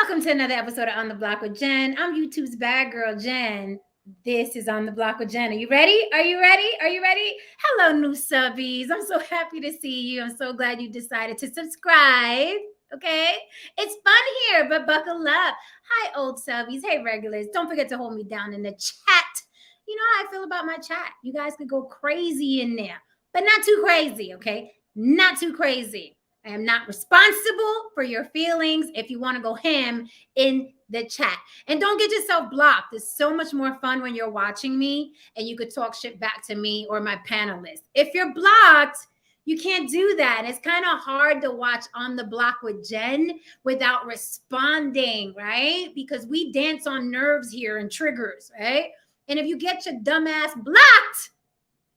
Welcome to another episode of On the Block with Jen. I'm YouTube's bad girl, Jen. This is On the Block with Jen. Are you ready? Are you ready? Are you ready? Hello, new subbies. I'm so happy to see you. I'm so glad you decided to subscribe. Okay? It's fun here, but buckle up. Hi, old subbies. Hey, regulars. Don't forget to hold me down in the chat. You know how I feel about my chat. You guys could go crazy in there, but not too crazy, okay? Not too crazy. I am not responsible for your feelings if you want to go ham in the chat. And don't get yourself blocked. It's so much more fun when you're watching me and you could talk shit back to me or my panelists. If you're blocked, you can't do that. And it's kind of hard to watch On the Block with Jen without responding, right? Because we dance on nerves here and triggers, right? And if you get your dumb ass blocked,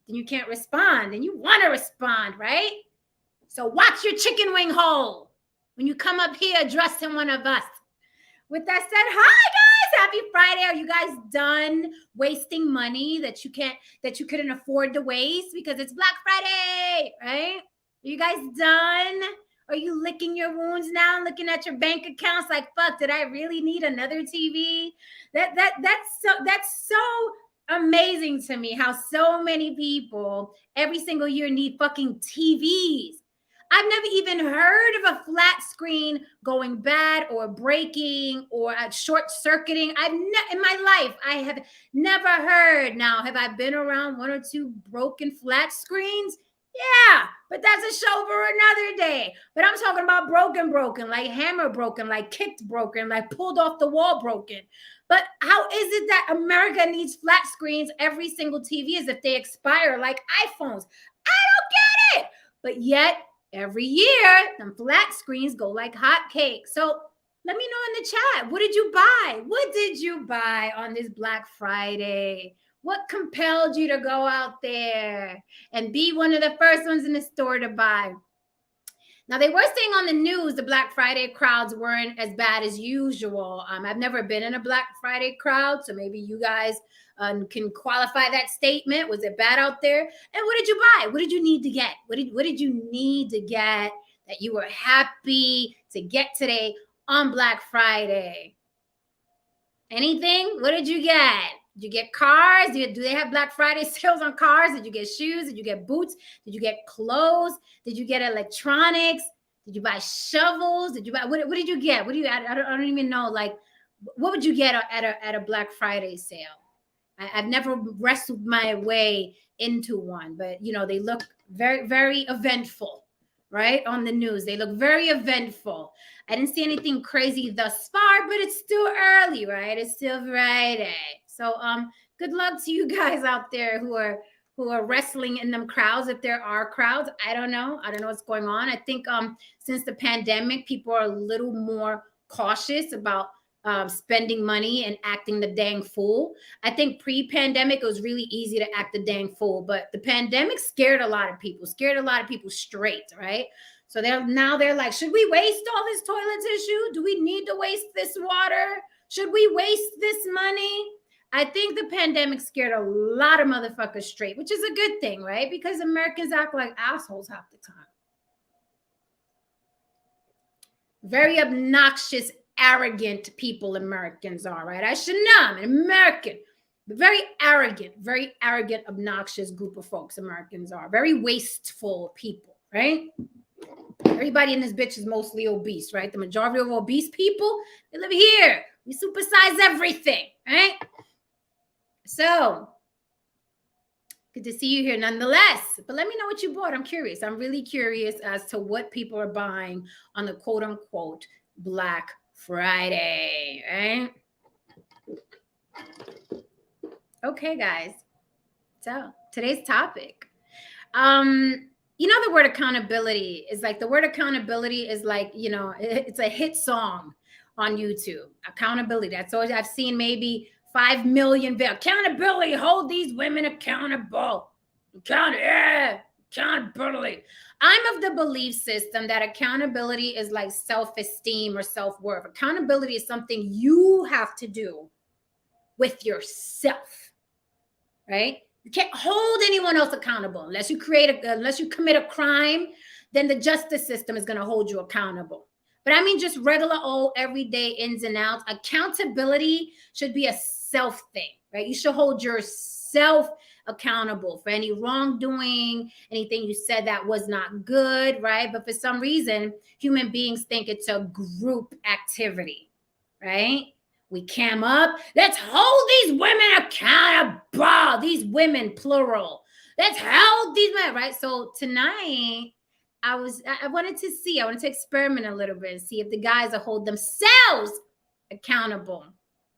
then you can't respond. And you want to respond, right? So watch your chicken wing hole when you come up here addressing one of us. With that said, hi guys, happy Friday. Are you guys done wasting money that you couldn't afford to waste because it's Black Friday, right? Are you guys done? Are you licking your wounds now and looking at your bank accounts like, fuck, did I really need another TV? That's so amazing to me how so many people every single year need fucking TVs. I've never even heard of a flat screen going bad or breaking or short circuiting. In my life, I have never heard. Now, have I been around one or two broken flat screens? Yeah, but that's a show for another day. But I'm talking about broken, like hammer broken, like kicked broken, like pulled off the wall broken. But how is it that America needs flat screens every single TV as if they expire like iPhones? I don't get it. But yet, every year, them flat screens go like hotcakes. So let me know in the chat. What did you buy? What did you buy on this Black Friday? What compelled you to go out there and be one of the first ones in the store to buy? Now, they were saying on the news the Black Friday crowds weren't as bad as usual. I've never been in a Black Friday crowd, so maybe you guys can qualify that statement. Was it bad out there? And what did you buy? What did you need to get? What did you need to get that you were happy to get today on Black Friday? Anything? What did you get? Did you get cars? Do they have Black Friday sales on cars? Did you get shoes? Did you get boots? Did you get clothes? Did you get electronics? Did you buy shovels? Did you buy what did you get? What do you I don't even know. Like, what would you get at a Black Friday sale? I've never wrestled my way into one, but you know, they look very, very eventful, right? On the news. They look very eventful. I didn't see anything crazy thus far, but it's still early, right? It's still Friday. So good luck to you guys out there who are wrestling in them crowds. If there are crowds, I don't know what's going on. I think since the pandemic, people are a little more cautious about spending money and acting the dang fool. I think pre-pandemic it was really easy to act the dang fool, but the pandemic scared a lot of people straight, right? So they're like, should we waste all this toilet tissue? Do we need to waste this water? Should we waste this money? I think the pandemic scared a lot of motherfuckers straight, which is a good thing, right? Because Americans act like assholes half the time. Very obnoxious, arrogant people Americans are, right? I should know. I'm an American. But very arrogant, obnoxious group of folks Americans are. Very wasteful people, right? Everybody in this bitch is mostly obese, right? The majority of obese people, they live here. We supersize everything, right? So, good to see you here nonetheless. But let me know what you bought. I'm curious. I'm really curious as to what people are buying on the quote-unquote Black Friday, right? Okay, guys. So, today's topic. You know, the word accountability is like, you know, it's a hit song on YouTube. Accountability. That's all I've seen, maybe 5 million accountability. Hold these women accountable. Accountability. I'm of the belief system that accountability is like self-esteem or self-worth. Accountability is something you have to do with yourself, right? You can't hold anyone else accountable unless you commit a crime. Then the justice system is going to hold you accountable. But I mean just regular old everyday ins and outs. Accountability should be a self thing, right? You should hold yourself accountable for any wrongdoing, anything you said that was not good, right? But for some reason, human beings think it's a group activity, right? We cam up. Let's hold these women accountable. These women, plural. Let's hold these men, right? So tonight, I wanted to experiment a little bit and see if the guys will hold themselves accountable,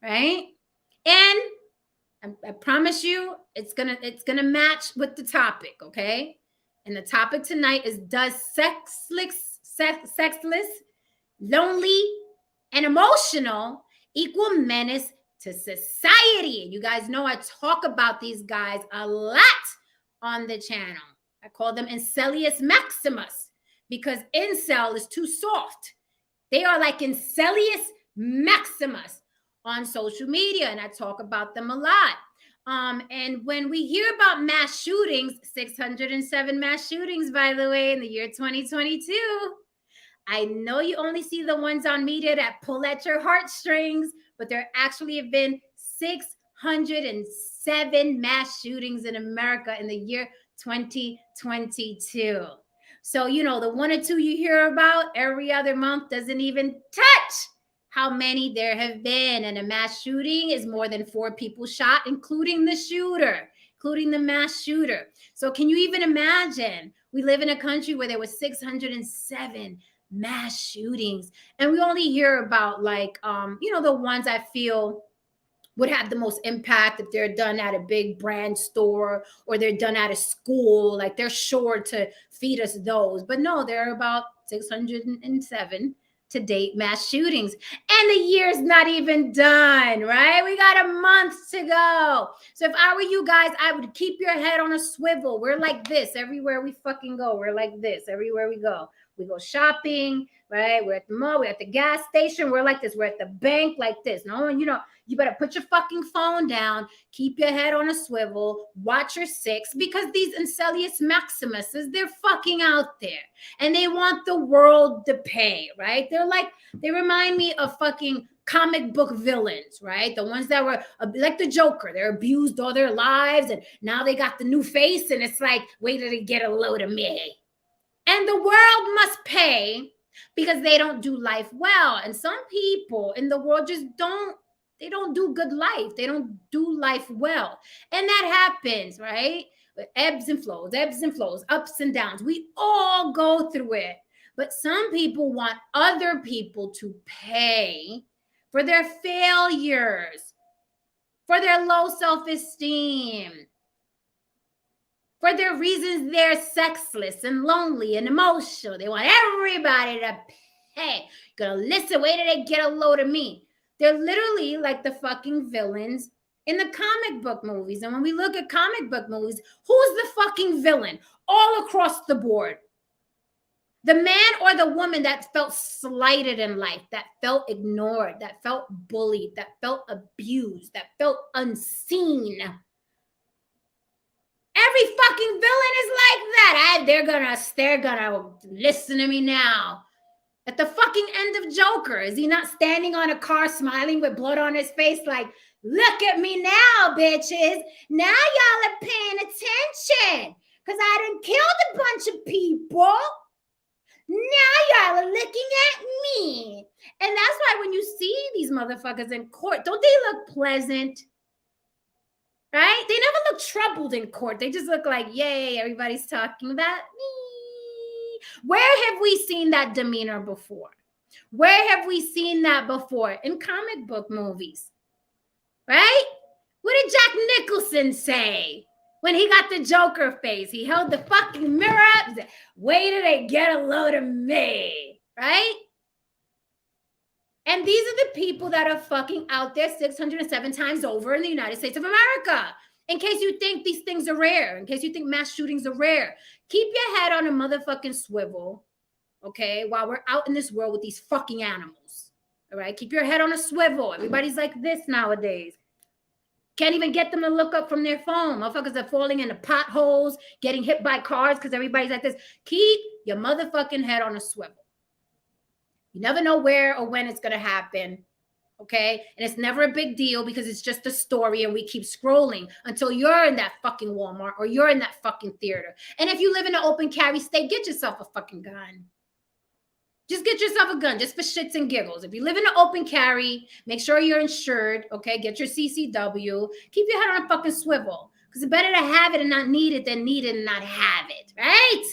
right? And I promise you, it's gonna match with the topic, okay? And the topic tonight is: does sexless, lonely, and emotional equal menace to society? And you guys know I talk about these guys a lot on the channel. I call them Incelius Maximus because incel is too soft. They are like Incelius Maximus on social media, and I talk about them a lot. And when we hear about mass shootings, 607 mass shootings, by the way, in the year 2022, I know you only see the ones on media that pull at your heartstrings, but there actually have been 607 mass shootings in America in the year 2022. So, you know, the one or two you hear about every other month doesn't even touch how many there have been. And a mass shooting is more than 4 people shot, including the shooter, including the mass shooter. So can you even imagine? We live in a country where there was 607 mass shootings, and we only hear about like, the ones I feel would have the most impact if they're done at a big brand store or they're done at a school. Like they're sure to feed us those. But no, there are about 607 to date mass shootings. And the year's not even done, right? We got a month to go. So if I were you guys, I would keep your head on a swivel. We're like this everywhere we fucking go. We're like this everywhere we go. We go shopping, right? We're at the mall, we're at the gas station, we're like this, we're at the bank like this. No, you better put your fucking phone down, keep your head on a swivel, watch your six, because these Incelius Maximuses, they're fucking out there and they want the world to pay, right? They remind me of fucking comic book villains, right? The ones that were like the Joker, they're abused all their lives and now they got the new face and it's like, wait till they get a load of me. And the world must pay because they don't do life well. And some people in the world just don't do good life. They don't do life well. And that happens, right? With ebbs and flows, ups and downs. We all go through it. But some people want other people to pay for their failures, for their low self-esteem, for their reasons they're sexless and lonely and emotional. They want everybody to pay. Gonna listen, wait till they get a load of me. They're literally like the fucking villains in the comic book movies. And when we look at comic book movies, who's the fucking villain all across the board? The man or the woman that felt slighted in life, that felt ignored, that felt bullied, that felt abused, that felt unseen. Every fucking villain is like that. They're gonna listen to me now. At the fucking end of Joker, is he not standing on a car smiling with blood on his face like, look at me now, bitches. Now y'all are paying attention because I done killed a bunch of people. Now y'all are looking at me. And that's why when you see these motherfuckers in court, don't they look pleasant? Right? They never look troubled in court. They just look like, yay, everybody's talking about me. Where have we seen that demeanor before? Where have we seen that before? In comic book movies, right? What did Jack Nicholson say when he got the Joker face? He held the fucking mirror up and said, wait till they get a load of me, right? And these are the people that are fucking out there 607 times over in the United States of America. In case you think these things are rare, in case you think mass shootings are rare, keep your head on a motherfucking swivel, okay, while we're out in this world with these fucking animals, all right? Keep your head on a swivel. Everybody's like this nowadays. Can't even get them to look up from their phone. Motherfuckers are falling into potholes, getting hit by cars because everybody's like this. Keep your motherfucking head on a swivel. You never know where or when it's going to happen. Okay. And it's never a big deal because it's just a story and we keep scrolling until you're in that fucking Walmart or you're in that fucking theater. And if you live in an open carry state, get yourself a fucking gun. Just get yourself a gun just for shits and giggles. If you live in an open carry, make sure you're insured. Okay. Get your CCW. Keep your head on a fucking swivel because it's better to have it and not need it than need it and not have it. Right?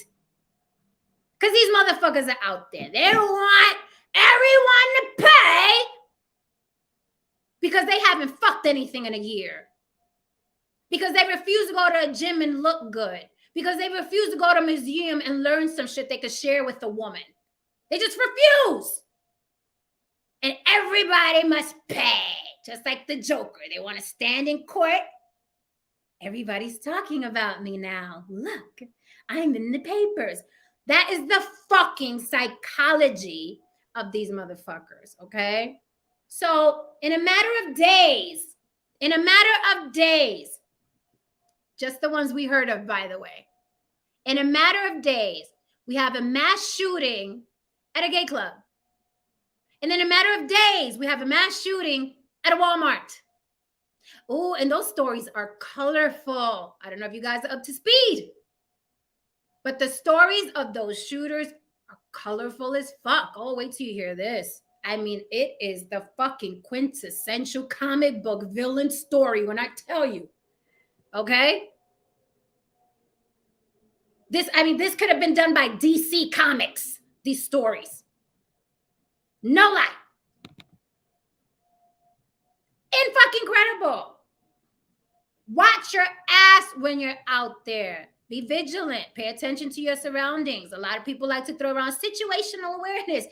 Because these motherfuckers are out there. They don't want everyone to pay because they haven't fucked anything in a year. Because they refuse to go to a gym and look good. Because they refuse to go to a museum and learn some shit they could share with a woman. They just refuse. And everybody must pay. Just like the Joker. They want to stand in court. Everybody's talking about me now. Look, I'm in the papers. That is the fucking psychology of these motherfuckers, okay? So in a matter of days, just the ones we heard of, by the way, in a matter of days, we have a mass shooting at a gay club. And in a matter of days, we have a mass shooting at a Walmart. Oh, and those stories are colorful. I don't know if you guys are up to speed. But the stories of those shooters are colorful as fuck. Oh, wait till you hear this. I mean, it is the fucking quintessential comic book villain story when I tell you. Okay? This could have been done by DC Comics, these stories. No lie. Incredible. Watch your ass when you're out there. Be vigilant. Pay attention to your surroundings. A lot of people like to throw around situational awareness.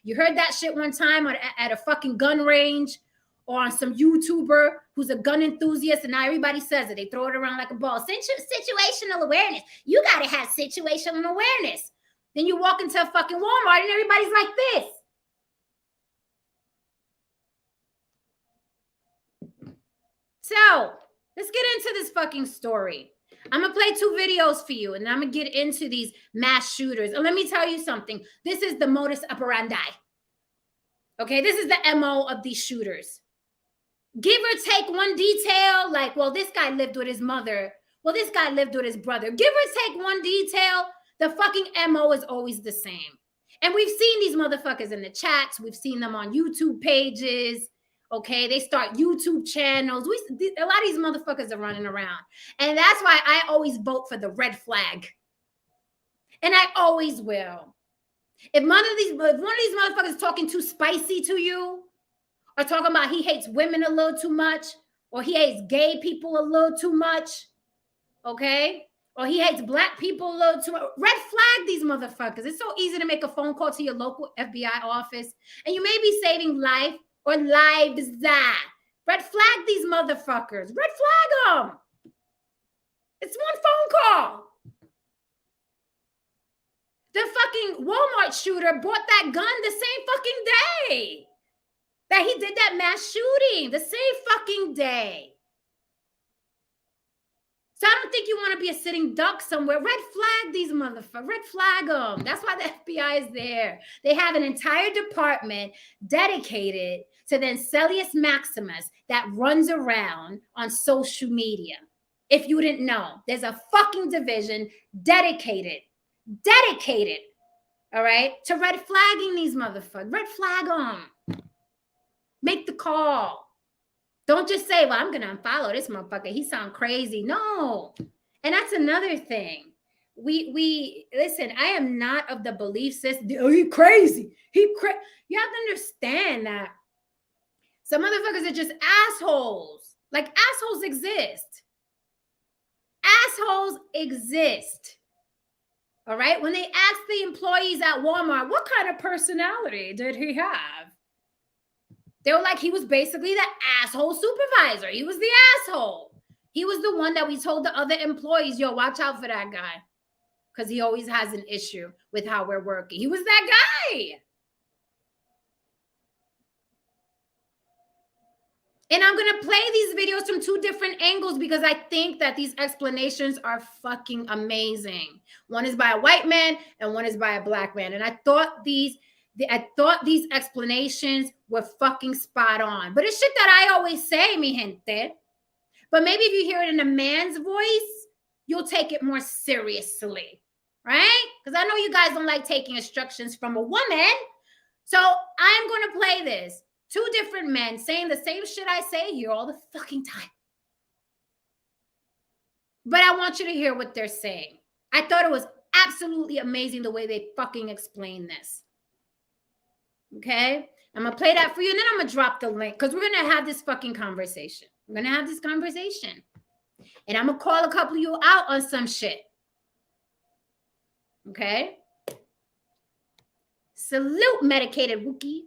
You heard that shit one time at a fucking gun range or on some YouTuber who's a gun enthusiast, and now everybody says it. They throw it around like a ball. Situational awareness. You got to have situational awareness. Then you walk into a fucking Walmart and everybody's like this. So let's get into this fucking story. I'm going to play 2 videos for you, and I'm going to get into these mass shooters. And let me tell you something. This is the modus operandi. Okay, this is the MO of these shooters. Give or take one detail, like, well, this guy lived with his mother. Well, this guy lived with his brother. Give or take one detail, the fucking MO is always the same. And we've seen these motherfuckers in the chats. We've seen them on YouTube pages. Okay, they start YouTube channels. A lot of these motherfuckers are running around. And that's why I always vote for the red flag. And I always will. If one of these motherfuckers is talking too spicy to you, or talking about he hates women a little too much, or he hates gay people a little too much, okay? Or he hates black people a little too much. Red flag these motherfuckers. It's so easy to make a phone call to your local FBI office, and you may be saving life or lives. Red flag these motherfuckers. Red flag them. It's one phone call. The fucking Walmart shooter bought that gun the same fucking day that he did that mass shooting. The same fucking day. So I don't think you want to be a sitting duck somewhere. Red flag these motherfuckers. Red flag them. That's why the FBI is there. They have an entire department dedicated to the Ancelius Maximus that runs around on social media. If you didn't know, there's a fucking division dedicated, all right, to red flagging these motherfuckers. Red flag them. Make the call. Don't just say, well, I'm going to unfollow this motherfucker. He sound crazy. No. And that's another thing. We listen, I am not of the belief system. Oh, he crazy. You have to understand that some motherfuckers are just assholes. Like, assholes exist. Assholes exist. All right? When they asked the employees at Walmart, what kind of personality did he have? They were like, he was basically the asshole supervisor. He was the asshole. He was the one that we told the other employees, yo, watch out for that guy. Because he always has an issue with how we're working. He was that guy. And I'm going to play these videos from 2 different angles because I think that these explanations are fucking amazing. One is by a white man and one is by a black man. And I thought these explanations were fucking spot on. But it's shit that I always say, mi gente. But maybe if you hear it in a man's voice, you'll take it more seriously, right? Because I know you guys don't like taking instructions from a woman. So I'm going to play this. 2 different men saying the same shit I say here all the fucking time. But I want you to hear what they're saying. I thought it was absolutely amazing the way they fucking explain this. Okay? I'm going to play that for you, and then I'm going to drop the link because we're going to have this fucking conversation. We're going to have this conversation. And I'm going to call a couple of you out on some shit. Okay? Salute, medicated Wookie.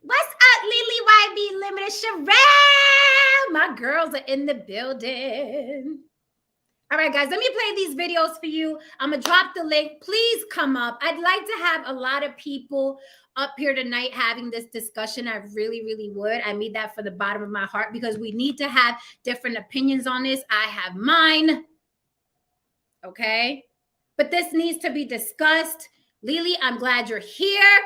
What's up, Lily YB Limited? Sherelle! My girls are in the building. All right, guys, let me play these videos for you. I'm going to drop the link. Please come up. I'd like to have a lot of people up here tonight having this discussion. I really, really would. I mean that for the bottom of my heart because we need to have different opinions on this. I have mine. Okay? But this needs to be discussed. Lily, I'm glad you're here.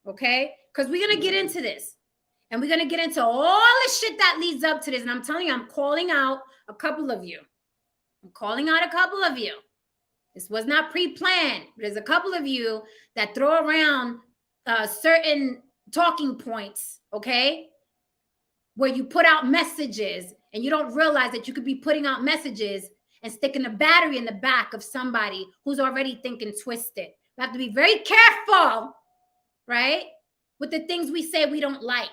Okay? Because we're going to get into this. And we're going to get into all the shit that leads up to this. And I'm telling you, I'm calling out a couple of you. I'm calling out a couple of you. This was not pre-planned. There's a couple of you that throw around certain talking points, okay? Where you put out messages and you don't realize that you could be putting out messages and sticking a battery in the back of somebody who's already thinking twisted. We have to be very careful, right? With the things we say we don't like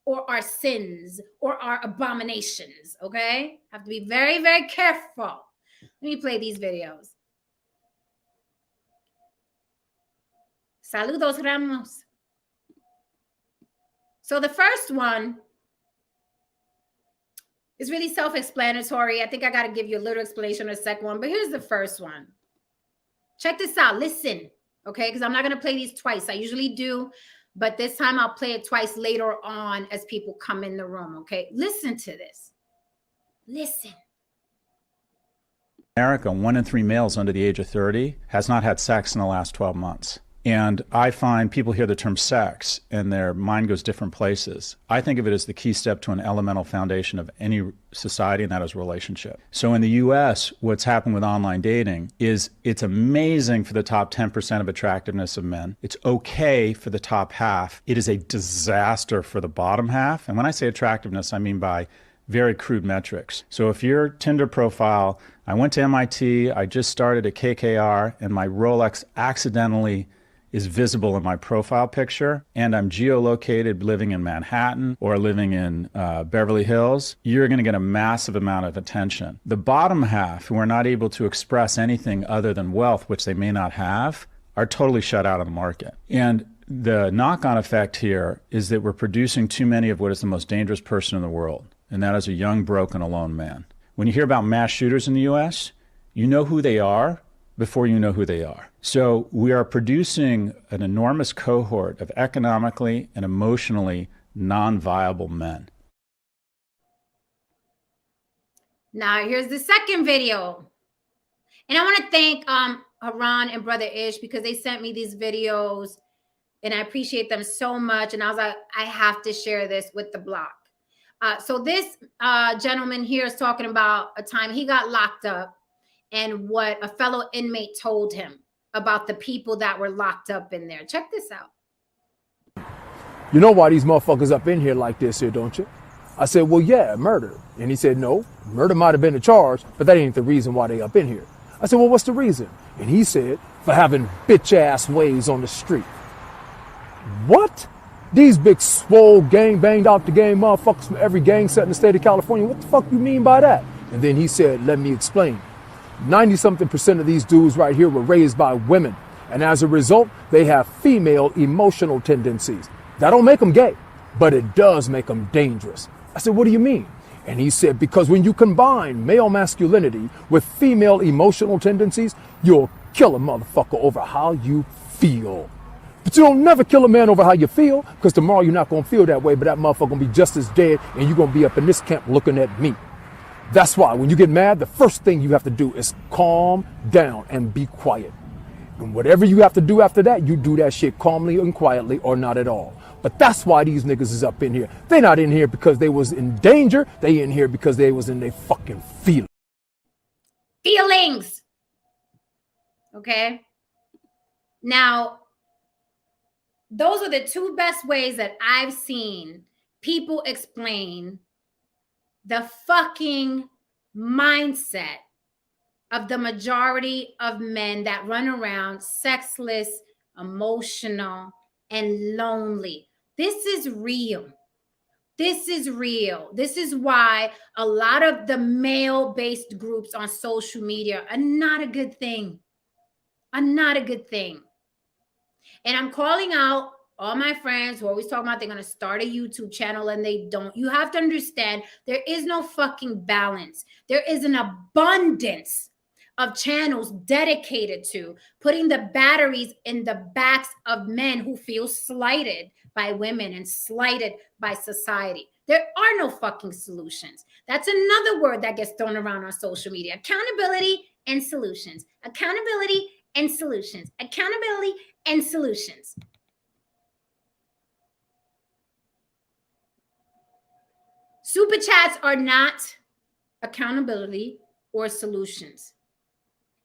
or our sins or our abominations, okay? Have to be very, very careful. Let me play these videos. Saludos, Ramos. So the first one is really self-explanatory. I think I got to give you a little explanation on the second one, but here's the first one. Check this out. Listen, okay? Because I'm not going to play these twice. I usually do, but this time I'll play it twice later on as people come in the room, okay? Listen to this. Listen. In America, 1 in 3 males under the age of 30 has not had sex in the last 12 months. And I find people hear the term sex and their mind goes different places. I think of it as the key step to an elemental foundation of any society, and that is relationship. So in the US, what's happened with online dating is it's amazing for the top 10% of attractiveness of men. It's okay for the top half. It is a disaster for the bottom half. And when I say attractiveness, I mean by very crude metrics. So if your Tinder profile, I went to MIT, I just started at KKR, and my Rolex accidentally is visible in my profile picture, and I'm geolocated living in Manhattan or living in Beverly Hills, you're going to get a massive amount of attention. The bottom half, who are not able to express anything other than wealth, which they may not have, are totally shut out of the market. And the knock-on effect here is that we're producing too many of what is the most dangerous person in the world, and that is a young, broken, alone man. When you hear about mass shooters in the U.S., you know who they are before you know who they are. So we are producing an enormous cohort of economically and emotionally non-viable men. Now, here's the second video. And I want to thank Haran and Brother Ish because they sent me these videos and I appreciate them so much. And I was like, I have to share this with the block. So this gentleman here is talking about a time he got locked up and what a fellow inmate told him about the people that were locked up in there. Check this out. You know why these motherfuckers up in here like this here, don't you? I said, well, yeah, murder. And he said, no, murder might have been a charge, but that ain't the reason why they up in here. I said, well, what's the reason? And he said, for having bitch-ass ways on the street. What? These big, swole, gang-banged out the game motherfuckers from every gang set in the state of California. What the fuck you mean by that? And then he said, let me explain. 90-something% of these dudes right here were raised by women. And as a result, they have female emotional tendencies. That don't make them gay, but it does make them dangerous. I said, what do you mean? And he said, because when you combine male masculinity with female emotional tendencies, you'll kill a motherfucker over how you feel. But you don't never kill a man over how you feel, because tomorrow you're not going to feel that way, but that motherfucker going to be just as dead, and you're going to be up in this camp looking at me. That's why when you get mad, the first thing you have to do is calm down and be quiet. And whatever you have to do after that, you do that shit calmly and quietly or not at all. But that's why these niggas is up in here. They not in here because they was in danger. They in here because they was in their fucking feelings. Feelings. Okay. Now, those are the two best ways that I've seen people explain the fucking mindset of the majority of men that run around sexless, emotional, and lonely. This is real. This is real. This is why a lot of the male-based groups on social media are not a good thing. Are not a good thing. And I'm calling out all my friends who always talk about they're going to start a YouTube channel and they don't. You have to understand there is no fucking balance. There is an abundance of channels dedicated to putting the batteries in the backs of men who feel slighted by women and slighted by society. There are no fucking solutions. That's another word that gets thrown around on social media. Accountability and solutions. Accountability and solutions. Accountability and solutions. Super chats are not accountability or solutions.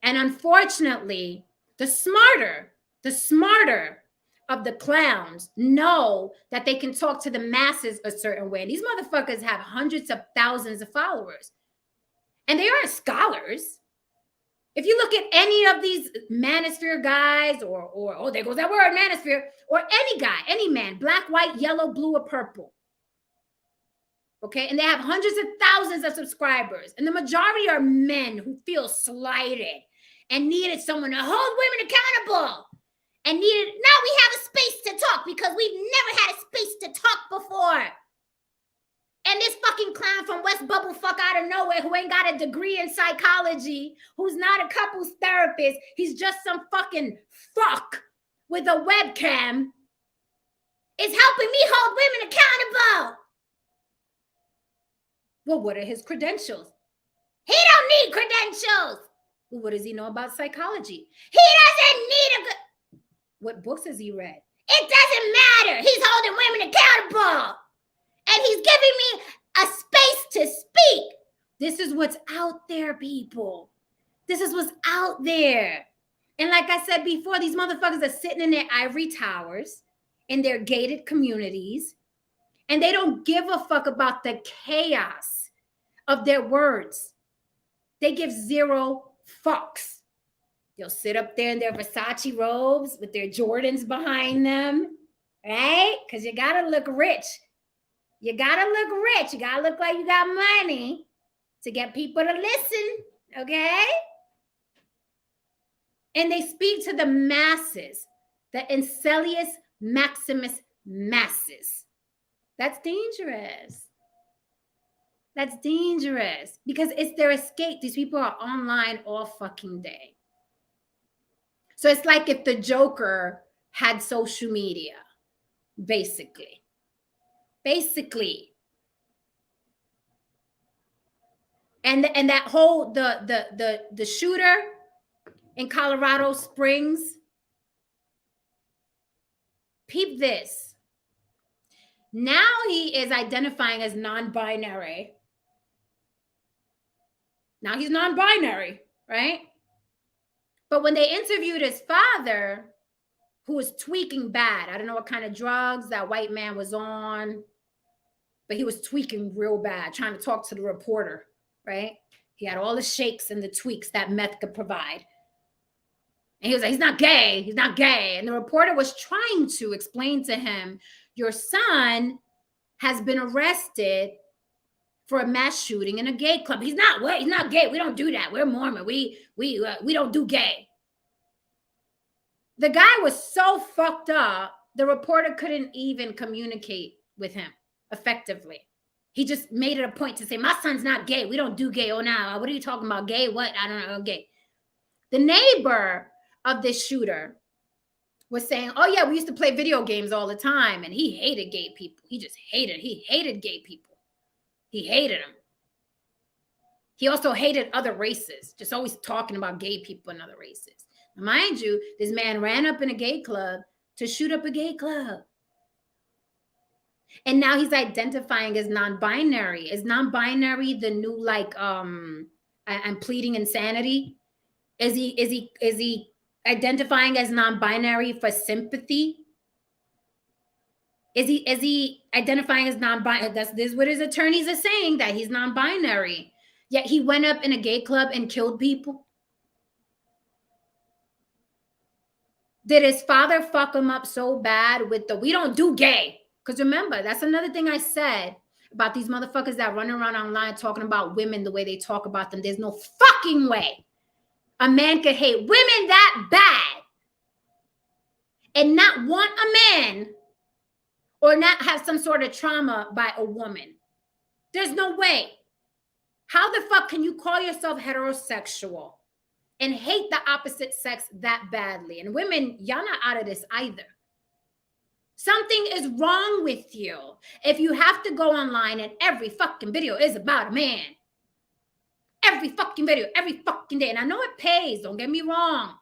And unfortunately, the smarter of the clowns know that they can talk to the masses a certain way. And these motherfuckers have hundreds of thousands of followers. And they aren't scholars. If you look at any of these manosphere guys or oh, there goes that word, manosphere, or any guy, any man, black, white, yellow, blue, or purple. Okay, and they have hundreds of thousands of subscribers. And the majority are men who feel slighted and needed someone to hold women accountable. And needed, now we have a space to talk because we've never had a space to talk before. And this fucking clown from West Bubblefuck out of nowhere who ain't got a degree in psychology, who's not a couples therapist, he's just some fucking fuck with a webcam, is helping me hold women accountable. Well, what are his credentials? He don't need credentials. Well, what does he know about psychology? He doesn't need a good... What books has he read? It doesn't matter. He's holding women accountable. And he's giving me a space to speak. This is what's out there, people. This is what's out there. And like I said before, these motherfuckers are sitting in their ivory towers, in their gated communities, and they don't give a fuck about the chaos of their words. They give zero fucks. They'll sit up there in their Versace robes with their Jordans behind them, right? Because you got to look rich. You got to look rich. You got to look like you got money to get people to listen, okay? And they speak to the masses, the Encelius Maximus masses. That's dangerous. That's dangerous because it's their escape. These people are online all fucking day. So it's like if the Joker had social media, basically. And that whole the shooter in Colorado Springs, peep this. Now he is identifying as non-binary. Now he's non-binary, right? But when they interviewed his father, who was tweaking bad, I don't know what kind of drugs that white man was on, but he was tweaking real bad, trying to talk to the reporter, right? He had all the shakes and the tweaks that meth could provide. And he was like, he's not gay. He's not gay. And the reporter was trying to explain to him, your son has been arrested for a mass shooting in a gay club. He's not gay. We don't do that. We're Mormon. We don't do gay. The guy was so fucked up, the reporter couldn't even communicate with him effectively. He just made it a point to say, my son's not gay. We don't do gay. Oh, now, what are you talking about? Gay? What? I don't know. Gay. The neighbor of this shooter was saying, oh yeah, we used to play video games all the time, and he hated gay people. He hated gay people. He hated them. He also hated other races, just always talking about gay people and other races. Now, mind you, this man ran up in a gay club to shoot up a gay club. And now he's identifying as non-binary. Is non-binary the new, like, I'm pleading insanity? Is he identifying as non-binary for sympathy? Is he identifying as non-binary? This is what his attorneys are saying, that he's non-binary. Yet he went up in a gay club and killed people. Did his father fuck him up so bad with the, we don't do gay? Because remember, that's another thing I said about these motherfuckers that run around online talking about women the way they talk about them. There's no fucking way a man could hate women that bad and not want a man or not have some sort of trauma by a woman. There's no way. How the fuck can you call yourself heterosexual and hate the opposite sex that badly? And women, y'all not out of this either. Something is wrong with you if you have to go online and every fucking video is about a man. Every fucking video, every fucking day. And I know it pays, don't get me wrong.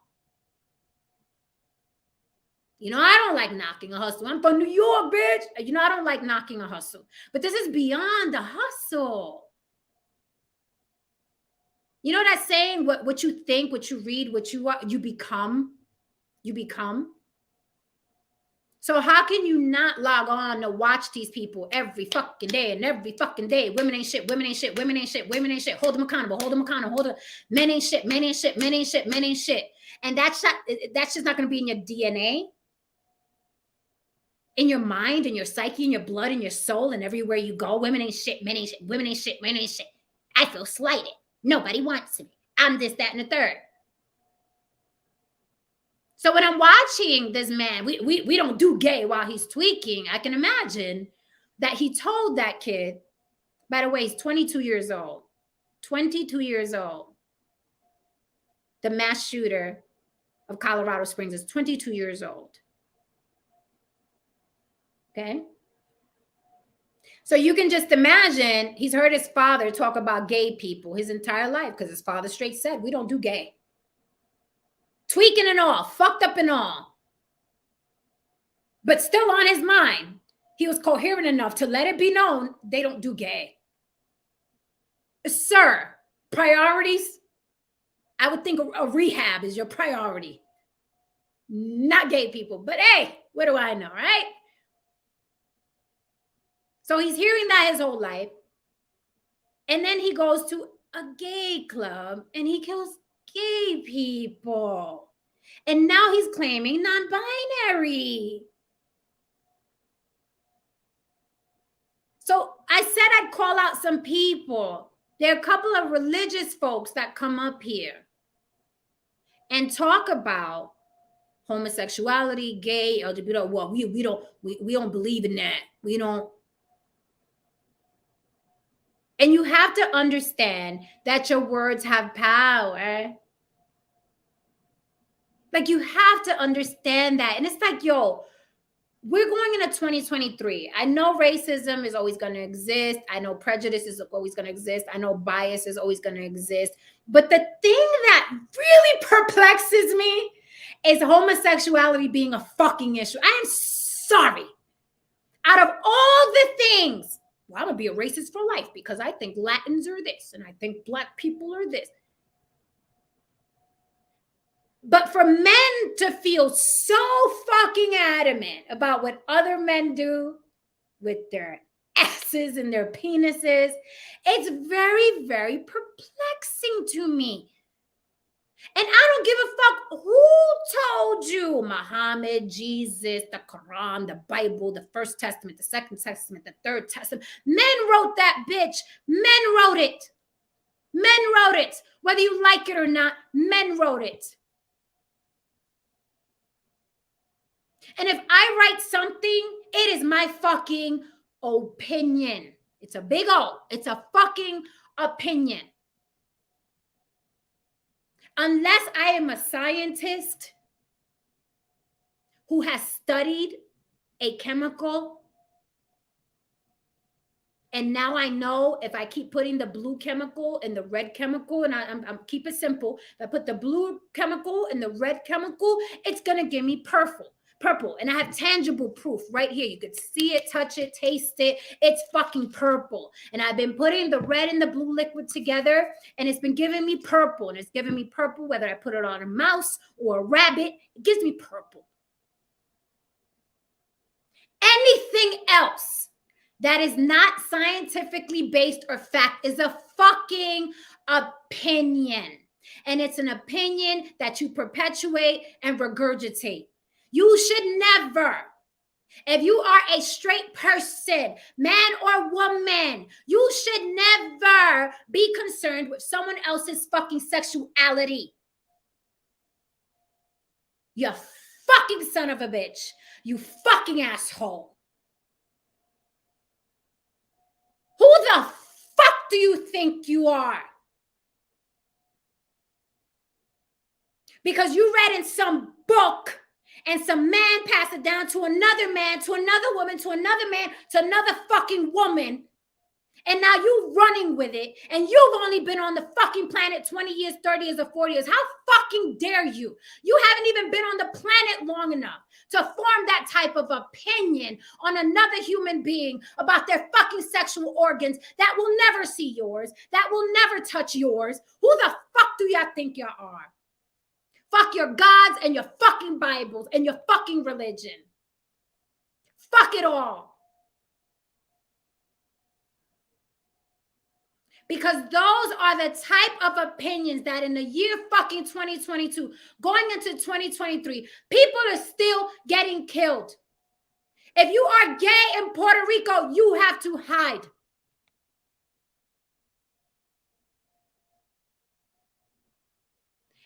You know, I don't like knocking a hustle. I'm from New York, bitch. You know, I don't like knocking a hustle. But this is beyond the hustle. You know that saying, what you think, what you read, what you become? You become. So how can you not log on to watch these people every fucking day and every fucking day? Women ain't shit, women ain't shit, women ain't shit, women ain't shit. Hold them accountable, hold them accountable, hold them. Men ain't shit, men ain't shit, men ain't shit, men ain't shit. And that's just not going to be in your DNA, in your mind, in your psyche, in your blood, in your soul, and everywhere you go. Women ain't shit, men ain't shit, women ain't shit, men ain't shit. I feel slighted. Nobody wants me. I'm this, that, and the third. So when I'm watching this man, we don't do gay while he's tweaking. I can imagine that he told that kid, by the way, he's 22 years old. 22 years old. The mass shooter of Colorado Springs is 22 years old. Okay? So you can just imagine he's heard his father talk about gay people his entire life because his father straight said, we don't do gay. Tweaking and all, fucked up and all. But still on his mind, he was coherent enough to let it be known they don't do gay. Sir, priorities? I would think a rehab is your priority. Not gay people. But hey, what do I know, right? So he's hearing that his whole life. And then he goes to a gay club and he kills gay people. And now he's claiming non-binary. So I said I'd call out some people. There are a couple of religious folks that come up here and talk about homosexuality, gay, LGBT. Well, we don't believe in that. We don't. And you have to understand that your words have power. Like, you have to understand that. And it's like, yo, we're going into 2023. I know racism is always going to exist. I know prejudice is always going to exist. I know bias is always going to exist. But the thing that really perplexes me is homosexuality being a fucking issue. I am sorry. Out of all the things, well, I'm going to be a racist for life because I think Latins are this and I think Black people are this. But for men to feel so fucking adamant about what other men do with their asses and their penises, it's very, very perplexing to me. And I don't give a fuck who told you. Muhammad, Jesus, the Quran, the Bible, the First Testament, the Second Testament, the Third Testament. Men wrote that bitch. Men wrote it. Men wrote it. Whether you like it or not, men wrote it. And if I write something, it is my fucking opinion. It's a big O. It's a fucking opinion. Unless I am a scientist who has studied a chemical. And now I know if I keep putting the blue chemical and the red chemical, and I'm keep it simple. If I put the blue chemical and the red chemical, it's gonna give me purple. And I have tangible proof right here. You could see it, touch it, taste it. It's fucking purple. And I've been putting the red and the blue liquid together, and it's been giving me purple. And it's giving me purple whether I put it on a mouse or a rabbit. It gives me purple. Anything else that is not scientifically based or fact is a fucking opinion. And it's an opinion that you perpetuate and regurgitate. You should never, if you are a straight person, man or woman, you should never be concerned with someone else's fucking sexuality. You fucking son of a bitch. You fucking asshole. Who the fuck do you think you are? Because you read in some book and some man passed it down to another man, to another woman, to another man, to another fucking woman. And now you running with it. And you've only been on the fucking planet 20 years, 30 years, or 40 years. How fucking dare you? You haven't even been on the planet long enough to form that type of opinion on another human being about their fucking sexual organs that will never see yours, that will never touch yours. Who the fuck do y'all think y'all are? Fuck your gods and your fucking Bibles and your fucking religion. Fuck it all. Because those are the type of opinions that in the year fucking 2022, going into 2023, people are still getting killed. If you are gay in Puerto Rico, you have to hide.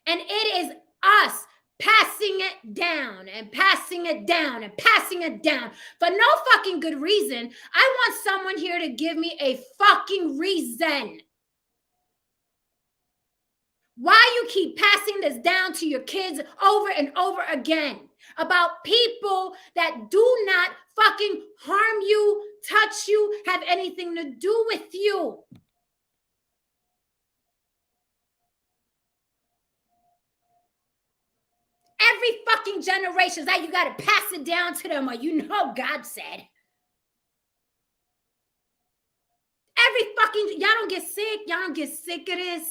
And it is us passing it down and passing it down and passing it down for no fucking good reason. I want someone here to give me a fucking reason why you keep passing this down to your kids over and over again about people that do not fucking harm you, touch you, have anything to do with you. Every fucking generation, that you got to pass it down to them, or you know God said. Every fucking, y'all don't get sick. Y'all don't get sick of this.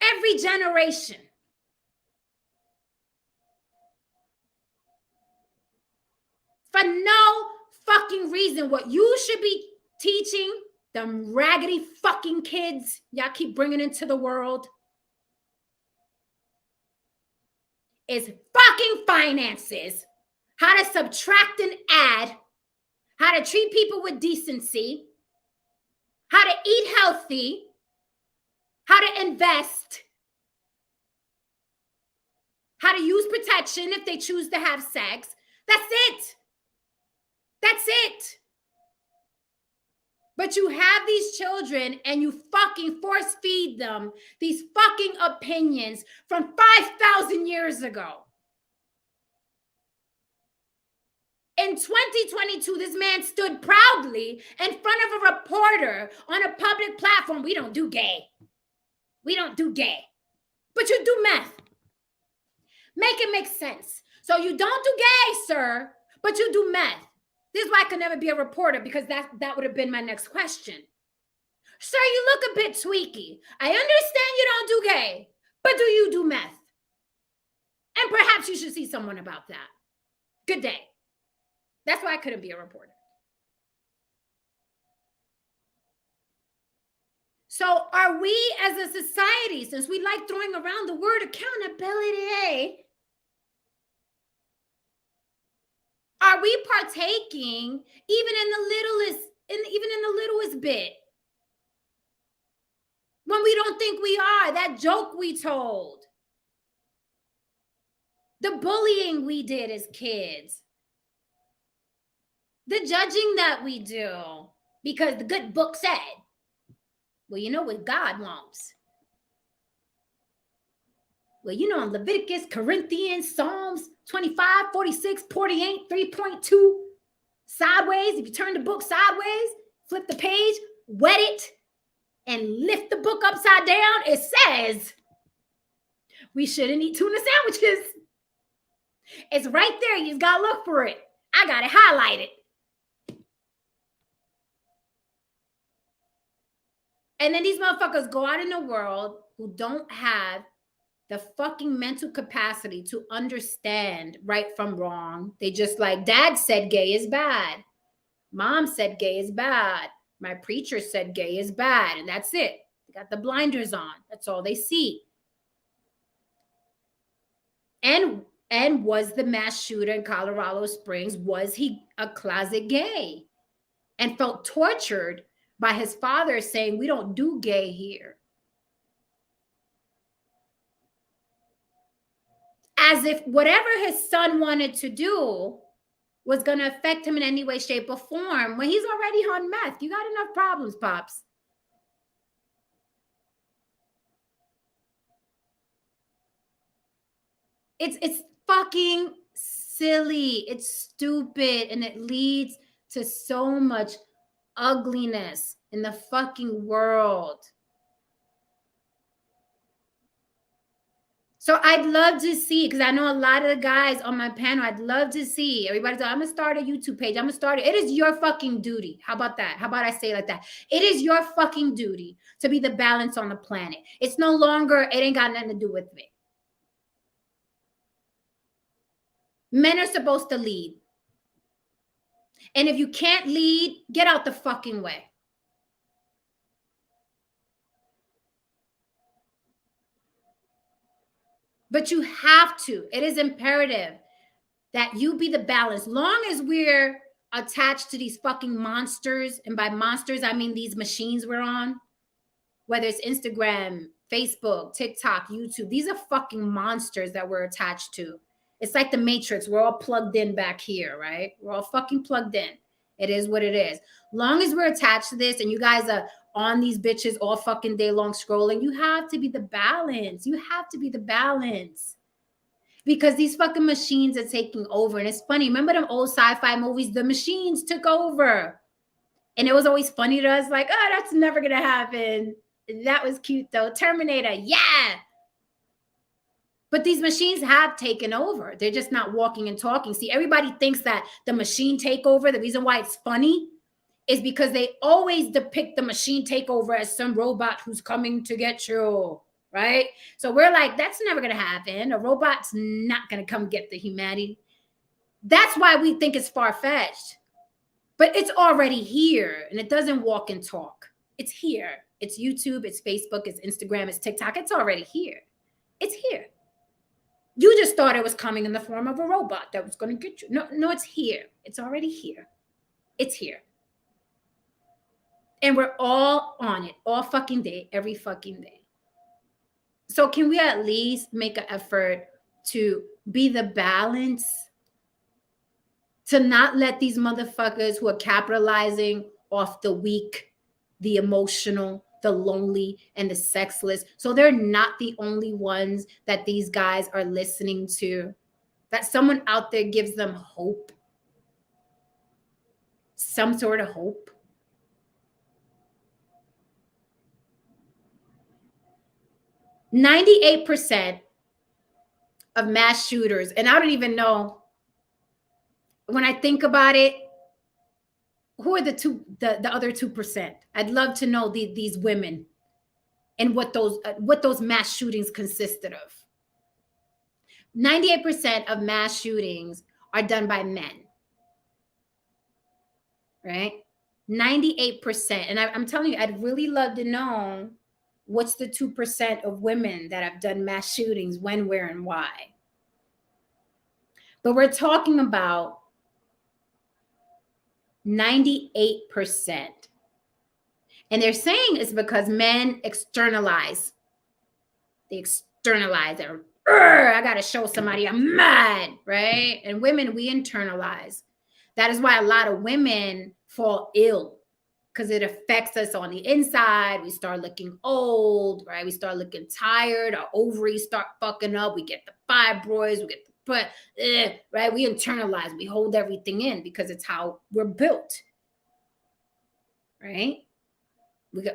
Every generation. For no fucking reason. What you should be teaching them raggedy fucking kids y'all keep bringing into the world is fucking finances, how to subtract and add, how to treat people with decency, how to eat healthy, how to invest, how to use protection if they choose to have sex. That's it. That's it. But you have these children and you fucking force feed them these fucking opinions from 5,000 years ago. In 2022, this man stood proudly in front of a reporter on a public platform. We don't do gay. We don't do gay. But you do meth. Make it make sense. So you don't do gay, sir, but you do meth. This is why I could never be a reporter, because that would have been my next question. Sir, you look a bit tweaky. I understand you don't do gay, but do you do meth? And perhaps you should see someone about that. Good day. That's why I couldn't be a reporter. So are we as a society, since we like throwing around the word accountability, are we partaking even in the littlest bit? When we don't think we are, that joke we told, the bullying we did as kids, the judging that we do because the good book said. Well, you know what God wants. Well, you know, in Leviticus, Corinthians, Psalms 25, 46, 48, 3.2, sideways. If you turn the book sideways, flip the page, wet it, and lift the book upside down, it says we shouldn't eat tuna sandwiches. It's right there. You just gotta look for it. I got it highlighted. And then these motherfuckers go out in the world who don't have the fucking mental capacity to understand right from wrong. They just like, dad said gay is bad. Mom said gay is bad. My preacher said gay is bad. And that's it. They got the blinders on. That's all they see. And was the mass shooter in Colorado Springs, was he a closet gay? And felt tortured by his father saying, we don't do gay here. As if whatever his son wanted to do was going to affect him in any way, shape, or form when he's already on meth. You got enough problems, Pops. It's fucking silly. It's stupid. And it leads to so much ugliness in the fucking world. So I'd love to see, because I know a lot of the guys on my panel, I'd love to see. Everybody's like, I'm going to start a YouTube page. I'm going to start it. It is your fucking duty. How about that? How about I say it like that? It is your fucking duty to be the balance on the planet. It's no longer, it ain't got nothing to do with me. Men are supposed to lead. And if you can't lead, get out the fucking way. But you have to. It is imperative that you be the balance. Long as we're attached to these fucking monsters, and by monsters, I mean these machines we're on, whether it's Instagram, Facebook, TikTok, YouTube, these are fucking monsters that we're attached to. It's like the Matrix. We're all plugged in back here, right? We're all fucking plugged in. It is what it is. Long as we're attached to this and you guys are on these bitches all fucking day long scrolling, you have to be the balance. You have to be the balance. Because these fucking machines are taking over. And it's funny. Remember them old sci-fi movies? The machines took over. And it was always funny to us, like, oh, that's never going to happen. That was cute, though. Terminator, yeah. But these machines have taken over. They're just not walking and talking. See, everybody thinks that the machine takeover, the reason why it's funny is because they always depict the machine takeover as some robot who's coming to get you, right? So we're like, that's never going to happen. A robot's not going to come get the humanity. That's why we think it's far-fetched. But it's already here, and it doesn't walk and talk. It's here. It's YouTube, it's Facebook, it's Instagram, it's TikTok. It's already here. It's here. You just thought it was coming in the form of a robot that was going to get you. No, it's here. It's already here. It's here. And we're all on it all fucking day, every fucking day. So can we at least make an effort to be the balance? To not let these motherfuckers who are capitalizing off the weak, the emotional, the lonely, and the sexless. So they're not the only ones that these guys are listening to. That someone out there gives them hope. Some sort of hope. %98 of mass shooters, and I don't even know, when I think about it, who are the other 2%? I'd love to know these women and what those mass shootings consisted of. 98% of mass shootings are done by men, right? 98%. And I'm telling you, I'd really love to know what's the 2% of women that have done mass shootings, when, where, and why. But we're talking about 98%. And they're saying it's because men externalize. They externalize. I got to show somebody I'm mad, right? And women, we internalize. That is why a lot of women fall ill. because it affects us on the inside. We start looking old, right? We start looking tired. Our ovaries start fucking up. We get the fibroids. We get the right? We internalize. We hold everything in because it's how we're built, right? We got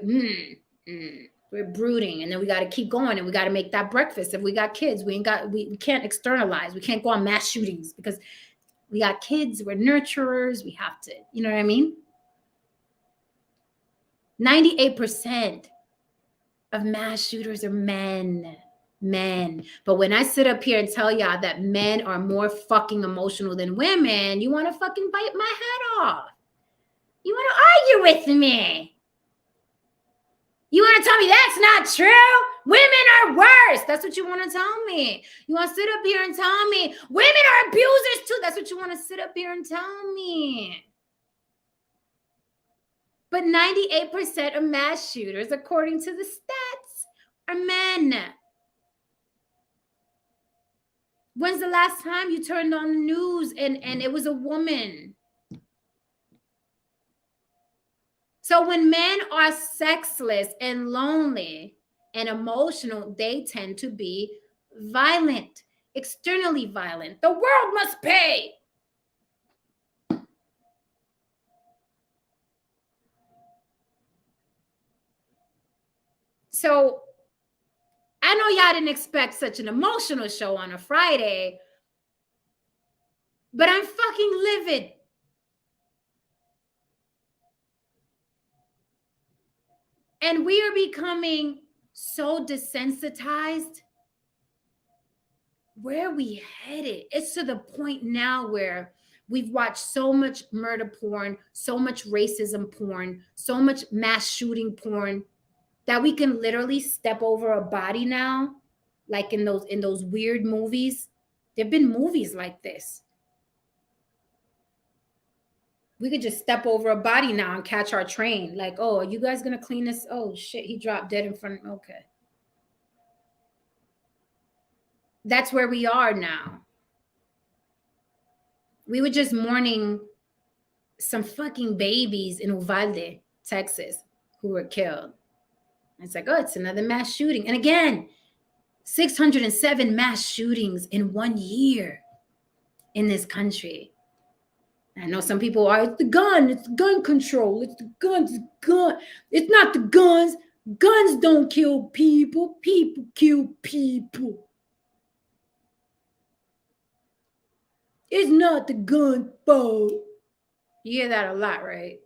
we're brooding, and then we got to keep going, and we got to make that breakfast. If we got kids, we can't externalize. We can't go on mass shootings because we got kids. We're nurturers. We have to, you know what I mean? 98% of mass shooters are men. But when I sit up here and tell y'all that men are more fucking emotional than women, you want to fucking bite my head off. You want to argue with me. You want to tell me that's not true? Women are worse. That's what you want to tell me. You want to sit up here and tell me women are abusers too. That's what you want to sit up here and tell me. But 98% of mass shooters, according to the stats, are men. When's the last time you turned on the news and it was a woman? So when men are sexless and lonely and emotional, they tend to be violent, externally violent. The world must pay. So I know y'all didn't expect such an emotional show on a Friday, but I'm fucking livid. And we are becoming so desensitized. Where are we headed? It's to the point now where we've watched so much murder porn, so much racism porn, so much mass shooting porn that we can literally step over a body now, like in those weird movies. There've been movies like this. We could just step over a body now and catch our train. Like, oh, are you guys gonna clean this? Oh shit, he dropped dead in front of me. Okay. That's where we are now. We were just mourning some fucking babies in Uvalde, Texas, who were killed. It's like, oh, it's another mass shooting. And again, 607 mass shootings in 1 year in this country. I know some people are, it's the gun control, it's the guns, it's gun. It's not the guns. Guns don't kill people. People kill people. It's not the gun fault. You hear that a lot, right?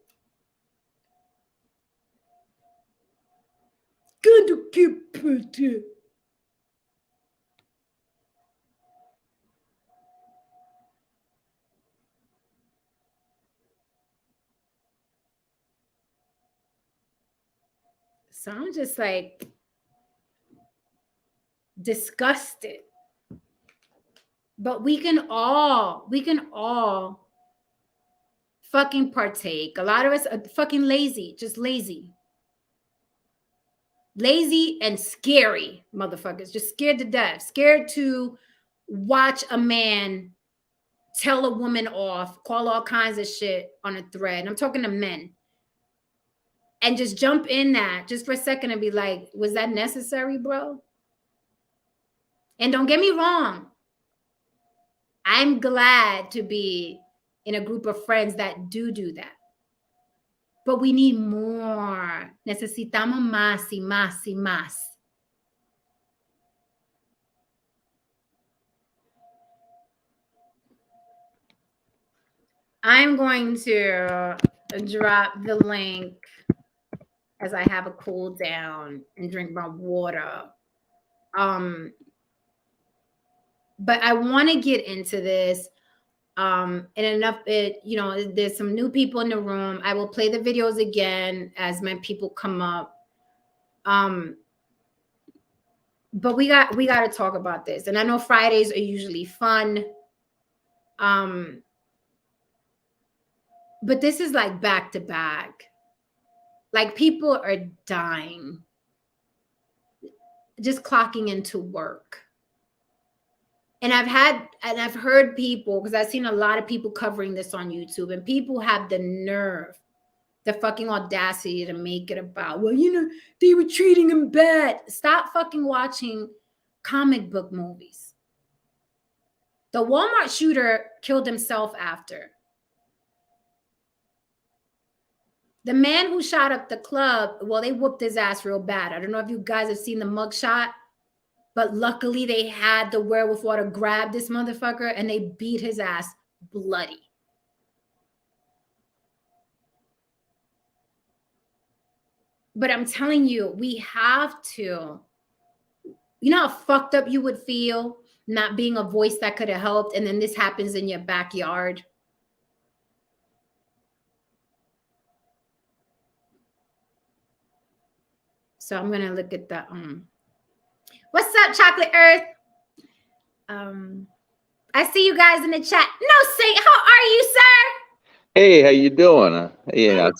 Gun to kill people. So I'm just like disgusted. But we can all fucking partake. A lot of us are fucking lazy, just lazy. Lazy and scary motherfuckers, just scared to death, scared to watch a man tell a woman off, call all kinds of shit on a thread. And I'm talking to men. And just jump in that just for a second and be like, was that necessary, bro? And don't get me wrong. I'm glad to be in a group of friends that do that. But we need more. Necesitamos más y más y más. I'm going to drop the link as I have a cool down and drink my water. But I want to get into this. And enough, there's some new people in the room. I will play the videos again as my people come up. But we got to talk about this. And I know Fridays are usually fun. But this is like back to back. Like people are dying. Just clocking into work. And I've heard people, because I've seen a lot of people covering this on YouTube, and people have the nerve The fucking audacity to make it about, well, they were treating him bad. Stop fucking watching comic book movies. The Walmart shooter killed himself after. The man who shot up the club, well, they whooped his ass real bad. I don't know if you guys have seen the mugshot, but luckily they had the wherewithal to grab this motherfucker and they beat his ass bloody. But I'm telling you, we have to, how fucked up you would feel not being a voice that could have helped, and then this happens in your backyard. So I'm gonna look at the what's up, Chocolate Earth? I see you guys in the chat. No, Saint, how are you, sir? Hey, how you doing? Yeah,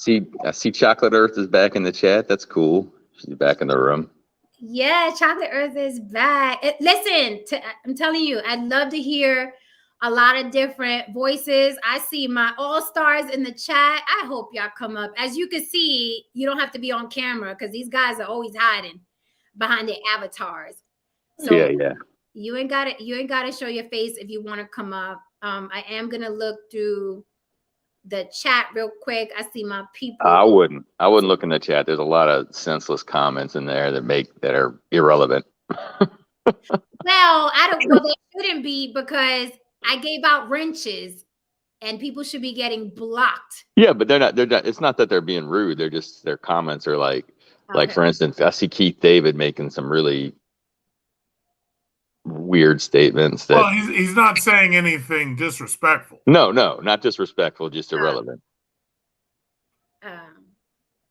I see Chocolate Earth is back in the chat. That's cool. She's back in the room. Yeah, Chocolate Earth is back. Listen, I'm telling you, I'd love to hear a lot of different voices. I see my all-stars in the chat. I hope y'all come up. As you can see, you don't have to be on camera because these guys are always hiding behind their avatars. So yeah. You ain't gotta show your face if you want to come up. I am gonna look through the chat real quick. I see my people. I wouldn't look in the chat. There's a lot of senseless comments in there that are irrelevant. Well, they shouldn't be, because I gave out wrenches and people should be getting blocked. Yeah, but they're not. It's not that they're being rude. They're just, their comments are like for instance, I see Keith David making some really weird statements that. Well, he's not saying anything disrespectful. No, not disrespectful, just irrelevant.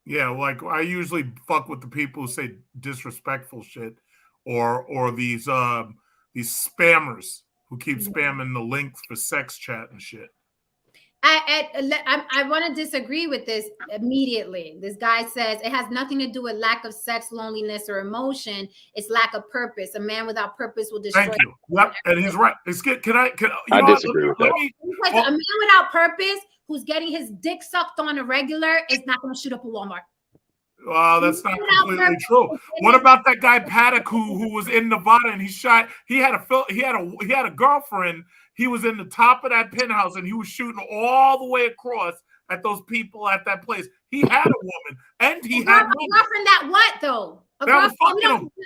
Yeah, like I usually fuck with the people who say disrespectful shit, or these spammers who keep spamming the links for sex chat and shit. I want to disagree with this immediately. This guy says it has nothing to do with lack of sex, loneliness, or emotion. It's lack of purpose. A man without purpose will destroy. Thank you. Yep, and he's right. I disagree with that. A man without purpose who's getting his dick sucked on a regular is not going to shoot up a Walmart. Well, that's not completely true. What about that guy Paddock who was in Nevada and he had a girlfriend. He was in the top of that penthouse and he was shooting all the way across at those people at that place. He had a woman and he had a girlfriend that what though?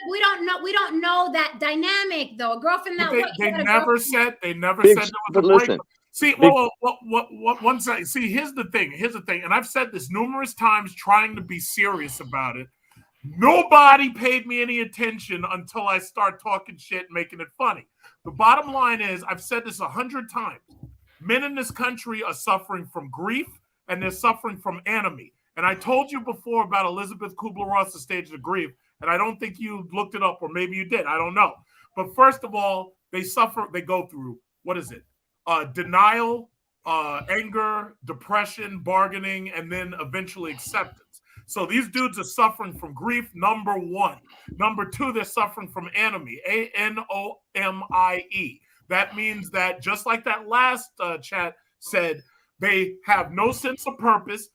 We don't know that dynamic though. A girlfriend that they never said there was a breakup. See, one second. See, here's the thing, and I've said this numerous times trying to be serious about it. Nobody paid me any attention until I start talking shit and making it funny. The bottom line is, I've said this 100 times. Men in this country are suffering from grief and they're suffering from enemy. And I told you before about Elizabeth Kubler-Ross's stage of grief, and I don't think you looked it up, or maybe you did. I don't know. But first of all, they go through, what is it? Denial, anger, depression, bargaining, and then eventually acceptance. So these dudes are suffering from grief, number one. Number two, they're suffering from enemy, A-N-O-M-I-E. That means that, just like that last chat said, they have no sense of purpose.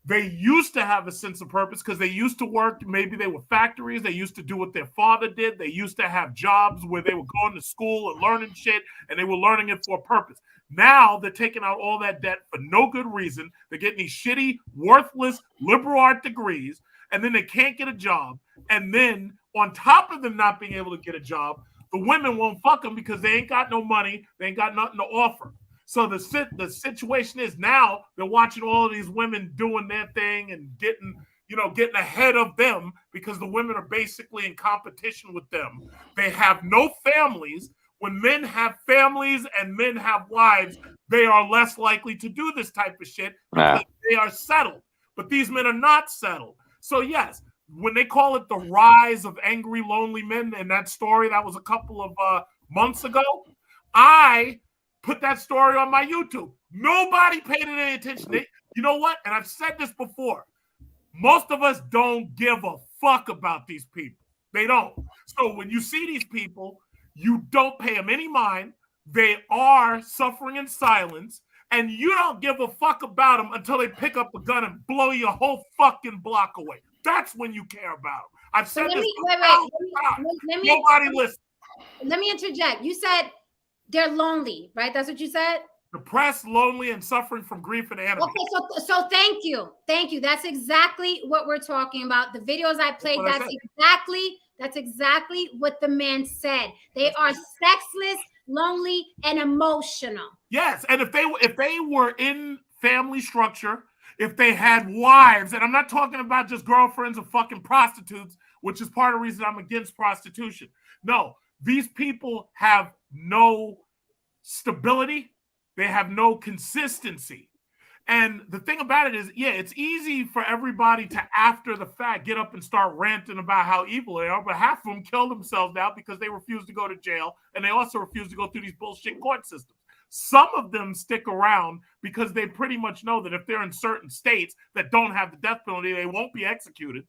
They used to have a sense of purpose because they used to work. Maybe they were factories. They used to do what their father did. They used to have jobs where they were going to school and learning shit, and they were learning it for a purpose. Now they're taking out all that debt for no good reason. They're getting these shitty, worthless, liberal art degrees, and then they can't get a job. And then on top of them not being able to get a job, the women won't fuck them because they ain't got no money. They ain't got nothing to offer. So the situation is now they're watching all of these women doing their thing and getting ahead of them because the women are basically in competition with them. They have no families. When men have families and men have wives, they are less likely to do this type of shit because they are settled. But these men are not settled. So yes, when they call it the rise of angry, lonely men in that story, that was a couple of months ago, I put that story on my YouTube. Nobody paid any attention. You know what? And I've said this before. Most of us don't give a fuck about these people. They don't. So when you see these people, you don't pay them any mind. They are suffering in silence. and you don't give a fuck about them until they pick up a gun and blow your whole fucking block away. That's when you care about them. I've said this. Nobody listens. Let me interject. You said they're lonely, right? That's what you said? Depressed, lonely, and suffering from grief and anime. Okay, so thank you. That's exactly what we're talking about. The videos I played, that's exactly what the man said. They are sexless, lonely, and emotional. Yes, and if they were in family structure, if they had wives, and I'm not talking about just girlfriends or fucking prostitutes, which is part of the reason I'm against prostitution. No, these people have no stability. They have no consistency. And the thing about it is, yeah, it's easy for everybody to, after the fact, get up and start ranting about how evil they are, but half of them kill themselves now because they refuse to go to jail, and they also refuse to go through these bullshit court systems. Some of them stick around because they pretty much know that if they're in certain states that don't have the death penalty, they won't be executed.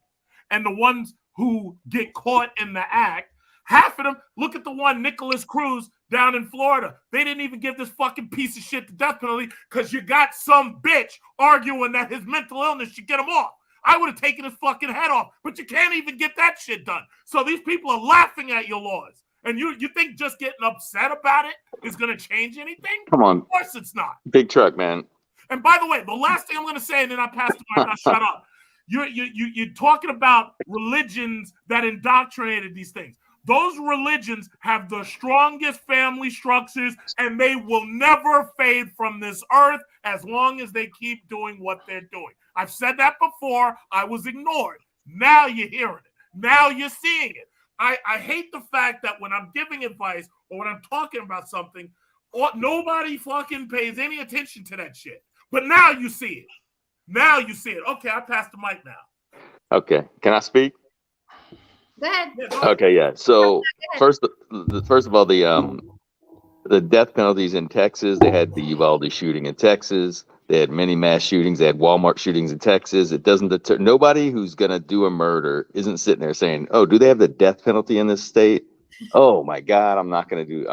And the ones who get caught in the act, half of them, look at the one, Nicholas Cruz, down in Florida. They didn't even give this fucking piece of shit the death penalty because you got some bitch arguing that his mental illness should get him off. I would have taken his fucking head off, but you can't even get that shit done. So these people are laughing at your laws. And you think just getting upset about it is going to change anything? Come on. Of course it's not. Big truck, man. And by the way, the last thing I'm going to say, and then I'll pass the mic, I'll shut up. You're talking about religions that indoctrinated these things. Those religions have the strongest family structures, and they will never fade from this earth as long as they keep doing what they're doing. I've said that before. I was ignored. Now you're hearing it. Now you're seeing it. I hate the fact that when I'm giving advice or when I'm talking about something, nobody fucking pays any attention to that shit. But now you see it. Now you see it. Okay, I pass the mic now. Okay. Can I speak? Go ahead. Okay, yeah. So first of all, the death penalties in Texas, they had the Uvalde shooting in Texas. They had many mass shootings. They had Walmart shootings in Texas. It doesn't deter nobody who's going to do a murder isn't sitting there saying, "Oh, do they have the death penalty in this state? Oh my God, I'm not going to do.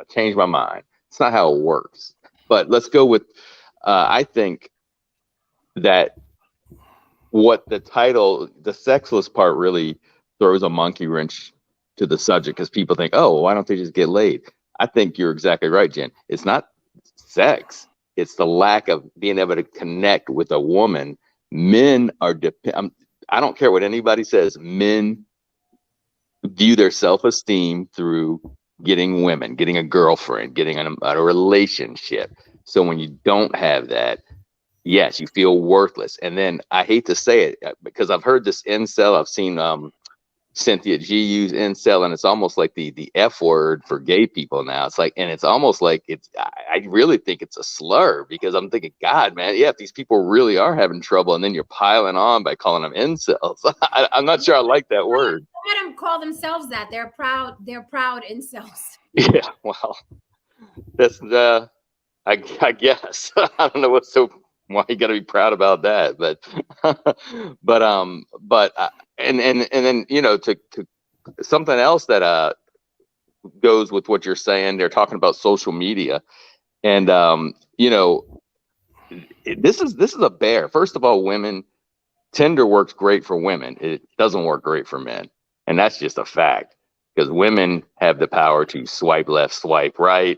Change my mind." It's not how it works. But let's go with. I think that what the title, the sexless part, really throws a monkey wrench to the subject because people think, "Oh, why don't they just get laid?" I think you're exactly right, Jen. It's not sex. It's the lack of being able to connect with a woman. Men are I don't care what anybody says. Men view their self-esteem through getting women, getting a girlfriend, getting a relationship. So when you don't have that, yes, you feel worthless. And then I hate to say it because I've heard this incel. I've seen Cynthia G use incel, and it's almost like the F word for gay people now. It's like, and it's almost like I really think it's a slur because I'm thinking, God, man, yeah, if these people really are having trouble and then you're piling on by calling them incels, I'm not sure I like that word. Let them call themselves that. They're proud incels. Yeah, well, that's I guess. I don't know why you got to be proud about that, but and then to something else that goes with what you're saying. They're talking about social media, and this is a bear. First of all, women, Tinder works great for women. It doesn't work great for men, and that's just a fact because women have the power to swipe left, swipe right.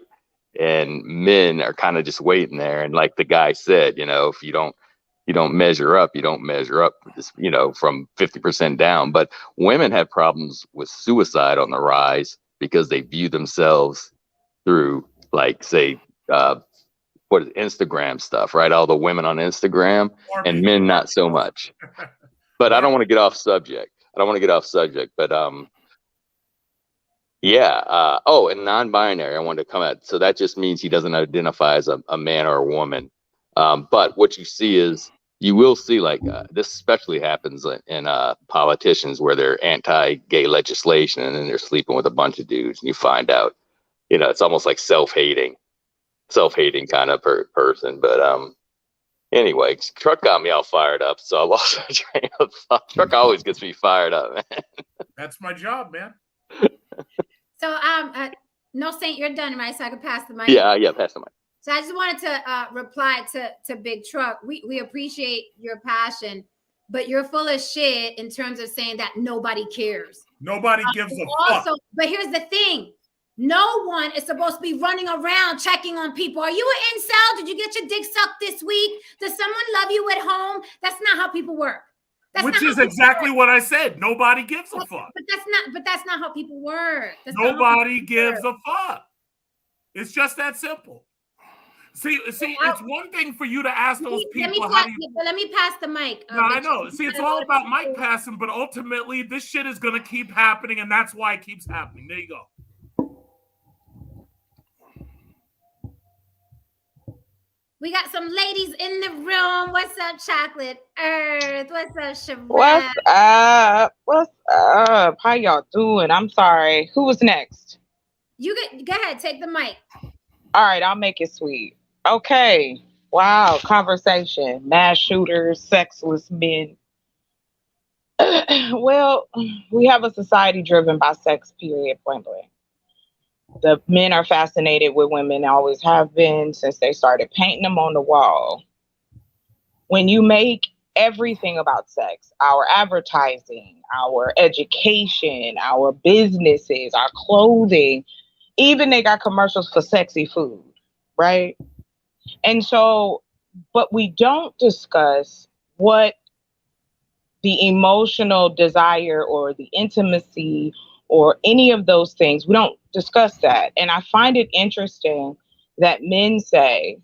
And men are kind of just waiting there. And like the guy said, if you don't measure up, you don't measure up, from 50% down. But women have problems with suicide on the rise because they view themselves through, like, say, what is Instagram stuff, right? All the women on Instagram, and men not so much. But I don't want to get off subject. But yeah. And non-binary, I wanted to come at. So that just means he doesn't identify as a man or a woman. But what you see is, you will see like this especially happens in politicians where they're anti-gay legislation and then they're sleeping with a bunch of dudes and you find out, it's almost like self-hating kind of person. But anyway, truck got me all fired up. So I lost my train of thought. Truck always gets me fired up, man. That's my job, man. So, no, Saint, you're done, right? So I can pass the mic. Yeah, pass the mic. So I just wanted to reply to Big Truck. We appreciate your passion, but you're full of shit in terms of saying that nobody cares. Nobody gives a fuck. But here's the thing. No one is supposed to be running around checking on people. Are you an incel? Did you get your dick sucked this week? Does someone love you at home? That's not how people work. Which is exactly what I said. Nobody gives a fuck. But that's not how people work. Nobody gives a fuck. It's just that simple. See, it's one thing for you to ask those people how do you... Let me pass the mic. No, I know. See, it's all about mic passing, but ultimately this shit is going to keep happening, and that's why it keeps happening. There you go. We got some ladies in the room. What's up, Chocolate Earth? What's up, Shabbat? What's up? What's up? How y'all doing? I'm sorry. Who was next? Go ahead. Take the mic. All right, I'll make it sweet. Okay. Wow. Conversation. Mass shooters, sexless men. Well, we have a society driven by sex, period, point blank. The men are fascinated with women, always have been since they started painting them on the wall. When you make everything about sex, our advertising, our education, our businesses, our clothing, even they got commercials for sexy food, right? And so, but we don't discuss what the emotional desire or the intimacy or any of those things. We don't discuss that. And I find it interesting that men say,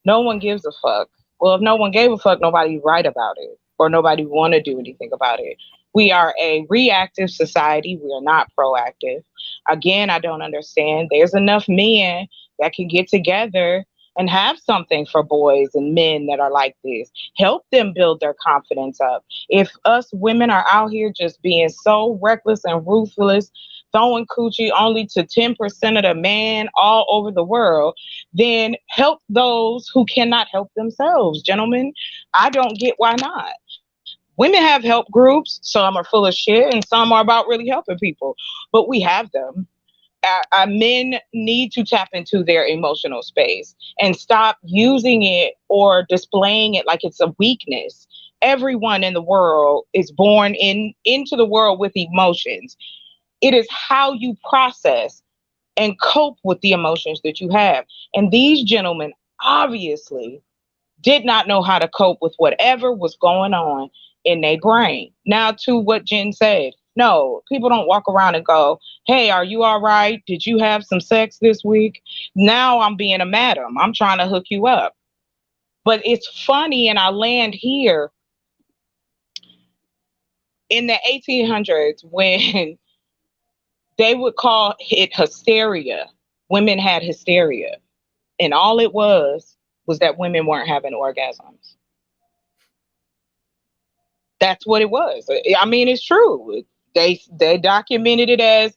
no one gives a fuck. Well, if no one gave a fuck, nobody would write about it or nobody want to do anything about it. We are a reactive society. We are not proactive. Again, I don't understand. There's enough men that can get together and have something for boys and men that are like this. Help them build their confidence up. If us women are out here just being so reckless and ruthless, throwing coochie only to 10% of the man all over the world, then help those who cannot help themselves, gentlemen. I don't get why not. Women have help groups. Some are full of shit and some are about really helping people, but we have them. Our men need to tap into their emotional space and stop using it or displaying it like it's a weakness. Everyone in the world is born into the world with emotions. It is how you process and cope with the emotions that you have. And these gentlemen obviously did not know how to cope with whatever was going on in their brain. Now to what Jen said. No, people don't walk around and go, hey, are you all right? Did you have some sex this week? Now I'm being a madam. I'm trying to hook you up. But it's funny, and I land here in the 1800s when they would call it hysteria. Women had hysteria. And all it was that women weren't having orgasms. That's what it was. I mean, it's true. They documented it as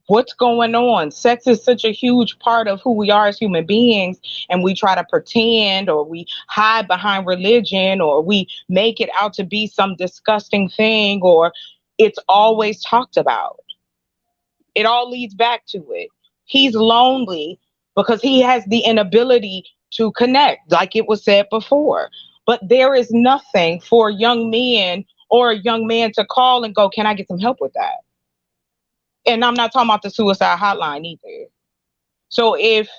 what's going on. Sex is such a huge part of who we are as human beings, and we try to pretend or we hide behind religion or we make it out to be some disgusting thing, or it's always talked about. It all leads back to it. He's lonely because he has the inability to connect, like it was said before. But there is nothing for young men or a young man to call and go, can I get some help with that? And I'm not talking about the suicide hotline either. So if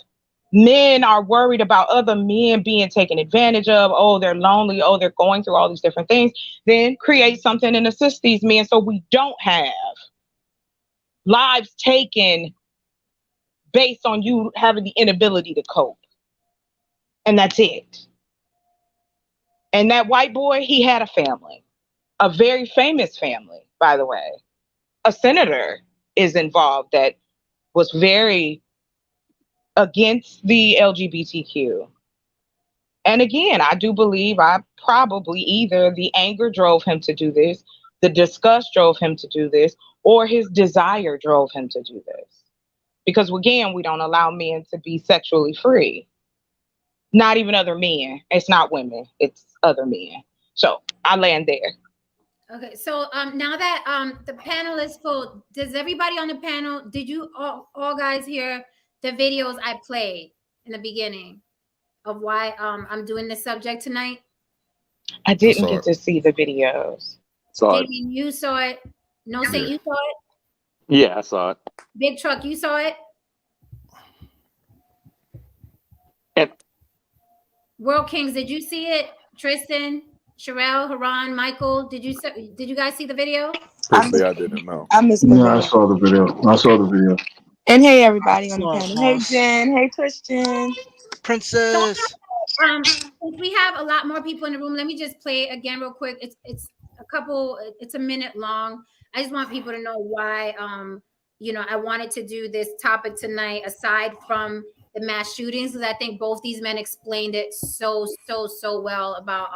men are worried about other men being taken advantage of, oh, they're lonely, oh, they're going through all these different things, then create something and assist these men so we don't have lives taken based on you having the inability to cope. And that's it. And that white boy, he had a family, a very famous family, by the way. A senator is involved that was very against the LGBTQ. And again, I do believe probably either the anger drove him to do this, the disgust drove him to do this, or his desire drove him to do this. Because again, we don't allow men to be sexually free. Not even other men. It's not women. It's other men. So I land there. Okay, so now that the panel is full, does everybody on the panel, did you all guys hear the videos I played in the beginning of why I'm doing this subject tonight? I didn't get to see the videos. Saw it. Damien, you saw it. No Saint, you saw it. Yeah, I saw it. Big Truck, you saw it. And World Kings, did you see it? Tristan, Sherelle, Haran, Michael, did you guys see the video? Personally, I didn't know. I missed the Yeah, I video. saw the video. I saw the video. And hey, everybody on the panel. Hey, Jen. Hey, Tristan. Princess. Since we have a lot more people in the room, let me just play it again real quick. It's a minute long. I just want people to know why I wanted to do this topic tonight, aside from the mass shootings, because I think both these men explained it so well about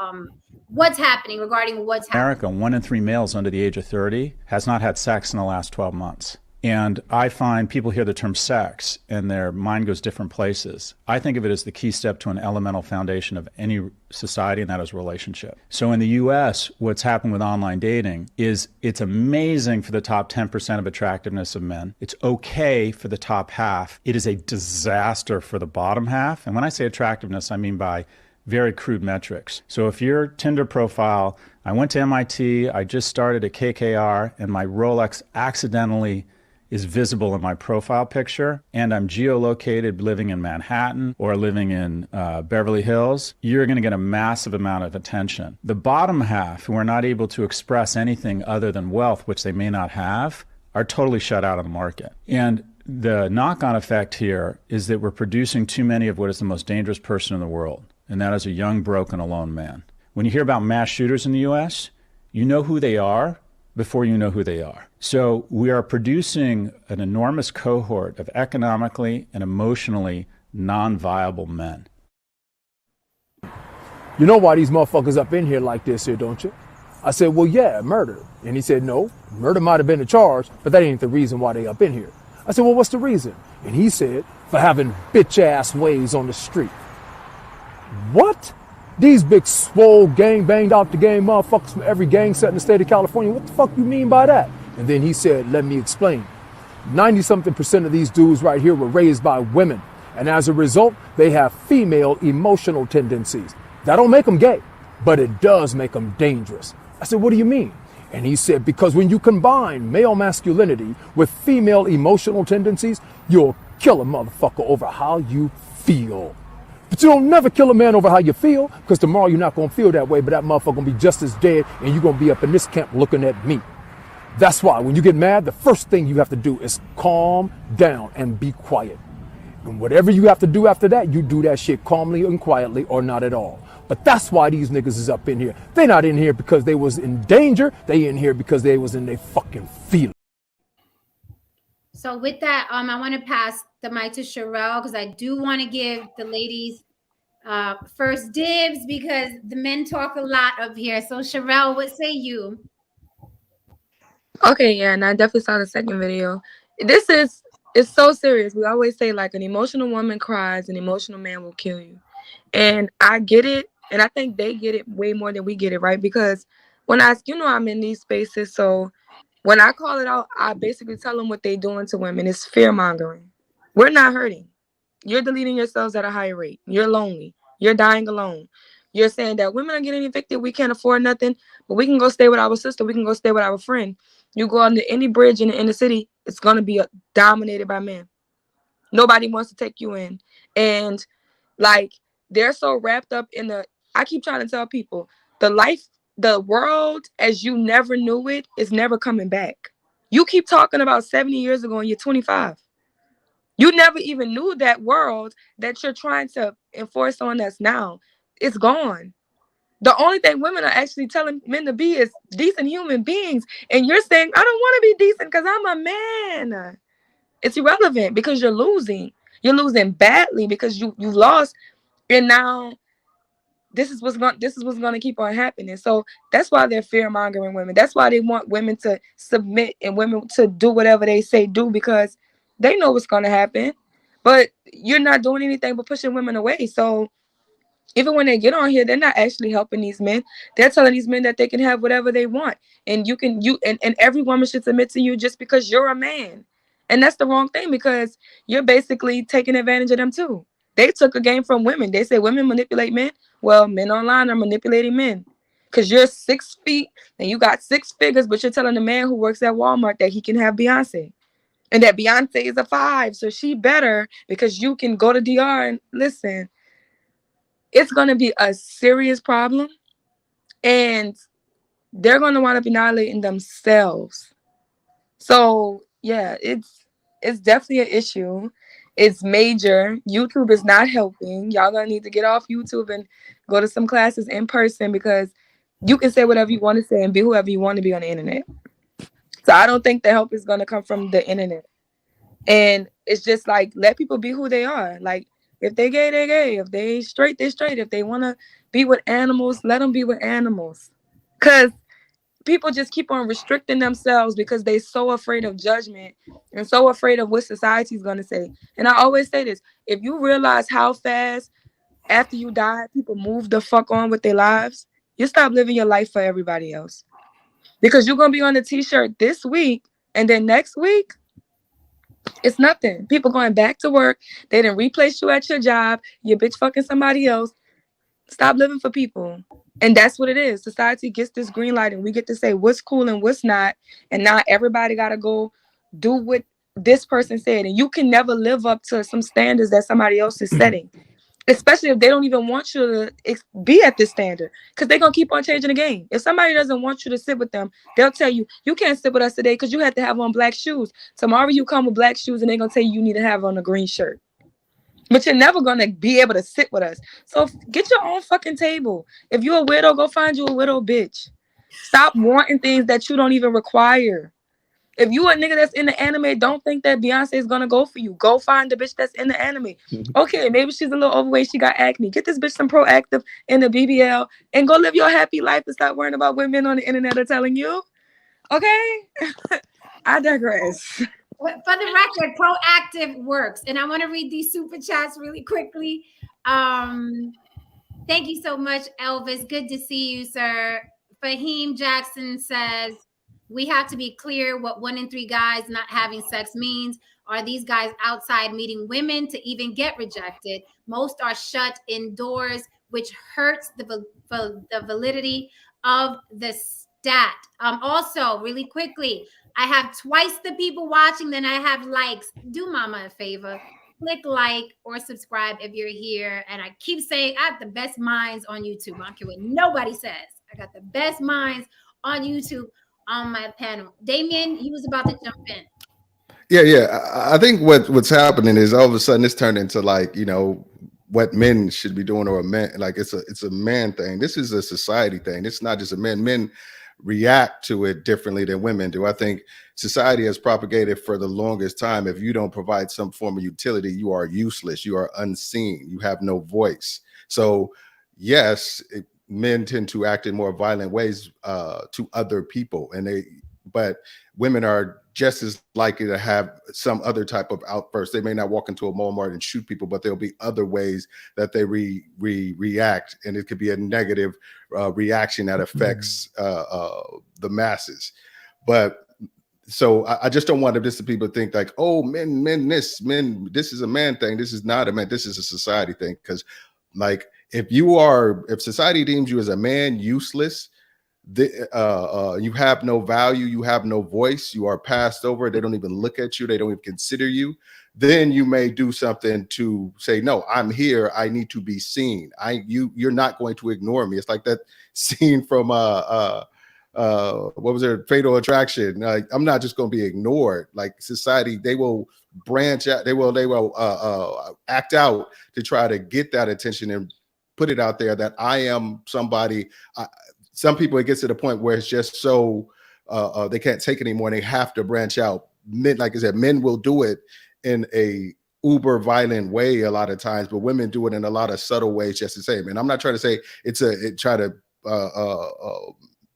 what's happening regarding what's happening. America, 1 in 3 males under the age of 30 has not had sex in the last 12 months. And I find people hear the term sex and their mind goes different places. I think of it as the key step to an elemental foundation of any society, and that is relationship. So in the US, what's happened with online dating is it's amazing for the top 10% of attractiveness of men. It's okay for the top half. It is a disaster for the bottom half. And when I say attractiveness, I mean by very crude metrics. So if your Tinder profile, I went to MIT, I just started at KKR, and my Rolex accidentally is visible in my profile picture, and I'm geolocated living in Manhattan or living in Beverly Hills, you're going to get a massive amount of attention. The bottom half, who are not able to express anything other than wealth, which they may not have, are totally shut out of the market. And the knock-on effect here is that we're producing too many of what is the most dangerous person in the world, and that is a young, broken, alone man. When you hear about mass shooters in the U.S., you know who they are before you know who they are. So we are producing an enormous cohort of economically and emotionally non-viable men. You know why these motherfuckers up in here like this here, don't you? I said, well, yeah, murder. And he said, no, murder might have been a charge, but that ain't the reason why they up in here. I said, well, what's the reason? And he said, for having bitch-ass ways on the street. What? These big, swole, gang banged out the game motherfuckers from every gang set in the state of California. What the fuck you mean by that? And then he said, let me explain. 90-something% of these dudes right here were raised by women. And as a result, they have female emotional tendencies. That don't make them gay, but it does make them dangerous. I said, what do you mean? And he said, because when you combine male masculinity with female emotional tendencies, you'll kill a motherfucker over how you feel. But you don't never kill a man over how you feel, because tomorrow you're not going to feel that way, but that motherfucker going to be just as dead, and you're going to be up in this camp looking at me. That's why when you get mad, the first thing you have to do is calm down and be quiet. And whatever you have to do after that, you do that shit calmly and quietly or not at all. But that's why these niggas is up in here. They not in here because they was in danger. They in here because they was in their fucking feelings. So with that, I want to pass the mic to Sherelle, because I do want to give the ladies first dibs, because the men talk a lot up here. So Sherelle, what say you? Okay, yeah, and I definitely saw the second video. It's so serious. We always say, like, an emotional woman cries, an emotional man will kill you. And I get it, and I think they get it way more than we get it, right? Because when I'm in these spaces, so when I call it out, I basically tell them what they're doing to women. It's fear-mongering. We're not hurting. You're deleting yourselves at a higher rate. You're lonely. You're dying alone. You're saying that women are getting evicted. We can't afford nothing, but we can go stay with our sister. We can go stay with our friend. You go under any bridge in the inner city, it's going to be dominated by men. Nobody wants to take you in. And, like, they're so wrapped up in I keep trying to tell people, the world as you never knew it is never coming back. You keep talking about 70 years ago and you're 25. You never even knew that world that you're trying to enforce on us now. It's gone. The only thing women are actually telling men to be is decent human beings. And you're saying, I don't want to be decent because I'm a man. It's irrelevant because you're losing. You're losing badly because you lost. And now this is what's going to keep on happening. So that's why they're fear-mongering women. That's why they want women to submit and women to do whatever they say do, because they know what's going to happen. But you're not doing anything but pushing women away. So even when they get on here, they're not actually helping these men. They're telling these men that they can have whatever they want. And and every woman should submit to you just because you're a man. And that's the wrong thing, because you're basically taking advantage of them too. They took a game from women. They say women manipulate men. Well, men online are manipulating men. Because you're 6 feet and you got 6 figures, but you're telling the man who works at Walmart that he can have Beyonce. And that Beyonce is a 5, so she better, because you can go to DR and listen. It's going to be a serious problem. And they're going to wind up annihilating themselves. So yeah, it's definitely an issue. It's major. YouTube is not helping. Y'all gonna need to get off YouTube and go to some classes in person, because you can say whatever you want to say and be whoever you want to be on the internet. So I don't think the help is gonna come from the internet. And it's just like, let people be who they are. Like, if they gay, they gay. If they straight, they straight. If they wanna be with animals, let them be with animals. Cause people just keep on restricting themselves because they're so afraid of judgment and so afraid of what society's going to say. And I always say this: if you realize how fast after you die people move the fuck on with their lives, you stop living your life for everybody else. Because you're going to be on the t-shirt this week, and then next week it's nothing. People going back to work, they didn't replace you at your job, you bitch fucking somebody else. Stop living for people. And that's what it is. Society gets this green light and we get to say what's cool and what's not. And not everybody got to go do what this person said. And you can never live up to some standards that somebody else is setting, especially if they don't even want you to be at this standard, because they're going to keep on changing the game. If somebody doesn't want you to sit with them, they'll tell you, you can't sit with us today because you have to have on black shoes. Tomorrow you come with black shoes and they're going to tell you need to have on a green shirt. But you're never going to be able to sit with us. So get your own fucking table. If you're a widow, go find you a widow bitch. Stop wanting things that you don't even require. If you a nigga that's in the anime, don't think that Beyonce is going to go for you. Go find the bitch that's in the anime. Okay, maybe she's a little overweight. She got acne. Get this bitch some Proactive in the BBL and go live your happy life and stop worrying about what men on the internet are telling you. Okay? I digress. For the record, Proactive works. And I want to read these super chats really quickly. Thank you so much, Elvis. Good to see you, sir. Fahim Jackson says, we have to be clear what 1 in 3 guys not having sex means. Are these guys outside meeting women to even get rejected? Most are shut indoors, which hurts the validity of the stat. Also, really quickly, I have twice the people watching than I have likes. Do mama a favor. Click like or subscribe if you're here. And I keep saying I have the best minds on YouTube. I don't care what nobody says. I got the best minds on YouTube on my panel. Damien, he was about to jump in. Yeah. I think what's happening is all of a sudden it's turned into like, what men should be doing, or a man, like it's a man thing. This is a society thing. It's not just a men. Men react to it differently than women do. I think society has propagated for the longest time, if you don't provide some form of utility, you are useless, you are unseen, you have no voice. So yes, men tend to act in more violent ways to other people, but women are just as likely to have some other type of outburst. They may not walk into a Walmart and shoot people, but there'll be other ways that they react, and it could be a negative reaction that affects the masses. But so I just don't want this to people think like, oh, men, this is a man thing. This is not a man. This is a society thing. Because like, if society deems you as a man useless, you have no value, you have no voice, you are passed over, they don't even look at you, they don't even consider you, then you may do something to say, no, I'm here, I need to be seen. You're not going to ignore me. It's like that scene from what was it, Fatal Attraction. I'm not just going to be ignored. Like society, they will branch out, they will act out to try to get that attention and put it out there that I am somebody. Some people, it gets to the point where it's just so they can't take it anymore and they have to branch out. Men, like I said, men will do it in a uber violent way a lot of times, but women do it in a lot of subtle ways just the same. And I'm not trying to say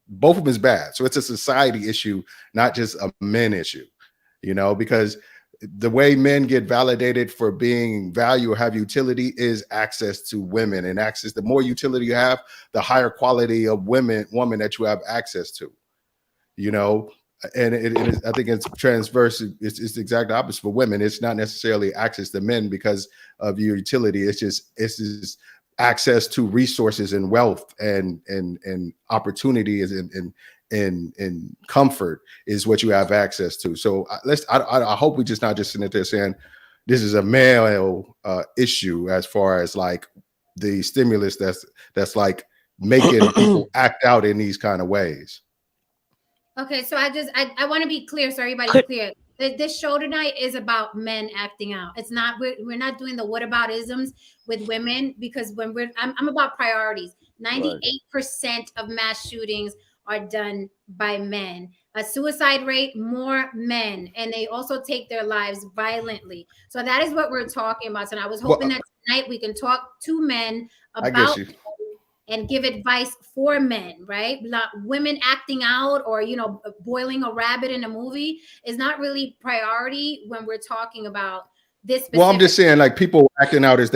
both of them is bad. So it's a society issue, not just a men issue, because the way men get validated for being value or have utility is access to women, and access. The more utility you have, the higher quality of woman that you have access to. and it is, I think it's transverse. It's the exact opposite for women. It's not necessarily access to men because of your utility. It's just access to resources and wealth and opportunities and comfort is what you have access to. So I hope we just not just sitting there saying this is a male issue as far as like the stimulus that's like making people act out in these kind of ways. Okay, so I want to be clear so everybody's clear. This show tonight is about men acting out. It's not, we're not doing the whataboutisms with women, because when I'm about priorities. 98% of mass shootings are done by men. A suicide rate, more men, and they also take their lives violently. So that is what we're talking about. And I was hoping that tonight we can talk to men about and give advice for men, right? Not women acting out or, you know, boiling a rabbit in a movie is not really priority when we're talking about this specific. Well, I'm just saying, like, people acting out is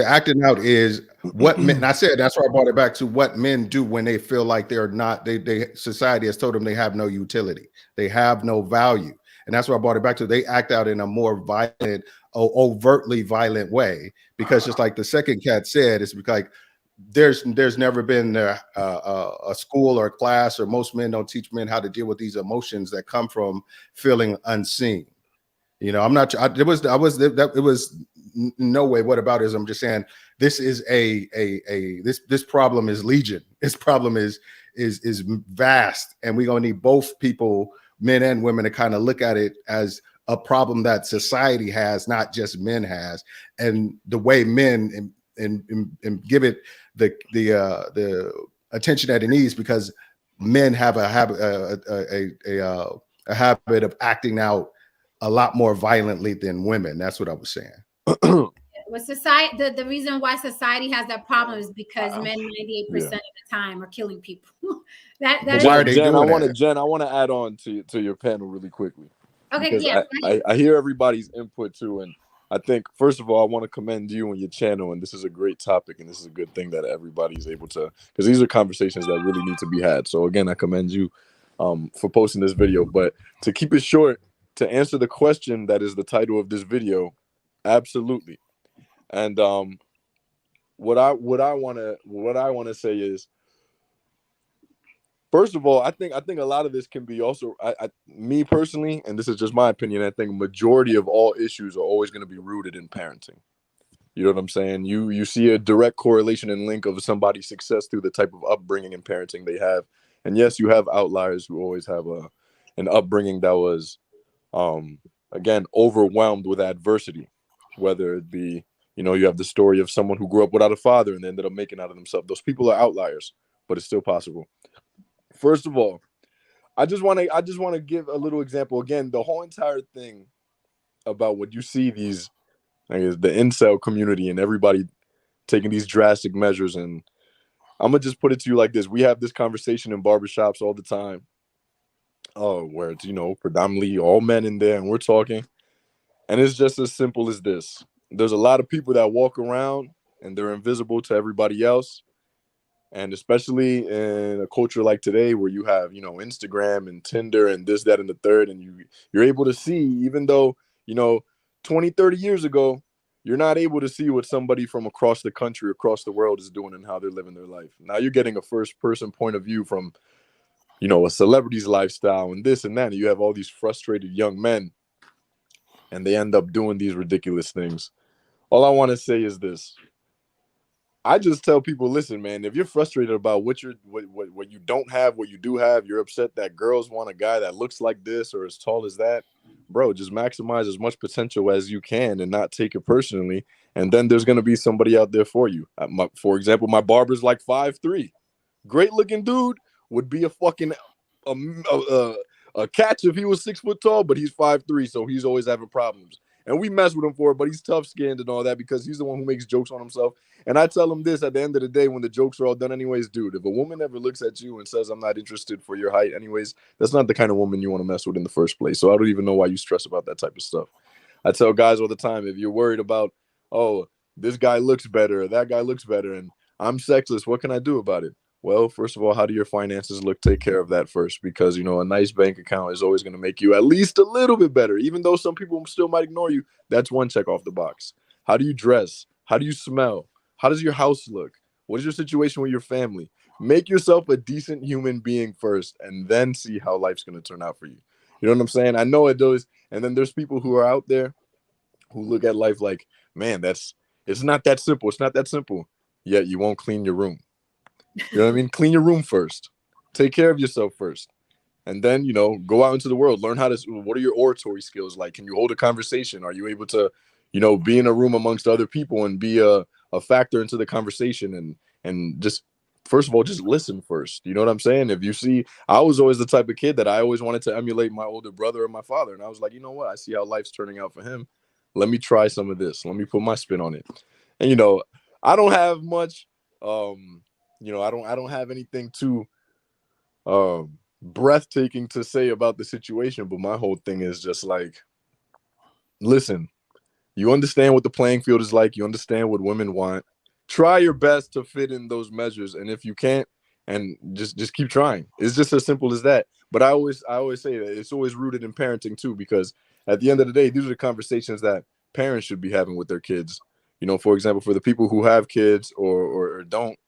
what men, and I said that's why I brought it back to what men do when they feel like they're not, society has told them they have no utility, they have no value. And that's why I brought it back to, they act out in a more violent, overtly violent way, because just like the second cat said, it's like, there's never been a school or a class, or most men don't teach men how to deal with these emotions that come from feeling unseen. You know, I'm not. It was no way. What about is? I'm just saying this is this problem is legion. This problem is vast, and we're gonna need both people, men and women, to kind of look at it as a problem that society has, not just men has, and the way men and give it the attention that it needs, because men have a habit of acting out a lot more violently than women. That's what I was saying. With society, the reason why society has that problem is because men 98% of the time are killing people. that why are they Jen, doing that? Jen, I want to add on to your panel really quickly. Okay, yeah. I hear everybody's input too, and I think, first of all, I want to commend you and your channel, and this is a great topic, and this is a good thing that everybody's able to, because these are conversations that really need to be had. So again, I commend you for posting this video. But to keep it short, to answer the question that is the title of this video, absolutely. And what I want to say is, first of all, I think a lot of this can be also, me personally, and this is just my opinion, I think a majority of all issues are always going to be rooted in parenting. You know what I'm saying? You see a direct correlation and link of somebody's success through the type of upbringing and parenting they have. And yes, you have outliers who always have an upbringing that was, again, overwhelmed with adversity, whether it be, you know, you have the story of someone who grew up without a father and ended up making out of themselves. Those people are outliers, but it's still possible. First of all, I just want to give a little example. Again, the whole entire thing about what you see these, I guess, the incel community and everybody taking these drastic measures. And I'm going to just put it to you like this. We have this conversation in barbershops all the time. Where it's, you know, predominantly all men in there, and we're talking. And it's just as simple as this. There's a lot of people that walk around and they're invisible to everybody else. And especially in a culture like today where you have, you know, Instagram and Tinder and this, that, and the third, and you're able to see, even though, you know, 20, 30 years ago, you're not able to see what somebody from across the country, across the world is doing and how they're living their life. Now you're getting a first person point of view from, you know, a celebrity's lifestyle and this and that. And you have all these frustrated young men and they end up doing these ridiculous things. All I want to say is this. I just tell people, listen, man, if you're frustrated about what you don't have, what you do have, you're upset that girls want a guy that looks like this or as tall as that, bro, just maximize as much potential as you can and not take it personally. And then there's going to be somebody out there for you. For example, my barber's like 5'3", great looking dude, would be a fucking a catch if he was 6 foot tall, but he's 5'3", so he's always having problems. And we mess with him for it, but he's tough-skinned and all that because he's the one who makes jokes on himself. And I tell him this at the end of the day when the jokes are all done anyways, dude, if a woman ever looks at you and says, I'm not interested for your height anyways, that's not the kind of woman you want to mess with in the first place. So I don't even know why you stress about that type of stuff. I tell guys all the time, if you're worried about, oh, this guy looks better, or that guy looks better, and I'm sexless, what can I do about it? Well, first of all, how do your finances look? Take care of that first, because a nice bank account is always going to make you at least a little bit better. Even though some people still might ignore you, that's one check off the box. How do you dress? How do you smell? How does your house look? What is your situation with your family? Make yourself a decent human being first, and then see how life's going to turn out for you. You know what I'm saying? I know it does. And then there's people who are out there who look at life like, man, it's not that simple. It's not that simple. Yet you won't clean your room. You know what I mean? Clean your room first. Take care of yourself first. And then, go out into the world. Learn what are your oratory skills like? Can you hold a conversation? Are you able to, be in a room amongst other people and be a factor into the conversation and just, first of all, just listen first. You know what I'm saying? If you see, I was always the type of kid that I always wanted to emulate my older brother or my father. And I was like, you know what? I see how life's turning out for him. Let me try some of this. Let me put my spin on it. And, I don't have much, I don't have anything too breathtaking to say about the situation, but my whole thing is just like, listen, you understand what the playing field is like. You understand what women want. Try your best to fit in those measures. And if you can't, and just keep trying. It's just as simple as that. But I always say that it's always rooted in parenting too, because at the end of the day, these are the conversations that parents should be having with their kids. For example, for the people who have kids or don't,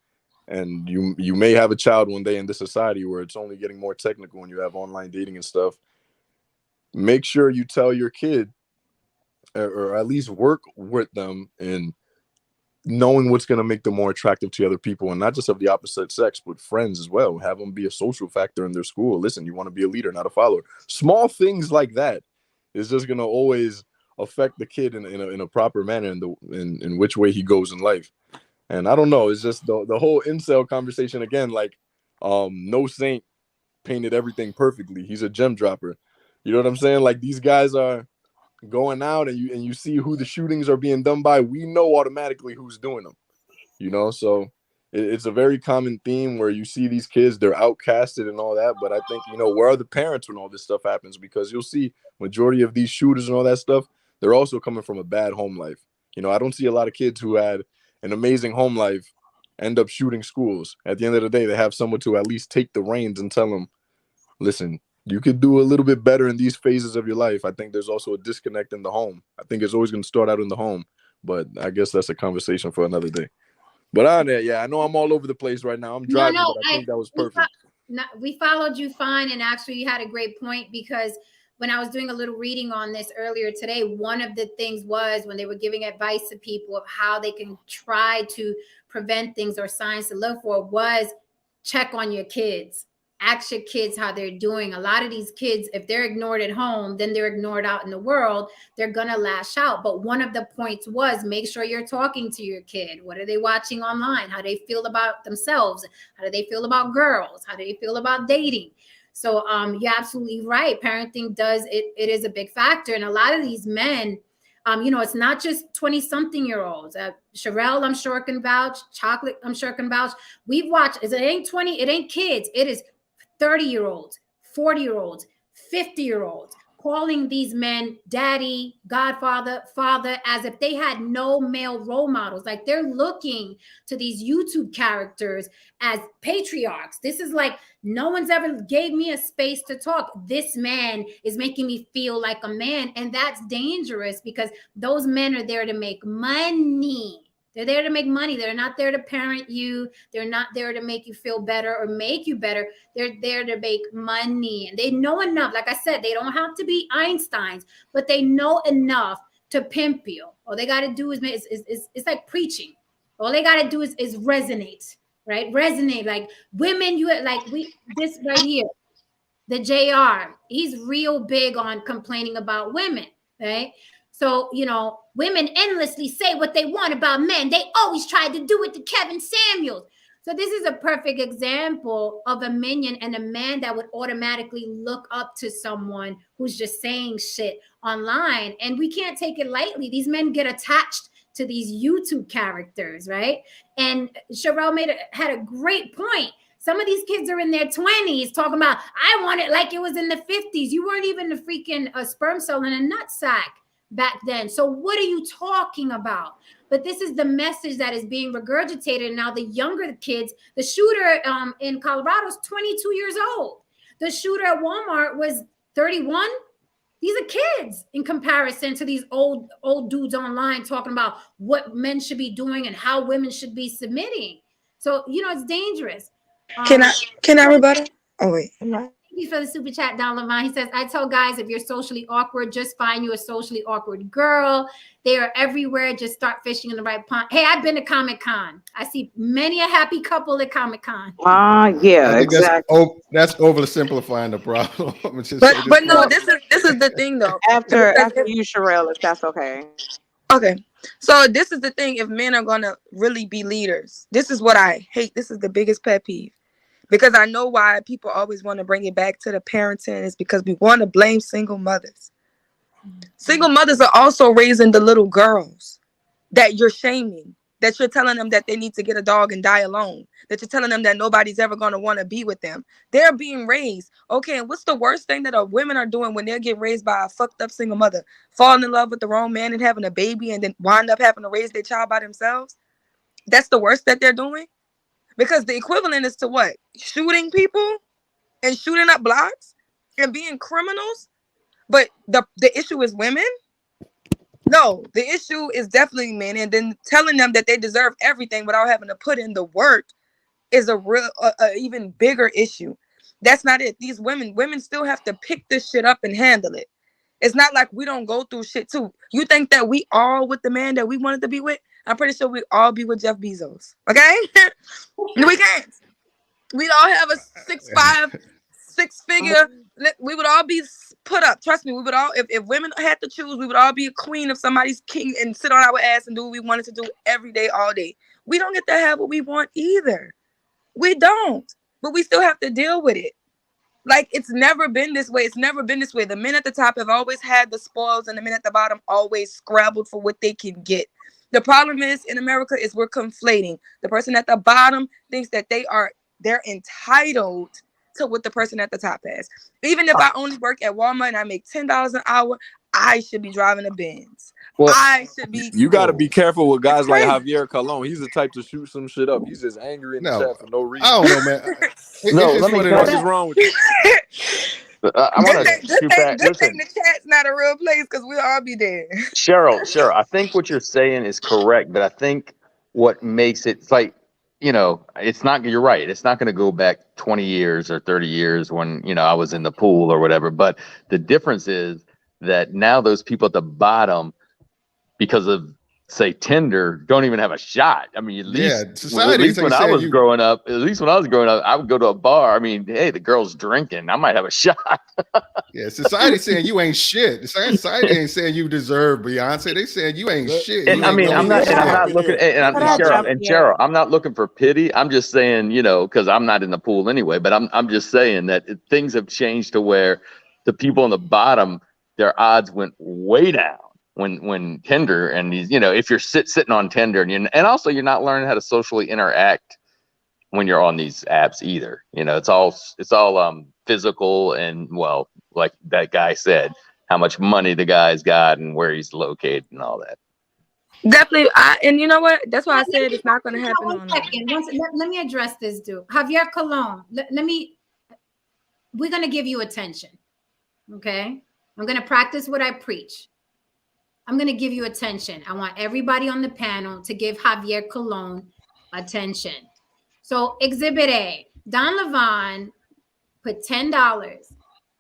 and you may have a child one day in this society where it's only getting more technical and you have online dating and stuff, make sure you tell your kid, or at least work with them in knowing what's going to make them more attractive to other people, and not just of the opposite sex, but friends as well. Have them be a social factor in their school. Listen, you want to be a leader, not a follower. Small things like that is just going to always affect the kid in a proper manner in which way he goes in life. And I don't know, it's just the whole incel conversation again, like No Saint painted everything perfectly. He's a gem dropper. You know what I'm saying? Like, these guys are going out and you see who the shootings are being done by. We know automatically who's doing them. So it's a very common theme where you see these kids, they're outcasted and all that. But I think, where are the parents when all this stuff happens? Because you'll see majority of these shooters and all that stuff, they're also coming from a bad home life. I don't see a lot of kids who had an amazing home life end up shooting schools. At the end of the day, they have someone to at least take the reins and tell them, listen, you could do a little bit better in these phases of your life. I think there's also a disconnect in the home. I think it's always going to start out in the home, but I guess that's a conversation for another day. But on there, yeah, I know I'm all over the place right now. I'm driving, but I think that was perfect. We followed you fine, and actually you had a great point, because when I was doing a little reading on this earlier today, one of the things was when they were giving advice to people of how they can try to prevent things or signs to look for was check on your kids. Ask your kids how they're doing. A lot of these kids, if they're ignored at home, then they're ignored out in the world. They're going to lash out. But one of the points was make sure you're talking to your kid. What are they watching online? How do they feel about themselves? How do they feel about girls? How do they feel about dating? So you're absolutely right. Parenting it is a big factor. And a lot of these men, it's not just 20-something-year-olds. Sherelle, I'm sure, can vouch. Chocolate, I'm sure, can vouch. We've watched, it ain't 20, it ain't kids. It is 30-year-olds, 40-year-olds, 50-year-olds, calling these men daddy, godfather, father, as if they had no male role models. Like, they're looking to these YouTube characters as patriarchs. This is like, no one's ever gave me a space to talk. This man is making me feel like a man. And that's dangerous, because those men are there to make money. They're there to make money. They're not there to parent you. They're not there to make you feel better or make you better. They're there to make money. And they know enough. Like I said, they don't have to be Einsteins, but they know enough to pimp you. All they got to do is it's like preaching. All they got to do is resonate, right? Resonate. Like, women, this right here, the JR, he's real big on complaining about women, right? So, women endlessly say what they want about men. They always tried to do it to Kevin Samuels. So this is a perfect example of a minion and a man that would automatically look up to someone who's just saying shit online. And we can't take it lightly. These men get attached to these YouTube characters, right? And Sherelle had a great point. Some of these kids are in their 20s talking about, I want it like it was in the 50s. You weren't even a freaking sperm cell in a nutsack. back then. So what are you talking about? But this is the message that is being regurgitated. And now the younger kids, the shooter in Colorado is 22 years old. The shooter at Walmart was 31. These are kids in comparison to these old dudes online talking about what men should be doing and how women should be submitting. So, it's dangerous. Can I rebuttal? Oh, wait. Thank you for the super chat, Don Levine. He says, I tell guys, if you're socially awkward, just find you a socially awkward girl. They are everywhere. Just start fishing in the right pond. Hey, I've been to Comic-Con. I see many a happy couple at Comic-Con. Yeah, I think exactly. that's oversimplifying the problem. But no, this is the thing though. After you, Sherelle, if that's okay. Okay. So this is the thing. If men are gonna really be leaders, this is what I hate. This is the biggest pet peeve. Because I know why people always want to bring it back to the parenting is because we want to blame single mothers. Single mothers are also raising the little girls that you're shaming, that you're telling them that they need to get a dog and die alone, that you're telling them that nobody's ever going to want to be with them. They're being raised. Okay, and what's the worst thing that women are doing when they're getting raised by a fucked up single mother? Falling in love with the wrong man and having a baby and then wind up having to raise their child by themselves? That's the worst that they're doing? Because the equivalent is to what? Shooting people and shooting up blocks and being criminals? But the issue is women? No, the issue is definitely men. And then telling them that they deserve everything without having to put in the work is a real, even bigger issue. That's not it. These women still have to pick this shit up and handle it. It's not like we don't go through shit too. You think that we all with the man that we wanted to be with? I'm pretty sure we all be with Jeff Bezos. Okay? We can't. We'd all have a 6'5", 6-figure. We would all be put up. Trust me, we would all, if women had to choose, we would all be a queen of somebody's king and sit on our ass and do what we wanted to do every day, all day. We don't get to have what we want either. We don't. But we still have to deal with it. Like, it's never been this way. It's never been this way. The men at the top have always had the spoils and the men at the bottom always scrabbled for what they can get. The problem is in America is we're conflating. The person at the bottom thinks that they're entitled to what the person at the top has. Even if I only work at Walmart and I make $10 an hour, I should be driving a Benz. Well, I should be. You got to be careful with guys like Javier Colon. He's the type to shoot some shit up. He's just angry in the chat for no reason. I don't know, man. What is wrong with you? I want to shoot back. Good thing the chat's not a real place because we'll all be there. Cheryl, I think what you're saying is correct, but I think what makes it, it's like, it's not, you're right. It's not going to go back 20 years or 30 years when, I was in the pool or whatever. But the difference is that now those people at the bottom, because of, say, Tinder, don't even have a shot. I mean, at least when I was growing up, I would go to a bar. I mean, hey, the girl's drinking. I might have a shot. Yeah, society saying you ain't shit. Society ain't saying you deserve Beyonce. They saying you ain't shit. And I'm not looking. Cheryl, I'm not looking for pity. I'm just saying, because I'm not in the pool anyway. But I'm just saying that things have changed to where the people on the bottom, their odds went way down. When Tinder and these, if you're sitting on Tinder and also you're not learning how to socially interact when you're on these apps either. It's all physical and, well, like that guy said, how much money the guy's got and where he's located and all that. Definitely. And you know what? That's why I said it's not going to happen. One second. Let me address this dude. Javier Colon, we're going to give you attention. Okay. I'm going to practice what I preach. I'm going to give you attention. I want everybody on the panel to give Javier Colon attention. So Exhibit A, Don Levine put $10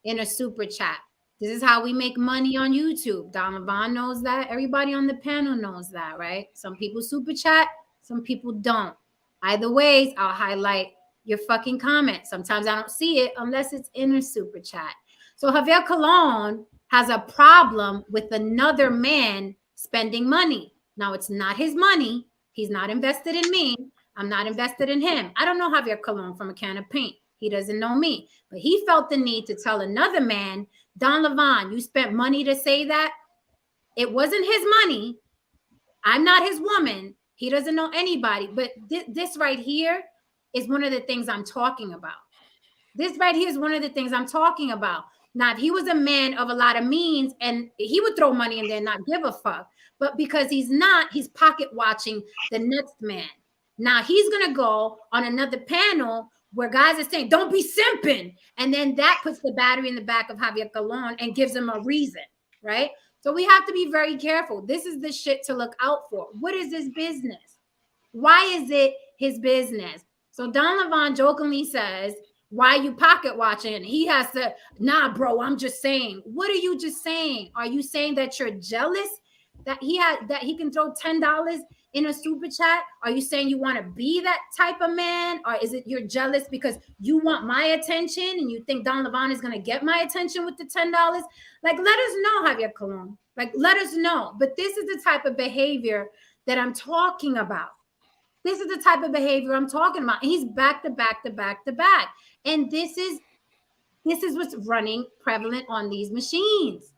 in a super chat. This is how we make money on YouTube. Don Levine knows that. Everybody on the panel knows that, right? Some people super chat, some people don't. Either ways, I'll highlight your fucking comment. Sometimes I don't see it unless it's in a super chat. So Javier Colon has a problem with another man spending money. Now, it's not his money. He's not invested in me. I'm not invested in him. I don't know Javier Colon from a can of paint. He doesn't know me. But he felt the need to tell another man, Don Levine, you spent money to say that? It wasn't his money. I'm not his woman. He doesn't know anybody. But this right here is one of the things I'm talking about. This right here is one of the things I'm talking about. Now, if he was a man of a lot of means and he would throw money in there and not give a fuck, but because he's not, he's pocket watching the next man. Now he's gonna go on another panel where guys are saying, "Don't be simping," and then that puts the battery in the back of Javier Colon and gives him a reason, right? So we have to be very careful. This is the shit to look out for. What is his business? Why is it his business? So Don Levon jokingly says, "Why you pocket watching?" He has to, nah, bro, I'm just saying. What are you just saying? Are you saying that you're jealous that he can throw $10 in a super chat? Are you saying you want to be that type of man? Or is it you're jealous because you want my attention and you think Don Levon is gonna get my attention with the $10? Like, let us know, Javier Colon. Like, let us know. But this is the type of behavior that I'm talking about. This is the type of behavior I'm talking about. And he's back to back to back to back. And this is what's running prevalent on these machines.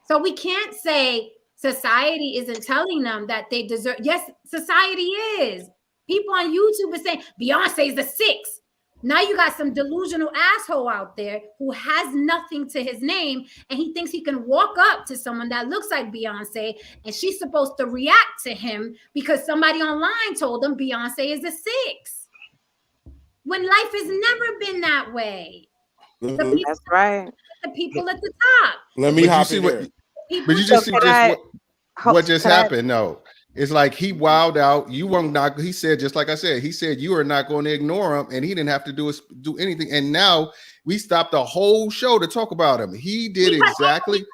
So we can't say society isn't telling them that they deserve. Yes, society is. People on YouTube are saying Beyonce's the 6. Now you got some delusional asshole out there who has nothing to his name, and he thinks he can walk up to someone that looks like Beyonce, and she's supposed to react to him because somebody online told him Beyonce is a 6. When life has never been that way. That's right. The people at the top. Let me hop in there. But you just see what just happened. No, it's like he wowed out. You weren't not. He said, just like I said, he said you are not going to ignore him, and he didn't have to do anything. And now we stopped the whole show to talk about him. He did exactly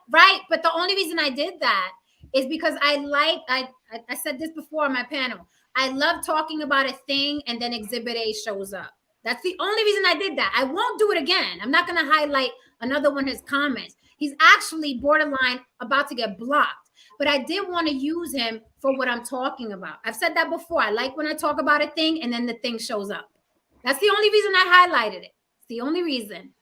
right. But the only reason I did that is because I said this before on my panel. I love talking about a thing and then Exhibit A shows up. That's the only reason I did that. I won't do it again. I'm not going to highlight another one of his comments. He's actually borderline about to get blocked. But I did want to use him for what I'm talking about. I've said that before. I like when I talk about a thing and then the thing shows up. That's the only reason I highlighted it. It's the only reason.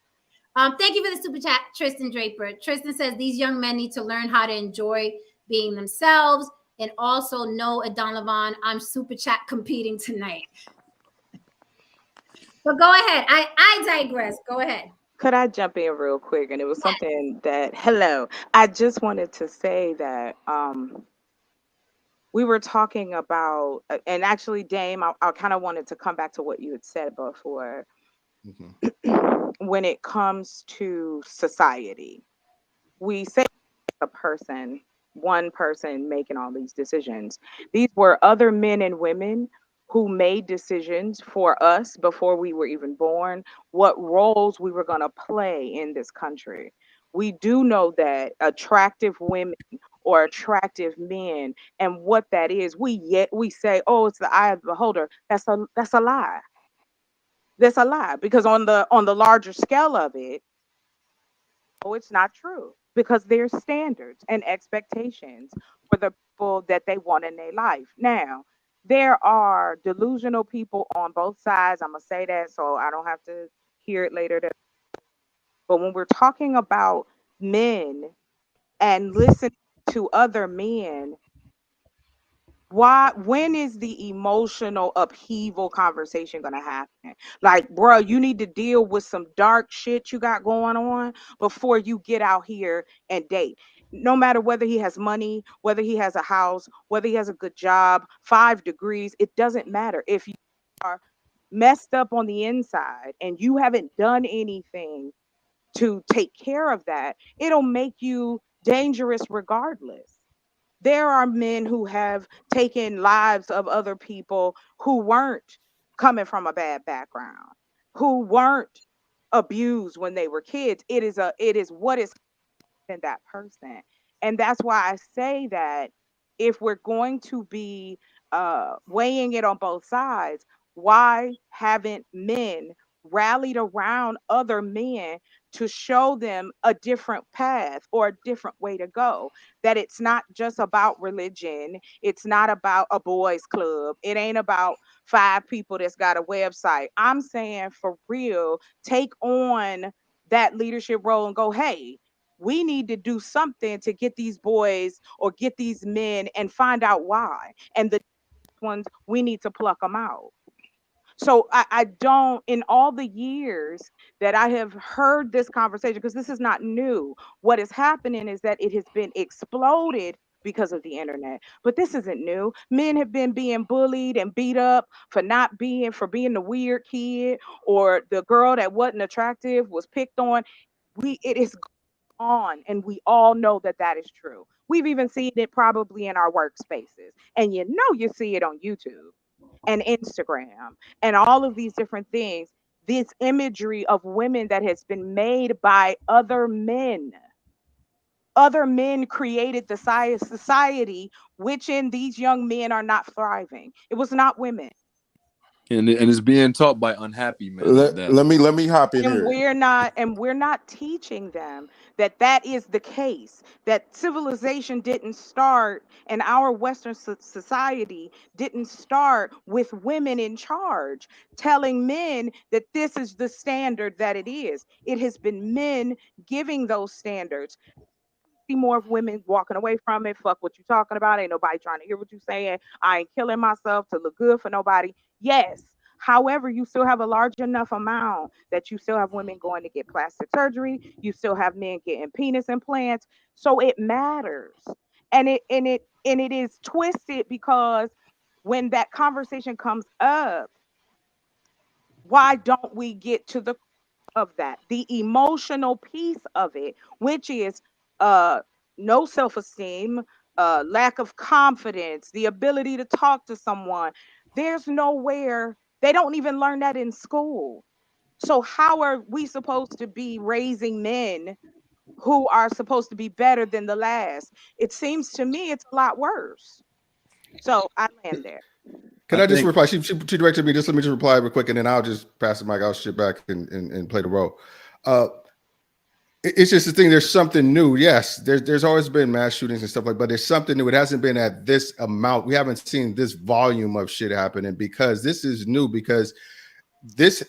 Thank you for the super chat, Tristan Draper. Tristan says these young men need to learn how to enjoy being themselves and also know Don Levon, I'm super chat competing tonight. But go ahead. I digress. Go ahead. Could I jump in real quick? And it was something that, hello, I just wanted to say that we were talking about, and actually, Dame, I kind of wanted to come back to what you had said before. When it comes to society, we say one person making all these decisions. These were other men and women who made decisions for us before we were even born, what roles we were going to play in this country. We do know that attractive women or attractive men and what that is, we say, oh, it's the eye of the beholder. That's a lie. That's a lie, because on the larger scale of it, it's not true, because there's standards and expectations for the people that they want in their life. Now, there are delusional people on both sides. I'm going to say that so I don't have to hear it later. But when we're talking about men and listening to other men, when is the emotional upheaval conversation going to happen? Like, bro, you need to deal with some dark shit you got going on before you get out here and date. No matter whether he has money, whether he has a house, whether he has a good job, 5 degrees, it doesn't matter. If you are messed up on the inside and you haven't done anything to take care of that, it'll make you dangerous regardless. There are men who have taken lives of other people who weren't coming from a bad background, who weren't abused when they were kids. It is what is in that person. And that's why I say that if we're going to be weighing it on both sides, why haven't men rallied around other men to show them a different path or a different way to go? That it's not just about religion. It's not about a boys club. It ain't about 5 people that's got a website. I'm saying, for real, take on that leadership role and go, hey, we need to do something to get these boys or get these men and find out why. And the ones, we need to pluck them out. So I don't, in all the years that I have heard this conversation, because this is not new, what is happening is that it has been exploded because of the internet. But this isn't new. Men have been being bullied and beat up for being the weird kid, or the girl that wasn't attractive was picked on. It is on, and we all know that that is true. We've even seen it probably in our workspaces, and you see it on YouTube and Instagram and all of these different things. This imagery of women that has been made by other men. Other men created the society, which in these young men are not thriving. It was not women. And it's being taught by unhappy men at that. Let me hop in And here. we're not teaching them that that is the case, that civilization didn't start, and our Western society didn't start with women in charge telling men that this is the standard that it is. It has been men giving those standards. See more of women walking away from it. Fuck what you talking about. Ain't nobody trying to hear what you saying. I ain't killing myself to look good for nobody. Yes. However, you still have a large enough amount that you still have women going to get plastic surgery. You still have men getting penis implants. So it matters. And it is twisted because when that conversation comes up, why don't we get to the of that, the emotional piece of it, which is uh no self-esteem, lack of confidence, the ability to talk to someone. There's nowhere, they don't even learn that in school. So how are we supposed to be raising men who are supposed to be better than the last? It seems to me it's a lot worse. So I land there. Can I just reply? She directed me. Just let me just reply real quick, and then I'll just pass the mic. I'll shit back and play the role. It's just the thing. There's something new. Yes, there's always been mass shootings and stuff like, but there's something new. It hasn't been at this amount. We haven't seen this volume of shit happening because this is new. Because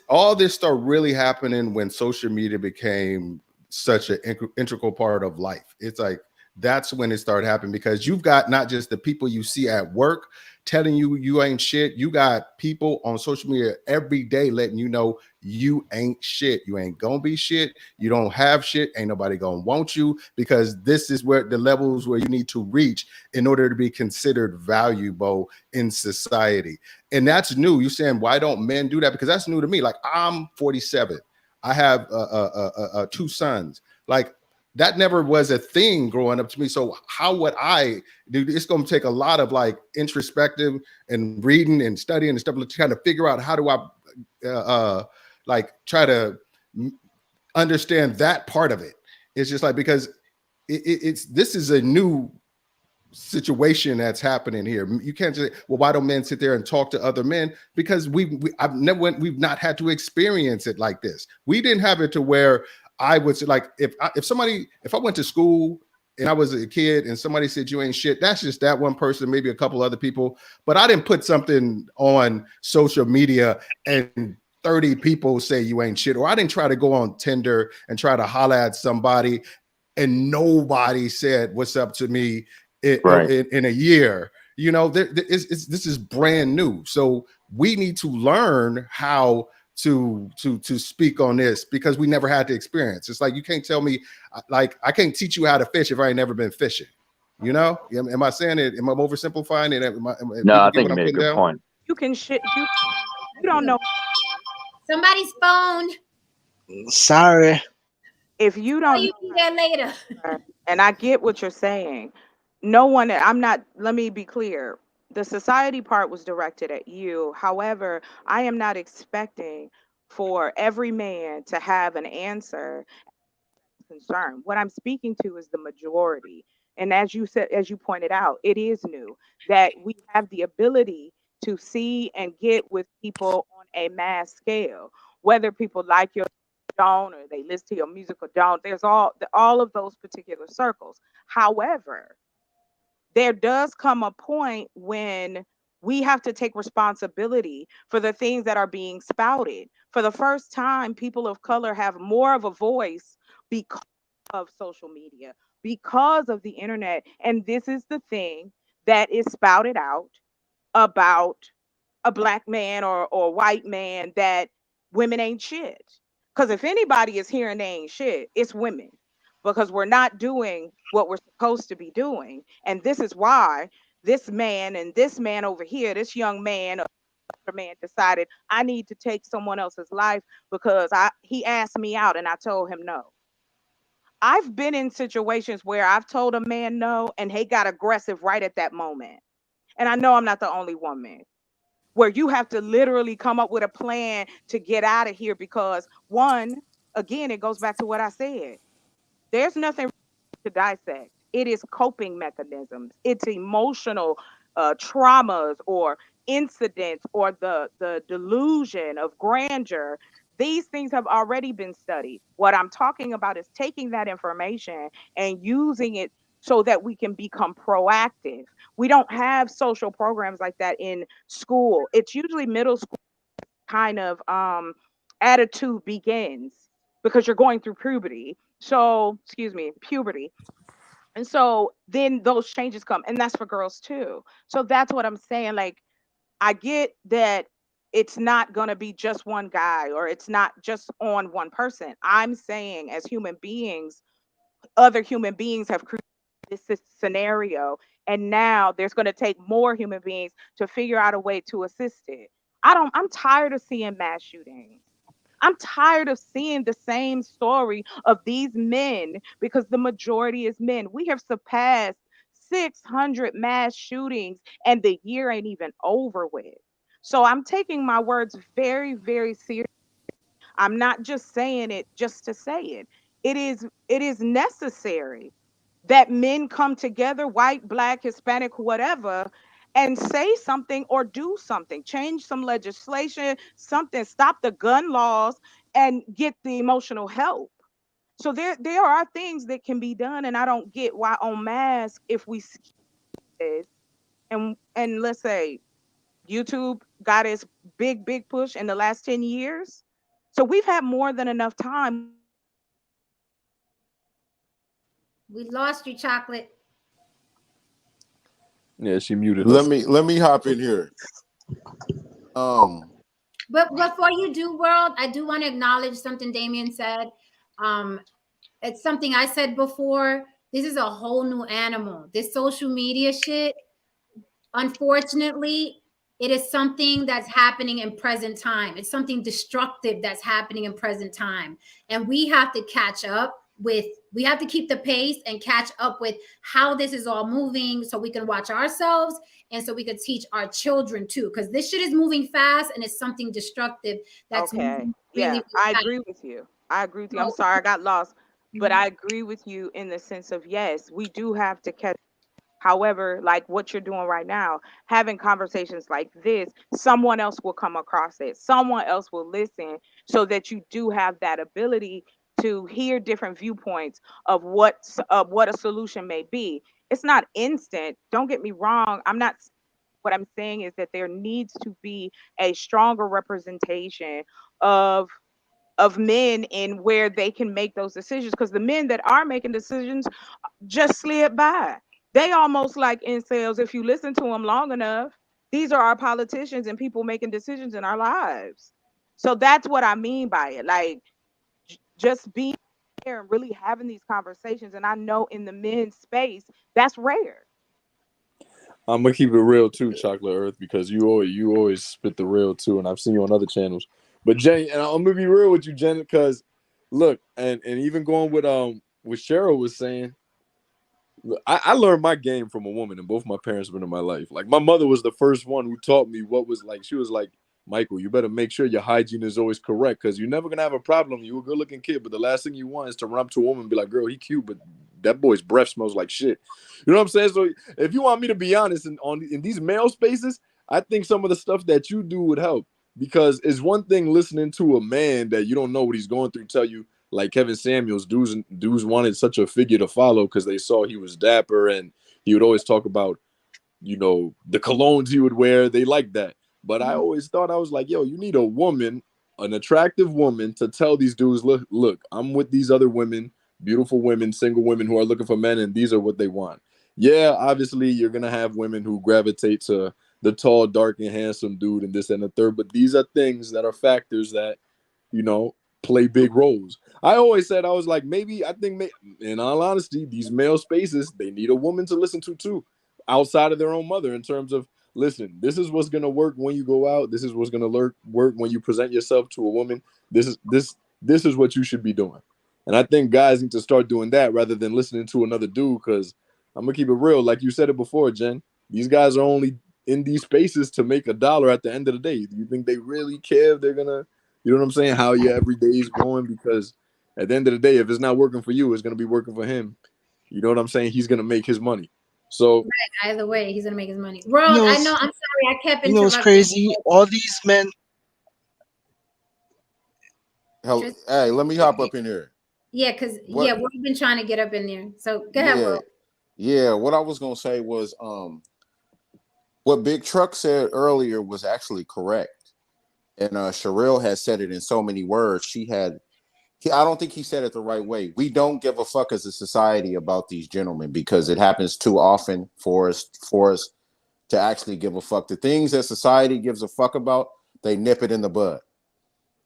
all this started really happening when social media became such an integral part of life. It's like that's when it started happening because you've got not just the people you see at work telling you ain't shit. You got people on social media every day letting you know you ain't shit. You ain't gonna be shit. You don't have shit. Ain't nobody gonna want you because this is where the levels where you need to reach in order to be considered valuable in society. And that's new. You're saying, why don't men do that? Because that's new to me. Like, I'm 47. I have two sons. Like, that never was a thing growing up to me. So how would I do? It's going to take a lot of like introspective and reading and studying and stuff to kind of figure out how do I like try to understand that part of it. It's just like, because this is a new situation that's happening here. You can't just, well, why don't men sit there and talk to other men? Because we've not had to experience it like this. We didn't have it to where I would say, like, if I went to school and I was a kid and somebody said you ain't shit, that's just that one person, maybe a couple other people. But I didn't put something on social media and 30 people say you ain't shit. Or I didn't try to go on Tinder and try to holler at somebody and nobody said what's up to me in a year. You know, this is brand new. So we need to learn how to speak on this because we never had the experience. It's like, you can't tell me, like, I can't teach you how to fish if I ain't never been fishing. You know, am I saying it? Am I oversimplifying it? No, I think you made a good point. You can shit. You don't know. Somebody's phone. Sorry. If you don't, you be there later. And I get what you're saying. No one. I'm not. Let me be clear. The society part was directed at you. However, I am not expecting for every man to have an answer concern. What I'm speaking to is the majority. And as you said, as you pointed out, it is new that we have the ability to see and get with people on a mass scale, whether people like your don't or they listen to your music or don't. There's all of those particular circles. However, there does come a point when we have to take responsibility for the things that are being spouted. For the first time, people of color have more of a voice because of social media, because of the internet. And this is the thing that is spouted out about a black man or a white man that women ain't shit. Because if anybody is hearing they ain't shit, it's women. Because we're not doing what we're supposed to be doing. And this is why this man over here, this young man, other man decided I need to take someone else's life because he asked me out and I told him no. I've been in situations where I've told a man no and he got aggressive right at that moment. And I know I'm not the only woman where you have to literally come up with a plan to get out of here because one, again, it goes back to what I said. There's nothing to dissect. It is coping mechanisms. It's emotional traumas or incidents or the delusion of grandeur. These things have already been studied. What I'm talking about is taking that information and using it so that we can become proactive. We don't have social programs like that in school. It's usually middle school kind of attitude begins because you're going through puberty. So, excuse me, puberty. And so then those changes come, and that's for girls too. So that's what I'm saying. Like, I get that it's not going to be just one guy or it's not just on one person. I'm saying, as human beings, other human beings have created this scenario, and now there's going to take more human beings to figure out a way to assist it. I'm tired of seeing mass shootings. I'm tired of seeing the same story of these men because the majority is men. We have surpassed 600 mass shootings and the year ain't even over with. So I'm taking my words very, very seriously. I'm not just saying it just to say it. It is necessary that men come together, white, black, Hispanic, whatever, and say something or do something, change some legislation, something, stop the gun laws and get the emotional help. So there are things that can be done, and I don't get why on mask if we see this and let's say YouTube got its big push in the last 10 years. So we've had more than enough time. We lost you, Chocolate. Yeah, she muted Let us. me hop in here. But before you do, World, I do want to acknowledge something Damien said. It's something I said before. This is a whole new animal. This social media shit, unfortunately, it is something that's happening in present time. It's something destructive that's happening in present time. And we have to catch up with, we have to keep the pace and catch up with how this is all moving so we can watch ourselves and so we can teach our children too. Because this shit is moving fast and it's something destructive that's Okay. moving really, Yeah, really I fast. agree with you. I agree with you. I'm So, sorry I got lost, but I agree with you in the sense of yes, we do have to catch. However, like what you're doing right now, having conversations like this, someone else will come across it. Someone else will listen so that you do have that ability to hear different viewpoints of what a solution may be. It's not instant. Don't get me wrong. What I'm saying is that there needs to be a stronger representation of men in where they can make those decisions because the men that are making decisions just slid by. They almost like incels if you listen to them long enough. These are our politicians and people making decisions in our lives. So that's what I mean by it. Like just being there and really having these conversations. And I know in the men's space, that's rare. I'm gonna keep it real too, Chocolate Earth, because you always spit the real too, and I've seen you on other channels. But Jen, and I'm gonna be real with you, Jen, because look, and even going with what Cheryl was saying, I learned my game from a woman, and both my parents have been in my life. Like my mother was the first one who taught me what was like. She was like, Michael, you better make sure your hygiene is always correct because you're never gonna have a problem. You're a good looking kid, but the last thing you want is to run up to a woman and be like, girl, he cute, but that boy's breath smells like shit. You know what I'm saying? So if you want me to be honest, in these male spaces, I think some of the stuff that you do would help because it's one thing listening to a man that you don't know what he's going through tell you like Kevin Samuels, dudes wanted such a figure to follow because they saw he was dapper and he would always talk about, the colognes he would wear. They liked that. But I always thought, I was like, yo, you need a woman, an attractive woman to tell these dudes, look, I'm with these other women, beautiful women, single women who are looking for men, and these are what they want. Yeah, obviously you're going to have women who gravitate to the tall, dark, and handsome dude, and this and the third. But these are things that are factors that, you know, play big roles. I always said, I was like, maybe, I think, in all honesty, these male spaces, they need a woman to listen to too, outside of their own mother, in terms of, listen, this is what's going to work when you go out. This is what's going to work when you present yourself to a woman. This is what you should be doing. And I think guys need to start doing that rather than listening to another dude, because I'm going to keep it real. Like you said it before, Jen, these guys are only in these spaces to make $1 at the end of the day. Do you think they really care if they're going to, you know what I'm saying, how your every day is going? Because at the end of the day, if it's not working for you, it's going to be working for him. You know what I'm saying? He's going to make his money. So right, either way, he's gonna make his money. World, You know, I know. I'm sorry, I kept you know, it's interrupting. crazy. All these men. Hell, hey, let me hop up in here. Yeah, because What? we've been trying to get up in there. So go ahead, Yeah, World. yeah. What I was gonna say was, what Big Truck said earlier was actually correct, and Sherelle has said it in so many words. I don't think he said it the right way. We don't give a fuck as a society about these gentlemen because it happens too often for us to actually give a fuck. The things that society gives a fuck about, they nip it in the bud.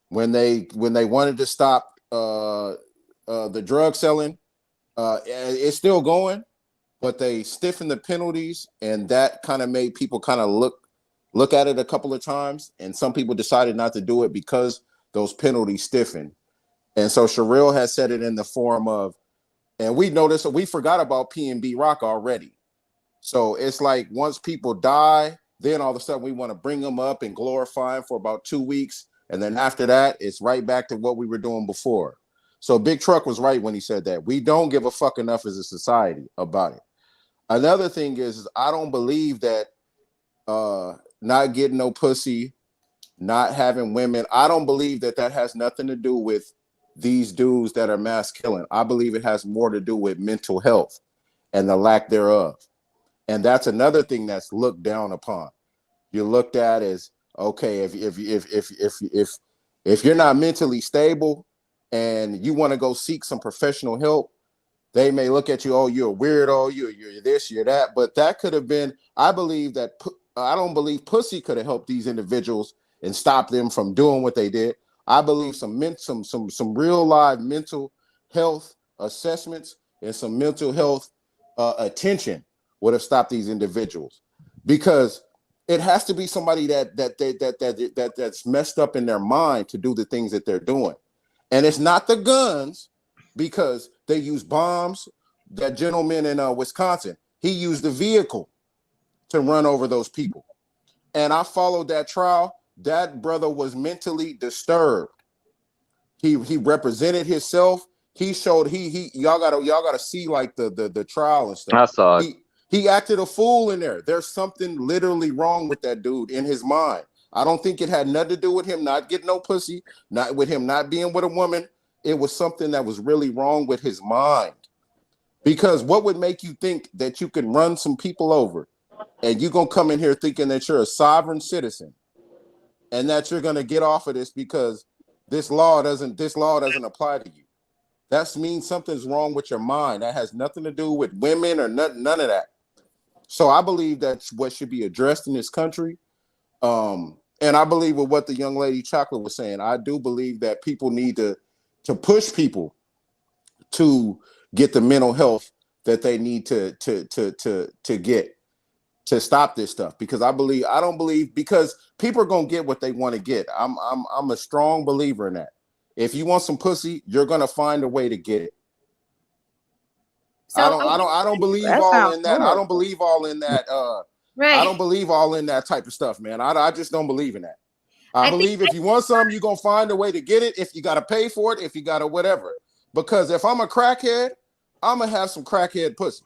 When they wanted to stop the drug selling, it's still going, but they stiffened the penalties, and that kind of made people kind of look at it a couple of times, and some people decided not to do it because those penalties stiffened. And so Sherelle has said it in the form of, and we noticed, we forgot about P&B Rock already. So it's like once people die, then all of a sudden we want to bring them up and glorify them for about 2 weeks. And then after that, it's right back to what we were doing before. So Big Truck was right when he said that. We don't give a fuck enough as a society about it. Another thing is I don't believe that not getting no pussy, not having women, I don't believe that has nothing to do with these dudes that are mass killing. I believe it has more to do with mental health and the lack thereof. And that's another thing that's looked down upon. You're looked at as, okay, if you're not mentally stable and you want to go seek some professional help, they may look at you, oh, you're a weirdo, you're this, you're that. But that could have been, I don't believe pussy could have helped these individuals and stopped them from doing what they did. I believe some real live mental health assessments and some mental health attention would have stopped these individuals, because it has to be somebody that's messed up in their mind to do the things that they're doing. And it's not the guns, because they use bombs. That gentleman in Wisconsin, he used the vehicle to run over those people. And I followed that trial. That brother was mentally disturbed. He represented himself. He showed y'all gotta see like the trial and stuff. I saw it. He acted a fool in there. There's something literally wrong with that dude in his mind. I don't think it had nothing to do with him not getting no pussy, not with him not being with a woman. It was something that was really wrong with his mind. Because what would make you think that you can run some people over and you're gonna come in here thinking that you're a sovereign citizen and that you're gonna get off of this because this law doesn't apply to you? That means something's wrong with your mind. That has nothing to do with women or none of that. So I believe that's what should be addressed in this country. And I believe with what the young lady Chocolate was saying. I do believe that people need to push people to get the mental health that they need to get to stop this stuff. Because I don't believe because people are gonna get what they want to get. I'm a strong believer in that. If you want some pussy, you're gonna find a way to get it. So I don't believe all in that. I don't believe all in that. Right. I don't believe all in that type of stuff, man. I just don't believe in that. I believe if you want something, you're gonna find a way to get it. If you gotta pay for it, if you gotta whatever. Because if I'm a crackhead, I'm gonna have some crackhead pussy.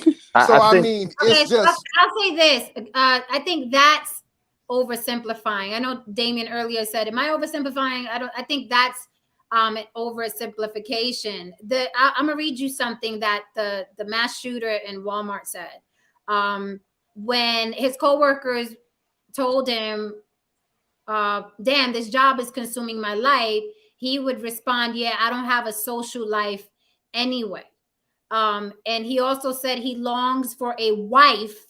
So I mean, it's just. I'll say this. I think that's oversimplifying. I know Damien earlier said, "Am I oversimplifying?" I think that's an oversimplification. I'm gonna read you something that the mass shooter in Walmart said. When his coworkers told him, "Damn, this job is consuming my life," he would respond, "Yeah, I don't have a social life anyway." And he also said he longs for a wife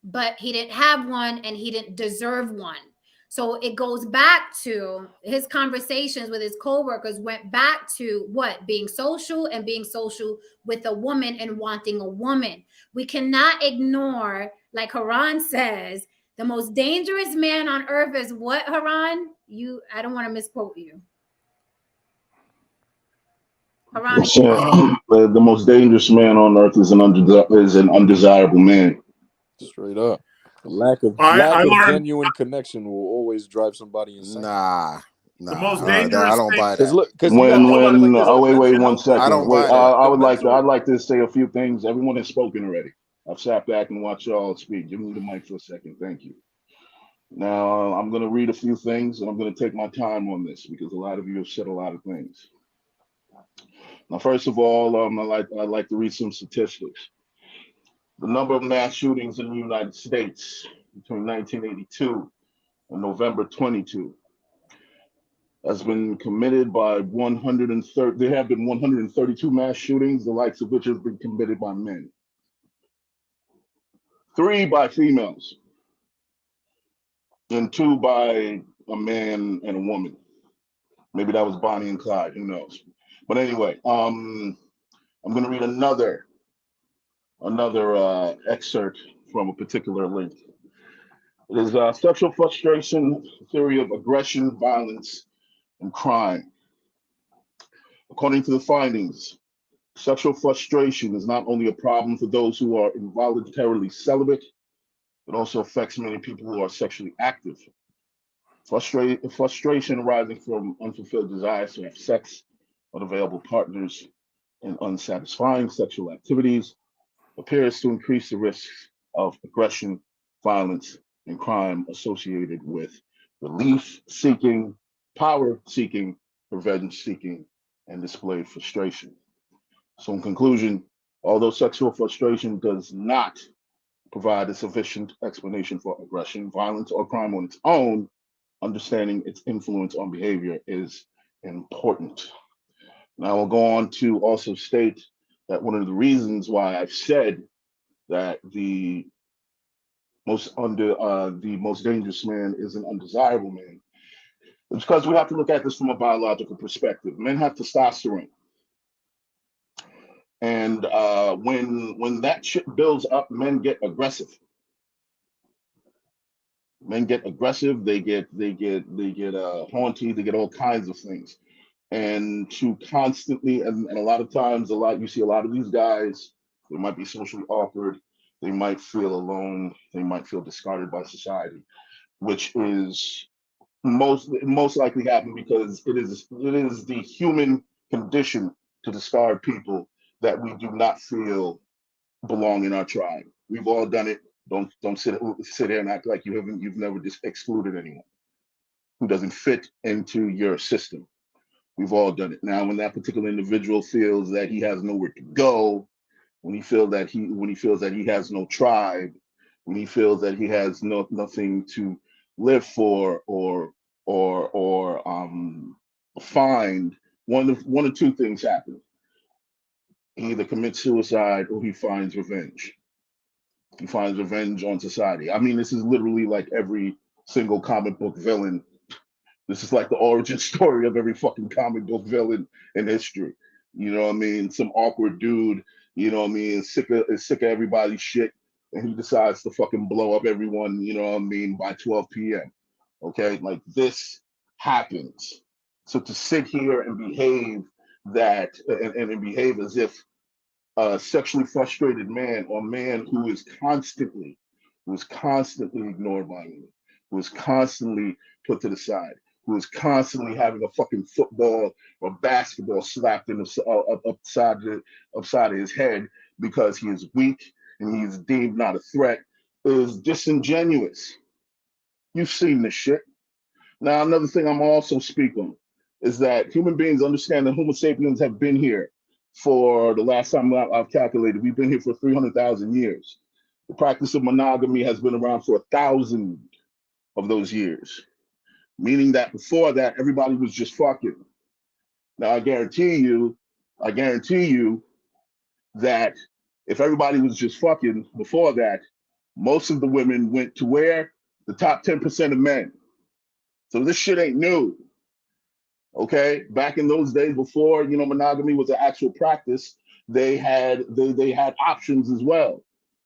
but he didn't have one and he didn't deserve one. So it goes back to his conversations with his coworkers, went back to what? Being social and being social with a woman and wanting a woman. We cannot ignore, like Haran says, the most dangerous man on earth is what, Haran? I don't want to misquote you. Haran, The most dangerous man on earth is an undesirable man. Straight up. Lack of I learned genuine connection will always drive somebody insane. Nah. the most I dangerous don't thing. buy Because that. look, because When like this. oh wait Mental one health second. I don't Wait, buy that. I'd like to say a few things. Everyone has spoken already. I've sat back and watched y'all speak. Give me the mic for a second. Thank you. Now I'm going to read a few things and I'm going to take my time on this because a lot of you have said a lot of things. Now, first of all, I'd like to read some statistics. The number of mass shootings in the United States between 1982 and November 22 has been committed by 130. There have been 132 mass shootings, the likes of which have been committed by men, 3 by females, and 2 by a man and a woman. Maybe that was Bonnie and Clyde. Who knows? But anyway, I'm going to read another excerpt from a particular link. It is sexual frustration, theory of aggression, violence, and crime. According to the findings, sexual frustration is not only a problem for those who are involuntarily celibate, it also affects many people who are sexually active. Frustration arising from unfulfilled desires to have sex, unavailable partners, and unsatisfying sexual activities appears to increase the risks of aggression, violence, and crime associated with relief seeking, power seeking, revenge seeking, and displayed frustration. So, in conclusion, although sexual frustration does not provide a sufficient explanation for aggression, violence, or crime on its own, understanding its influence on behavior is important. Now, I will go on to also state that one of the reasons why I've said that the most dangerous man is an undesirable man is because we have to look at this from a biological perspective. Men have testosterone, and when that shit builds up, men get aggressive. Men get aggressive. They get haunty. They get all kinds of things. And to constantly and a lot of times, you see a lot of these guys. They might be socially awkward. They might feel alone. They might feel discarded by society, which is most likely happen because it is the human condition to discard people that we do not feel belong in our tribe. We've all done it. Don't sit here and act like you've never just excluded anyone who doesn't fit into your system. We've all done it. Now, when that particular individual feels that he has nowhere to go, when he feels that he has no tribe, when he feels that he has nothing to live for or find, one of two things happen. He either commits suicide or he finds revenge. He finds revenge on society. I mean, this is literally like every single comic book villain. This is like the origin story of every fucking comic book villain in history. You know what I mean? Some awkward dude, you know what I mean, is sick of everybody's shit, and he decides to fucking blow up everyone, you know what I mean, by 12 p.m. Okay? Like this happens. So to sit here and behave and behave as if a sexually frustrated man or man who is constantly ignored by me, who is constantly put to the side, who is constantly having a fucking football or basketball slapped in upside of his head because he is weak and he is deemed not a threat, is disingenuous. You've seen this shit. Now, another thing I'm also speak on is that human beings understand that Homo sapiens have been here for the last time I've calculated. We've been here for 300,000 years. The practice of monogamy has been around for 1,000 of those years, meaning that before that, everybody was just fucking. Now, I guarantee you that if everybody was just fucking before that, Most of the women went to where? The top 10% of men. So this shit ain't new. Okay, back in those days before monogamy was an actual practice, they had options as well.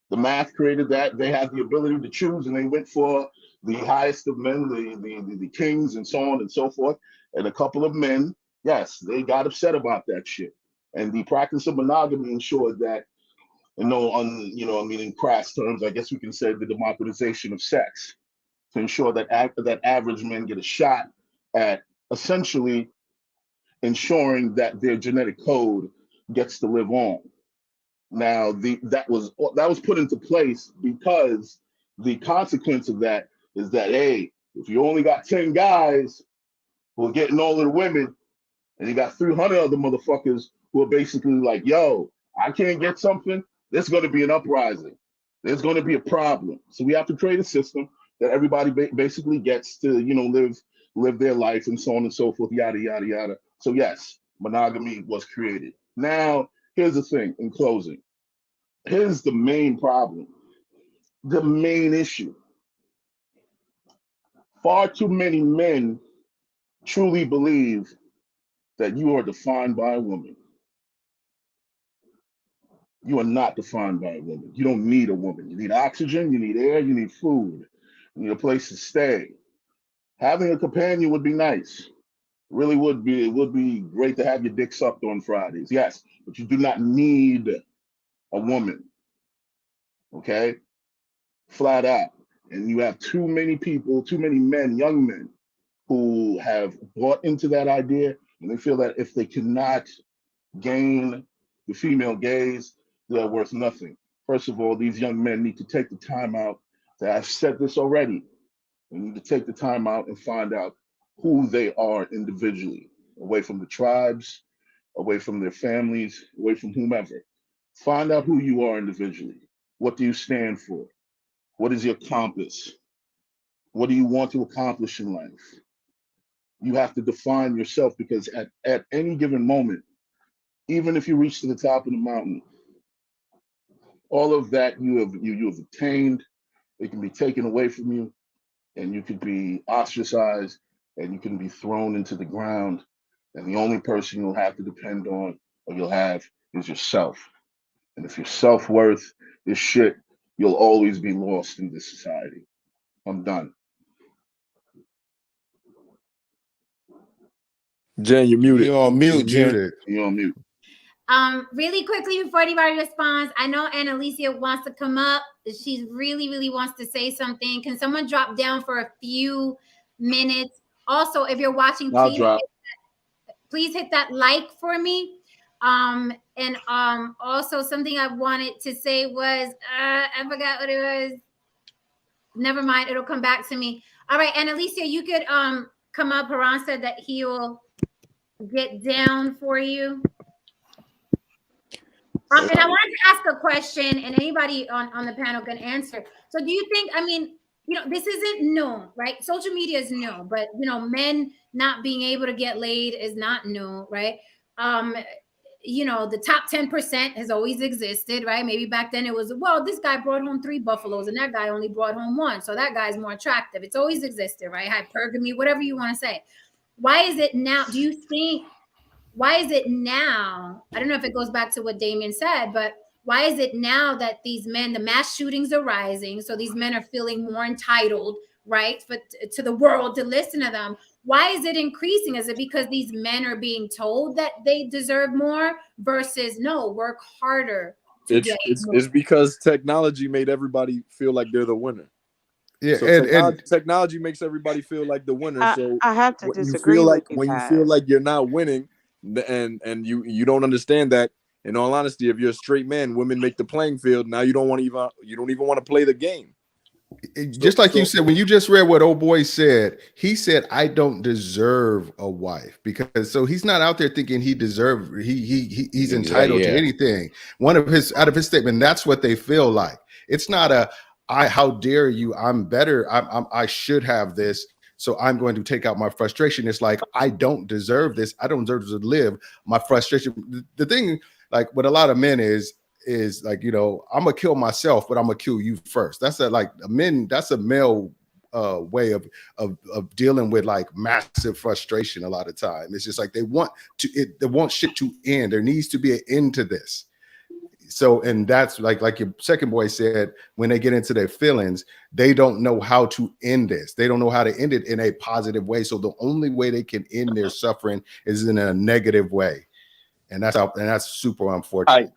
The math created that. They had the ability to choose, and they went for the highest of men, the kings, and so on and so forth. And a couple of men, yes, they got upset about that shit. And the practice of monogamy ensured that, in crass terms, I guess we can say the democratization of sex, to ensure that that average men get a shot at essentially ensuring that their genetic code gets to live on. Now, that was put into place because the consequence of that is that, hey, if you only got 10 guys who are getting all of the women, and you got 300 other motherfuckers who are basically like, yo, I can't get something, there's going to be an uprising. There's going to be a problem. So we have to create a system that everybody basically gets to, live their life and so on and so forth, yada, yada, yada. So yes, monogamy was created. Now, here's the thing in closing. Here's the main problem, the main issue. Far too many men truly believe that you are defined by a woman. You are not defined by a woman. You don't need a woman. You need oxygen, you need air, you need food, you need a place to stay. Having a companion would be nice. Really would be. It would be great to have your dick sucked on Fridays. Yes, but you do not need a woman. Okay? Flat out. And you have too many people, too many men, young men, who have bought into that idea, and they feel that if they cannot gain the female gaze, they're worth nothing. First of all, these young men need to take the time out. I've said this already. They need to take the time out and find out who they are individually, away from the tribes, away from their families, away from whomever. Find out who you are individually. What do you stand for? What is your compass? What do you want to accomplish in life? You have to define yourself, because at any given moment, even if you reach to the top of the mountain, all of that you have obtained, it can be taken away from you, and you could be ostracized, and you can be thrown into the ground, and the only person you'll have to depend on, or you'll have, is yourself. And if your self-worth is shit, you'll always be lost in this society. I'm done. Jen, you're muted. You're on mute, Jen. Muted. You're on mute. Really quickly before anybody responds, I know Annalicia wants to come up. She really, really wants to say something. Can someone drop down for a few minutes? Also, if you're watching, please hit that like for me. And also something I wanted to say was, I forgot what it was. Never mind, it'll come back to me. All right, Annalicia, you could come up. Haran said that he'll get down for you. And I wanted to ask a question, and anybody on the panel can answer. So do you think, this isn't new, right? Social media is new, but, men not being able to get laid is not new, right? The top 10% has always existed, right? Maybe back then it was, well, this guy brought home 3 buffaloes and that guy only brought home 1. So that guy's more attractive. It's always existed, right? Hypergamy, whatever you want to say. Why is it now? Do you think, why is it now? I don't know if it goes back to what Damien said, but why is it now that these men, the mass shootings are rising? So these men are feeling more entitled, right? But to the world to listen to them. Why is it increasing? Is it because these men are being told that they deserve more versus no, work harder to get more? It's because technology made everybody feel like they're the winner. Yeah, so and technology makes everybody feel like the winner. I have to disagree with you when guys. you feel like you're not winning, and you don't understand that. In all honesty, if you're a straight man, women make the playing field. Now you don't even want to play the game. Just like you said, when you just read what old boy said, he said, I don't deserve a wife, because so he's not out there thinking he's entitled to anything. Out of his statement, that's what they feel like. It's not how dare you, I'm better, I should have this, so I'm going to take out my frustration. It's like, I don't deserve this, I don't deserve to live my frustration. The thing, like with a lot of men, is is like, I'm gonna kill myself, but I'm gonna kill you first. That's that's a male way of dealing with like massive frustration. A lot of time it's just like they want shit to end. There needs to be an end to this. So, and that's like your second boy said, when they get into their feelings, they don't know how to end this. They don't know how to end it in a positive way. So the only way they can end their suffering is in a negative way. And that's super unfortunate.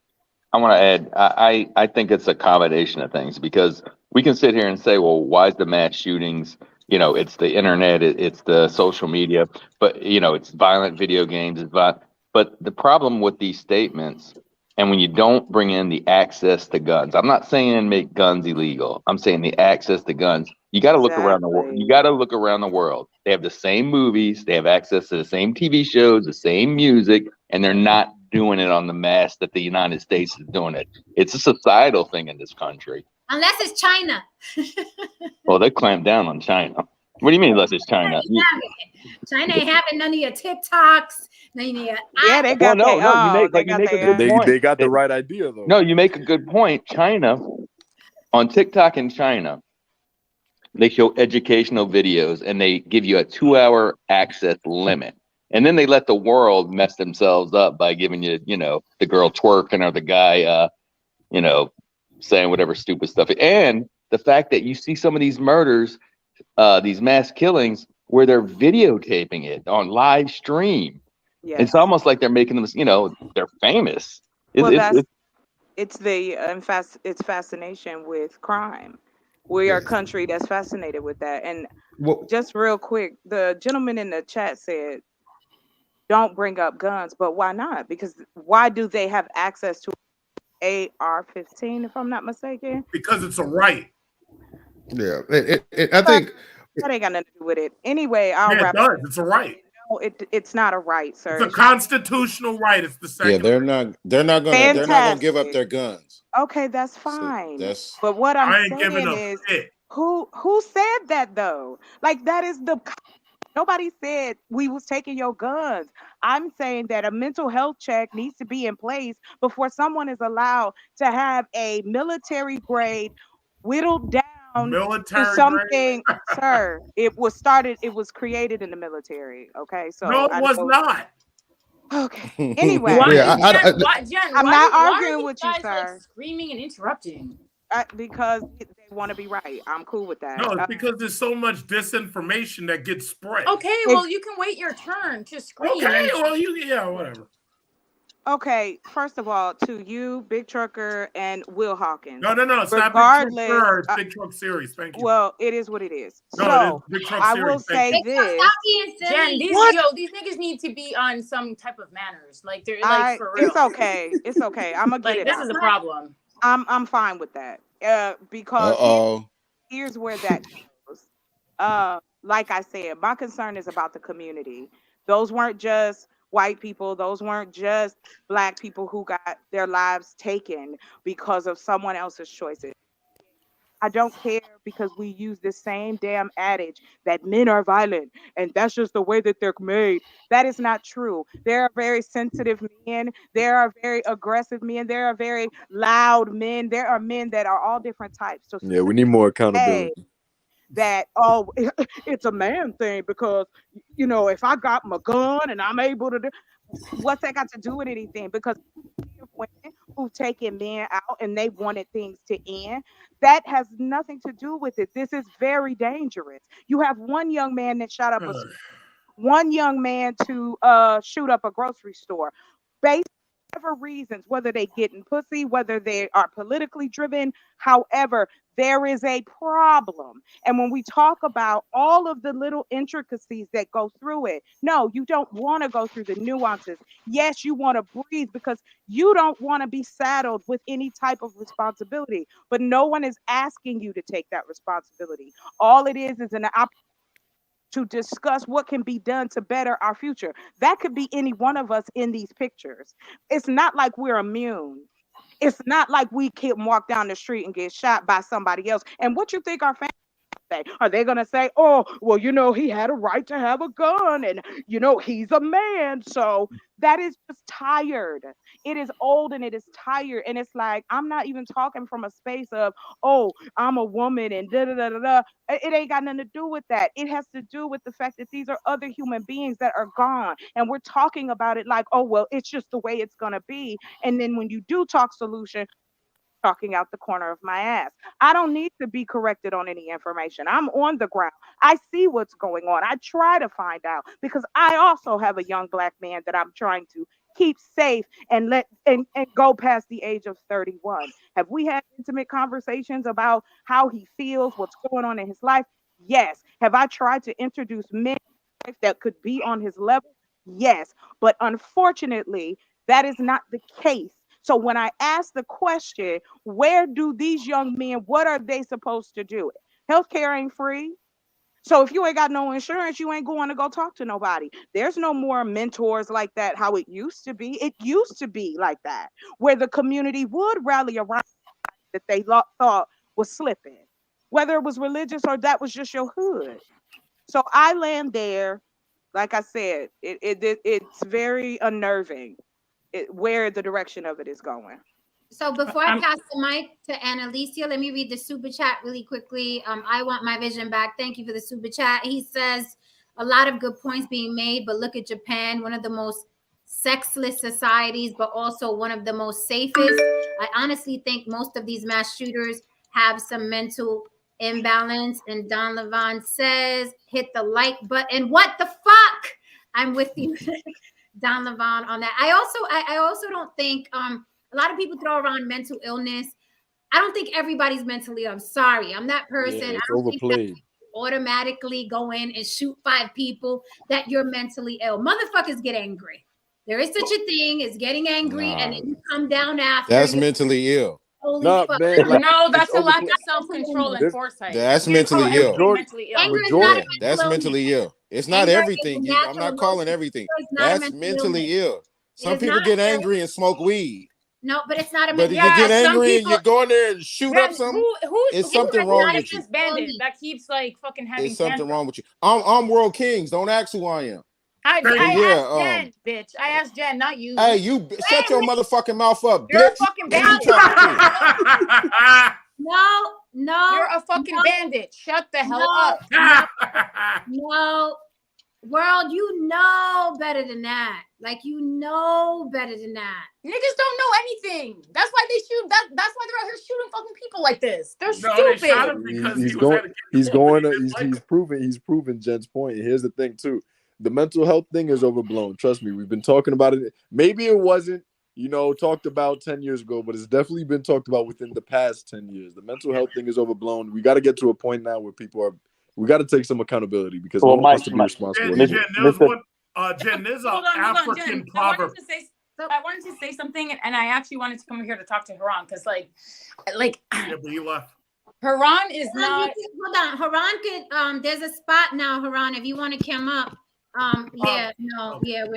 I want to add, I think it's a combination of things, because we can sit here and say, well, why is the mass shootings? It's the internet, it's the social media, but it's violent video games, but the problem with these statements, and when you don't bring in the access to guns, I'm not saying make guns illegal. I'm saying the access to guns. You got to look around the world. You got to look around the world. They have the same movies. They have access to the same TV shows, the same music, and they're not doing it on the mass that the United States is doing it. It's a societal thing in this country. Unless it's China. Well, they clamp down on China. What do you mean, unless it's China? China ain't having none of your TikToks. None of your they got They got the right idea though. No, you make a good point. China, on TikTok in China, they show educational videos and they give you a 2-hour access limit. And then they let the world mess themselves up by giving you, the girl twerking or the guy, saying whatever stupid stuff. And the fact that you see some of these murders, these mass killings, where they're videotaping it on live stream. Yes. It's almost like they're making them, they're famous. It's fascination with crime. We are a country that's fascinated with that. And just real quick, the gentleman in the chat said, don't bring up guns, but why not? Because why do they have access to AR-15, if I'm not mistaken? Because it's a right. Yeah, I think that ain't got nothing to do with it. Anyway, I'll wrap it does. It's a right. No, it's not a right, sir. It's a constitutional right. It's the second. Yeah, they're not gonna give up their guns. Okay, that's fine. So but what I'm saying is, who said that though? Like that is the. Nobody said we was taking your guns. I'm saying that a mental health check needs to be in place before someone is allowed to have a military grade whittled down to something. Sir, it was created in the military. Okay, so no, it was not. Okay. Anyway, Jen, I'm not arguing with you, guys, sir. like, screaming and interrupting. Because they want to be right. I'm cool with that. No, it's because there's so much disinformation that gets spread. Okay, well, you can wait your turn to scream. Okay, well, whatever. Okay, first of all, to you, Big Trucker and Will Hawkins. No, it's not Big Truck, it's Big Truck Series. Thank you. Well, it is what it is. No, so Big Truck I Series. will say this. Jen, these niggas need to be on some type of manners. Like they're like for real. It's okay. It's okay. I'm gonna get it. This is a problem. I'm fine with that. Because here's where that goes. Like I said, my concern is about the community. Those weren't just white people. Those weren't just black people who got their lives taken because of someone else's choices. I don't care because we use the same damn adage that men are violent and that's just the way that they're made. That is not true. There are very sensitive men. There are very aggressive men. There are very loud men. There are men that are all different types. So yeah, we need more accountability. That it's a man thing because if I got my gun and I'm able to do, what's that got to do with anything? Because women who've taken men out and they wanted things to end, that has nothing to do with it. This is very dangerous. You have one young man that shot up one young man to shoot up a grocery store based on whatever reasons, whether they getting pussy, whether they are politically driven, however, there is a problem. And when we talk about all of the little intricacies that go through it, no, you don't want to go through the nuances. Yes, you want to breathe because you don't want to be saddled with any type of responsibility, but no one is asking you to take that responsibility. All it is an opportunity to discuss what can be done to better our future. That could be any one of us in these pictures. It's not like we're immune. It's not like we can walk down the street and get shot by somebody else. And what you think our family say? Are they going to say, oh, well, you know, he had a right to have a gun and, you know, he's a man. So that is just tired. It is old and it is tired. And it's like, I'm not even talking from a space of, oh, I'm a woman and da da da da da. It ain't got nothing to do with that. It has to do with the fact that these are other human beings that are gone. And we're talking about it like, oh, well, it's just the way it's going to be. And then when you do talk solution, talking out the corner of my ass. I don't need to be corrected on any information. I'm on the ground. I see what's going on. I try to find out because I also have a young black man that I'm trying to keep safe and let and go past the age of 31. Have we had intimate conversations about how he feels, what's going on in his life? Yes. Have I tried to introduce men that could be on his level? Yes. But unfortunately, that is not the case. So when I ask the question, where do these young men, what are they supposed to do? Healthcare ain't free. So if you ain't got no insurance, you ain't going to go talk to nobody. There's no more mentors like that, how it used to be. It used to be like that, where the community would rally around that they thought was slipping, whether it was religious or that was just your hood. So I land there. Like I said, it's very unnerving where the direction of it is going. So before I pass the mic to Annalicia, let me read the super chat really quickly. I want my vision back. Thank you for the super chat. He says a lot of good points being made, but look at Japan, one of the most sexless societies, but also one of the most safest. I honestly think most of these mass shooters have some mental imbalance. And Don Levon says, hit the like button. What the fuck? I'm with you, Don Levon, on that. I also don't think a lot of people throw around mental illness. I don't think everybody's mentally ill. I'm sorry. I'm that person. Yeah, I it's don't think overplayed. that automatically go in and shoot 5 people that you're mentally ill. Motherfuckers get angry. There is such a thing as getting angry and then you come down after. That's mentally ill. Holy No, fuck. man, like, No, it's that's a lack overplayed. of self-control and foresight. That's You can't call mentally ill. everything mentally ill. Anger is Majority- not a Yeah, mental that's illness. mentally ill. It's not Anger is a everything. I'm natural not calling emotion. everything. It's not a That's mental mentally illness. ill. It Some is people not, get sir. angry and smoke weed. No, but it's not a But mental if you get Yeah, some angry and people. you go in there and shoot up Then something, who's it's something the wrong with you. licensed bandit that keeps like fucking having It's something tantrums? wrong with you. I'm World Kings. Don't ask who I am. I But asked Jen, bitch. I asked Jen, not you. Hey, you shut your motherfucking mouth up, You're a bitch. fucking Who you bandit. talking to? No. You're a fucking bandit. Shut the hell up. No. World, you know better than that. Like, you know better than that. Niggas don't know anything. That's why they shoot. That's why they're out here shooting fucking people like this. They're They stupid. shot him because He's he was going. at a He's going. He's proven Jen's point. Here's the thing too: the mental health thing is overblown. Trust me, we've been talking about it. Maybe it wasn't, talked about 10 years ago, but it's definitely been talked about within the past 10 years. The mental health thing is overblown. We got to get to a point now where we got to take some accountability because no one wants to be responsible. Jen, there's an Hold on, African Jen. proverb. I wanted to say something, and I actually wanted to come here to talk to Haran because, like, Yeah, but you left. Haran is not. Hold on, Haran could. There's a spot now, Haran. If you want to come up, we're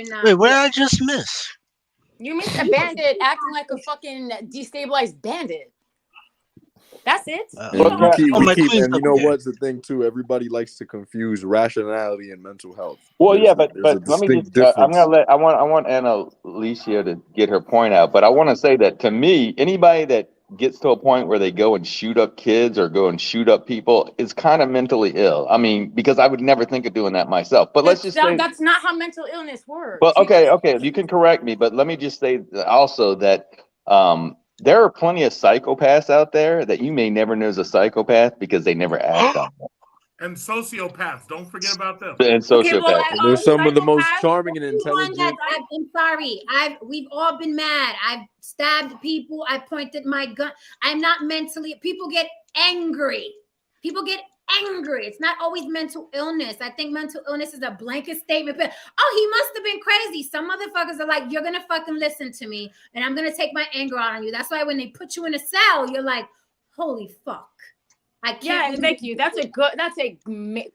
not. Wait, what did I just miss? You missed a bandit acting like a fucking destabilized bandit. That's it. And you know what's the thing too? Everybody likes to confuse rationality and mental health. Well, yeah, but there's a let me distinct just. I'm difference. gonna let. I want Annalicia to get her point out. But I want to say that to me, anybody that gets to a point where they go and shoot up kids or go and shoot up people is kind of mentally ill. I mean, because I would never think of doing that myself. But let's just say that's not how mental illness works. Well, okay, you can correct me, but let me just say also that there are plenty of psychopaths out there that you may never know is a psychopath because they never act on it. And sociopaths, don't forget about them. And sociopaths. They're some of the most charming and One intelligent. that I'm sorry. We've all been mad. I've stabbed people. I pointed my gun. I'm not mentally. People get angry. It's not always mental illness. I think mental illness is a blanket statement. But he must have been crazy. Some motherfuckers are like, you're gonna fucking listen to me, and I'm gonna take my anger out on you. That's why when they put you in a cell, you're like, holy fuck. I can't. Yeah, thank you. That's a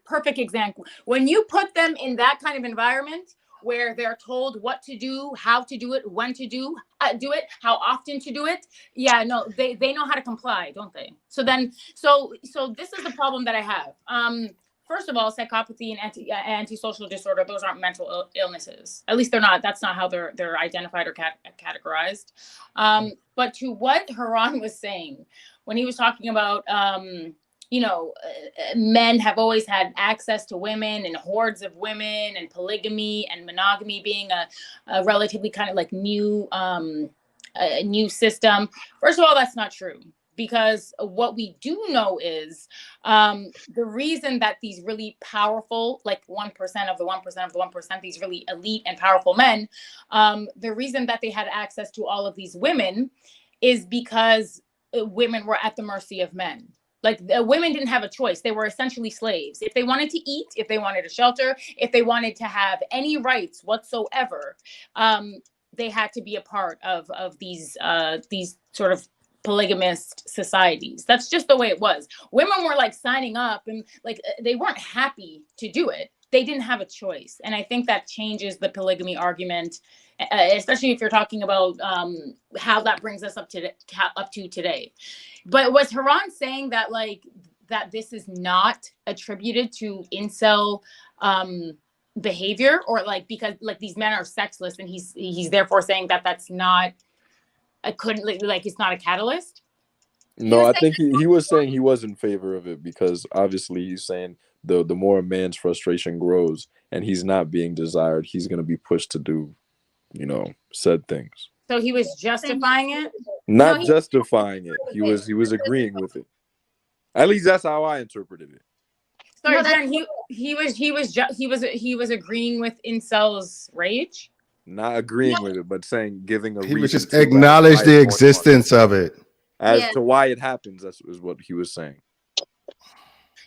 perfect example. When you put them in that kind of environment where they're told what to do, how to do it, when to do it, how often to do it. Yeah, no, they know how to comply, don't they? So this is the problem that I have. First of all, psychopathy and antisocial disorder, those aren't mental illnesses. At least they're not. That's not how they're identified or categorized. But to what Haran was saying when he was talking about, men have always had access to women and hordes of women and polygamy and monogamy being a relatively kind of like new system. First of all, that's not true. Because what we do know is the reason that these really powerful, like 1% of the 1% of the 1%, these really elite and powerful men, the reason that they had access to all of these women is because women were at the mercy of men. Like women didn't have a choice. They were essentially slaves. If they wanted to eat, if they wanted a shelter, if they wanted to have any rights whatsoever, they had to be a part of these sort of polygamist societies. That's just the way it was. Women were like signing up and like they weren't happy to do it. They didn't have a choice. And I think that changes the polygamy argument, especially if you're talking about how that brings us up to today. But was Haran saying that that this is not attributed to incel behavior, or like because like these men are sexless and he's therefore saying that that's not it's not a catalyst? No, I think he was saying he was in favor of it because obviously he's saying the more a man's frustration grows and he's not being desired, he's going to be pushed to do, said things. So he was justifying it? Not justifying it. He was agreeing with it. At least that's how I interpreted it. Sorry, Jen, he was agreeing with incels' rage? Not agreeing with it, but saying giving a reason. He was just acknowledge the existence of it. As to why it happens, that is what he was saying.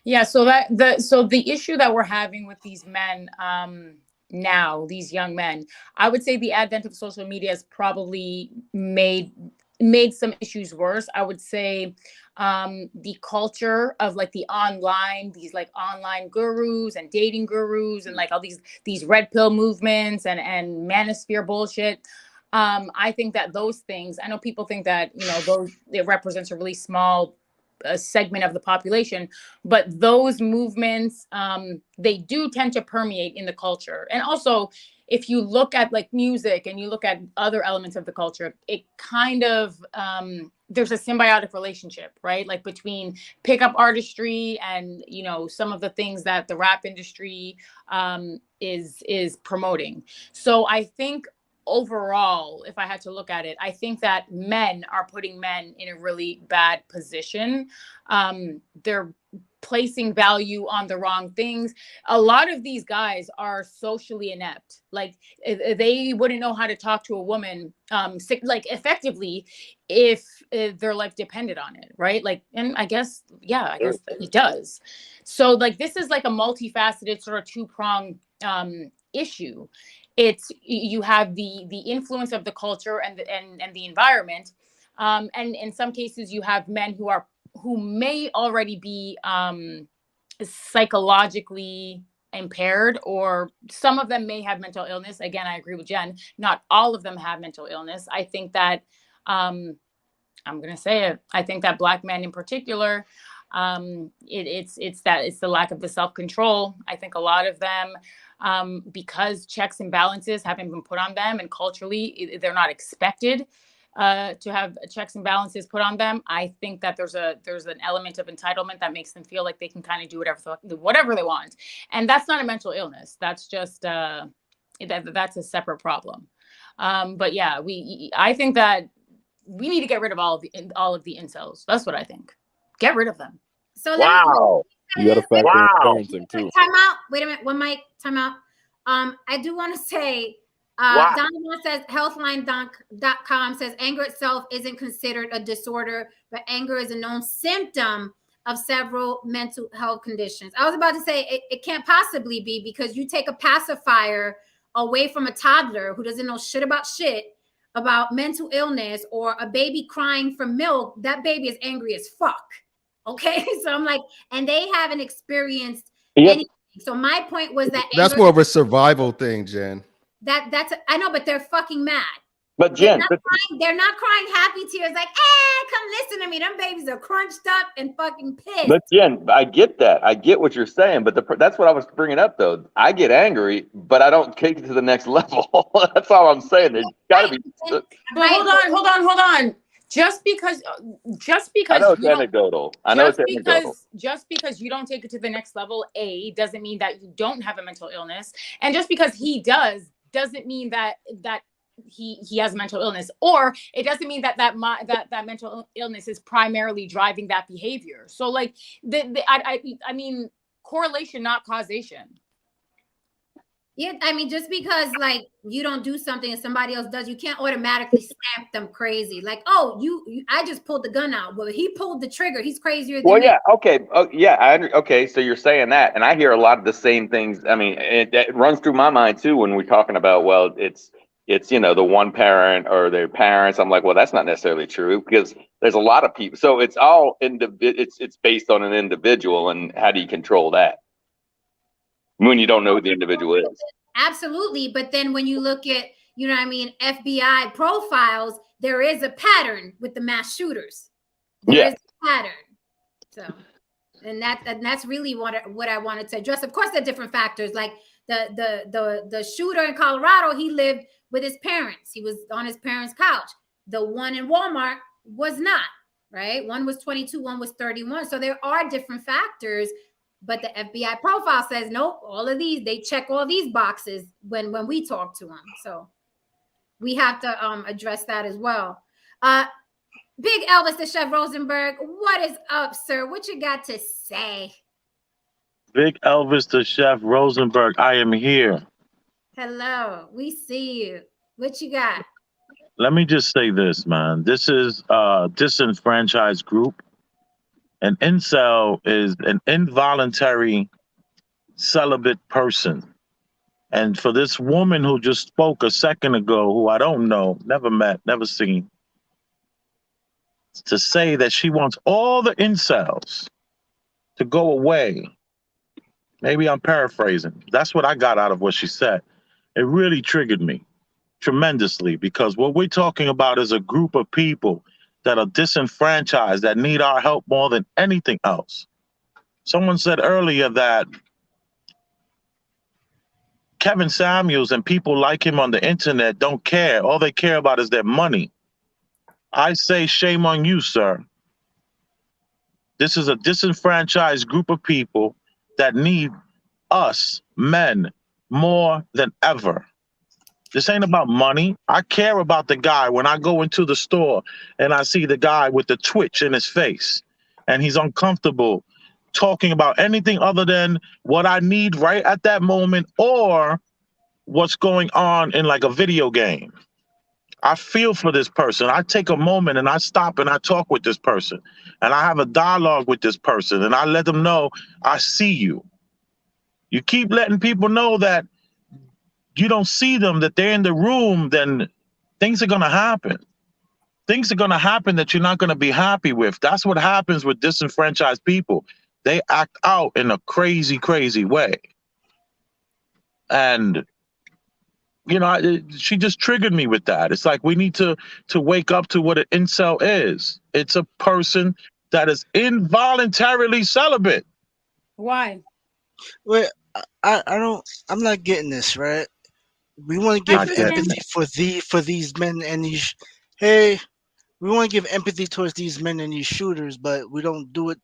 Yeah, so the issue that we're having with these men now, these young men, I would say the advent of social media has probably made some issues worse. I would say the culture of like these online gurus and dating gurus and like all these red pill movements and manosphere bullshit. I think that those things, I know people think that, it represents a really small segment of the population, but those movements, they do tend to permeate in the culture. And also, if you look at like music and you look at other elements of the culture, it kind of, there's a symbiotic relationship, right? Like between pickup artistry and, some of the things that the rap industry is promoting. So I think overall, if I had to look at it, I think that men are putting men in a really bad position. They're placing value on the wrong things. A lot of these guys are socially inept. Like they wouldn't know how to talk to a woman effectively if their life depended on it, right? Like, and I guess it does. So like this is like a multifaceted sort of two-pronged issue. It's you have the influence of the culture and the environment, and in some cases you have men who may already be psychologically impaired, or some of them may have mental illness. Again, I agree with Jen. Not all of them have mental illness. I think that I'm going to say it. I think that Black men in particular, it's the lack of the self-control. I think a lot of them, because checks and balances haven't been put on them, and culturally they're not expected to have checks and balances put on them. I think that there's an element of entitlement that makes them feel like they can kind of do whatever they want, and that's not a mental illness. That's just that's a separate problem. But yeah, I think that we need to get rid of all of the incels. That's what I think. Get rid of them. So wow. You got to factor in parenting too. Time out. Wait a minute. One mic. Time out. I do want to say, Donovan says, healthline.com says anger itself isn't considered a disorder, but anger is a known symptom of several mental health conditions. I was about to say it can't possibly be, because you take a pacifier away from a toddler who doesn't know shit about mental illness, or a baby crying for milk, that baby is angry as fuck. Okay, so I'm like, and they haven't experienced anything. So my point was that that's more of a survival thing, Jen. That's I know, but they're fucking mad. But Jen, they're not crying happy tears like, come listen to me. Them babies are crunched up and fucking pissed. But Jen, I get that. I get what you're saying, but that's what I was bringing up though. I get angry, but I don't take it to the next level. That's all I'm saying. There's got to be. But hold on. Just because I know it's anecdotal. Just because you don't take it to the next level, doesn't mean that you don't have a mental illness, and just because he doesn't mean that he has a mental illness, or it doesn't mean that mental illness is primarily driving that behavior. So like I mean correlation, not causation. Yeah, I mean, just because like you don't do something and somebody else does, you can't automatically stamp them crazy. Like, oh, I just pulled the gun out. Well, he pulled the trigger. He's crazier than me. Okay. Oh, yeah, okay. So you're saying that, and I hear a lot of the same things. I mean, it runs through my mind too when we're talking about, well, it's the one parent or their parents. I'm like, well, that's not necessarily true because there's a lot of people. So it's all it's based on an individual, and how do you control that when you don't know who the individual is? Absolutely. But then when you look at, FBI profiles, there is a pattern with the mass shooters. There is a pattern. So, and that's really what I wanted to address. Of course, there are different factors. Like the shooter in Colorado, he lived with his parents. He was on his parents' couch. The one in Walmart was not, right? One was 22, one was 31. So there are different factors. But the FBI profile says, nope, all of these, they check all these boxes when we talk to them. So we have to address that as well. Big Elvis, the Chef Rosenberg, what is up, sir? What you got to say? Big Elvis, the Chef Rosenberg, I am here. Hello, we see you. What you got? Let me just say this, man. This is a disenfranchised group. An incel is an involuntary celibate person. And for this woman who just spoke a second ago, who I don't know, never met, never seen, to say that she wants all the incels to go away. Maybe I'm paraphrasing. That's what I got out of what she said. It really triggered me tremendously, because what we're talking about is a group of people that are disenfranchised, that need our help more than anything else. Someone said earlier that Kevin Samuels and people like him on the internet don't care. All they care about is their money. I say shame on you, sir. This is a disenfranchised group of people that need us, men, more than ever. This ain't about money. I care about the guy when I go into the store and I see the guy with the twitch in his face and he's uncomfortable talking about anything other than what I need right at that moment or what's going on in like a video game. I feel for this person. I take a moment and I stop and I talk with this person and I have a dialogue with this person and I let them know I see you. You keep letting people know that you don't see them, that they're in the room, then things are going to happen. Things are going to happen that you're not going to be happy with. That's what happens with disenfranchised people. They act out in a crazy, crazy way. And, she just triggered me with that. It's like we need to wake up to what an incel is. It's a person that is involuntarily celibate. Why? Wait, I'm not getting this, right? We want to give empathy for these men and these. Hey, we want to give empathy towards these men and these shooters, but we don't do it.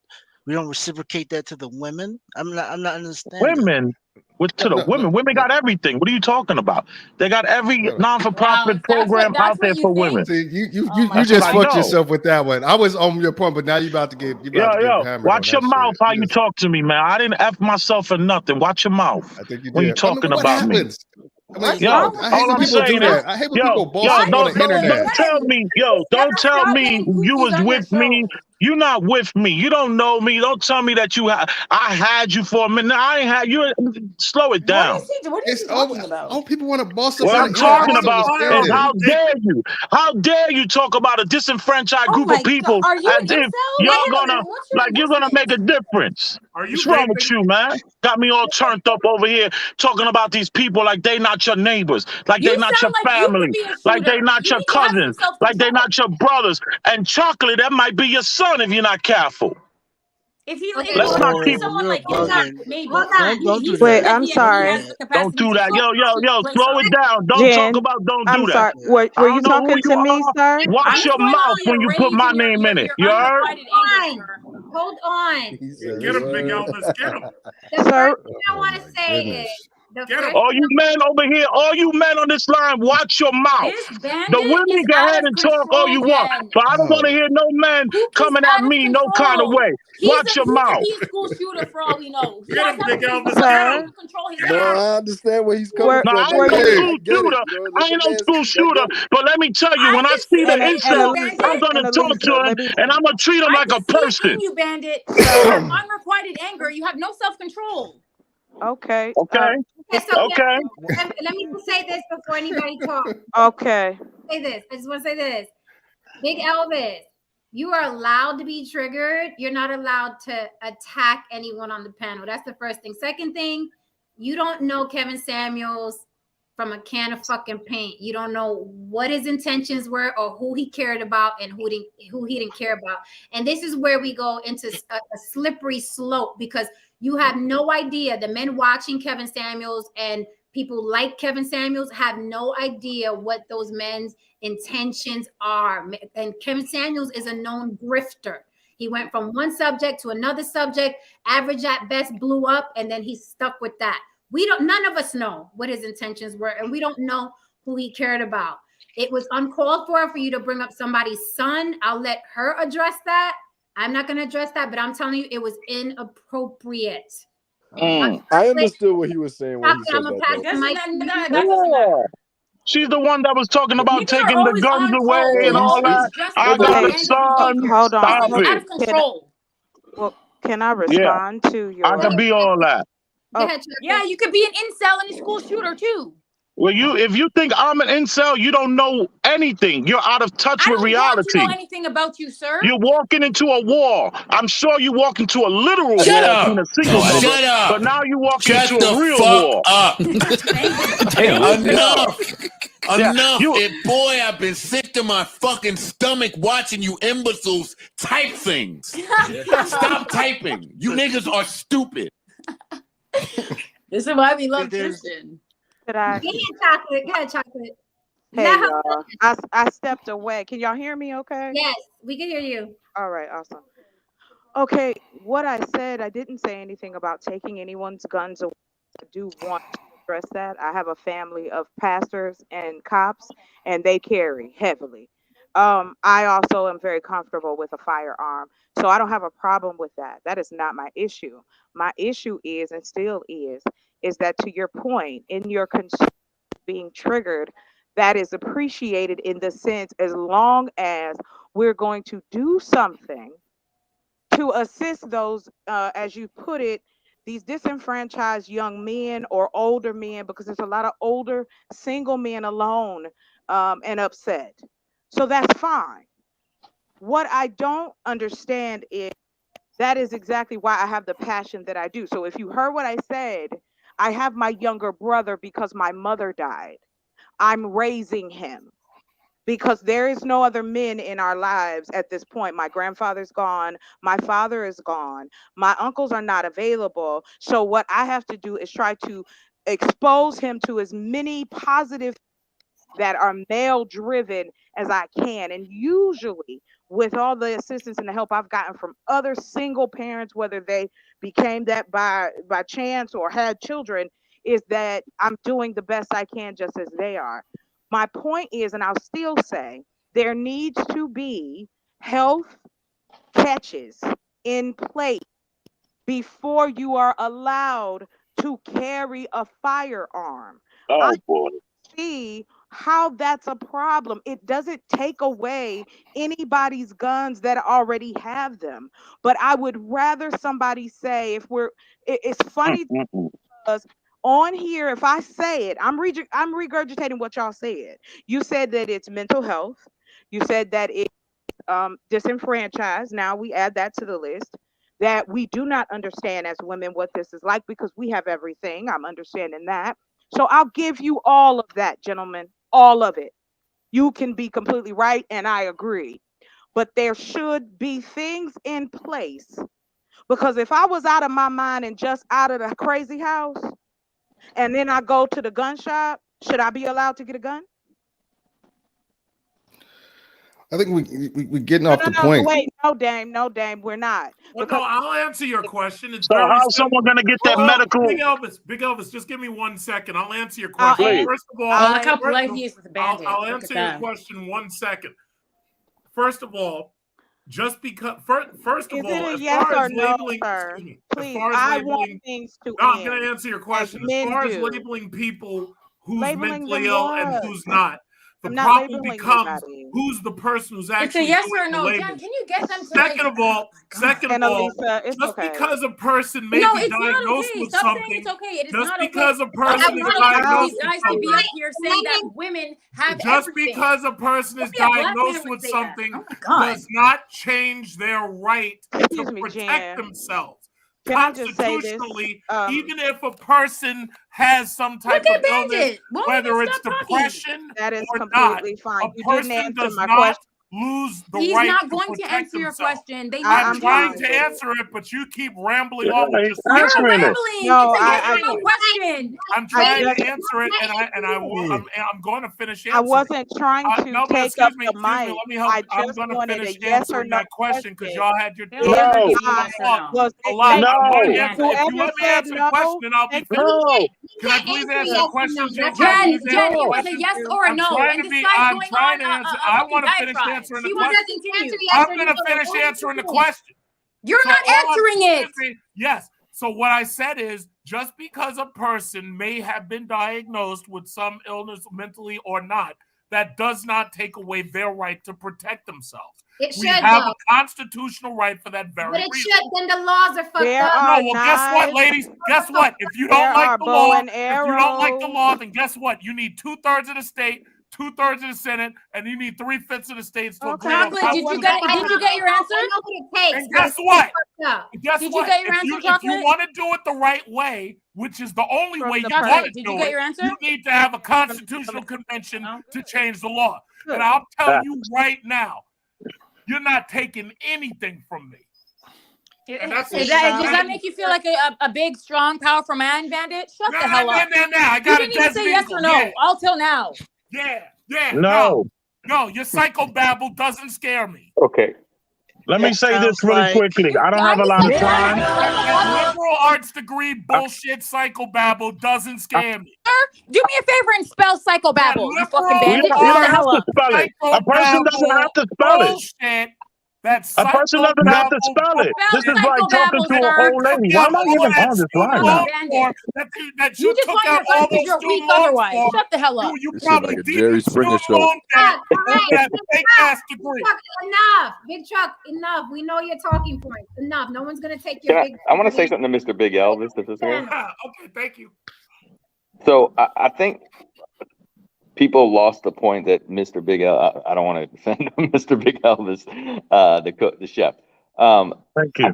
We don't reciprocate that to the women. I'm not understanding. Women, women got everything. What are you talking about? They got every non-for-profit program out there for women. See, you just fucked yourself with that one. I was on your point, but now you about to get hammered. Watch your mouth how you talk to me, man. I didn't F myself for nothing. Watch your mouth. I think you did. When you talking about me. I hate when people do that. I hate when people boss up on the internet. Don't tell me you was with me. You're not with me. You don't know me. Don't tell me that I had you for a minute. I ain't had you. Slow it down. What is he talking about? Oh, people want to boss up What on I'm the internet. I talking don't about understand is it. how dare you? How dare you talk about a disenfranchised group of people Are you as an if incel? you're What gonna what's your you're gonna investment? make a difference? Are you What's wrong with vaping? you, man? Got me all turned up over here talking about these people like they not your neighbors, like You they not your sound like you could family, be a like they shooter. not You your need to have some cousins, self like they control. not your brothers. And Chocolate, that might be your son if you're not careful. If he, Okay, if Let's he not looks at keep. someone You're like hold on, bugging. Envy, maybe hold on. Don't he do seems that. Wait, like I'm he has sorry. the Don't capacity do to that. Yo, play slow it someone. down. Don't talk Jen, about don't I'm do that. sorry. Were I you don't know who talking you to me, are. sir? I'm Watch just your going mouth on when your you put rage my and name in it. your You heard? unrequited anger, sir. Hold on. He Yeah, said, get him, Big "Word." Elvis. Get him. The Sir, first thing I Oh want to my say is goodness. the Get first him. All you men over here, all you men on this line, watch your mouth. This The bandit women is go out ahead of and talk all control, you want, Jen. but I don't want to Oh, hear no men Pookie's coming at out of me no kind of control. way. Watch your He could mouth. be a school shooter for all we know. He Get has him, Big Elvis. self Get sir, him. control his Get No, him. mouth. I understand where he's coming were No, I from, ain't were though. no you? school hey, I get it. shooter. You know, I let the ain't no man school speak. I shooter. get it. But let me tell you, I when I can see see the you, And incel, Elisa, I'm Bandit. gonna and talk to Elisa, him let me, and I'm gonna treat him I like can a see it person. in you, Bandit. You sir. have unrequited anger. You have no self control. Okay. Okay? okay, so yeah, Okay? let me just say this before anybody talks. Okay. Say this. I just want to say this. Big Elvis, you are allowed to be triggered. You're not allowed to attack anyone on the panel. That's the first thing. Second thing, you don't know Kevin Samuels from a can of fucking paint. You don't know what his intentions were or who he cared about and who he didn't care about. And this is where we go into a slippery slope because you have no idea. The men watching Kevin Samuels and people like Kevin Samuels have no idea what those men's intentions are. And Kevin Samuels is a known grifter. He went from one subject to another subject, average at best, blew up, and then he's stuck with that. None of us know what his intentions were, and we don't know who he cared about. It was uncalled for you to bring up somebody's son. I'll let her address that. I'm not going to address that, but I'm telling you, it was inappropriate. I understood what he was saying when he I'm said gonna that, pass though. the mic. That doesn't matter. She's the one that was talking about Niggas are taking the always guns on away call. Bro, and They're all always that. I justifying got a Wait, bandit son. behavior. hold on. Stop This is out it. of control. Well, can I Yeah, respond to I your? could be all that. Go Oh, ahead, Yeah, you could be an incel and a school shooter too. Well, if you think I'm an incel, you don't know anything. You're out of touch I with don't want to know reality. anything about you, sir. You're walking into a wall. I'm sure you walk into a literal Shut wall being up! a single mother, Shut but up! now you're walking Shut into a the real fuck wall. up! Thank you. Damn. Thank you. Yeah, Enough! yeah. Enough! Boy, I've been sick to my fucking stomach watching you imbeciles type things. Stop typing. You niggas are stupid. This is why we love There's Tristan. could I? Go ahead, Chocolate. Go ahead, Chocolate. Hey, Let her y'all. I stepped away. Can y'all hear me? Okay. Yes, we can hear you. All right. Awesome. Okay. What I said, I didn't say anything about taking anyone's guns away. I do want to address that. I have a family of pastors and cops, and they carry heavily. I also am very comfortable with a firearm, so I don't have a problem with that. That is not my issue. My issue is, and still is that to your point, in your being triggered, that is appreciated in the sense as long as we're going to do something to assist those, as you put it, these disenfranchised young men or older men, because there's a lot of older single men alone and upset. So that's fine. What I don't understand is that is exactly why I have the passion that I do. So if you heard what I said, I have my younger brother because my mother died. I'm raising him because there is no other men in our lives at this point. My grandfather's gone, my father is gone, my uncles are not available. So what I have to do is try to expose him to as many positive that are male driven as I can. And usually, with all the assistance and the help I've gotten from other single parents, whether they became that by chance or had children, is that I'm doing the best I can just as they are. My point is, and I'll still say, there needs to be health catches in place before you are allowed to carry a firearm. I Oh boy. see how that's a problem. It doesn't take away anybody's guns that already have them. But I would rather somebody say, it's funny because on here, if I say it, I'm regurgitating what y'all said. You said that it's mental health. You said that it's disenfranchised. Now we add that to the list. That we do not understand as women what this is like because we have everything. I'm understanding that. So I'll give you all of that, gentlemen, all of it. You can be completely right, and I agree. But there should be things in place because if I was out of my mind and just out of the crazy house, and then I go to the gun shop, should I be allowed to get a gun? I think we getting off the point. Wait, no, Dame, we're not. Well, no, I'll answer your question. It's So very how's someone going to get that medical? Big Elvis, just give me 1 second. I'll answer your question. First of all, I like how polite he is with the bandit. I'll answer your question 1 second. First of all, just because first of all, as far as labeling, please, I want things to end. I'm going to answer your question. As far as labeling people who's mentally ill and who's not. The problem becomes who's the person who's actually. It's a yes or no. Jen, can you get them to Second of all, just because a person may be diagnosed with something, it's okay. It is just not because okay. a person is diagnosed with something, to be up here saying that women have just everything. because a person is diagnosed with something does not change their right to protect themselves. Constitutionally, even if a person has some type of illness, whether it's depression that is or completely not, fine. a person does not lose the He's right not to going to protect answer your himself. question. I'm trying to answer it, but you keep rambling on with your You're rambling. No, it's a yes or no question. I'm trying to answer it, I'm going to finish answering. I wasn't trying to take up the mic. Let me help. I'm going to finish answering that question because y'all had your Whoever said no, question, and I'll be finished. Can I please answer the question, Jen? Jen, it was a yes or a no. And this guy's going on I want to finish answering the question. I'm going to finish answering the question. You're not answering it. Yes. So what I said is just because a person may have been diagnosed with some illness mentally or not, that does not take away their right to protect themselves. We have a constitutional right for that very reason. But it should. Then the laws are fucked up. No, well, guess what, ladies? Guess what? If you don't like the law, then guess what? You need 2/3 of the state, 2/3 of the Senate, and you need 3/5 of the states to agree on. Did you get your answer? And guess what? Did you get your answer, if you want to do it the right way, which is the only way you want to do it, you need to have a constitutional convention to change the law. And I'll tell you right now, you're not taking anything from me. Does that make you feel like a big, strong, powerful man, Bandit? Shut the hell up. I got you didn't even say yes or no. All till now. No, your psychobabble doesn't scare me. Okay. Let me say this really quickly. I don't have a lot of time. That liberal arts degree bullshit psychobabble doesn't scare me. Sir, do me a favor and spell psychobabble. You fucking bandit. You don't have to spell it. A person doesn't have to spell it. A person doesn't have to spell it. This is like talking to a whole lady. Why am I even on this line now? That you just want your friends because you're weak otherwise. Shut the hell up. This is like a Jerry Springer show. Enough. Big Truck, enough. We know your talking points. Enough. No one's going to take your big... I want to say something to Mr. Big Elvis. If this is okay, thank you. So I think people lost the point that Mr. Big El. I don't want to defend Mr. Big Elvis, the chef. Thank you.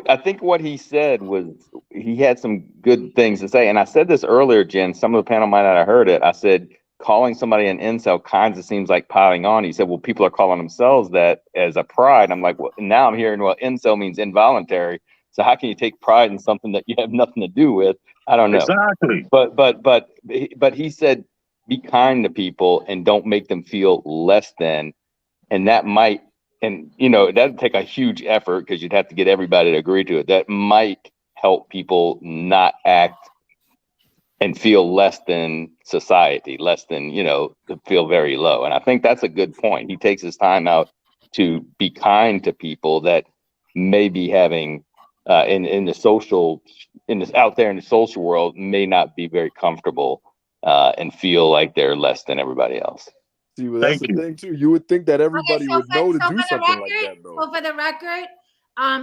I think what he said was he had some good things to say, and I said this earlier, Jen. Some of the panel might not have heard it. I said calling somebody an incel kind of seems like piling on. He said, "Well, people are calling themselves that as a pride." I'm like, well, now I'm hearing, well, incel means involuntary. So how can you take pride in something that you have nothing to do with? I don't know. Exactly. But he said, be kind to people and don't make them feel less than. And that might, and that'd take a huge effort because you'd have to get everybody to agree to it. That might help people not act and feel less than society, less than, to feel very low. And I think that's a good point. He takes his time out to be kind to people that may be having out there in the social world may not be very comfortable and feel like they're less than everybody else. See, well, that's the thing too. You would think that everybody would know to do something like that, though. So for the record,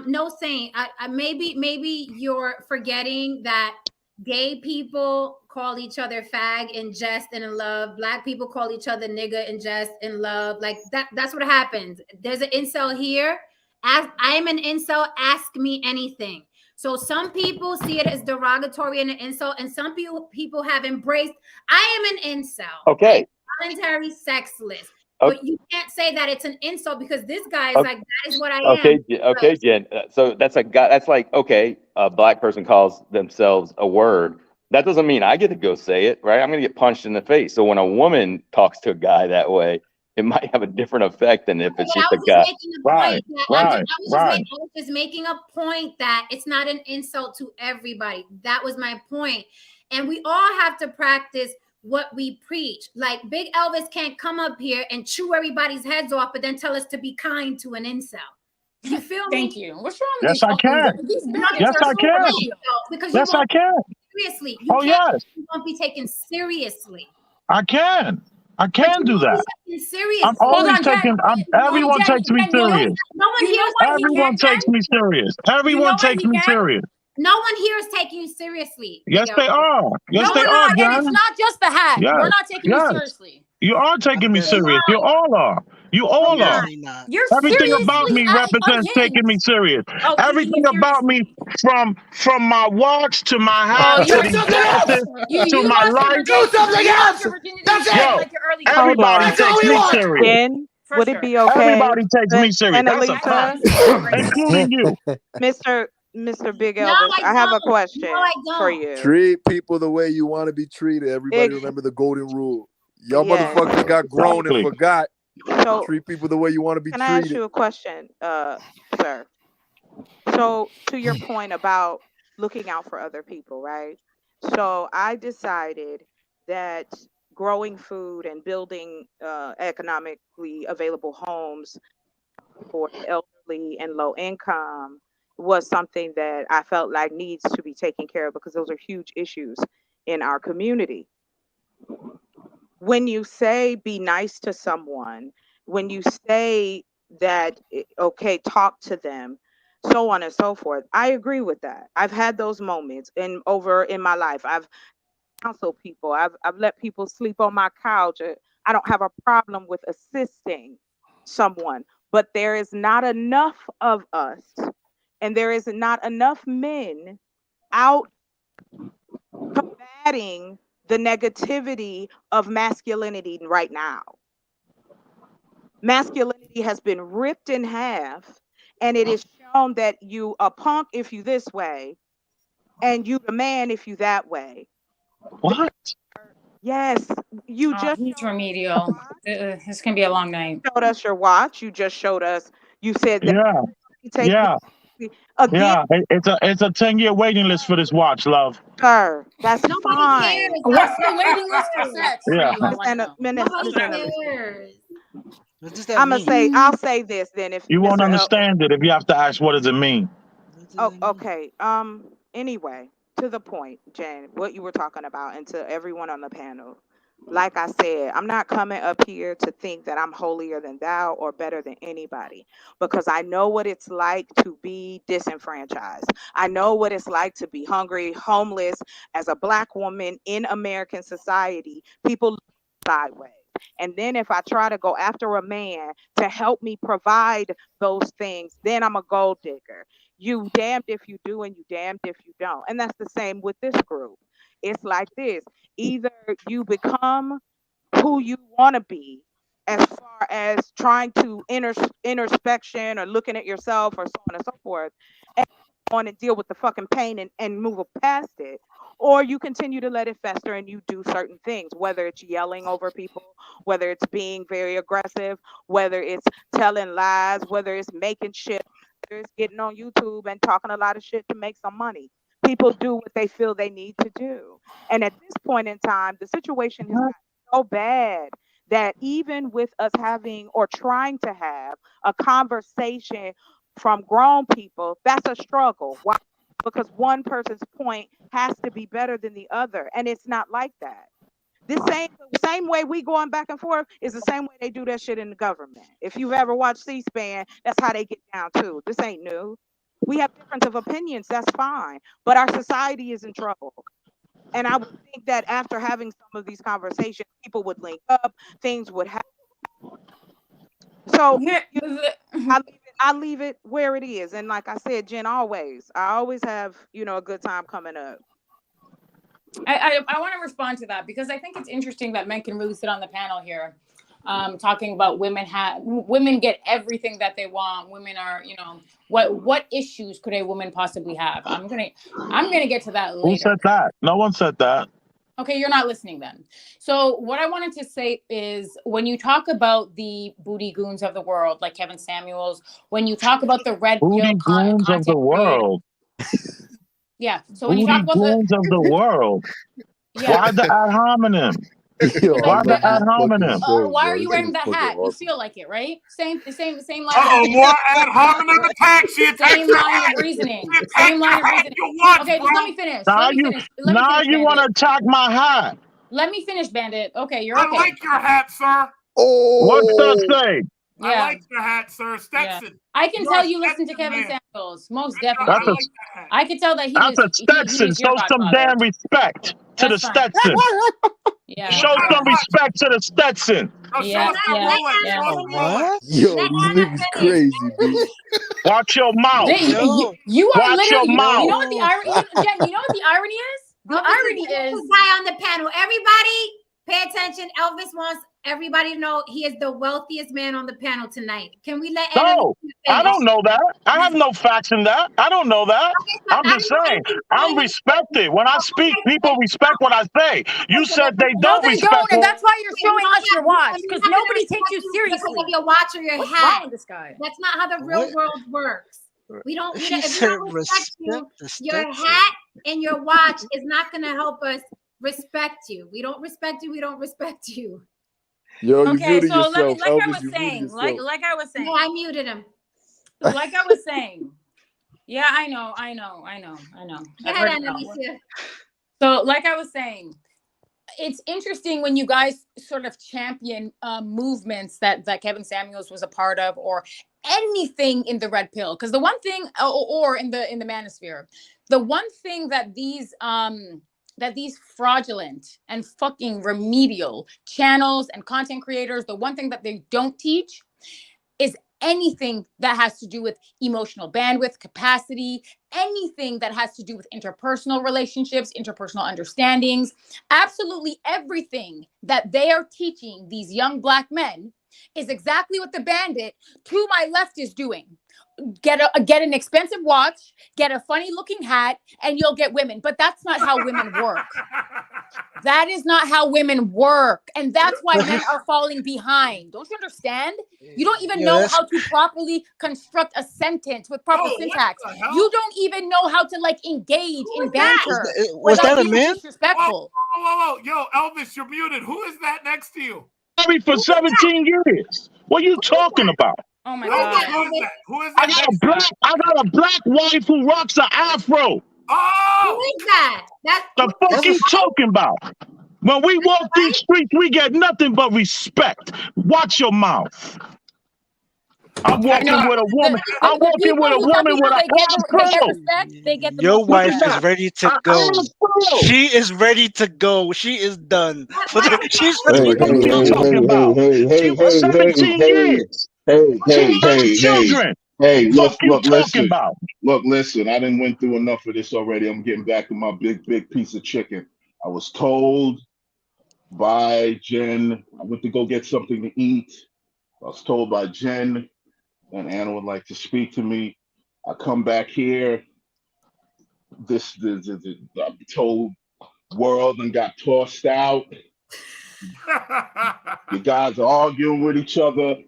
no saying. Maybe you're forgetting that gay people call each other fag in jest and in love. Black people call each other nigga in jest and love. Like that's what happens. There's an incel here. I am an incel. Ask me anything. So some people see it as derogatory and an insult, and some people have embraced. I am an incel. Okay. Voluntary sexless. Okay. But you can't say that it's an insult because this guy is like, that is what I am. Okay, Jen. So that's a guy. That's like, okay, a black person calls themselves a word. That doesn't mean I get to go say it, right? I'm going to get punched in the face. So when a woman talks to a guy that way, it might have a different effect than if it's just a guy. I was just making a point that it's not an insult to everybody. That was my point. And we all have to practice what we preach. Like Big Elvis can't come up here and chew everybody's heads off, but then tell us to be kind to an incel. You feel me? Thank you. What's wrong with Yes, I can. Yes, I can. Because yes, I can. Seriously. You yes. You won't be taken seriously. I can. I can do that. I'm always taking. Everyone takes me serious. No one here. Everyone takes me serious. Everyone takes me serious. No one here is taking you seriously. Yes, they are. Yes, they are, Jen. It's not just the hat. Yes. We're not taking you seriously. You are taking me serious. You all are. You all are. You're everything about me represents taking me serious. Everything about me, from my watch to my hat to these glasses to my life. Do something else. That's it. Everybody takes me serious. Jen, would it be okay? Everybody takes me serious. That's a fact, including you, Mr. Big Elvis. I have a question for you. Treat people the way you want to be treated. Everybody remember the golden rule. Y'all motherfuckers got grown and forgot. So, treat people the way you want to be treated. Can I ask you a question, sir? So, to your point about looking out for other people, right? So, I decided that growing food and building economically available homes for elderly and low income was something that I felt like needs to be taken care of because those are huge issues in our community. When you say be nice to someone, when you say that, okay, talk to them, so on and so forth, I agree with that. I've had those moments in my life. I've counseled people. I've let people sleep on my couch. I don't have a problem with assisting someone, but there is not enough of us, and there is not enough men out combating the negativity of masculinity right now. Masculinity has been ripped in half, and it is shown that you a punk if you this way, and you the man if you that way. What? Yes, you just he's remedial. This can be a long night. Showed us your watch. You just showed us. You said that. Yeah. Again, it's a 10-year waiting list for this watch, love. Sir, that's fine. What's the waiting list for sex? Yeah. I'm gonna say. I'll say this then. If you won't understand it, if you have to ask, what does it mean? Oh, okay. Anyway, to the point, Jen, what you were talking about, and to everyone on the panel. Like I said, I'm not coming up here to think that I'm holier than thou or better than anybody, because I know what it's like to be disenfranchised. I know what it's like to be hungry, homeless, as a Black woman in American society. People look sideways. And then if I try to go after a man to help me provide those things, then I'm a gold digger. You damned if you do and you damned if you don't. And that's the same with this group. It's like this. Either you become who you want to be as far as trying to introspection or looking at yourself or so on and so forth, and on and deal with the fucking pain and move past it. Or you continue to let it fester and you do certain things, whether it's yelling over people, whether it's being very aggressive, whether it's telling lies, whether it's making shit, whether it's getting on YouTube and talking a lot of shit to make some money. People do what they feel they need to do. And at this point in time, the situation has gotten so bad that even with us having or trying to have a conversation from grown people, that's a struggle. Why? Because one person's point has to be better than the other. And it's not like that. Same way we going back and forth is the same way they do that shit in the government. If you've ever watched C-SPAN, that's how they get down too. This ain't new. We have difference of opinions, that's fine. But our society is in trouble. And I would think that after having some of these conversations, people would link up, things would happen. So I leave it where it is. And like I said, Jen, I always have, a good time coming up. I want to respond to that because I think it's interesting that men can really sit on the panel here, talking about women get everything that they want. Women are, what issues could a woman possibly have? I'm gonna get to that later. Who said that? No one said that. Okay, you're not listening then. So what I wanted to say is when you talk about the booty goons of the world, like Kevin Samuels, when you talk about the red booty goons of the world. Yeah. So when you talk about of the world. Yeah. Why the ad hominem? Why the ad hominem? Why are you wearing that hat? You feel like it, right? Same line. More ad hominem attacks. Same line of reasoning. Same line of reasoning. Okay, just let me finish. Now you want to attack my hat. Let me finish, Bandit. Okay, you're okay. I like your hat, sir. Oh, what's that say? Yeah. I like your hat, sir. Stetson. Yeah. I can tell you listen to Kevin Samuels. Most definitely. I can tell that that's a Stetson. Show some damn respect to the Stetson. Yeah. Show some respect to the Stetson. Yeah. What? Yo, these niggas crazy, B. Watch your mouth. You are Watch literally. your mouth. You know what the irony, Jen? You know what the irony is? The irony is guy on the panel. Everybody, pay attention. Elvis wants everybody to know he is the wealthiest man on the panel tonight. Can we let? No, I don't know that. I have no facts in that. I don't know that. I'm just saying. I'm respected. When I speak, people respect what I say. You said they don't respect. No, they don't, and that's why you're showing us your watch because nobody takes you seriously. Because of your watch or your What's hat. wrong with this guy? That's not how the real world works. We don't. If we don't respect you, your Stetson. hat and your watch is not going to help us respect you. We don't respect you. We don't respect you. Yo, you Okay, muted so yourself. like Elvis, I was you saying, muted like yourself. I was saying. No, I muted him. Like I was saying. Yeah, I know. Go ahead, Annalisa. So, like I was saying, it's interesting when you guys sort of champion movements that Kevin Samuels was a part of, or anything in the red pill. Because the one thing, or in the manosphere, the one thing that these fraudulent and fucking remedial channels and content creators, the one thing that they don't teach is anything that has to do with emotional bandwidth, capacity, anything that has to do with interpersonal relationships, interpersonal understandings, absolutely everything that they are teaching these young Black men is exactly what the bandit to my left is doing. Get an expensive watch, get a funny looking hat, and you'll get women. But that's not how women work. That is not how women work. And that's why men are falling behind. Don't you understand? You don't even know how to properly construct a sentence with proper syntax. You don't even know how to engage in banter. Was that a man? Disrespectful. Whoa. Yo, Elvis, you're muted. Who is that next to you? Married for 17 years. What are you talking about? Oh my God. Who is that? I got a black wife who rocks an afro. Oh! Who is that? The fuck you talking about? When we walk these streets, we get nothing but respect. Watch your mouth. I'm walking with a woman. I'm walking with a woman with an afro. Your wife is ready to go. She is ready to go. She is done. She's Hey, Look, listen. I done went through enough of this already. I'm getting back to my big piece of chicken. I was told by Jen, I went to go get something to eat. I was told by Jen and Anna would like to speak to me. I come back here. I'm told world and got tossed out. You guys are arguing with each other.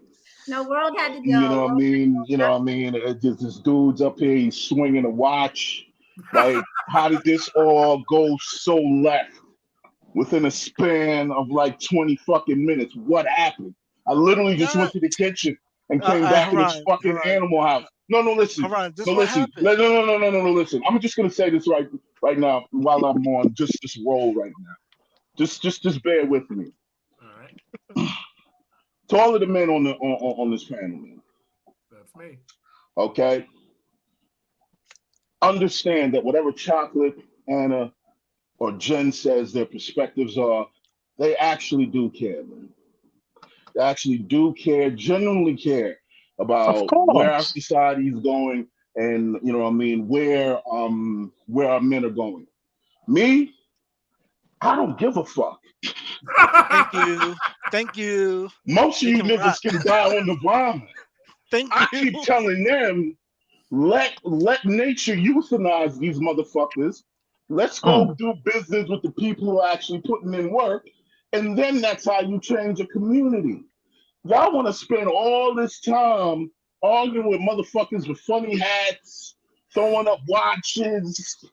No, world had to go. You know what I mean? This dude's up here, he's swinging a watch. Like, how did this all go so left within a span of 20 fucking minutes? What happened? I literally just went to the kitchen and came back to this fucking animal house. No, listen. Listen. I'm just gonna say this right now while I'm on just this roll right now. Just bear with me. All right. To all of the men on this panel, man. That's me. Okay. Understand that whatever Chocolate, Anna, or Jen says their perspectives are, they actually do care, man. They actually do care, genuinely care Of about where our course. society is going, and you know what I mean, where our men are going. Me, I don't give a fuck. Thank you. Thank you. Most of They you can rock. niggas can die on the vine. Thank I you. keep telling them, let nature euthanize these motherfuckers. Let's go do business with the people who are actually putting in work, and then that's how you change a community. Y'all want to spend all this time arguing with motherfuckers with funny hats, throwing up watches,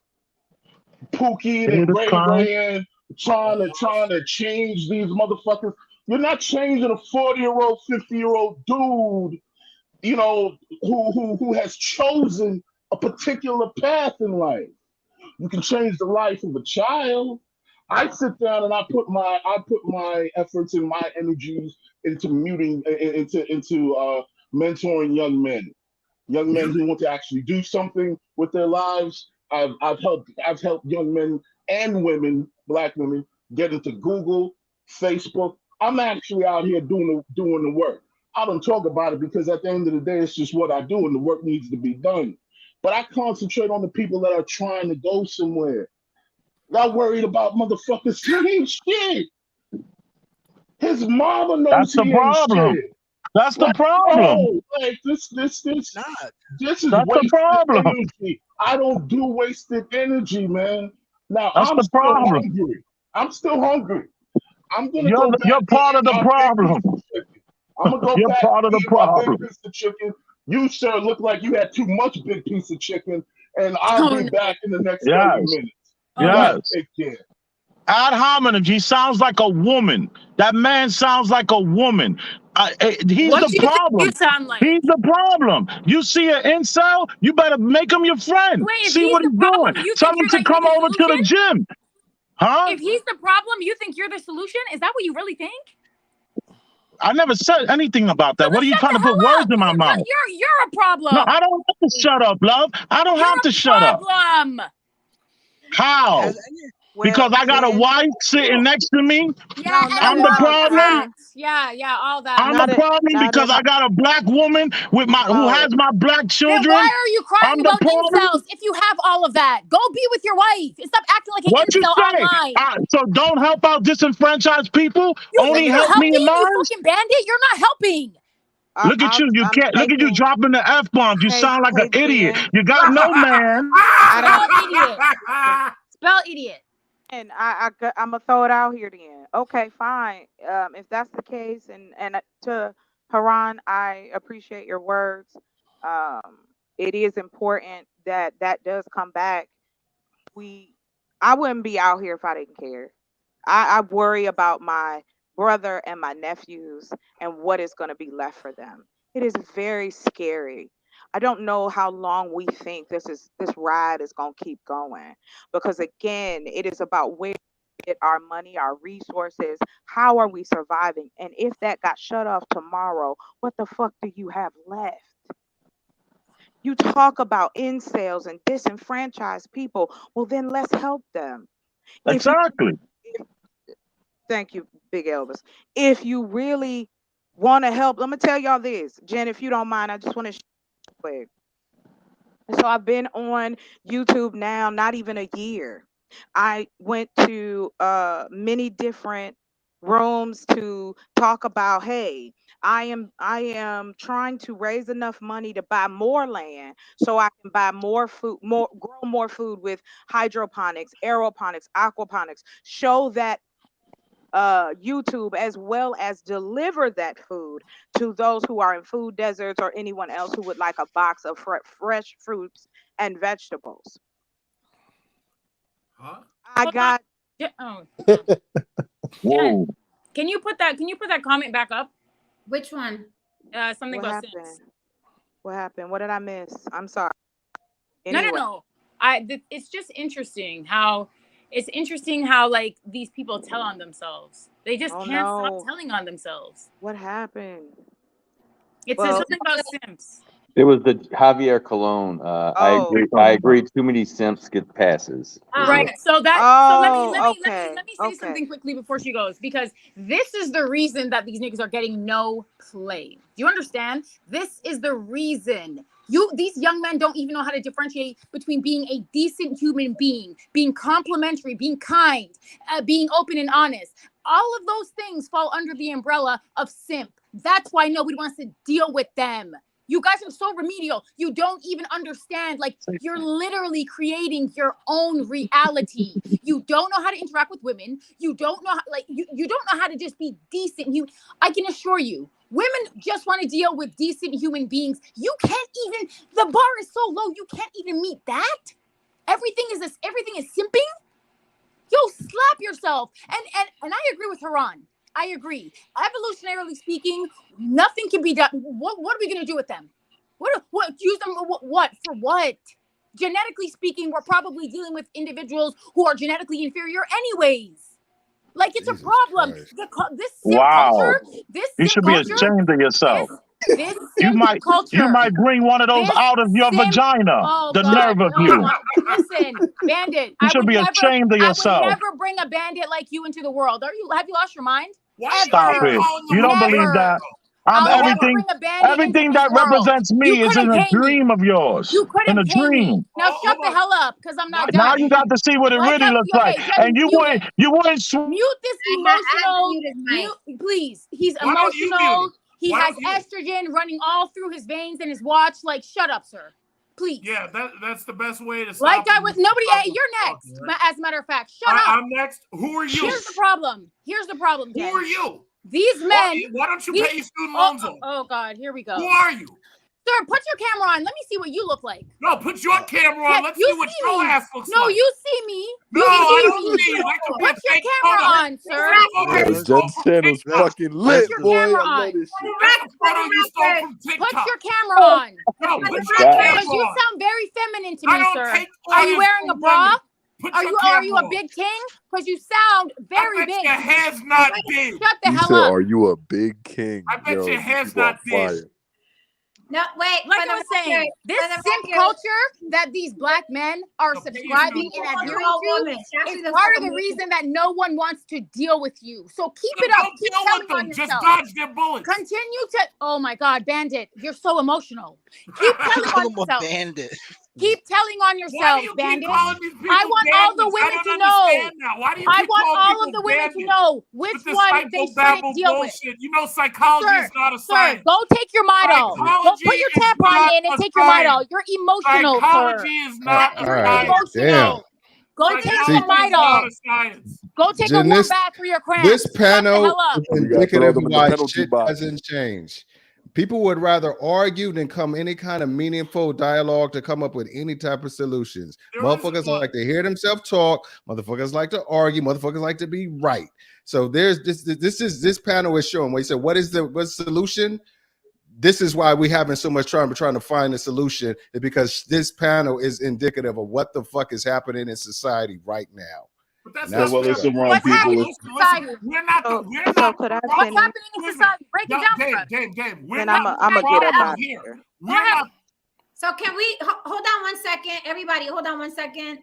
Pookie and Haters Ray clown. Ray, trying to change these motherfuckers. You're not changing a 40-year-old, 50-year-old dude, you know, who has chosen a particular path in life. You can change the life of a child. I sit down and I put my efforts and my energies into mentoring young men who want to actually do something with their lives. I've helped young men and women, black women, get into Google, Facebook. I'm actually out here doing the work. I don't talk about it because at the end of the day, it's just what I do, and the work needs to be done. But I concentrate on the people that are trying to go somewhere. Not worried about motherfuckers. He ain't shit. His mama That's knows the he ain't problem. shit. That's the Like, problem. oh, like this Not. is That's the wasted problem. energy. I don't do wasted energy, man. Now That's I'm the still problem. hungry. I'm still hungry. I'm gonna You're go back you're to part of eating the my big problem. piece of chicken. I'm gonna go You're back part of to the eating my big problem. piece of chicken. You, sir, look like you had too much big piece of chicken, and I'll Oh be no. back in the next 30 Yes. minutes. You Oh no. guys Yes. take care. Ad hominem. He sounds like a woman. That man sounds like a woman. He's What the do you think you problem. sound like? He's the problem. You see an incel, you better make him your friend. Wait, if See he's what the he's doing. problem, you Tell think him you're to come the over to the solution? gym. Huh? If he's the problem, you think you're the solution? Is that what you really think? I never said anything about So that. then What are you shut trying the to put hell words up. in my mouth? You're a No, problem. I don't have to shut up, love. I don't You're have to a shut up. problem. How? Has any Because Well, I got a Jen, wife sitting next to me. Yeah, and not I'm a the at dog and a problem. cat. Yeah, all that. I'm the not at problem not because at I got a black woman with who all. has my black Then why children. are you crying I'm the about problem. incels if you have all of that? Go be with your wife and stop acting like an What you incel say? online. So don't help out disenfranchised people. You think Only you're help me and helping, you mine. fucking bandit? You're not helping. Look at you. You I'm can't. Look at you taking. dropping the f bombs. You Hey, sound like an hey, idiot. Jen. You got no man. I don't. Spell idiot. Spell idiot. And I'm gonna throw it out here then. Okay, fine. If that's the case, and to Haran, I appreciate your words. It is important that that does come back. We, I wouldn't be out here if I didn't care. I worry about my brother and my nephews and what is going to be left for them. It is very scary. I don't know how long we think this ride is going to keep going, because again, it is about where we get our money, our resources. How are we surviving? And if that got shut off tomorrow, what the fuck do you have left? You talk about incels and disenfranchised people. Well, then let's help them. If you Exactly. Thank you, Big Elvis. If you really want to help, let me tell y'all this, Jen, if you don't mind, I just want to share quick. So I've been on YouTube now, not even a year. I went to many different rooms to talk about, hey, I am trying to raise enough money to buy more land so I can buy more food, more grow more food with hydroponics, aeroponics, aquaponics. Show that YouTube, as well as deliver that food to those who are in food deserts or anyone else who would like a box of fresh fruits and vegetables. Huh? I Hold on. got Jen, can you put that comment back up? Which one? Something what about happened? Sims. What happened? What did I miss? I'm sorry. No. Anyway, It's just interesting how It's interesting how like these people tell on themselves. They just Oh can't stop no. telling on themselves. What happened? It says Well, something about simps. It was the Javier Colon. I oh. agree. I agree. Too many simps get passes. Right. So Oh, let me say something quickly before she goes, because this is the reason that these niggas are getting no play. Do you understand? This is the reason. These young men don't even know how to differentiate between being a decent human being, being complimentary, being kind, being open and honest. All of those things fall under the umbrella of simp. That's why nobody wants to deal with them. You guys are so remedial. You don't even understand. Like, you're literally creating your own reality. You don't know how to interact with women. You don't know how, like, you don't know how to just be decent. I can assure you, women just want to deal with decent human beings. You can't even, the bar is so low, you can't even meet that. Everything is simping. Yo, slap yourself. And I agree with Haran. I agree. Evolutionarily speaking, nothing can be done. What are we going to do with them? What use them? What for? What? Genetically speaking, we're probably dealing with individuals who are genetically inferior, anyways. Like, it's Jesus a problem. Christ. This simp culture. This You simp should be culture. ashamed of yourself. This You simp might culture. bring one of those This out of your simp. vagina. Oh The God! nerve of No, you. listen, Bandit. You should be ashamed of I would yourself. never bring a bandit like you into the world. Have you lost your mind? Stop it. You don't believe that? I'll never bring a bandit into Everything this that world. represents You me is in couldn't a pay me. dream of yours. You In couldn't a pay me. dream. Now shut the hell up, because I'm not done. Now you got to see what it really looks like. And you wouldn't Mute this emotional. Please. He's Why don't you mute emotional. him? He Why has don't you? estrogen running all through his veins and his watch. Like, shut up, sir. Please. Yeah, that's the best way to stop. Like that with nobody. You're next. Talking, right? As a matter of fact, shut up. I'm next. Who are you? Here's the problem. Who Jen. are you? These men. Why don't you pay your student loans off? Oh God, here we go. Who are you? Sir, put your camera on. Let me see what you look like. No, put your camera on. Let's see what your ass looks like. No, you see me. No, I don't see you. Put your camera on, sir. Jen's channel's fucking lit, Put your boy. camera I love on. this shit. That's the photo you stole from TikTok. Put your camera on. No, put your camera on. Because you sound very feminine to me, I don't sir. take Are you orders wearing a from bra? women. Are you a big king? Because you sound very big. Your hair's not big. Shut the He hell said, up. "Are you a big king?" I bet Yo, your hair's you on not big. fire. No, wait. Like I was saying, this simp culture that these black men are subscribing and adhering to is part of the reason that no one wants to deal with you. So keep it up. Keep telling on yourself. Just dodge their bullets. Continue to. Oh my God, Bandit, you're so emotional. Keep telling on yourself. Bandit. Keep telling on yourself, Bandit. I want all the women to know. I want all of the women to know which one they shouldn't deal with. You know, psychology is not a science. Sir, go take your Midol. Go put your tampon in and take your Midol. You're emotional, psychology sir. is not a right. science. Damn. Go take See, your Midol. Go take a Jen, warm bath for your cramps. This panel Shut the hell up. is indicative of why shit hasn't changed. People would rather argue than come any kind of meaningful dialogue to come up with any type of solutions. Motherfuckers like to hear themselves talk. Motherfuckers like to argue. Motherfuckers like to be right. So there's this panel is showing where he said, what's the solution? This is why we having so much trouble trying to find a solution, is because this panel is indicative of what the fuck is happening in society right now. But that's well, there's some wrong What's happening people. in society? We're not. Could I What's finish? happening in society? Break it down for us. Damn. We're Then not. I'm gonna get up out of here. here. We're not. So can we hold on 1 second? Everybody, hold on 1 second.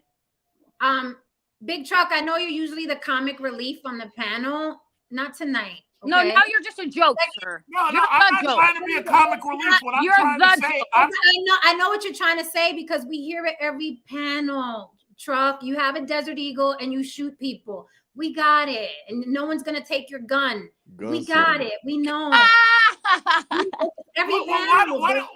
Big Truck, I know you're usually the comic relief on the panel. Not tonight. Okay? No, now you're just a joke, sir. No, you're I'm not trying to be a comic relief. What I'm trying to say, I know what you're trying to say, because we hear it every panel. Truck, you have a Desert Eagle and you shoot people. We got it. And no one's gonna take your gun. We got it. We know. Every panel. Why do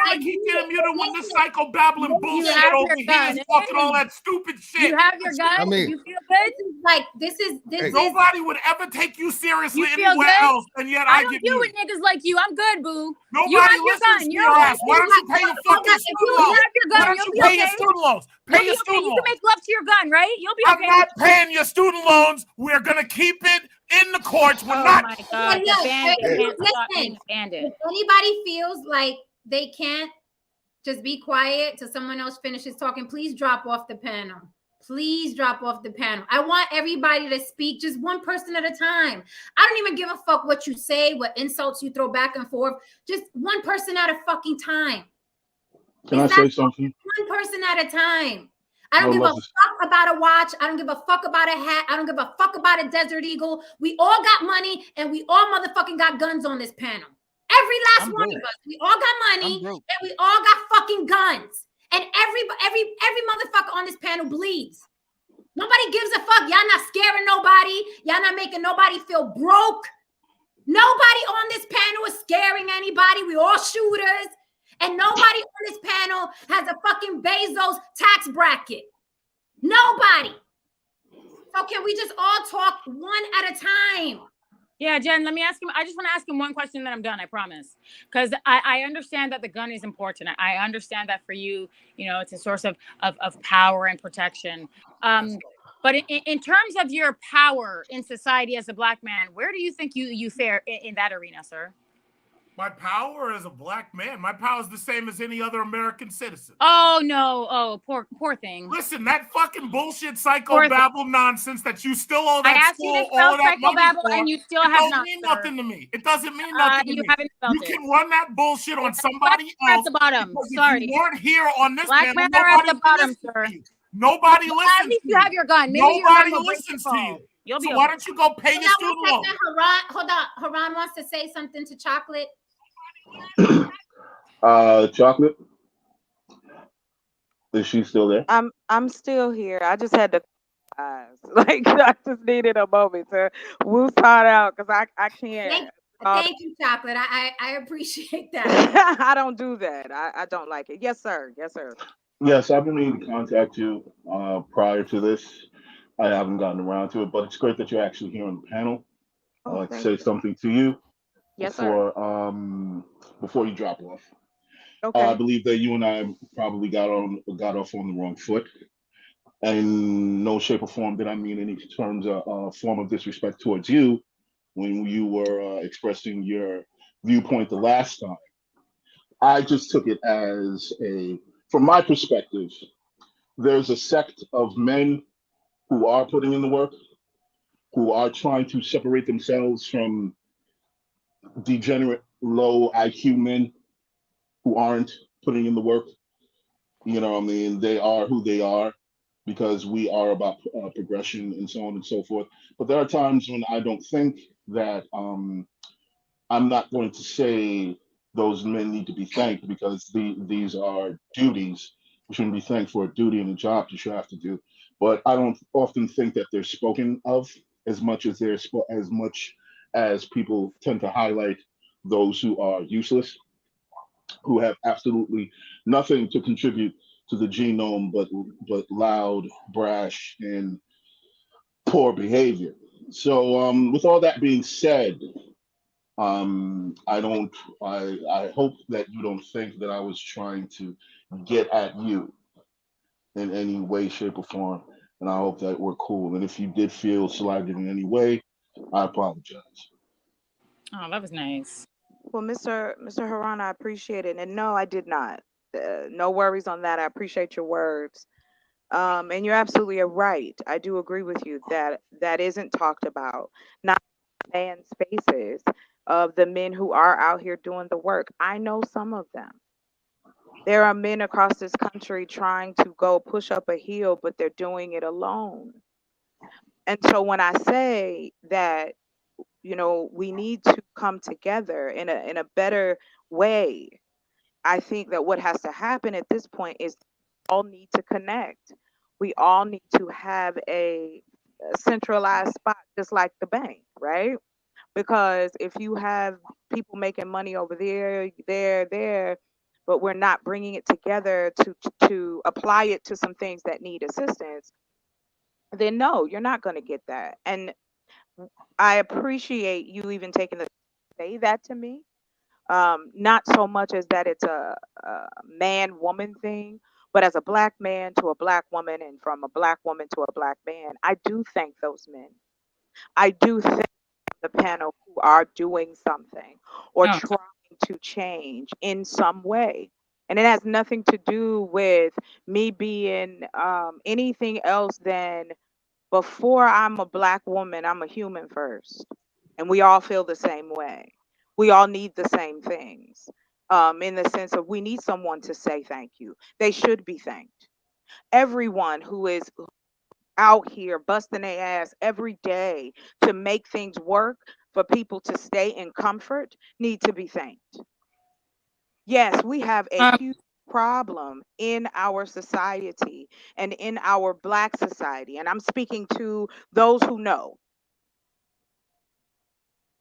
I keep getting muted when this psycho babbling bullshit over here is talking all that stupid shit? You have your gun. I mean, you feel good. Like this is Nobody would ever take you seriously You feel anywhere good? else, and yet I I don't get deal muted. with niggas like you. I'm good, boo. Nobody you have your listens gun. to You're your okay. ass. Why don't you pay your fucking student loans? You have your gun. Why don't You'll you be pay your okay. student loans? Pay your student You loans. can make love to your gun, right? You'll be I'm okay. not paying your student loans. We're gonna keep it in the courts. We're Oh not. my God, the bandit can't stop being a bandit. If anybody feels like they can't just be quiet till someone else finishes talking, please drop off the panel. Please drop off the panel. I want everybody to speak, just one person at a time. I don't even give a fuck what you say, what insults you throw back and forth. Just one person at a fucking time. Can I say something? One person at a time. I don't I give would a love to. fuck about a watch. I don't give a fuck about a hat. I don't give a fuck about a Desert Eagle. We all got money and we all motherfucking got guns on this panel. Every last I'm one broke. of us. We all got money I'm broke. and we all got fucking guns. And every motherfucker on this panel bleeds. Nobody gives a fuck. Y'all not scaring nobody. Y'all not making nobody feel broke. Nobody on this panel is scaring anybody. We all shooters. And nobody on this panel has a fucking Bezos tax bracket. Nobody. So can we just all talk one at a time? Yeah, Jen, let me ask him. I just want to ask him one question, then I'm done, I promise. Because I understand that the gun is important. I understand that for you, it's a source of power and protection. But in terms of your power in society as a Black man, where do you think you fare in that arena, sir? My power as a Black man, my power is the same as any other American citizen. Oh no! Oh, poor thing. Listen, that fucking bullshit psychobabble nonsense that you still owe that school all of that money for, and you still have don't not, mean sir. nothing to me. It doesn't mean nothing to you me. haven't felt You it. can run that bullshit on somebody At else. the bottom. Because Sorry. if you weren't here on this Black panel, men are at the nobody bottom, listens sir. to you. Nobody Well, listens. at least to you have your gun. Maybe nobody your gun will break listens the to fall. you. So why don't you go pay your student loan? Hold on. Haran wants to say something to Chocolate. Chocolate. Is she still there? I'm still here. I just had to like I just needed a moment to woo Todd out because I can't. Thank you, Chocolate. I appreciate that. I don't do that. I don't like it. Yes, sir. Yes, sir. Yes, I've been meaning to contact you prior to this. I haven't gotten around to it, but it's great that you're actually here on the panel. I'd like to say something to you Yes, sir. Before you drop off. Okay. I believe that you and I probably got off on the wrong foot. In no shape or form did I mean any terms of form of disrespect towards you when you were expressing your viewpoint the last time. I just took it as from my perspective, there's a sect of men who are putting in the work, who are trying to separate themselves from degenerate, low IQ men who aren't putting in the work. You know what I mean? They are who they are because we are about progression and so on and so forth. But there are times when I don't think that I'm not going to say those men need to be thanked because these are duties. We shouldn't be thanked for a duty and a job that you have to do. But I don't often think that they're spoken of as much as as much as people tend to highlight those who are useless, who have absolutely nothing to contribute to the genome but loud, brash, and poor behavior. So, with all that being said, I don't. I hope that you don't think that I was trying to get at you in any way, shape, or form, and I hope that we're cool. And if you did feel slighted in any way, I apologize. Oh, that was nice. Well, Mr. Haran, I appreciate it. And no, I did not. No worries on that. I appreciate your words. And you're absolutely right. I do agree with you that that isn't talked about. Not man spaces of the men who are out here doing the work. I know some of them. There are men across this country trying to go push up a hill, but they're doing it alone. And so when I say that, we need to come together in a better way, I think that what has to happen at this point is all need to connect. We all need to have a centralized spot, just like the bank, right? Because if you have people making money over there, but we're not bringing it together to apply it to some things that need assistance, then no, you're not going to get that. And I appreciate you even taking the say that to me. Not so much as that it's a man woman thing, but as a black man to a black woman and from a black woman to a black man, I do thank those men. I do thank the panel who are doing something or trying to change in some way. And it has nothing to do with me being anything else than before I'm a black woman, I'm a human first. And we all feel the same way. We all need the same things in the sense of we need someone to say thank you. They should be thanked. Everyone who is out here busting their ass every day to make things work for people to stay in comfort need to be thanked. Yes, we have a huge problem in our society and in our black society. And I'm speaking to those who know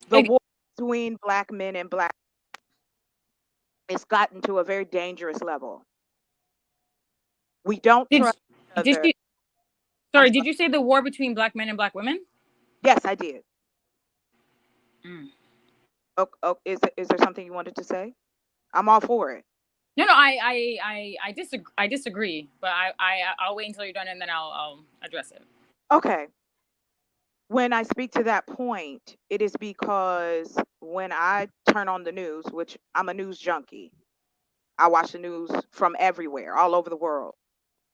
the war between black men and black it's gotten to a very dangerous level. We don't Did, trust each did other. you, sorry, did you say the war between black men and black women? Yes, I did. Mm. Is there something you wanted to say? I'm all for it. No, I disagree, but I'll wait until you're done and then I'll address it. Okay. When I speak to that point, it is because when I turn on the news, which I'm a news junkie, I watch the news from everywhere, all over the world.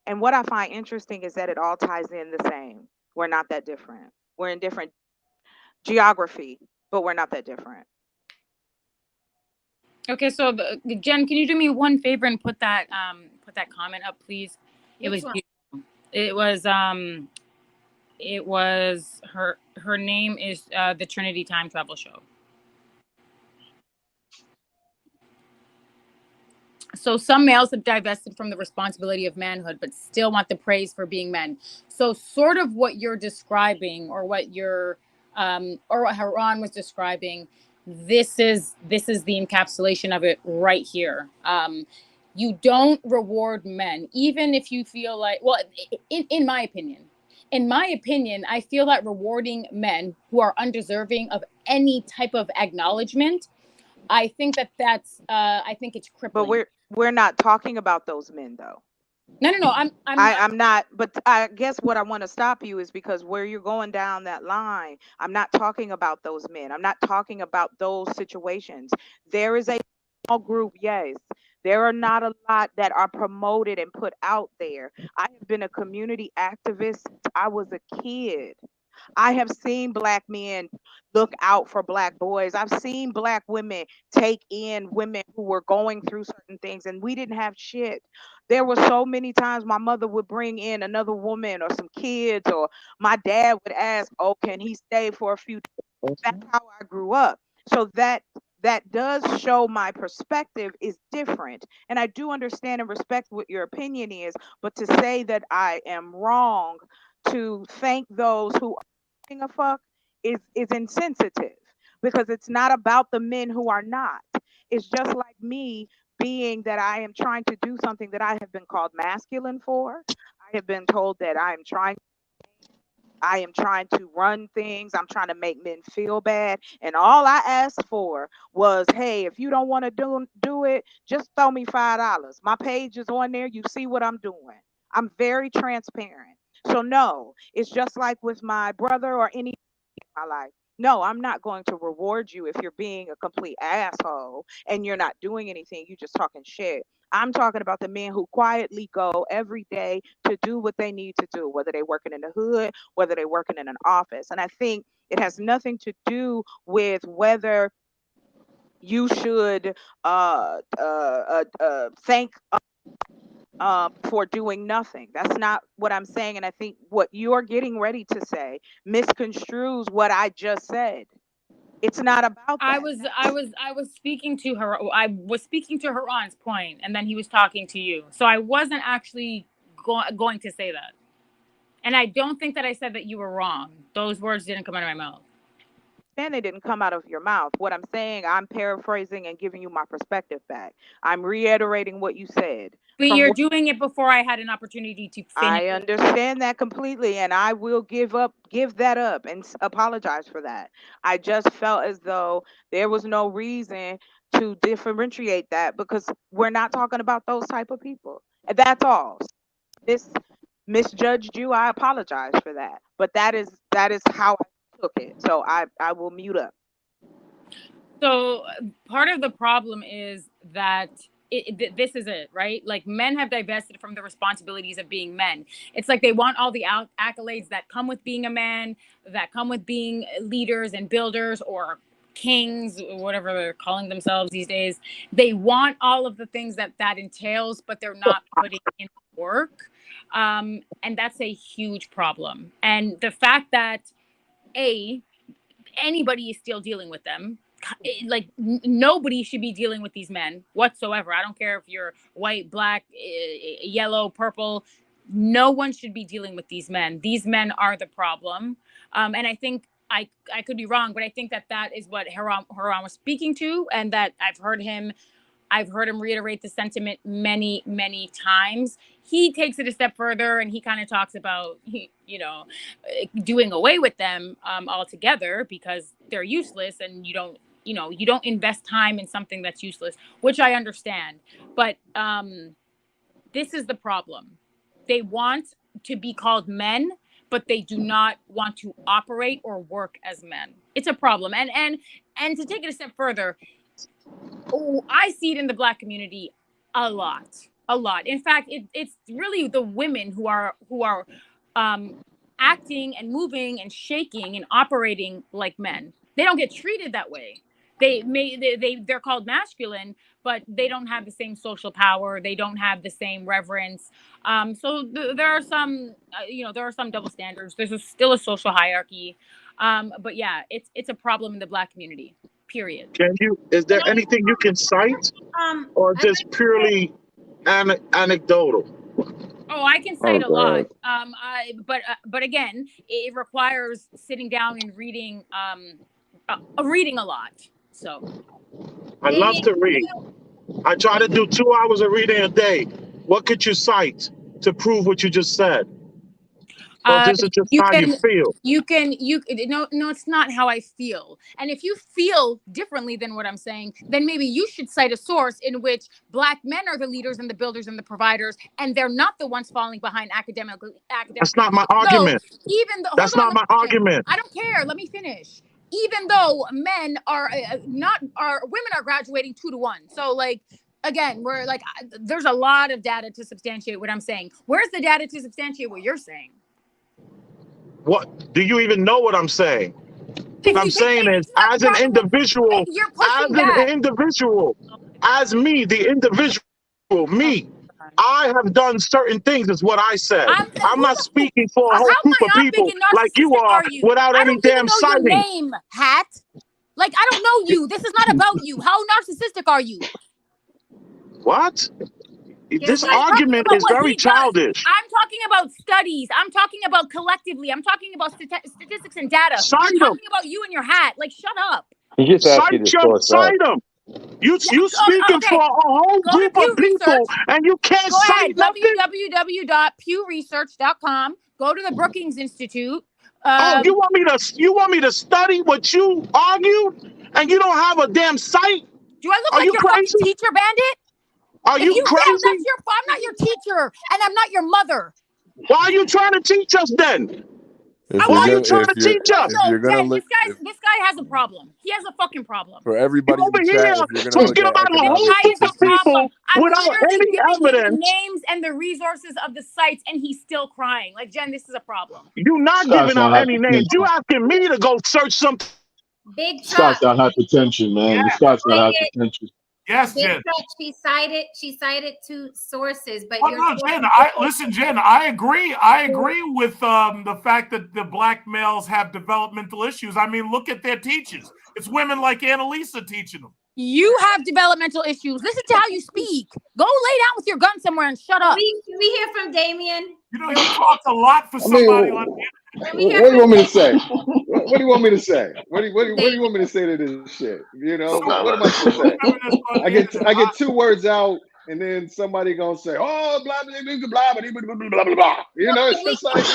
And what I find interesting is that it all ties in the same. We're not that different. We're in different geography, but we're not that different. Okay, so Jen, can you do me one favor and put that comment up, please? It Which was one? beautiful. It was her name is the Trinity Time Travel Show. So some males have divested from the responsibility of manhood, but still want the praise for being men. So sort of what you're describing, or what or what Haran was describing, this is the encapsulation of it right here. You don't reward men, even if you feel like, well, in my opinion, I feel that rewarding men who are undeserving of any type of acknowledgement, I think I think it's But crippling. we're not talking about those men though. No. I'm not, but I guess what I want to stop you is because where you're going down that line, I'm not talking about those men. I'm not talking about those situations. There is a small group, yes. There are not a lot that are promoted and put out there. I have been a community activist since I was a kid. I have seen black men look out for black boys. I've seen black women take in women who were going through certain things, and we didn't have shit. There were so many times my mother would bring in another woman or some kids, or my dad would ask, "Oh, can he stay for a few days?" That's how I grew up. So that does show my perspective is different, and I do understand and respect what your opinion is. But to say that I am wrong to thank those who giving a fuck is insensitive, because it's not about the men who are not. It's just like me being that I am trying to do something that I have been called masculine for. I have been told that I am trying to run things. I'm trying to make men feel bad. And all I asked for was, hey, if you don't want to do it, just throw me $5. My page is on there. You see what I'm doing. I'm very transparent. So no, it's just like with my brother or any my life. No, I'm not going to reward you if you're being a complete asshole and you're not doing anything. You just talking shit. I'm talking about the men who quietly go every day to do what they need to do, whether they're working in the hood, whether they're working in an office. And I think it has nothing to do with whether you should thank for doing nothing. That's not what I'm saying. And I think what you're getting ready to say misconstrues what I just said. It's not about I that. was I was speaking to her. I was speaking to Haran's point, and then he was talking to you. So I wasn't actually going to say that. And I don't think that I said that you were wrong. Those words didn't come out of my mouth. Then they didn't come out of your mouth. What I'm saying, I'm paraphrasing and giving you my perspective back. I'm reiterating what you said. But you're doing it before I had an opportunity to finish. I understand that completely, and I will give that up, and apologize for that. I just felt as though there was no reason to differentiate that, because we're not talking about those type of people. And that's all. This misjudged you. I apologize for that, but that is how I took it. So I will mute up. So part of the problem is that this is it, right? Like, men have divested from the responsibilities of being men. It's like they want all the accolades that come with being a man, that come with being leaders and builders or kings, whatever they're calling themselves these days. They want all of the things that entails, but they're not putting in work. And that's a huge problem. And the fact that anybody is still dealing with them, like nobody should be dealing with these men whatsoever. I don't care if you're white, black, yellow, purple. No one should be dealing with these men. These men are the problem. And I think I could be wrong, but I think that is what Haram was speaking to, and that I've heard him reiterate the sentiment many, many times. He takes it a step further, and he kind of talks about, doing away with them altogether because they're useless, and you don't invest time in something that's useless, which I understand. But this is the problem. They want to be called men, but they do not want to operate or work as men. It's a problem. And to take it a step further, I see it in the Black community a lot. In fact, it's really the women who are acting and moving and shaking and operating like men. They don't get treated that way. They're called masculine, but they don't have the same social power. They don't have the same reverence. So there are some double standards. There's still a social hierarchy. But yeah, it's a problem in the Black community. Period. Is there anything you can cite, or just purely anecdotal? Oh, I can cite a lot. But again, it requires sitting down and reading a lot. So I love to read. I try to do 2 hours of reading a day. What could you cite to prove what you just said? Or this is just how you feel? No, it's not how I feel. And if you feel differently than what I'm saying, then maybe you should cite a source in which Black men are the leaders and the builders and the providers, and they're not the ones falling behind academically. That's not my argument. That's not my argument. I don't care. Let me finish. Even though men are women are graduating 2 to 1. So like, again, we're like, there's a lot of data to substantiate what I'm saying. Where's the data to substantiate what you're saying? What do you even know what I'm saying? What I'm saying is, as an individual, as me, the individual, me, I have done certain things, is what I said. I'm not speaking for a whole group of people like you are without any damn citing. Your name, hat. Like, I don't know you. This is not about you. How narcissistic are you? What? This argument is very childish. I'm talking about studies. I'm talking about collectively. I'm talking about statistics and data. I'm talking about you and your hat. Like, shut up. You just cite them. You speaking for a whole group of people, and you can't cite nothing. www.pewresearch.com. Go to the Brookings Institute. You want me to study what you argued, and you don't have a damn site? Do I look like your fucking teacher, Bandit? Are you crazy? I'm not your teacher, and I'm not your mother. Why are you trying to teach us then? Why are you trying to teach us? This guy has a problem. He has a fucking problem. For everybody over here talking about a whole group of people without any evidence. Names and the resources of the sites, and he's still crying. Like, Jen, this is a problem. You're not giving out any names. You asking me to go search something. Big Scott's got hypertension, man. Yeah. Scott's got hypertension. Yes, Jen. She cited 2 sources, but Jen, I agree with the fact that the Black males have developmental issues. I mean, look at their teachers. It's women like Annalisa teaching them. You have developmental issues. Listen to how you speak. Go lay down with your gun somewhere and shut up. Can we hear from Damien? You know, you talk a lot for somebody on the internet. What do you want me to say? What do you want me to say? What do you want me to say to this shit? You know, what am I supposed to say? I get 2 words out, and then somebody gonna say, "Oh, blah blah blah blah blah blah blah blah." You know, it's just like,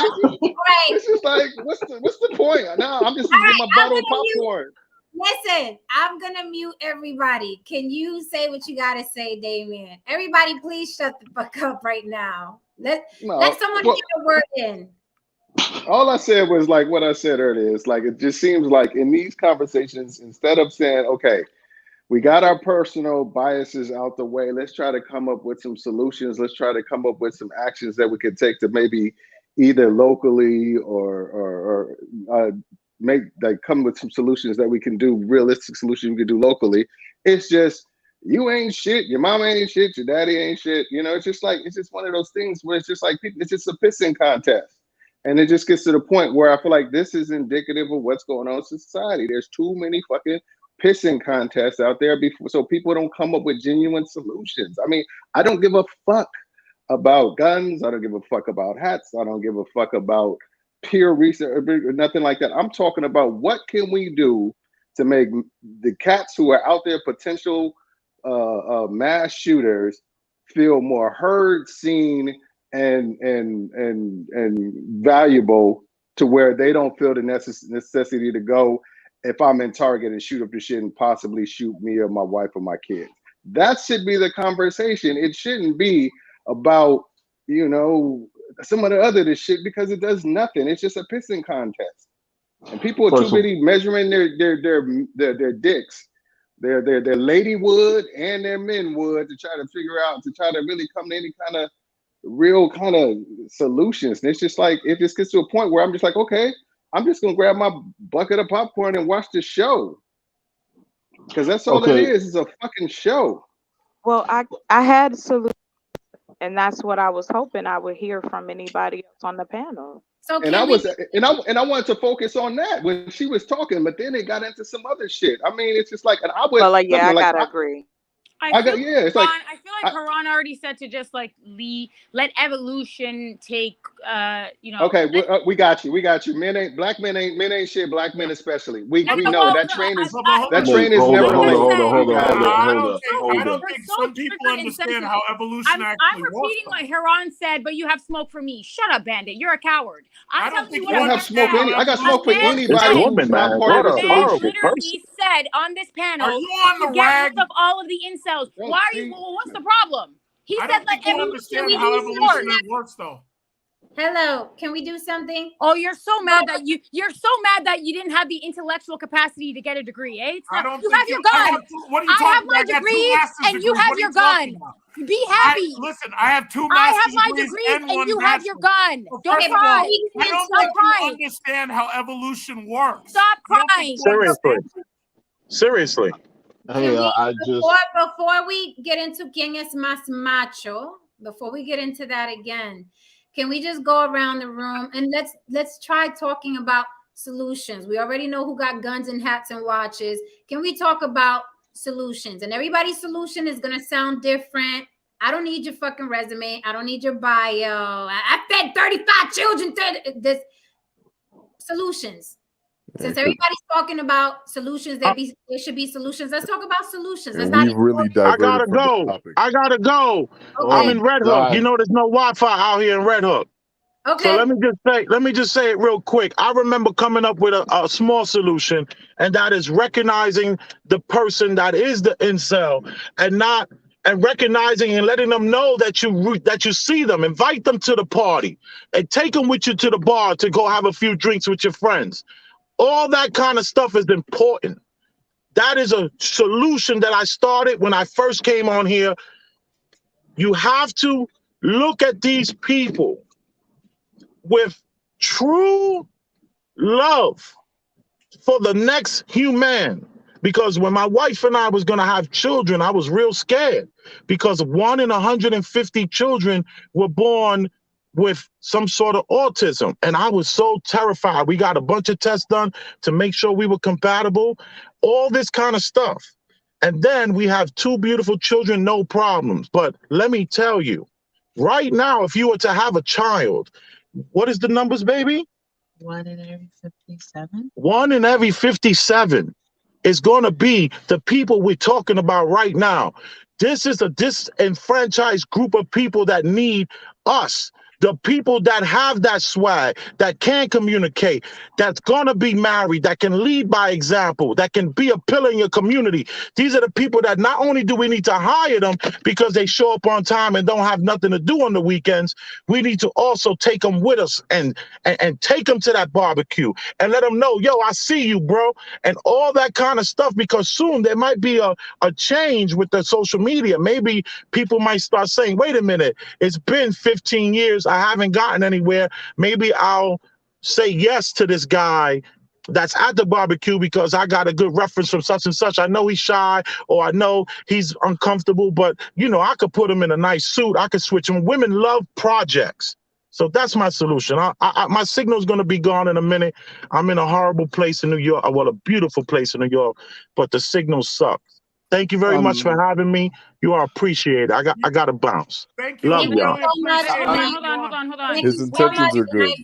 it's just like, what's the point? Now I'm just using my bottle of popcorn. Listen, I'm gonna mute everybody. Can you say what you gotta say, Damien? Everybody, please shut the fuck up right now. Let someone get a word in. All I said was like what I said earlier. It's like, it just seems like in these conversations, instead of saying, okay, we got our personal biases out the way. Let's try to come up with some solutions. Let's try to come up with some actions that we can take to maybe either locally or make like come with some solutions that we can do, realistic solutions we can do locally. It's just you ain't shit, your mama ain't shit, your daddy ain't shit. You know, it's just one of those things where it's just like people, it's just a pissing contest. And it just gets to the point where I feel like this is indicative of what's going on in society. There's too many fucking pissing contests out there before, so people don't come up with genuine solutions. I mean, I don't give a fuck about guns. I don't give a fuck about hats. I don't give a fuck about peer research or nothing like that. I'm talking about what can we do to make the cats who are out there potential mass shooters feel more heard, seen, and valuable, to where they don't feel the necessity to go if I'm in Target and shoot up the shit and possibly shoot me or my wife or my kids. That should be the conversation. It shouldn't be about, you know, some of the other shit, because it does nothing. It's just a pissing contest, and people are too busy measuring their dicks, their ladywood and their menwood, to try to figure out, to try to really come to any kind of real kind of solutions. And it's just like, it just gets to a point where I'm just like, okay, I'm just gonna grab my bucket of popcorn and watch the show, because that's all it is a fucking show. Well, I had a solution, and that's what I was hoping I would hear from anybody else on the panel. So and I wanted to focus on that when she was talking, but then it got into some other shit. I mean, it's just like, and I would, well, like, yeah, I gotta agree. I feel like Haran already said to just like let evolution take, you know. Okay, we got you. Black men ain't shit. Black men especially. We know that train is never hold on. I don't think some people understand how evolution I'm repeating what Haran said, but you have smoke for me. Shut up, Bandit. You're a coward. I don't have smoke. I got smoke for anybody who's not part of the solution. He said on this panel, are you on the rag of all of the incels? Why are you? Well, what's the problem? He said let evolution understand how evolution works, though. Hello, can we do something? Oh, you're so mad that you didn't have the intellectual capacity to get a degree, eh? I don't you have your gun. I have my degree, and you have your gun. Be happy. Listen, I have two I have master's my degrees degree, and you bachelor's. have your gun. Well, Don't cry. I don't think you understand how evolution works. Stop crying. Seriously. Before we get into quién es más macho, before we get into that again, can we just go around the room and let's try talking about solutions? We already know who got guns and hats and watches. Can we talk about solutions? And everybody's solution is gonna sound different. I don't need your fucking resume. I don't need your bio. I fed 35 children. This solutions. Since everybody's talking about solutions, there should be solutions. Let's talk about solutions. Let's not really I gotta go. Okay. I'm in Red Hook. You know, there's no Wi-Fi out here in Red Hook. Okay. So let me just say it real quick. I remember coming up with a small solution, and that is recognizing the person that is the incel, and recognizing and letting them know that you see them, invite them to the party, and take them with you to the bar to go have a few drinks with your friends. All that kind of stuff is important. That is a solution that I started when I first came on here. You have to look at these people with true love for the next human. Because when my wife and I was going to have children, I was real scared, because 1 in 150 children were born with some sort of autism. And I was so terrified. We got a bunch of tests done to make sure we were compatible, all this kind of stuff. And then we have 2 beautiful children, no problems. But let me tell you, right now, if you were to have a child, what is the numbers, baby? 1 in every 57. 1 in every 57 is going to be the people we're talking about right now. This is a disenfranchised group of people that need us The people that have that swag, that can communicate, that's gonna be married, that can lead by example, that can be a pillar in your community. These are the people that not only do we need to hire them because they show up on time and don't have nothing to do on the weekends, we need to also take them with us and take them to that barbecue and let them know, yo, I see you, bro, and all that kind of stuff, because soon there might be a change with the social media. Maybe people might start saying, wait a minute, it's been 15 years, I haven't gotten anywhere. Maybe I'll say yes to this guy that's at the barbecue because I got a good reference from such and such. I know he's shy, or I know he's uncomfortable, but I could put him in a nice suit. I could switch him. Women love projects. So that's my solution. My signal's going to be gone in a minute. I'm in a horrible place in New York. Well, a beautiful place in New York, but the signal sucks. Thank you very much for having me. You are appreciated. I got to bounce. Thank you. Love Thank you y'all. so much. Hold on. Thank His you so intentions much. are good.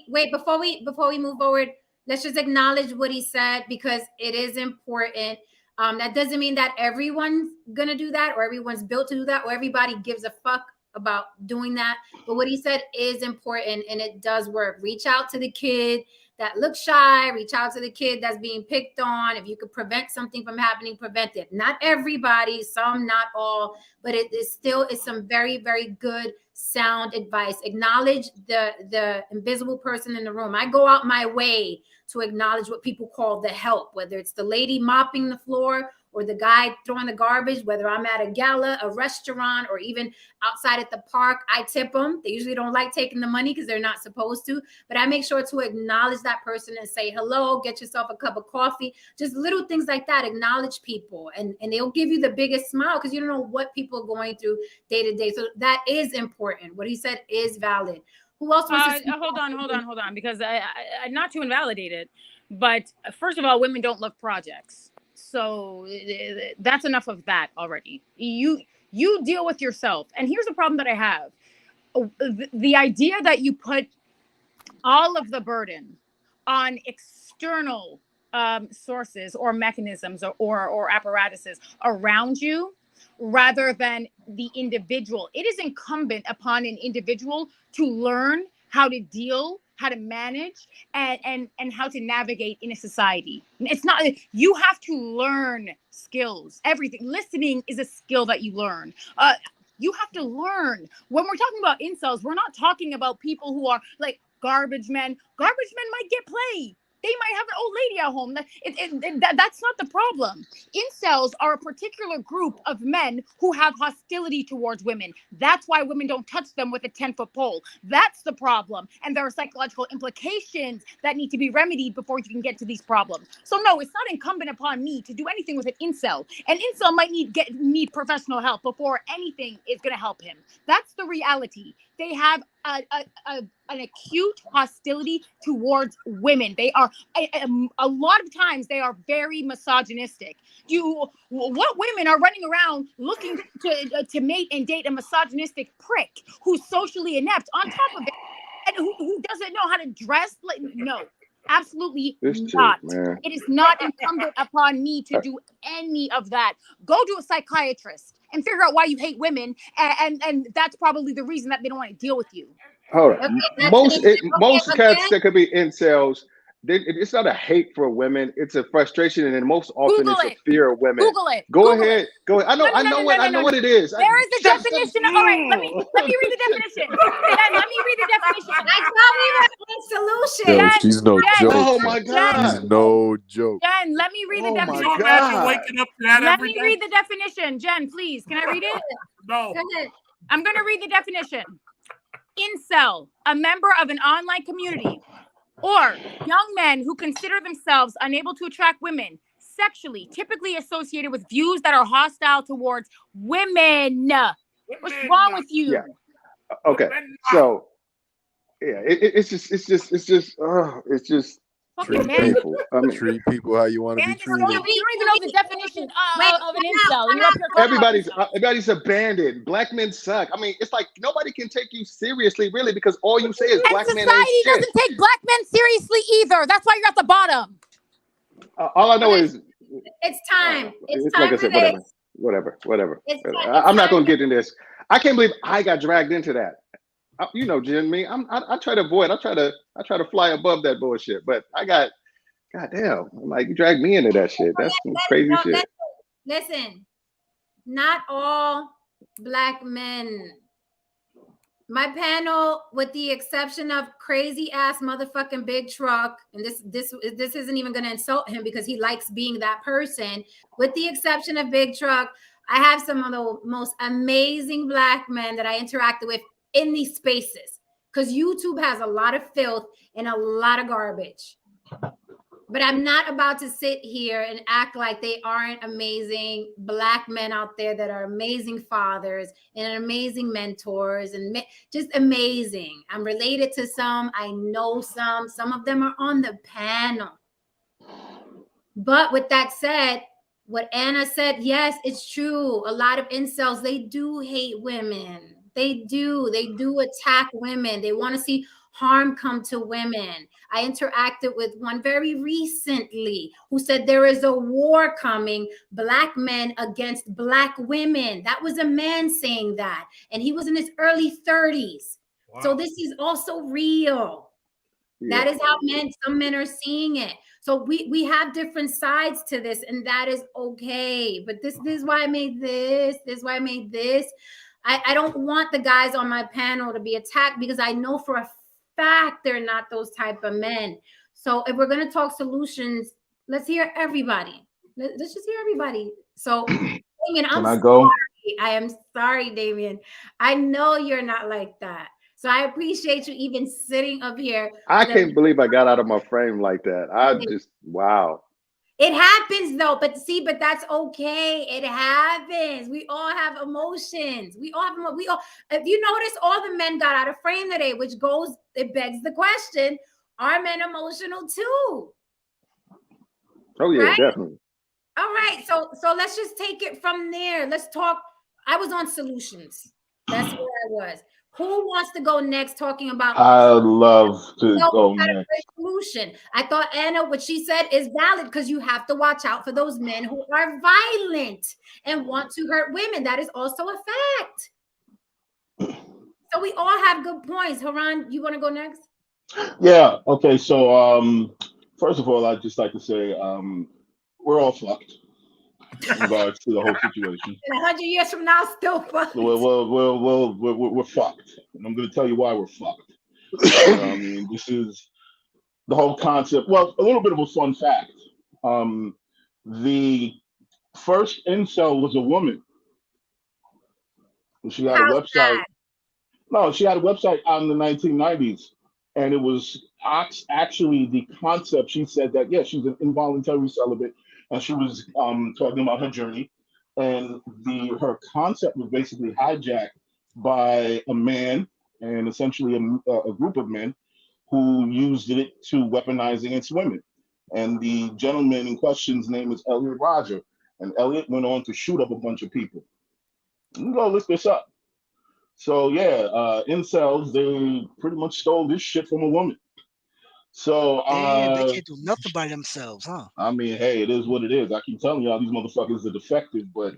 Wait, before we move forward, let's just acknowledge what he said, because it is important. That doesn't mean that everyone's gonna do that, or everyone's built to do that, or everybody gives a fuck about doing that. But what he said is important, and it does work. Reach out to the kid that looks shy. Reach out to the kid that's being picked on. If you could prevent something from happening, prevent it. Not everybody, some, not all, but it is still some very, very good, sound advice. Acknowledge the invisible person in the room. I go out my way to acknowledge what people call the help, whether it's the lady mopping the floor or the guy throwing the garbage, whether I'm at a gala, a restaurant, or even outside at the park. I tip them. They usually don't like taking the money because they're not supposed to, but I make sure to acknowledge that person and say hello, get yourself a cup of coffee, just little things like that. Acknowledge people, and they'll give you the biggest smile, because you don't know what people are going through day to day. So that is important. What he said is valid. Who else wants to hold on, because I not to invalidate it, but first of all, women don't love projects. So that's enough of that already. You deal with yourself. And here's the problem that I have. The idea that you put all of the burden on external sources or mechanisms or apparatuses around you, rather than the individual. It is incumbent upon an individual to learn how to deal, how to manage, and how to navigate in a society. It's not, you have to learn skills. Everything. Listening is a skill that you learn. You have to learn. When we're talking about incels, we're not talking about people who are like garbage men. Garbage men might get play. They might have an old lady at home. That's not the problem. Incels are a particular group of men who have hostility towards women. That's why women don't touch them with a 10-foot pole. That's the problem. And there are psychological implications that need to be remedied before you can get to these problems. So no, it's not incumbent upon me to do anything with an incel. An incel might need professional help before anything is going to help him. That's the reality. They have an acute hostility towards women. They are a lot of times they are very misogynistic. What women are running around looking to mate and date a misogynistic prick who's socially inept on top of it, and who doesn't know how to dress? No, absolutely not. It is not incumbent upon me to do any of that. Go to a psychiatrist and figure out why you hate women, and that's probably the reason that they don't want to deal with you. Hold on. Most cats that could be incels, it's not a hate for women. It's a frustration, and then most often it's a fear of women. Google it. Go ahead. I know what it is. There is a definition. All right, let me read the definition. Let me read the definition. I thought we were in solution. Yo, she's no joke. Oh my God. She's no joke. Jen, let me read the definition. Can you imagine waking up to that Let every me day? read the definition. Jen, please. Can I read it? No. Go ahead. I'm going to read the definition. Incel, a member of an online community, or young men who consider themselves unable to attract women sexually, typically associated with views that are hostile towards women. What's wrong with you? Yeah. Okay. So, yeah, it's just Treat people. Treat people how you want to be treated. You don't even know the definition of an incel. You're up here everybody's abandoned. Black men suck. I mean, it's like nobody can take you seriously, really, because all you say is black men ain't society shit. doesn't take black men seriously either. That's why you're at the bottom. All I know is it's time. It's like time I for said, this. whatever. It's I'm not going to get into this. I can't believe I got dragged into that. you know, Jen, me, I try to avoid. I try to fly above that bullshit. But I got, goddamn, I'm like, you drag me into that shit. That's some crazy shit. Listen, not all black men. My panel, with the exception of crazy ass motherfucking Big Truck, and this isn't even going to insult him because he likes being that person. With the exception of Big Truck, I have some of the most amazing black men that I interacted with in these spaces, because YouTube has a lot of filth and a lot of garbage. But I'm not about to sit here and act like they aren't amazing black men out there that are amazing fathers and amazing mentors and just amazing. I'm related to some. I know some. Some of them are on the panel. But with that said, what Anna said, yes, it's true. A lot of incels, they do hate women. They do attack women. They want to see harm come to women. I interacted with one very recently who said there is a war coming, black men against black women. That was a man saying that. And he was in his early 30s. Wow. So this is also real. Yeah. That is how some men are seeing it. So we have different sides to this, and that is okay. But this is why I made this. This is why I made this. I don't want the guys on my panel to be attacked, because I know for a fact they're not those type of men. So if we're going to talk solutions, let's hear everybody. Let's just hear everybody. So Damien, I'm sorry. I am sorry, Damien. I know you're not like that. So I appreciate you even sitting up here. I can't believe I got out of my frame like that. I just, wow. It happens though, but that's okay. It happens. We all have emotions. We all have, if you notice, all the men got out of frame today, which it begs the question, are men emotional too? Oh yeah, right? Definitely. All right. So let's just take it from there. Let's talk. I was on solutions. That's where I was. Who wants to go next talking about? I'd love to go next. Solution. I thought Anna, what she said is valid, because you have to watch out for those men who are violent and want to hurt women. That is also a fact. So we all have good points. Haran, you want to go next? Yeah. Okay. So, first of all, I'd just like to say we're all fucked in regards to the whole situation. 100 years from now, still fucked. We're fucked, and I'm going to tell you why we're fucked. I mean, this is the whole concept. Well, a little bit of a fun fact. The first incel was a woman. She had a website. No, she had a website out in the 1990s, and it was actually the concept. She said that, yeah, she's an involuntary celibate, and she was talking about her journey, and her concept was basically hijacked by a man and essentially a group of men who used it to weaponize against women. And the gentleman in question's name is Elliot Rodger, and Elliot went on to shoot up a bunch of people. You can go look this up. So yeah, incels, they pretty much stole this shit from a woman. So they can't do nothing by themselves, huh? I mean, hey, it is what it is. I keep telling y'all these motherfuckers are defective, but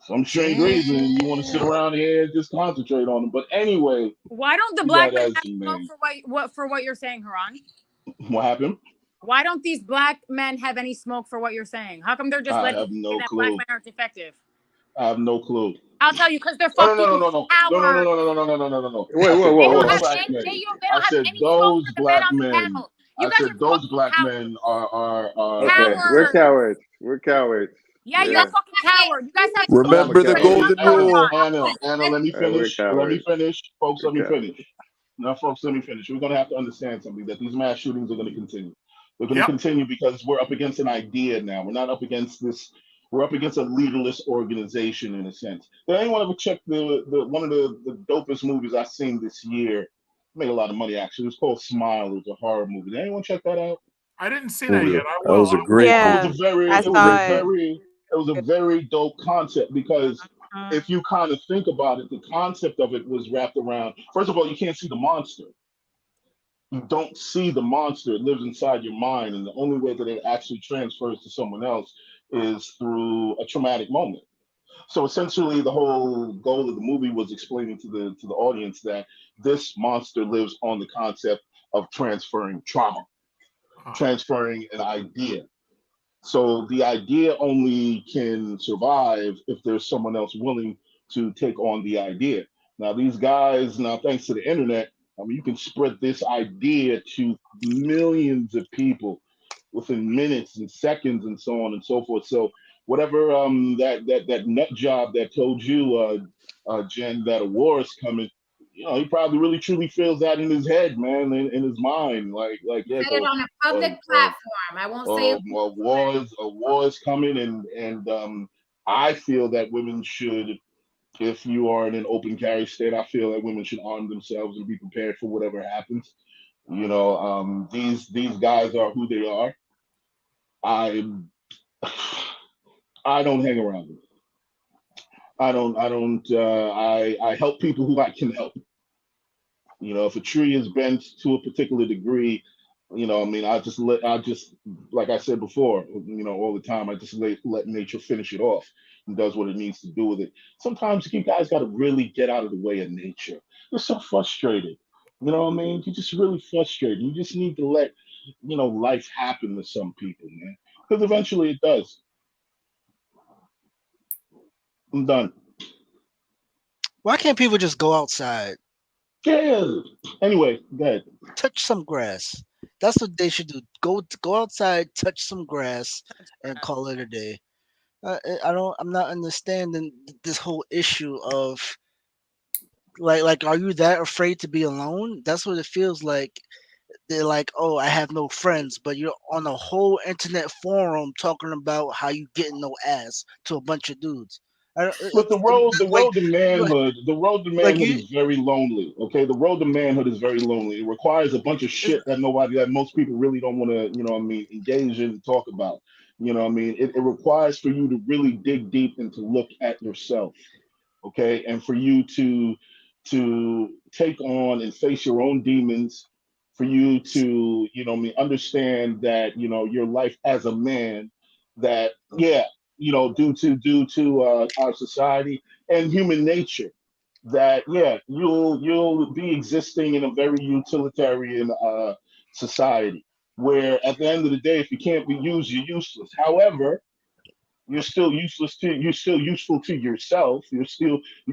some strange reason you want to sit around here and just concentrate on them. But anyway, why don't the black men have smoke for what you're saying, Haran? What happened? Why don't these black men have any smoke for what you're saying? How come they're just letting you say that black men are defective? I have no clue. I'll tell you, because they're fucking No. Whoa. I said those black men. I said those black men are okay. We're cowards. We're cowards. Yeah, you're a fucking coward. You guys have remember the golden rule. Anna, let me finish. Folks. Let me finish. Now, folks, let me finish. We're going to have to understand something, that these mass shootings are going to continue. They're going to continue because we're up against an idea now. We're not up against this. We're up against a leaderless organization in a sense. Did anyone ever check the one of the dopest movies I've seen this year? Made a lot of money actually. It's called Smile. It was a horror movie. Did anyone check that out? I didn't see that yet. That was a great. It was a very dope concept, because if you kind of think about it, the concept of it was wrapped around. First of all, you can't see the monster. You don't see the monster. It lives inside your mind, and the only way that it actually transfers to someone else is through a traumatic moment. So essentially, the whole goal of the movie was explaining to the audience that This monster lives on the concept of transferring trauma, transferring an idea. So the idea only can survive if there's someone else willing to take on the idea. Now, these guys, now thanks to the internet, I mean, you can spread this idea to millions of people within minutes and seconds and so on and so forth. So whatever that nut job that told you, Jen, that a war is coming, he probably really truly feels that in his head, man, in his mind. Like yeah, Said it on a public platform. I won't say it. a war is coming, and I feel that women should, if you are in an open carry state, I feel that women should arm themselves and be prepared for whatever happens. These guys are who they are. I don't hang around them. I help people who I can help. If a tree is bent to a particular degree, I mean, I just like I said before, all the time, I just let nature finish it off and does what it needs to do with it. Sometimes you guys got to really get out of the way of nature. You're so frustrated. You know what I mean? You're just really frustrated. You just need to let, life happen to some people, man. Because eventually it does. I'm done. Why can't people just go outside? Yeah. Anyway, go ahead. Touch some grass. That's what they should do. Go outside, touch some grass, and call it a day. I'm not understanding this whole issue of like, are you that afraid to be alone? That's what it feels like. They're like, oh, I have no friends, but you're on a whole internet forum talking about how you getting no ass to a bunch of dudes. But the road to like, manhood, the road to like manhood you, is very lonely. Okay, the road to manhood is very lonely. It requires a bunch of shit that most people really don't want to, engage in and talk about. It requires for you to really dig deep and to look at yourself. Okay, and for you to take on and face your own demons, for you to understand that your life as a man, that yeah, due to our society and human nature, that yeah, you'll be existing in a very utilitarian society where at the end of the day, if you can't be used, you're useless. However, you're still useful to yourself. You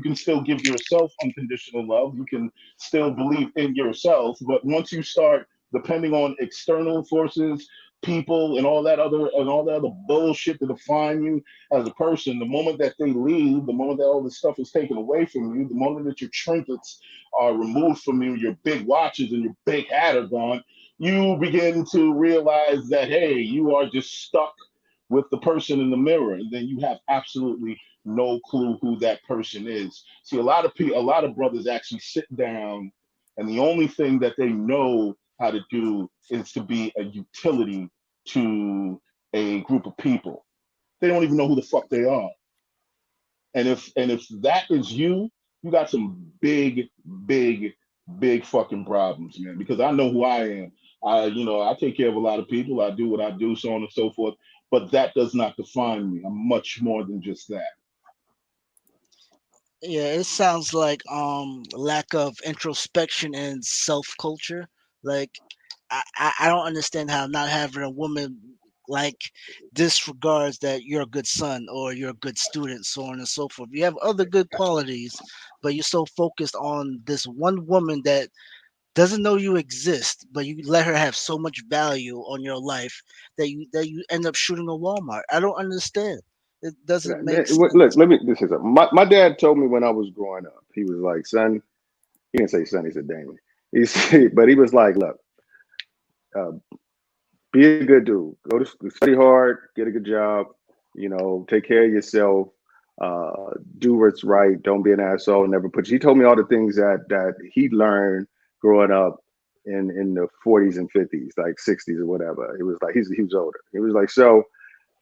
can still give yourself unconditional love. You can still believe in yourself. But once you start depending on external forces, people, and all that other bullshit to define you as a person, the moment that they leave, the moment that all this stuff is taken away from you, the moment that your trinkets are removed from you, your big watches and your big hat are gone, you begin to realize that hey, you are just stuck with the person in the mirror, and then you have absolutely no clue who that person is. See, a lot of brothers actually sit down, and the only thing that they know how to do is to be a utility to a group of people. They don't even know who the fuck they are. And if that is you, you got some big, big, big fucking problems, man. Because I know who I am. I take care of a lot of people. I do what I do, so on and so forth. But that does not define me. I'm much more than just that. yeah, it sounds like lack of introspection and self culture. Like I don't understand how not having a woman like disregards that you're a good son or you're a good student, so on and so forth. You have other good qualities, but you're so focused on this one woman that doesn't know you exist, but you let her have so much value on your life that you end up shooting a Walmart. I don't understand. It doesn't make sense. Look, let me. This is my dad told me when I was growing up. He was like, "Son," he didn't say son. He said, "Damon." He said, but he was like, "Look, uh, be a good dude. Go to school, study hard, get a good job. Take care of yourself. Do what's right. Don't be an asshole. Never put." He told me all the things that he learned growing up in the 40s and 50s, like 60s or whatever. It was like he was older. He was like, so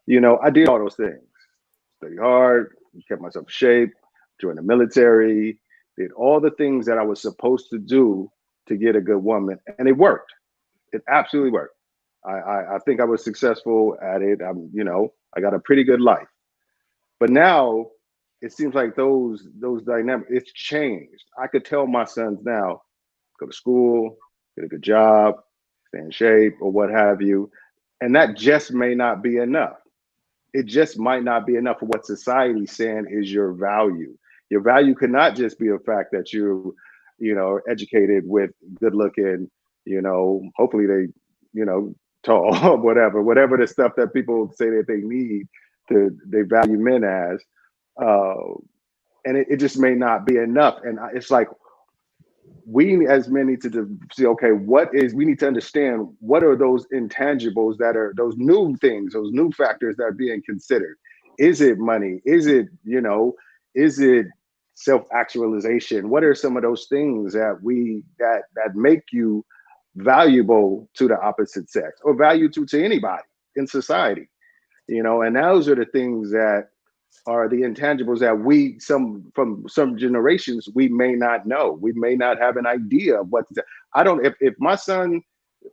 I did all those things. Study hard, kept myself in shape, joined the military, did all the things that I was supposed to do to get a good woman, and it worked. It absolutely worked. I think I was successful at it. I got a pretty good life. But now it seems like those dynamics, it's changed. I could tell my sons now, go to school, get a good job, stay in shape, or what have you. And that just may not be enough. It just might not be enough for what society's saying is your value. Your value could not just be a fact that are educated with good looking, hopefully they, tall, whatever the stuff that people say that they need they value men as. And it just may not be enough. And it's like, we as men need to see, okay, we need to understand what are those intangibles that are those new things, those new factors that are being considered. Is it money? Is it self-actualization? What are some of those things that make you valuable to the opposite sex or value to anybody in society? And those are the things that are the intangibles that from some generations we may not know. We may not have an idea of what I don't. If my son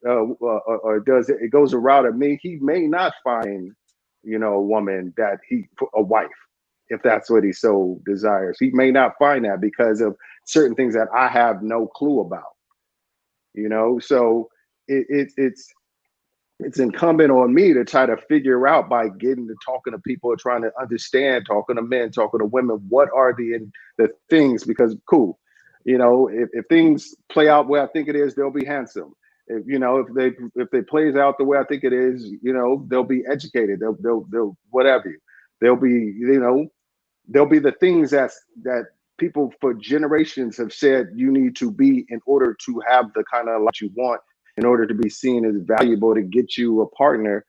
or does it goes a route of me, he may not find a woman a wife, if that's what he so desires. He may not find that because of certain things that I have no clue about. So it's incumbent on me to try to figure out by getting to talking to people, trying to understand, talking to men, talking to women, what are the things, because cool, if things play out where I think it is, they'll be handsome. If they plays out the way I think it is, they'll be educated. They'll whatever. They'll be, there'll be the things that people for generations have said you need to be in order to have the kind of life you want, in order to be seen as valuable to get you a partner,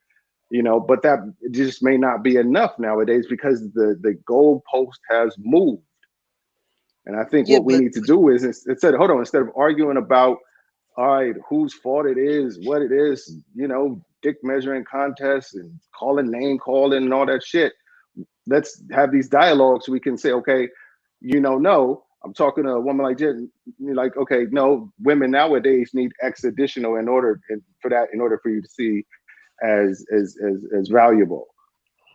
but that just may not be enough nowadays because the goalpost has moved. And I think what we need to do is instead of arguing about, all right, whose fault it is, what it is, dick measuring contests and name calling and all that shit, let's have these dialogues so we can say, okay, no, I'm talking to a woman like Jen, like, okay, no, women nowadays need X additional in order for you to see as valuable,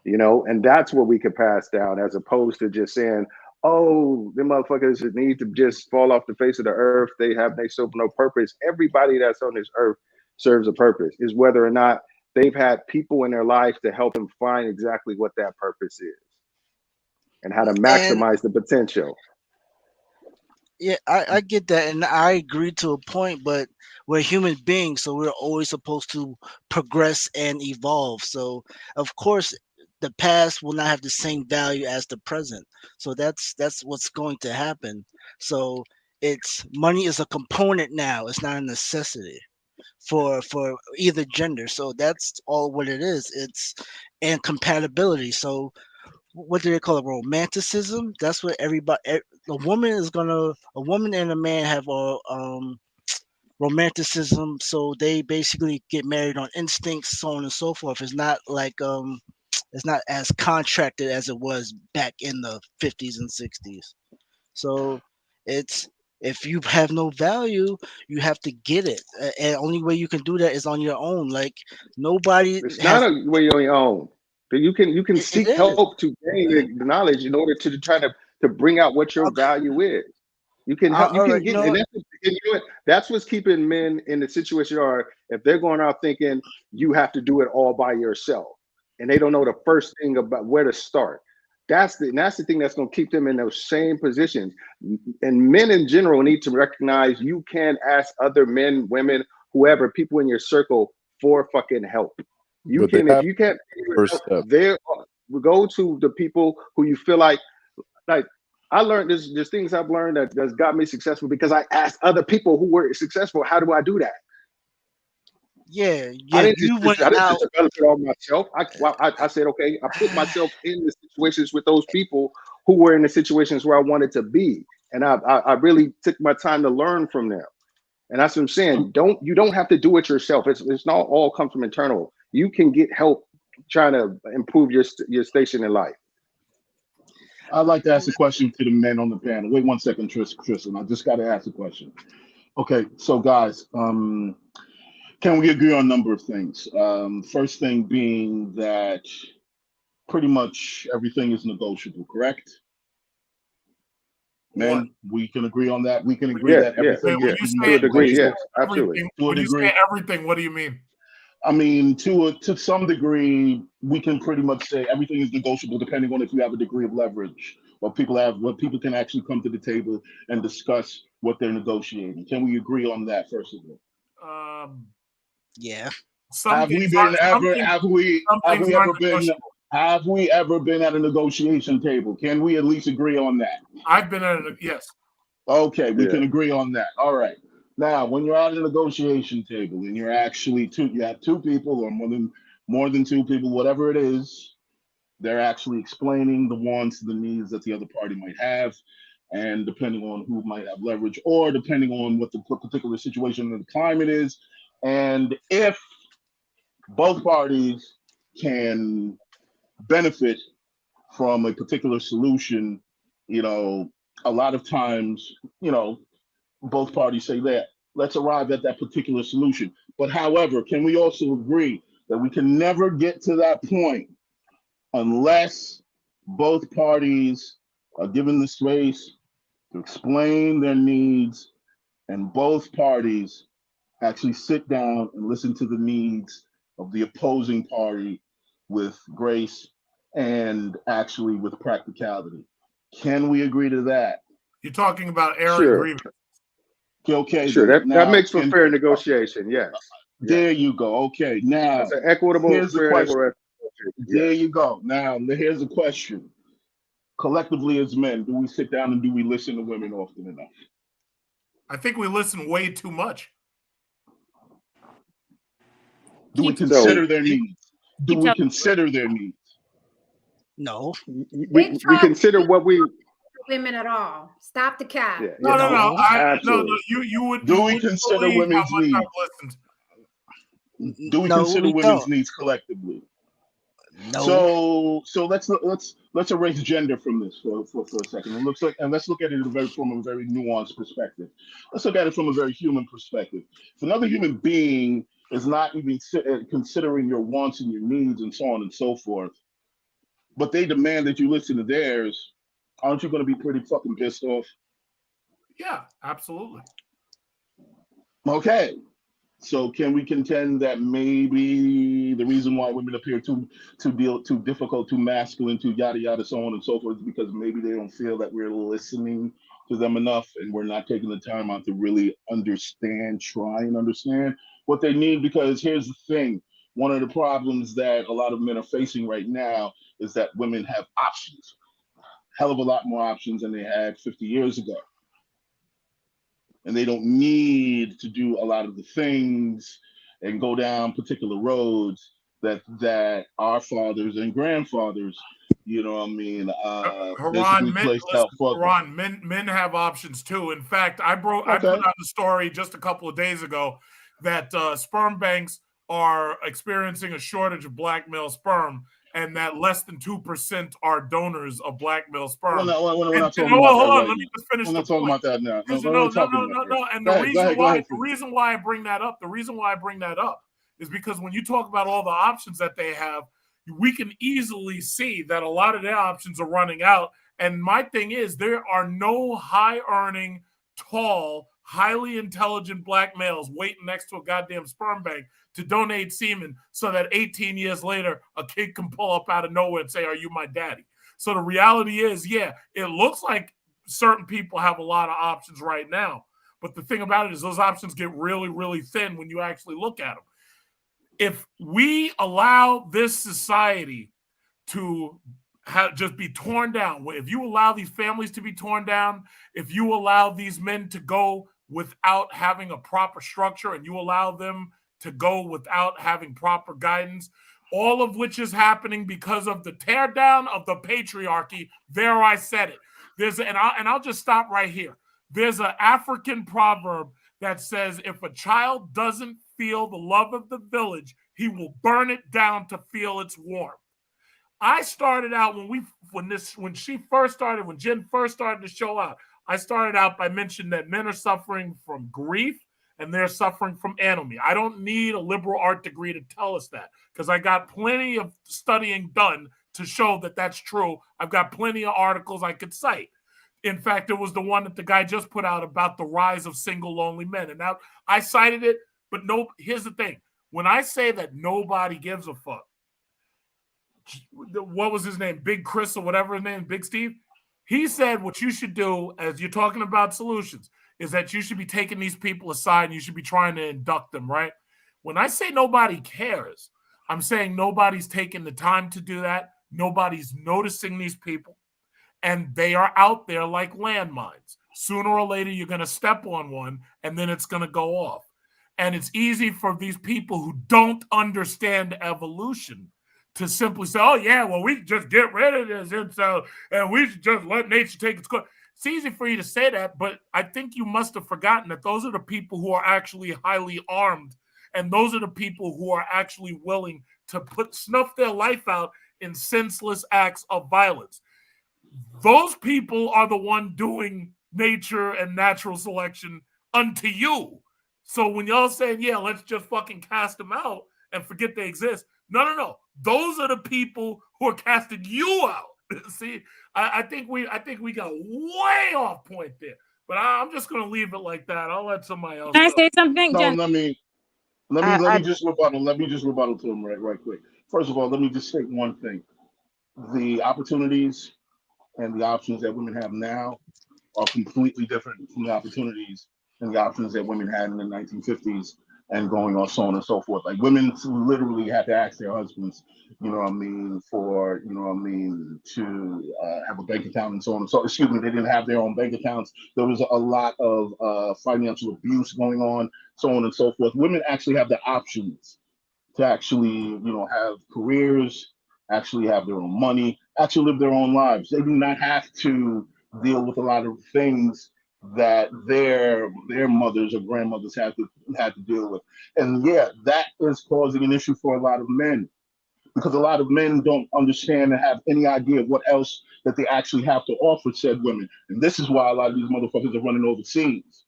and that's what we could pass down, as opposed to just saying, oh, them motherfuckers need to just fall off the face of the earth. They serve no purpose. Everybody that's on this earth serves a purpose. Is whether or not they've had people in their life to help them find exactly what that purpose is and how to maximize the potential. Yeah, I get that, and I agree to a point, but we're human beings, so we're always supposed to progress and evolve. So, of course, the past will not have the same value as the present. So that's what's going to happen. So it's money is a component now. It's not a necessity for either gender. So that's all what it is. It's and compatibility. So what do they call it? Romanticism. That's what a woman and a man have a romanticism. So they basically get married on instincts, so on and so forth. It's not like it's not as contracted as it was back in the 50s and 60s. So it's if you have no value, you have to get it, and only way you can do that is on your own. Like nobody It's not has. a way on your own. But you can It seek is. help to gain the knowledge in order to try to bring out what your Okay. value is. You can help. You All can right. You get, know and what? that's what's keeping men in the situation are if they're going out thinking you have to do it all by yourself, and they don't know the first thing about where to start. That's the thing that's going to keep them in those same positions. And men in general need to recognize you can ask other men, women, whoever, people in your circle for fucking help. You But they can, if have you can't first step. there, go to the people who you feel like I learned there's things I've learned that's got me successful because I asked other people who were successful, how do I do that? Yeah. I Yeah. didn't You went just out. develop it all myself. I said, okay, I put myself in the situations with those people who were in the situations where I wanted to be. And I really took my time to learn from them. And that's what I'm saying. You don't have to do it yourself. It's not all comes from internal. You can get help trying to improve your station in life. I'd like to ask a question to the men on the panel. Wait one second, Tristan. I just got to ask a question. Okay, so guys, can we agree on a number of things? First thing being that pretty much everything is negotiable, correct? Men, we can agree on that. We can agree Yeah, that everything yeah. is pretty much To a degree, negotiable. yes, absolutely. When you say everything, what do you mean? I mean, to some degree, we can pretty much say everything is negotiable, depending on if you have a degree of leverage, what people can actually come to the table and discuss what they're negotiating. Can we agree on that first of all? Yeah. Have we ever been at a negotiation table? Can we at least agree on that? I've been at it. Yes. Okay, we can agree on that. All right. Now, when you're at a negotiation table and you're actually you have two people or more than two people, whatever it is, they're actually explaining the wants, the needs that the other party might have, and depending on who might have leverage, or depending on what the particular situation of the climate is, and if both parties can benefit from a particular solution, a lot of times, both parties say that let's arrive at that particular solution. But however, can we also agree that we can never get to that point unless both parties are given the space to explain their needs and both parties actually sit down and listen to the needs of the opposing party with grace and actually with practicality? Can we agree to that? You're talking about airing grievances. Okay, sure. then. That makes for fair negotiation. Yes. There you go. Okay, now that's an equitable, here's the fair, question. There you go. Now here's the question. Collectively as men, do we sit down and do we listen to women often enough? I think we listen way too much. Do we consider their needs? Do we consider their needs? No. We consider what we women at all. Stop the cap. Yeah, No. Absolutely. You would. Do we consider women's needs? Do we consider women's needs collectively? No. So let's erase gender from this for a second. And let's look at it from a very nuanced perspective. Let's look at it from a very human perspective. If another human being is not even considering your wants and your needs and so on and so forth, but they demand that you listen to theirs, aren't you going to be pretty fucking pissed off? Yeah, absolutely. Okay. So can we contend that maybe the reason why women appear too difficult, too masculine, too yada yada, so on and so forth, is because maybe they don't feel that we're listening to them enough and we're not taking the time out to really try and understand what they need? Because here's the thing. One of the problems that a lot of men are facing right now is that women have options. Hell of a lot more options than they had 50 years ago. And they don't need to do a lot of the things and go down particular roads that our fathers and grandfathers, Haran, men have options too. In fact, I put out a story just a couple of days ago that sperm banks are experiencing a shortage of black male sperm, and that less than 2% are donors of black male sperm. We're not talking about that. Let me just finish. We're not talking about that now. No. And the reason why I bring that up is because when you talk about all the options that they have, we can easily see that a lot of their options are running out. And my thing is, there are no high-earning, tall, highly intelligent black males waiting next to a goddamn sperm bank to donate semen so that 18 years later, a kid can pull up out of nowhere and say, "Are you my daddy?" So the reality is, yeah, it looks like certain people have a lot of options right now. But the thing about it is those options get really, really thin when you actually look at them. If we allow this society to just be torn down, if you allow these families to be torn down, if you allow these men to go without having a proper structure and you allow them to go without having proper guidance, all of which is happening because of the tear down of the patriarchy. There, I said it. I'll just stop right here. There's an African proverb that says, if a child doesn't feel the love of the village, he will burn it down to feel its warmth. I started out when Jen first started to show out, I started out by mentioning that men are suffering from grief and they're suffering from anomie. I don't need a liberal art degree to tell us that, because I got plenty of studying done to show that that's true. I've got plenty of articles I could cite. In fact, it was the one that the guy just put out about the rise of single lonely men. And now I cited it, but no, here's the thing. When I say that nobody gives a fuck, what was his name? Big Chris or whatever his name, Big Steve? He said what you should do, as you're talking about solutions, is that you should be taking these people aside and you should be trying to induct them, right? When I say nobody cares, I'm saying nobody's taking the time to do that. Nobody's noticing these people. And they are out there like landmines. Sooner or later, you're going to step on one, and then it's going to go off. And it's easy for these people who don't understand evolution to simply say, oh, yeah, well, we just get rid of this incel, and we should just let nature take its course. It's easy for you to say that, but I think you must have forgotten that those are the people who are actually highly armed, and those are the people who are actually willing to snuff their life out in senseless acts of violence. Those people are the one doing nature and natural selection unto you. So when y'all saying, yeah, let's just fucking cast them out and forget they exist. No. Those are the people who are casting you out. See, I think we got way off point there. But I'm just gonna leave it like that. I'll let somebody else. Can I say something, No, Jen? let me just rebuttal. Let me just rebuttal to him right quick. First of all, let me just state one thing: the opportunities and the options that women have now are completely different from the opportunities and the options that women had in the 1950s and going on, so on and so forth. Like, women literally had to ask their husbands, you know what I mean, for, you know what I mean, to have a bank account and so on and so. Excuse me, they didn't have their own bank accounts. There was a lot of financial abuse going on, so on and so forth. Women actually have the options to actually, you know, have careers, actually have their own money, actually live their own lives. They do not have to deal with a lot of things that their mothers or grandmothers had to deal with. And yeah, that is causing an issue for a lot of men, because a lot of men don't understand and have any idea of what else that they actually have to offer said women. And this is why a lot of these motherfuckers are running overseas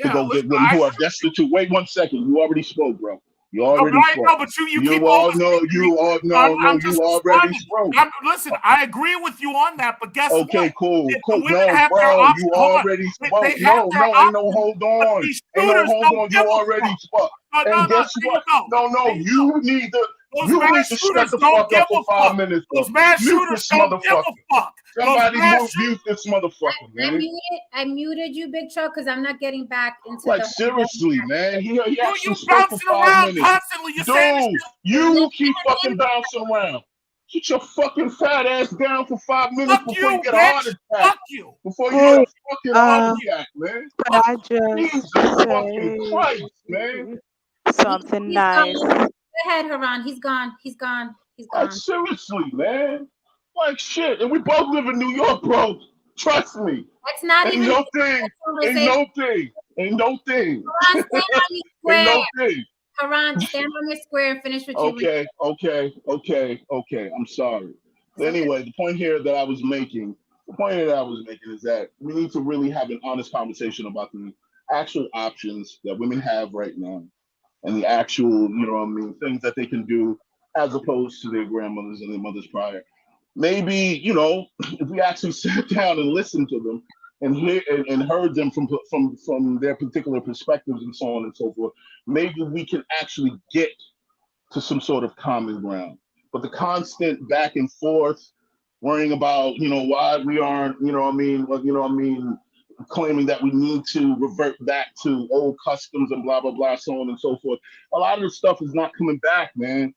to go get women who are destitute. Wait 1 second. You already spoke, bro. You already spoke. No, but you keep all know you all no I'm you just already spoke. Listen, I agree with you on that, but guess what? Okay, cool. Women No, have their bro, options. you already spoke. They have their Ain't no options, hold but on. these Ain't no shooters hold don't on. give You a already fuck. spoke. And guess what? No, you need to Those mass shut shooters the don't fuck give up for a 5 fuck. minutes, bro. Those mass Mute shooters this don't give a motherfucker. fuck. Somebody mute this motherfucker, man. I muted you, Big Chuck, because I'm not getting back into Like, the seriously, man. He actually you spoke for bouncing 5 around minutes. constantly. You're saying this Dude, shit. you keep fucking bouncing around. Sit your fucking fat ass down for 5 minutes before you get a heart attack. Fuck you. Before you get a fucking heart Hey, attack, man. could I just Jesus fucking say Christ, man. something nice? Go ahead, Haran. He's gone. He's gone. He's Like, gone. seriously, man. Like, shit. And we both live in New York, bro. Trust me. That's not Ain't even no thing. Ain't no thing. Ain't no thing. Haran, stand on your square. Ain't no thing. Haran, stand on your square and finish what you were. Okay. I'm sorry. But anyway, the point here that I was making is that we need to really have an honest conversation about the actual options that women have right now and the actual, you know what I mean, things that they can do as opposed to their grandmothers and their mothers prior. Maybe, you know, if we actually sat down and listened to them and heard them from their particular perspectives and so on and so forth, maybe we can actually get to some sort of common ground. But the constant back and forth, worrying about, you know, why we aren't, claiming that we need to revert back to old customs and blah, blah, blah, so on and so forth. A lot of this stuff is not coming back, man.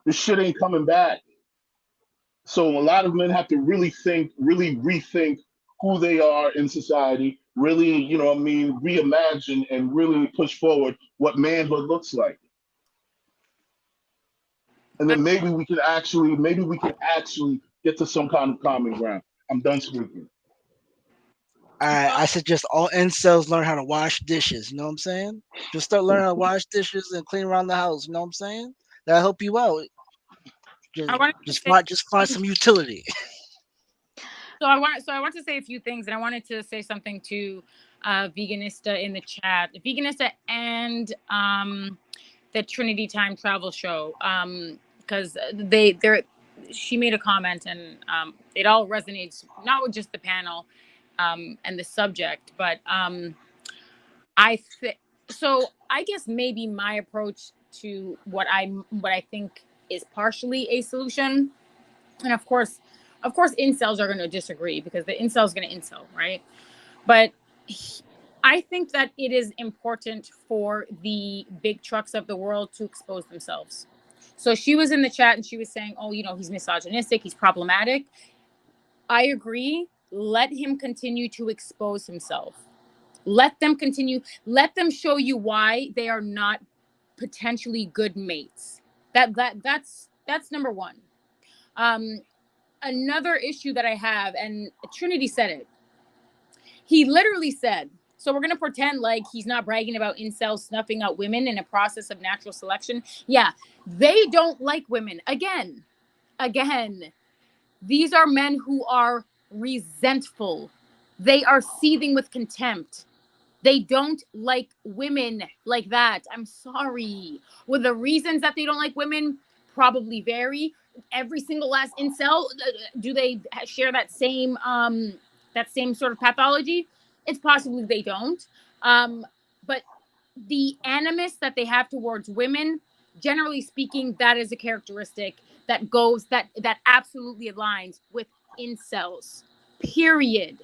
This shit ain't coming back. So a lot of men have to really rethink who they are in society, really, you know what I mean, reimagine and really push forward what manhood looks like. And then maybe we can actually get to some kind of common ground. I'm done speaking. I suggest all incels learn how to wash dishes. You know what I'm saying? Just start learning how to wash dishes and clean around the house. You know what I'm saying? That'll help you out. Just find some utility. So I want to say a few things, and I wanted to say something to Veganista in the chat, Veganista, and the Trinity Time Travel Show, because she made a comment, and it all resonates, not with just the panel and the subject, but so I guess maybe my approach to what I think is partially a solution, and of course incels are going to disagree because the incel is going to incel, right? But I think that it is important for the big trucks of the world to expose themselves. So she was in the chat and she was saying, oh, he's misogynistic, he's problematic. I agree. Let him continue to expose himself. Let them continue. Let them show you why they are not potentially good mates. That's number one. Another issue that I have, and Trinity said it. He literally said, so we're going to pretend like he's not bragging about incels snuffing out women in a process of natural selection. Yeah, they don't like women. Again, these are men who are resentful. They are seething with contempt. They don't like women like that. I'm sorry. Well, the reasons that they don't like women probably vary. Every single last incel, do they share that same sort of pathology? It's possibly they don't. But the animus that they have towards women, generally speaking, that is a characteristic that absolutely aligns with incels. Period.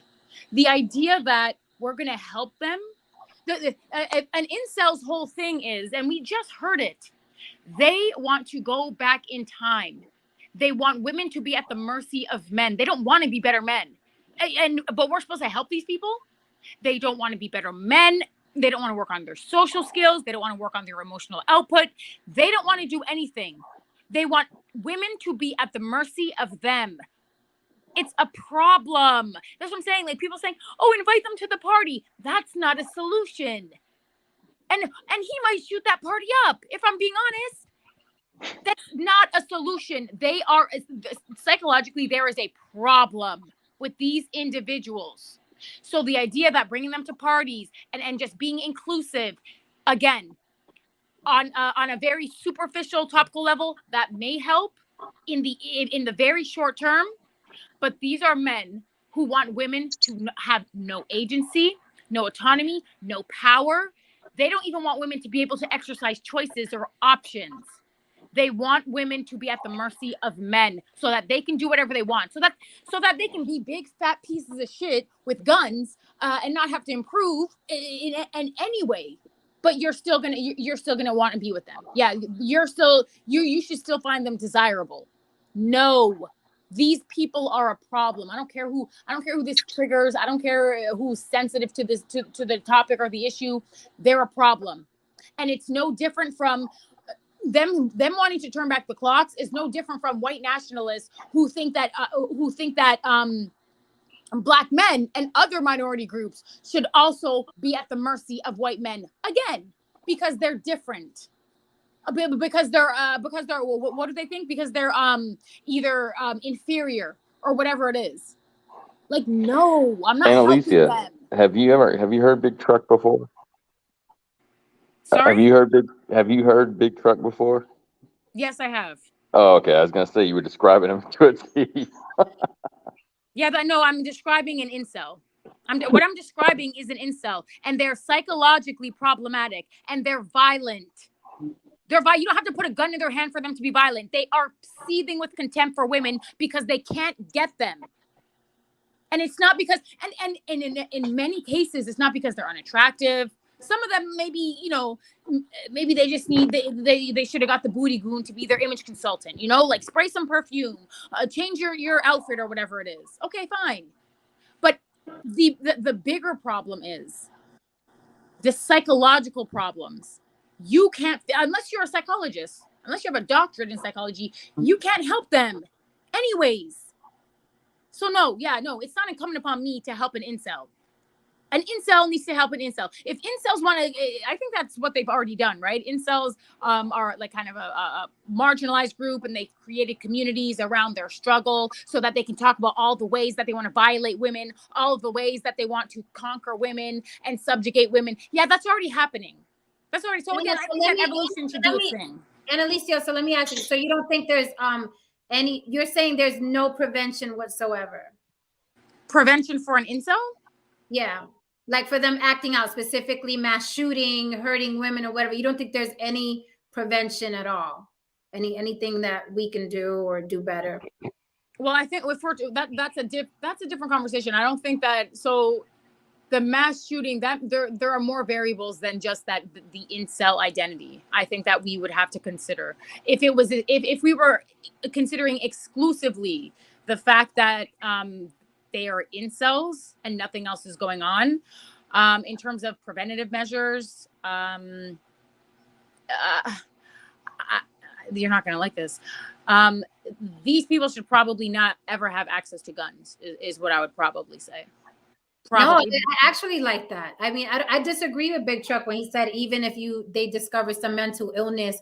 The idea that we're going to help them, an incel's whole thing is, and we just heard it, they want to go back in time. They want women to be at the mercy of men. They don't want to be better men. But we're supposed to help these people. They don't want to be better men. They don't want to work on their social skills. They don't want to work on their emotional output. They don't want to do anything. They want women to be at the mercy of them. It's a problem. That's what I'm saying. Like, people saying, oh, invite them to the party. That's not a solution. And he might shoot that party up, if I'm being honest. That's not a solution. They are, psychologically, there is a problem with these individuals. So the idea that bringing them to parties and just being inclusive, again, on a very superficial, topical level, that may help in the very short term. But these are men who want women to have no agency, no autonomy, no power. They don't even want women to be able to exercise choices or options. They want women to be at the mercy of men so that they can do whatever they want, so that they can be big fat pieces of shit with guns and not have to improve in any way. But you're still gonna want to be with them. Yeah, you should still find them desirable. No. These people are a problem. I don't care who this triggers. I don't care who's sensitive to this, to the topic or the issue. They're a problem. And it's no different from them wanting to turn back the clocks. Is no different from white nationalists who think that Black men and other minority groups should also be at the mercy of white men. Again, because they're different. Because they're what do they think? Because they're either inferior or whatever it is. Like, no, I'm not helping Alicia, them. have you heard Big Truck before? Sorry? Have you heard Big Truck before? Yes, I have. Oh, okay. I was gonna say you were describing him to a T. Yeah, but no, I'm describing an incel. What I'm describing is an incel, and they're psychologically problematic, and they're violent. You don't have to put a gun in their hand for them to be violent. They are seething with contempt for women because they can't get them. And it's not because, and in many cases, it's not because they're unattractive. Some of them maybe, maybe they just need, they should have got the booty goon to be their image consultant, like spray some perfume, change your outfit or whatever it is. Okay, fine. But the bigger problem is the psychological problems. You can't, unless you're a psychologist, unless you have a doctorate in psychology, you can't help them anyways. So no, it's not incumbent upon me to help an incel. An incel needs to help an incel. If incels want to, I think that's what they've already done, right? Incels are like kind of a marginalized group, and they've created communities around their struggle so that they can talk about all the ways that they want to violate women, all of the ways that they want to conquer women and subjugate women. Yeah, that's already happening. That's already, so again, I think that evolution should do its thing. And Alicia, so let me ask you, so you don't think there's You're saying there's no prevention whatsoever. Prevention for an incel? Yeah. Like for them acting out, specifically mass shooting, hurting women or whatever. You don't think there's any prevention at all? Anything that we can do or do better? Well, I think that's a different conversation. I don't think that the mass shooting, that there are more variables than just that the incel identity. I think that we would have to consider if we were considering exclusively the fact that they are incels and nothing else is going on. In terms of preventative measures, you're not going to like this. These people should probably not ever have access to guns, is what I would probably say. Probably. No, I actually like that. I mean, I disagree with Big Truck when he said even if they discover some mental illness,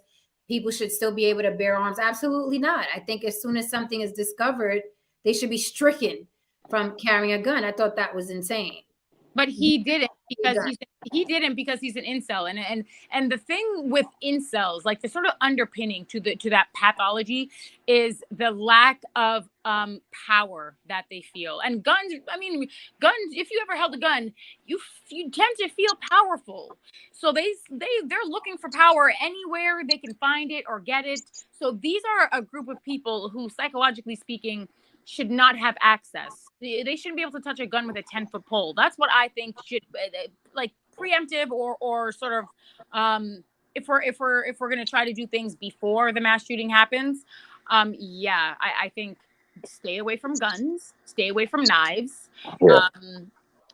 people should still be able to bear arms. Absolutely not. I think as soon as something is discovered, they should be stricken from carrying a gun. I thought that was insane. But he didn't because he's an incel, and the thing with incels, like the sort of underpinning to that pathology, is the lack of power that they feel. And guns, I mean, guns. If you ever held a gun, you tend to feel powerful. So they're looking for power anywhere they can find it or get it. So these are a group of people who, psychologically speaking, should not have access. They shouldn't be able to touch a gun with a 10-foot pole. That's what I think should, like, preemptive or sort of if we're going to try to do things before the mass shooting happens. I think stay away from guns, stay away from knives. Yeah.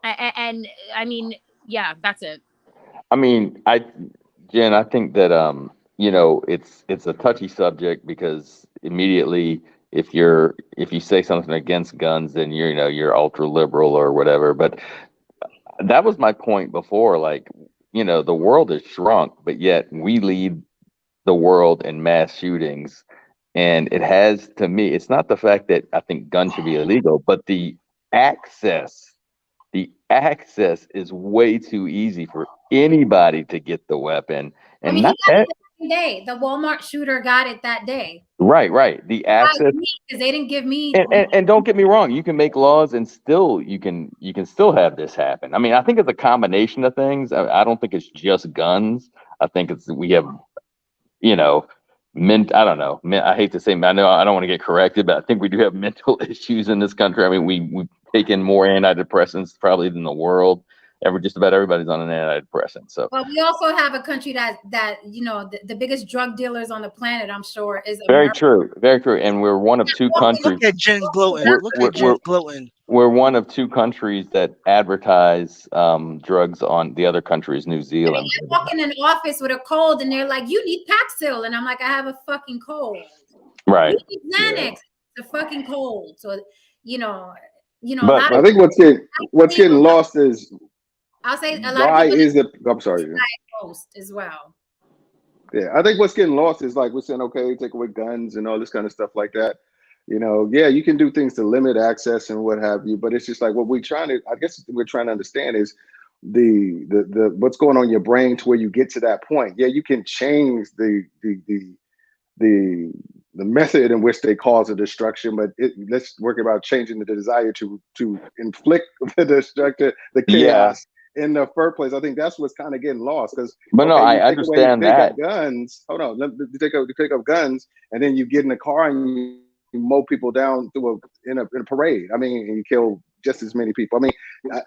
And I mean, yeah, that's it. I mean, Jen, I think that it's a touchy subject because immediately if you say something against guns, then you're ultra liberal or whatever. But that was my point before. Like, the world has shrunk, but yet we lead the world in mass shootings. And it has, to me, it's not the fact that I think guns should be illegal, but the access is way too easy for anybody to get the weapon. And I mean, he got it the same day. The Walmart shooter got it that day. Right. The access, because they didn't give me. And don't get me wrong, you can make laws and still you can still have this happen. I mean, I think it's a combination of things. I don't think it's just guns. I think we have, I don't know. I hate to say, I know I don't want to get corrected, but I think we do have mental issues in this country. I mean, we take in more antidepressants probably than the world. Just about everybody's on an antidepressant. So, well, we also have a country that the biggest drug dealers on the planet, I'm sure, is very America. true, and we're one of two countries. Look at Jen gloating. We're one of two countries that advertise drugs on the other countries, New Zealand. I walk in an office with a cold, and they're like, "You need Paxil," and I'm like, "I have a fucking cold." Right. You need Xanax. It's a fucking cold. So But I think what's getting lost is. I'll say a lot why of people is it? I'm sorry. Diagnosed as well. Yeah, I think what's getting lost is like we're saying, okay, take away guns and all this kind of stuff like that. Yeah, you can do things to limit access and what have you, but it's just like what we're trying to understand is the what's going on in your brain to where you get to that point. Yeah, you can change the method in which they cause a destruction, but let's work about changing the desire to inflict the destruction, the chaos. In the first place, I think that's what's kind of getting lost. Because, I understand that. They got guns. Hold on, you take up guns, and then you get in a car and you mow people down in a parade. I mean, and you kill just as many people. I mean,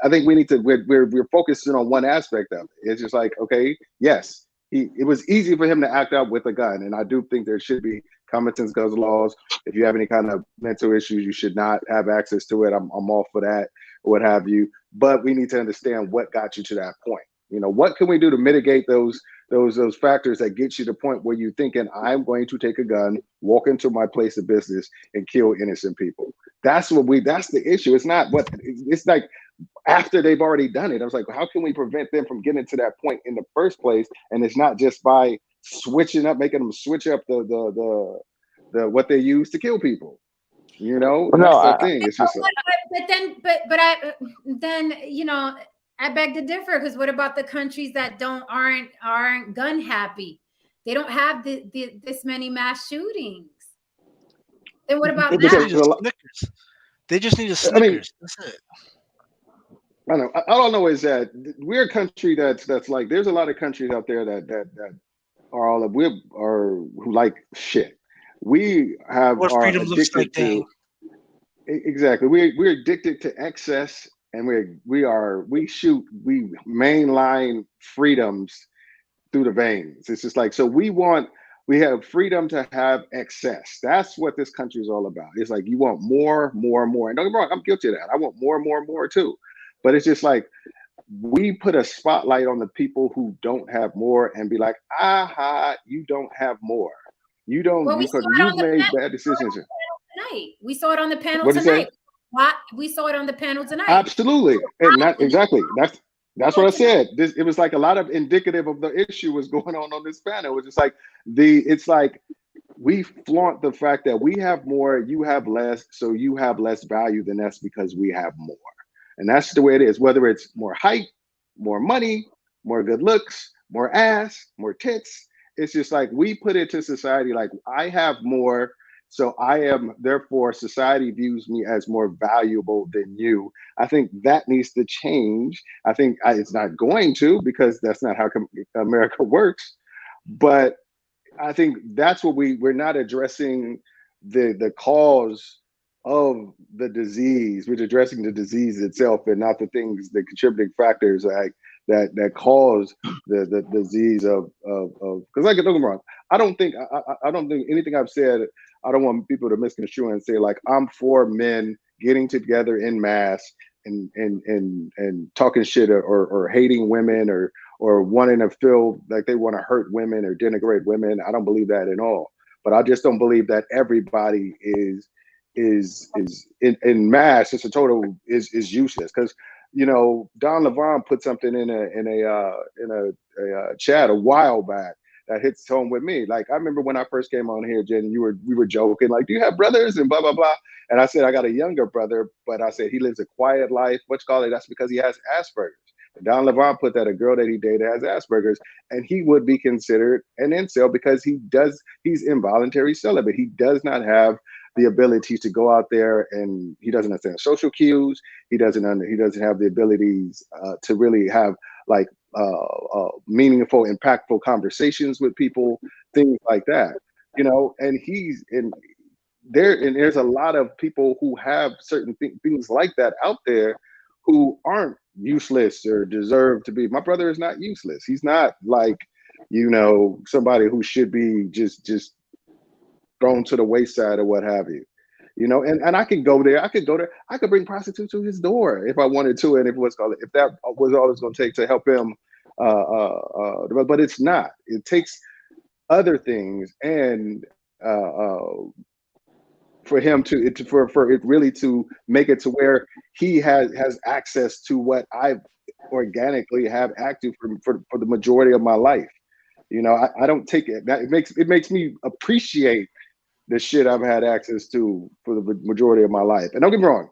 I think we need to. We're focusing on one aspect of it. It's just like, okay, yes, it was easy for him to act out with a gun, and I do think there should be common sense guns laws. If you have any kind of mental issues, you should not have access to it. I'm all for that, or what have you. But we need to understand what got you to that point. What can we do to mitigate those factors that get you to the point where you're thinking, I'm going to take a gun, walk into my place of business, and kill innocent people. That's the issue. It's like after they've already done it. I was like, how can we prevent them from getting to that point in the first place? And it's not just by making them switch up the what they use to kill people. That's the thing. It's just I beg to differ, because what about the countries that aren't gun happy? They don't have this many mass shootings. Then what about They now? just need a Snickers. They just need a I mean, Snickers. That's it. I know. I don't know. Is that we're a country that's like there's a lot of countries out there that are all we are who like shit. We What are freedom looks like, addicted Dane. to exactly. We're addicted to excess, and we shoot we mainline freedoms through the veins. It's just like so we have freedom to have excess. That's what this country is all about. It's like you want more, more, more. And don't get me wrong, I'm guilty of that. I want more, more, more too. But it's just like we put a spotlight on the people who don't have more and be like, aha, you don't have more. You don't Well, we saw because it you've on the made panel bad decisions. tonight. We saw it on the panel What do you say? tonight. What? We saw it on the panel tonight. Absolutely. And that exactly. That's what I Tonight. said. It was like a lot of indicative of the issue was going on this panel. It was just like it's like we flaunt the fact that we have more, you have less, so you have less value than us because we have more. And that's the way it is, whether it's more height, more money, more good looks, more ass, more tits. It's just like we put it to society like I have more, so I am, therefore, society views me as more valuable than you. I think that needs to change. I think it's not going to because that's not how America works. But I think that's what we're not addressing the cause of the disease. We're addressing the disease itself and not the things, the contributing factors like that cause the disease of because don't get me wrong. I don't think anything I've said. I don't want people to misconstrue and say like I'm for men getting together in mass and talking shit or hating women or wanting to feel like they want to hurt women or denigrate women. I don't believe that at all. But I just don't believe that everybody is in mass. It's a total is useless because Don Levon put something in a chat a while back that hits home with me. Like I remember when I first came on here, Jen, we were joking like, "Do you have brothers?" and blah blah blah. And I said I got a younger brother, but I said he lives a quiet life. What you call it? That's because he has Asperger's. Don Levon put that a girl that he dated has Asperger's, and he would be considered an incel because he's involuntary celibate. He does not have the ability to go out there, and he doesn't understand social cues. He doesn't have the abilities to really have like meaningful, impactful conversations with people, things like that. And there's a lot of people who have certain things like that out there who aren't useless or deserve to be. My brother is not useless. He's not like somebody who should be just thrown to the wayside or what have you. And I could go there. I could bring prostitutes to his door if I wanted to, and if that was all it's going to take to help him. But it's not. It takes other things and for him for it really to make it to where he has access to what I organically have active for the majority of my life. I don't take it. That it makes me appreciate the shit I've had access to for the majority of my life. And don't get me wrong,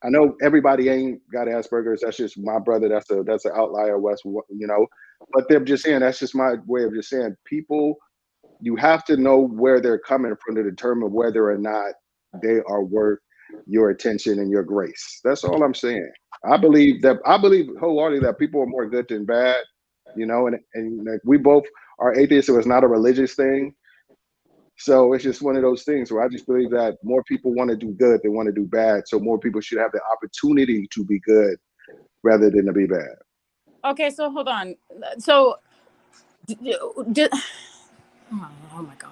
I know everybody ain't got Asperger's. That's just my brother. That's an outlier, West. But they're just saying that's just my way of just saying people. You have to know where they're coming from to determine whether or not they are worth your attention and your grace. That's all I'm saying. I believe wholeheartedly that people are more good than bad. And like we both are atheists, so it's not a religious thing. So it's just one of those things where I just believe that more people want to do good than want to do bad. So more people should have the opportunity to be good rather than to be bad. Okay, so hold on. So, oh my God.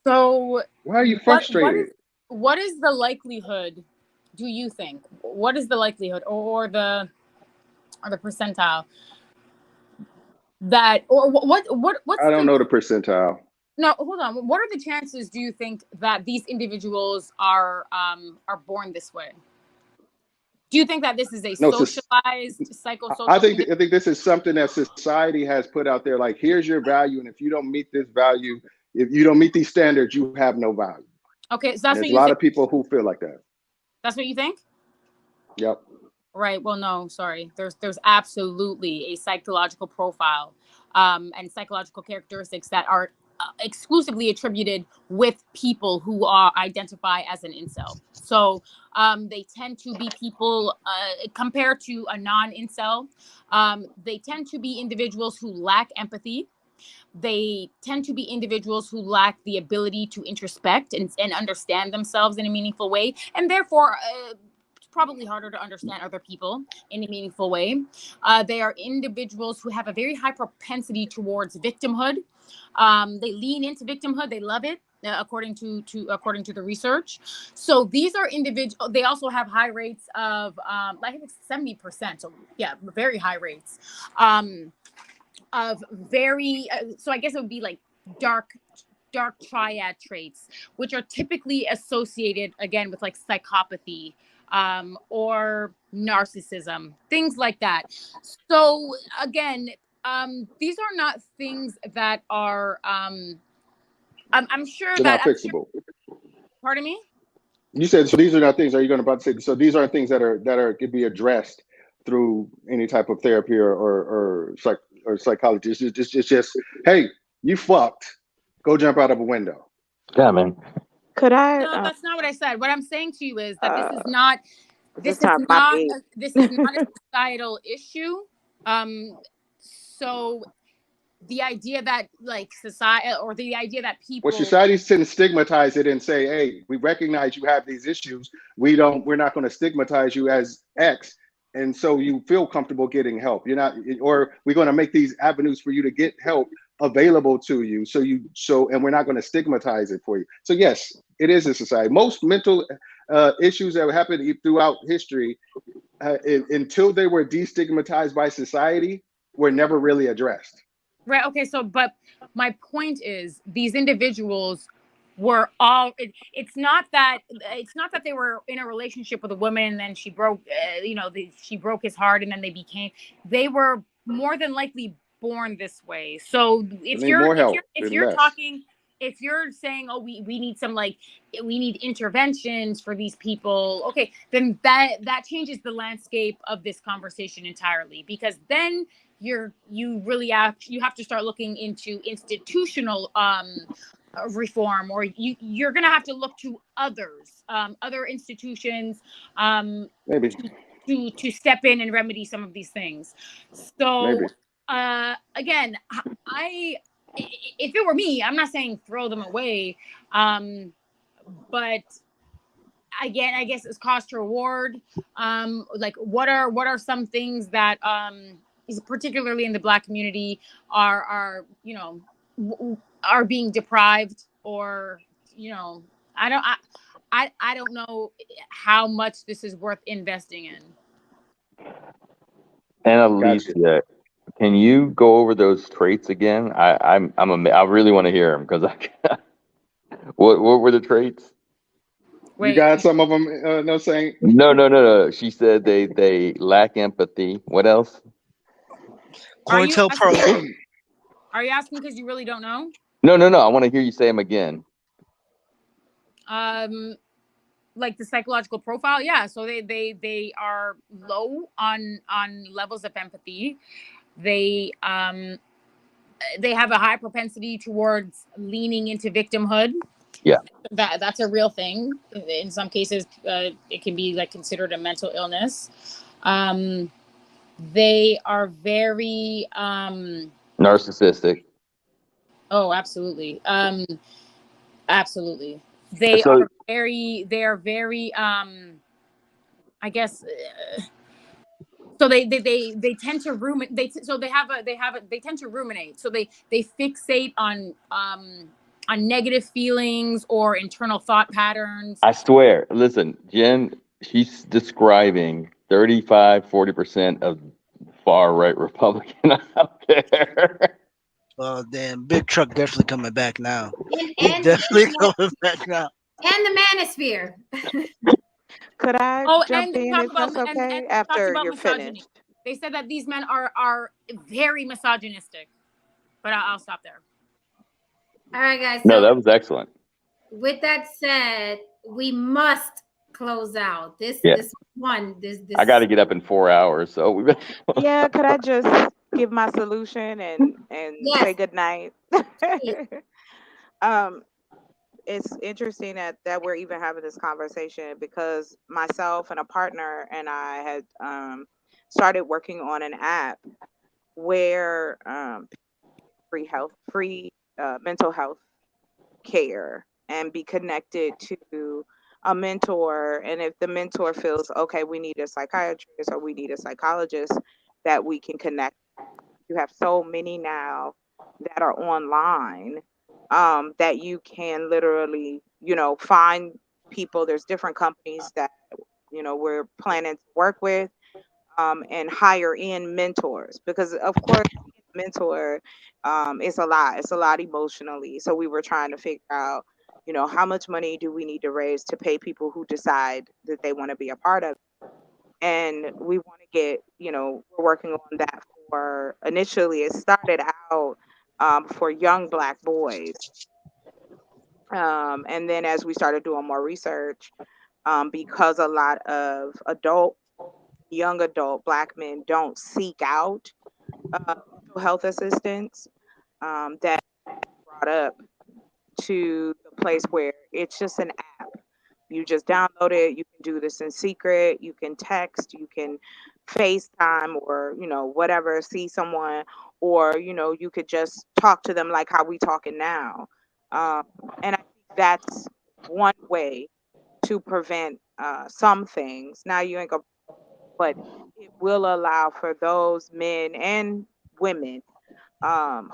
So why are you frustrated? What is the likelihood, do you think? What is the likelihood or the percentile that, or what's I don't know the percentile. No, hold on. What are the chances, do you think, that these individuals are born this way? Do you think that this is a socialized, psychosocial? I think this is something that society has put out there. Like, here's your value, and if you don't meet this value, if you don't meet these standards, you have no value. Okay, so that's what there's a lot of people who feel like that. That's what you think? Yep. Right. Well, no, sorry. There's absolutely a psychological profile, and psychological characteristics that are exclusively attributed with people who are identify as an incel. So they tend to be people compared to a non-incel. They tend to be individuals who lack empathy. They tend to be individuals who lack the ability to introspect and understand themselves in a meaningful way, and therefore it's probably harder to understand other people in a meaningful way. They are individuals who have a very high propensity towards victimhood. They lean into victimhood. They love it, according to the research. So these are individuals. They also have high rates of, I think it's 70%. So yeah, very high rates. Of very so I guess it would be like dark triad traits, which are typically associated again with like psychopathy or narcissism, things like that. So again, these are not things that are I'm sure They're that not fixable. pardon me. You said so. These are not things. Are you going to about to say? So these aren't things that are could be addressed through any type of therapy or psychology. It's just hey, you fucked. Go jump out of a window. Yeah, man. Could I? No, that's not what I said. What I'm saying to you is that this is time for my piece. this is not a societal issue. So the idea that like society or the idea that Well, people society's tend to stigmatize it and say, hey, we recognize you have these issues. We're not going to stigmatize you as X. And so you feel comfortable getting help. You're not, or we're going to make these avenues for you to get help available to you. And we're not going to stigmatize it for you. So yes, it is a society. Most mental issues that happen throughout history, until they were destigmatized by society, were never really addressed. right. Okay. So, but my point is these individuals were all, it's not that they were in a relationship with a woman and then she broke, she broke his heart and then they were more than likely born this way. So if you're saying, oh, we need some we need interventions for these people, okay, then that changes the landscape of this conversation entirely, because then you have to start looking into institutional reform, or you're gonna have to look to other institutions Maybe to step in and remedy some of these things. So again, if it were me, I'm not saying throw them away, but again, I guess it's cost to reward. Like what are some things that particularly in the Black community are being deprived, or I don't know how much this is worth investing in. And Alicia, can you go over those traits again? I really want to hear them because what were the traits? You got some of them. No saying. No. She said they lack empathy. What else? Are you asking because you really don't know? No. I want to hear you say them again. Like the psychological profile, yeah. So they are low on levels of empathy. They have a high propensity towards leaning into victimhood. Yeah, that's a real thing. In some cases, it can be like considered a mental illness. They are very narcissistic. Oh, absolutely. Absolutely. They are very I guess so they tend to ruminate. They tend to ruminate. So they fixate on negative feelings or internal thought patterns. I swear. Listen, Jen, she's describing 35-40% of far right Republican out there. Oh damn! Big Truck definitely coming back now. Definitely coming back now. And the manosphere. Could I jump in if that's okay? After you're finished. They said that these men are very misogynistic, but I'll stop there. All right, guys. No, that was excellent. With that said, we must close out this one. This I got to get up in 4 hours, so yeah. Could I just give my solution and say good night? Um, it's interesting that we're even having this conversation because myself and a partner and I had started working on an app where free mental health care and be connected to a mentor. And if the mentor feels okay, we need a psychiatrist or we need a psychologist that we can connect. You have so many now that are online that you can literally, find people. There's different companies that, we're planning to work with and hire in mentors because, of course, being a mentor is a lot. It's a lot emotionally. So we were trying to figure out, how much money do we need to raise to pay people who decide that they want to be a part of it. And we want to get, we're working on that for initially, it started out for young Black boys. And then as we started doing more research, because a lot of young adult Black men don't seek out mental health assistance, that brought up to the place where it's just an app. You just download it. You can do this in secret. You can text. You can FaceTime or, whatever, see someone, or, you could just talk to them like how we talking now. Um, and I think that's one way to prevent some things. Now you ain't gonna, but it will allow for those men and women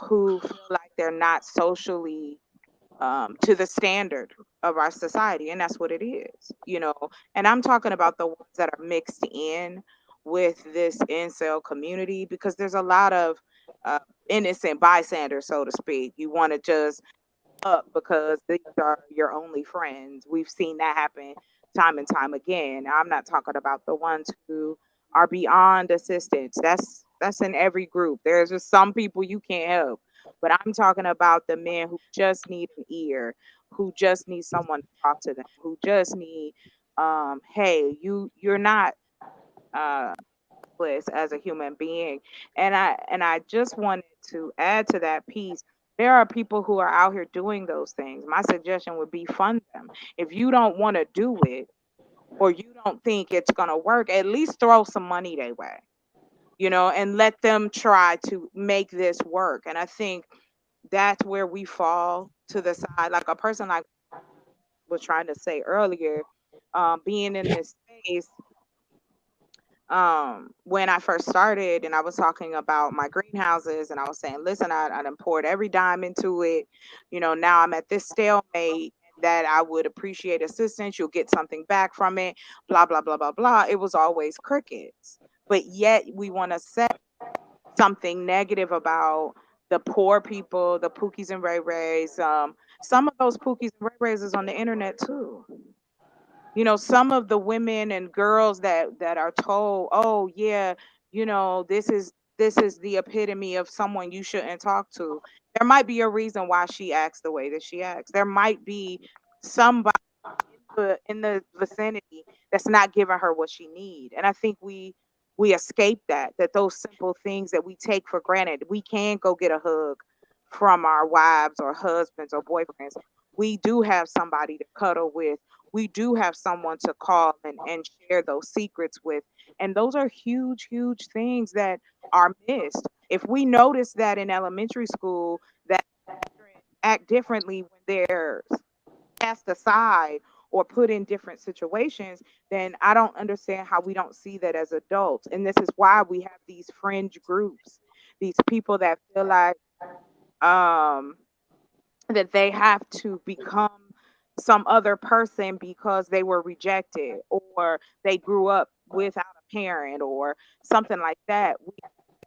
who feel like they're not socially to the standard of our society, and that's what it is. And I'm talking about the ones that are mixed in with this incel community because there's a lot of uh, innocent bystanders, so to speak. You want to just up because these are your only friends. We've seen that happen time and time again. I'm not talking about the ones who are beyond assistance. That's in every group. There's just some people you can't help. But I'm talking about the men who just need an ear, who just need someone to talk to them, who just need hey, you're not uh bliss as a human being. And I just wanted to add to that piece. There are people who are out here doing those things. My suggestion would be fund them. If you don't want to do it or you don't think it's going to work, at least throw some money their way, and let them try to make this work. And I think that's where we fall to the side. Like a person like was trying to say earlier, being in this space, when I first started and I was talking about my greenhouses and I was saying, listen, I done poured every dime into it. Now I'm at this stalemate that I would appreciate assistance. You'll get something back from it, blah, blah, blah, blah, blah. It was always crickets. But yet we want to say something negative about the poor people, the Pookies and Ray Rays. Some of those Pookies and Ray Rays is on the internet too. Some of the women and girls that are told, oh yeah, this is the epitome of someone you shouldn't talk to. There might be a reason why she acts the way that she acts. There might be somebody in the vicinity that's not giving her what she need. And I think we escape that those simple things that we take for granted. We can go get a hug from our wives or husbands or boyfriends. We do have somebody to cuddle with. We do have someone to call and share those secrets with. And those are huge, huge things that are missed. If we notice that in elementary school, that children act differently when they're cast aside or put in different situations, then I don't understand how we don't see that as adults. And this is why we have these fringe groups, these people that feel like um, that they have to become some other person because they were rejected or they grew up without a parent or something like that. We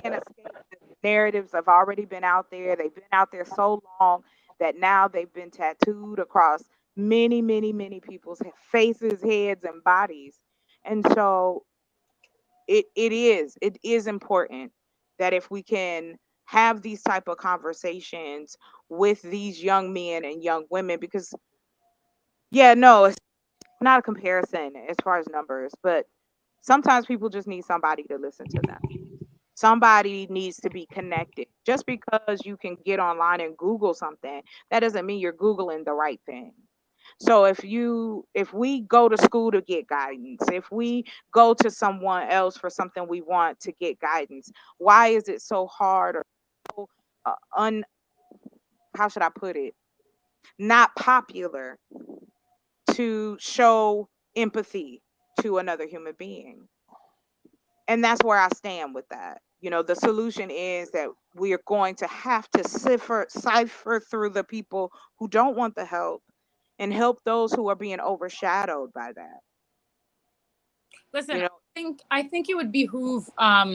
can't escape the narratives have already been out there. They've been out there so long that now they've been tattooed across many, many, many people's faces, heads, and bodies. And so it is important that if we can have these type of conversations with these young men and young women, because yeah, no, it's not a comparison as far as numbers, but sometimes people just need somebody to listen to them. Somebody needs to be connected. Just because you can get online and Google something, that doesn't mean you're Googling the right thing. So if we go to school to get guidance, if we go to someone else for something we want to get guidance, why is it so hard or so how should I put it? Not popular to show empathy to another human being. And that's where I stand with that. The solution is that we are going to have to cipher through the people who don't want the help and help those who are being overshadowed by that. Listen, I think it would behoove all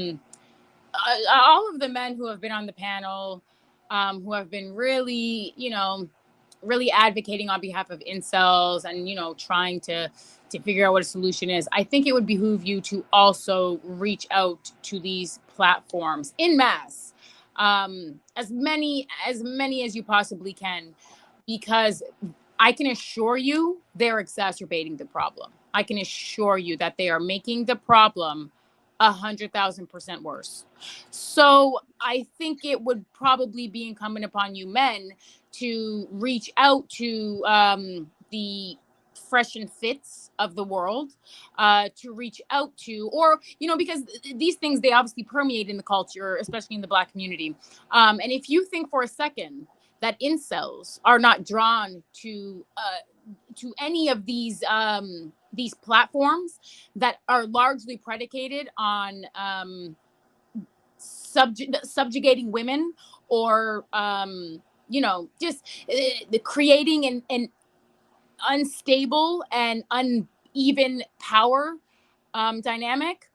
of the men who have been on the panel, who have been really, really advocating on behalf of incels and, trying to figure out what a solution is. I think it would behoove you to also reach out to these platforms in mass, as many as you possibly can, because I can assure you they're exacerbating the problem. I can assure you that they are making the problem 100,000% worse. So I think it would probably be incumbent upon you men to reach out to the fresh and fits of the world, to reach out to, or, because these things, they obviously permeate in the culture, especially in the Black community. And if you think for a second that incels are not drawn to any of these platforms that are largely predicated on subjugating women, or just creating an unstable and uneven power dynamic,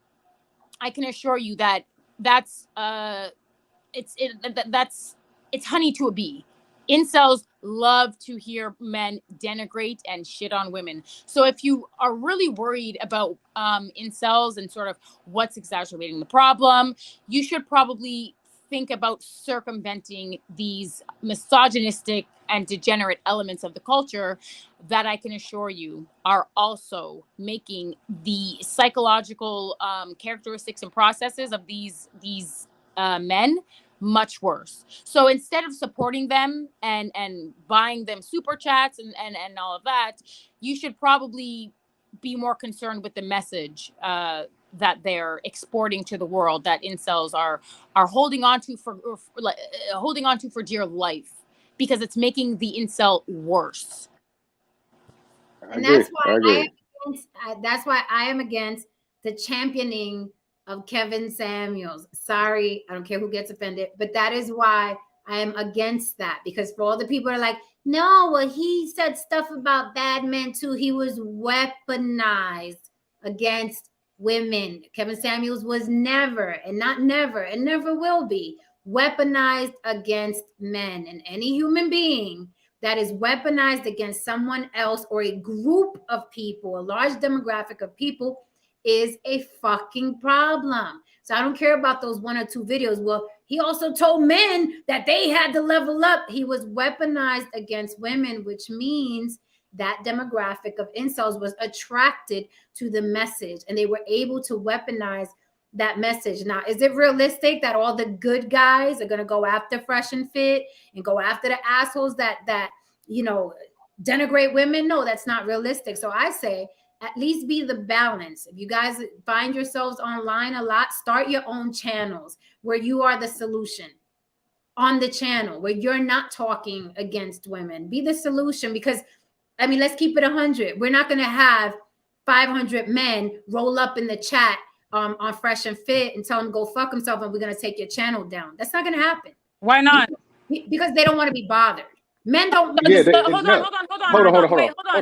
I can assure you that that's it's honey to a bee. Incels love to hear men denigrate and shit on women. So if you are really worried about incels and sort of what's exacerbating the problem, you should probably think about circumventing these misogynistic and degenerate elements of the culture that I can assure you are also making the psychological characteristics and processes of these men much worse. So instead of supporting them and buying them super chats and all of that, you should probably be more concerned with the message that they're exporting to the world, that incels are holding on to for dear life, because it's making the incel worse. And that's why I am against the championing of Kevin Samuels. Sorry, I don't care who gets offended, but that is why I am against that. Because for all the people are like, no, well, he said stuff about bad men too. He was weaponized against women. Kevin Samuels was never and never will be weaponized against men. And any human being that is weaponized against someone else or a group of people, a large demographic of people, is a fucking problem. So I don't care about those 1 or 2 videos. Well, he also told men that they had to level up. He was weaponized against women, which means that demographic of incels was attracted to the message and they were able to weaponize that message. Now, is it realistic that all the good guys are going to go after Fresh and Fit and go after the assholes that denigrate women? No, that's not realistic. So I say, at least be the balance. If you guys find yourselves online a lot, start your own channels where you are the solution on the channel, where you're not talking against women. Be the solution, because let's keep it 100. We're not going to have 500 men roll up in the chat on Fresh and Fit and tell them go fuck themselves and we're going to take your channel down. That's not going to happen. Why not? Because they don't want to be bothered. Men don't. Hold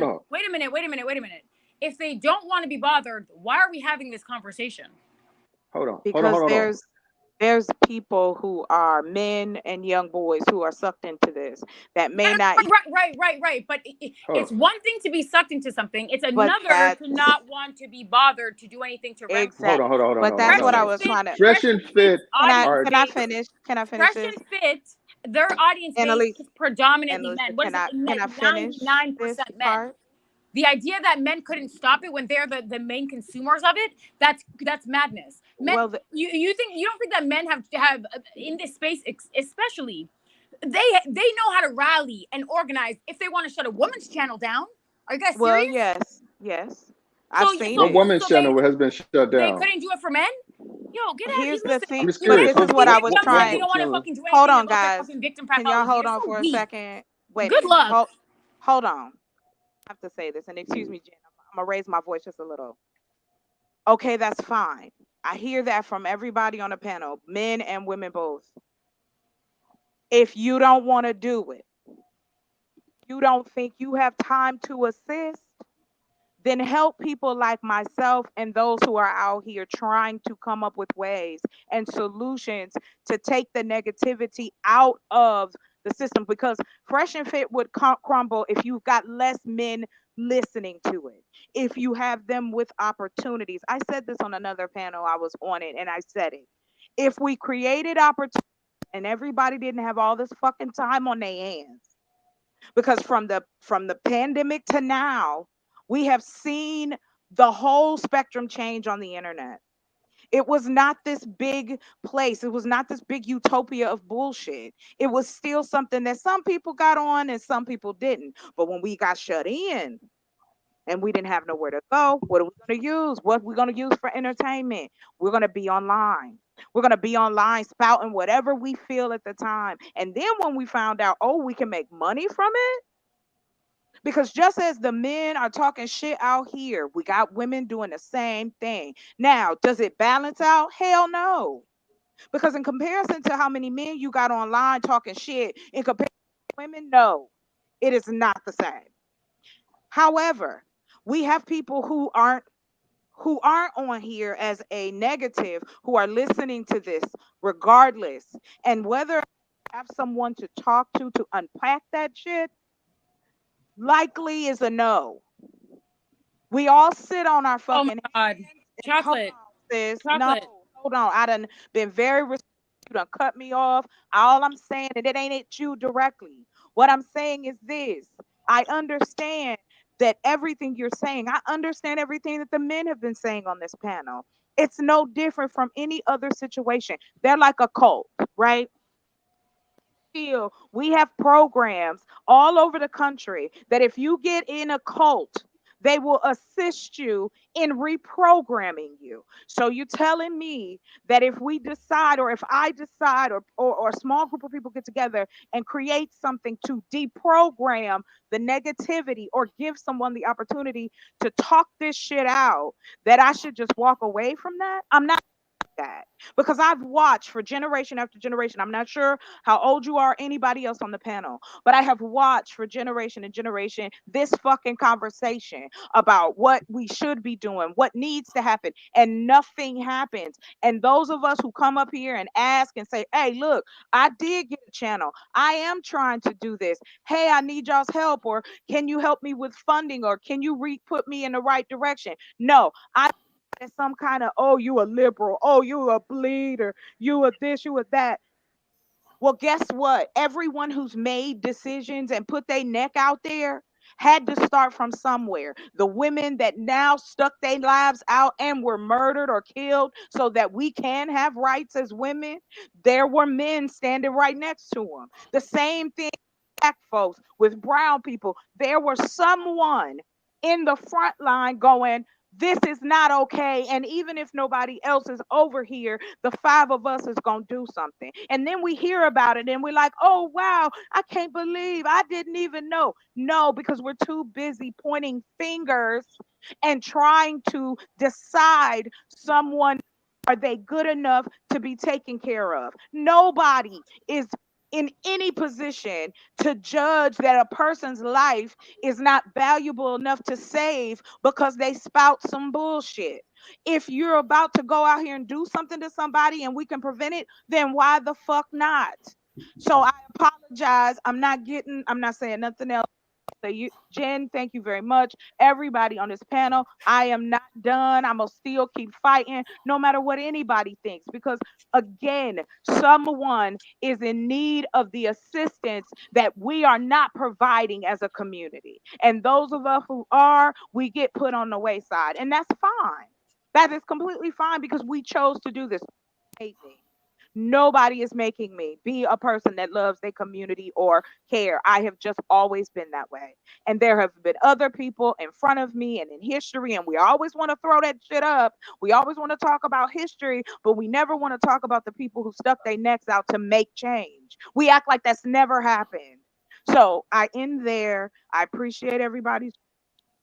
on. Wait a minute. If they don't want to be bothered, why are we having this conversation? Because there's people who are men and young boys who are sucked into this that may not. Right. But it's one thing to be sucked into something. It's another to not want to be bothered to do anything to exactly. Hold on. But that's what I was trying to. Fresh and Fit. Can I finish? Fresh and Fit. Their audience base is predominantly men. What is it? 99% men. The idea that men couldn't stop it when they're the main consumers of it, that's madness. Men, Well, you don't think that men have in this space especially, they know how to rally and organize if they want to shut a woman's channel down. Are you guys well, serious? yes. I've So seen What it. woman's so channel has been shut they down? couldn't do it for men. Yo, get out. Here's the Listen, thing, I'm just but curious. this is these what I women was jump on and they trying. don't want to channel? fucking do Hold anything on, about their guys. fucking victim Can y'all pathology. hold They're on so for a weak. second? Wait a Good minute. luck. Hold on. I have to say this, and excuse me, Jen. I'm gonna raise my voice just a little. Okay, that's fine. I hear that from everybody on the panel, men and women both. If you don't want to do it, you don't think you have time to assist, then help people like myself and those who are out here trying to come up with ways and solutions to take the negativity out of the system, because Fresh and Fit would crumble if you've got less men listening to it, if you have them with opportunities. I said this on another panel, I was on it, and I said it. If we created opportunities and everybody didn't have all this fucking time on their hands, because from the pandemic to now, we have seen the whole spectrum change on the internet. It was not this big place. It was not this big utopia of bullshit. It was still something that some people got on and some people didn't. But when we got shut in and we didn't have nowhere to go, what are we going to use? What are we going to use for entertainment? We're going to be online. We're going to be online spouting whatever we feel at the time. And then when we found out, oh, we can make money from it, because just as the men are talking shit out here, we got women doing the same thing. Now, does it balance out? Hell no. Because in comparison to how many men you got online talking shit, in comparison to women, no, it is not the same. However, we have people who aren't on here as a negative, who are listening to this regardless. And whether I have someone to talk to unpack that shit, likely is a no. We all sit on our Oh my fucking god. hands and hold Chocolate. on, sis. No, Chocolate. hold on. I done been very respectful. You done cut me off. All I'm saying, and it ain't at you directly. What I'm saying is this. I understand that everything you're saying, I understand everything that the men have been saying on this panel. It's no different from any other situation. They're like a cult, right? Feel we have programs all over the country that if you get in a cult, they will assist you in reprogramming you. So you're telling me that if we decide, or if I decide, or a small group of people get together and create something to deprogram the negativity or give someone the opportunity to talk this shit out, that I should just walk away from that? I'm not that, because I've watched for generation after generation. I'm not sure how old you are, anybody else on the panel, but I have watched for generation and generation this fucking conversation about what we should be doing, what needs to happen, and nothing happens. And those of us who come up here and ask and say, hey, look, I did get a channel. I am trying to do this. Hey, I need y'all's help, or can you help me with funding, or can you put me in the right direction? No, I as some kind of, oh, you a liberal, oh, you a bleeder, you a this, you a that. Well, guess what? Everyone who's made decisions and put their neck out there had to start from somewhere. The women that now stuck their lives out and were murdered or killed so that we can have rights as women, there were men standing right next to them. The same thing with black folks, with brown people. There was someone in the front line going, this is not okay. And even if nobody else is over here, the five of us is going to do something. And then we hear about it and we're like, oh, wow, I can't believe I didn't even know. No, because we're too busy pointing fingers and trying to decide someone, are they good enough to be taken care of? Nobody is in any position to judge that a person's life is not valuable enough to save because they spout some bullshit. If you're about to go out here and do something to somebody and we can prevent it, then why the fuck not? So I apologize. I'm not saying nothing else. So you, Jen, thank you very much. Everybody on this panel, I am not done. I'm gonna still keep fighting, no matter what anybody thinks, because again, someone is in need of the assistance that we are not providing as a community, and those of us who are, we get put on the wayside, and that's fine. That is completely fine because we chose to do this. Hate me. Nobody is making me be a person that loves their community or care. I have just always been that way. And there have been other people in front of me and in history, and we always want to throw that shit up. We always want to talk about history, but we never want to talk about the people who stuck their necks out to make change. We act like that's never happened. So I end there. I appreciate everybody's.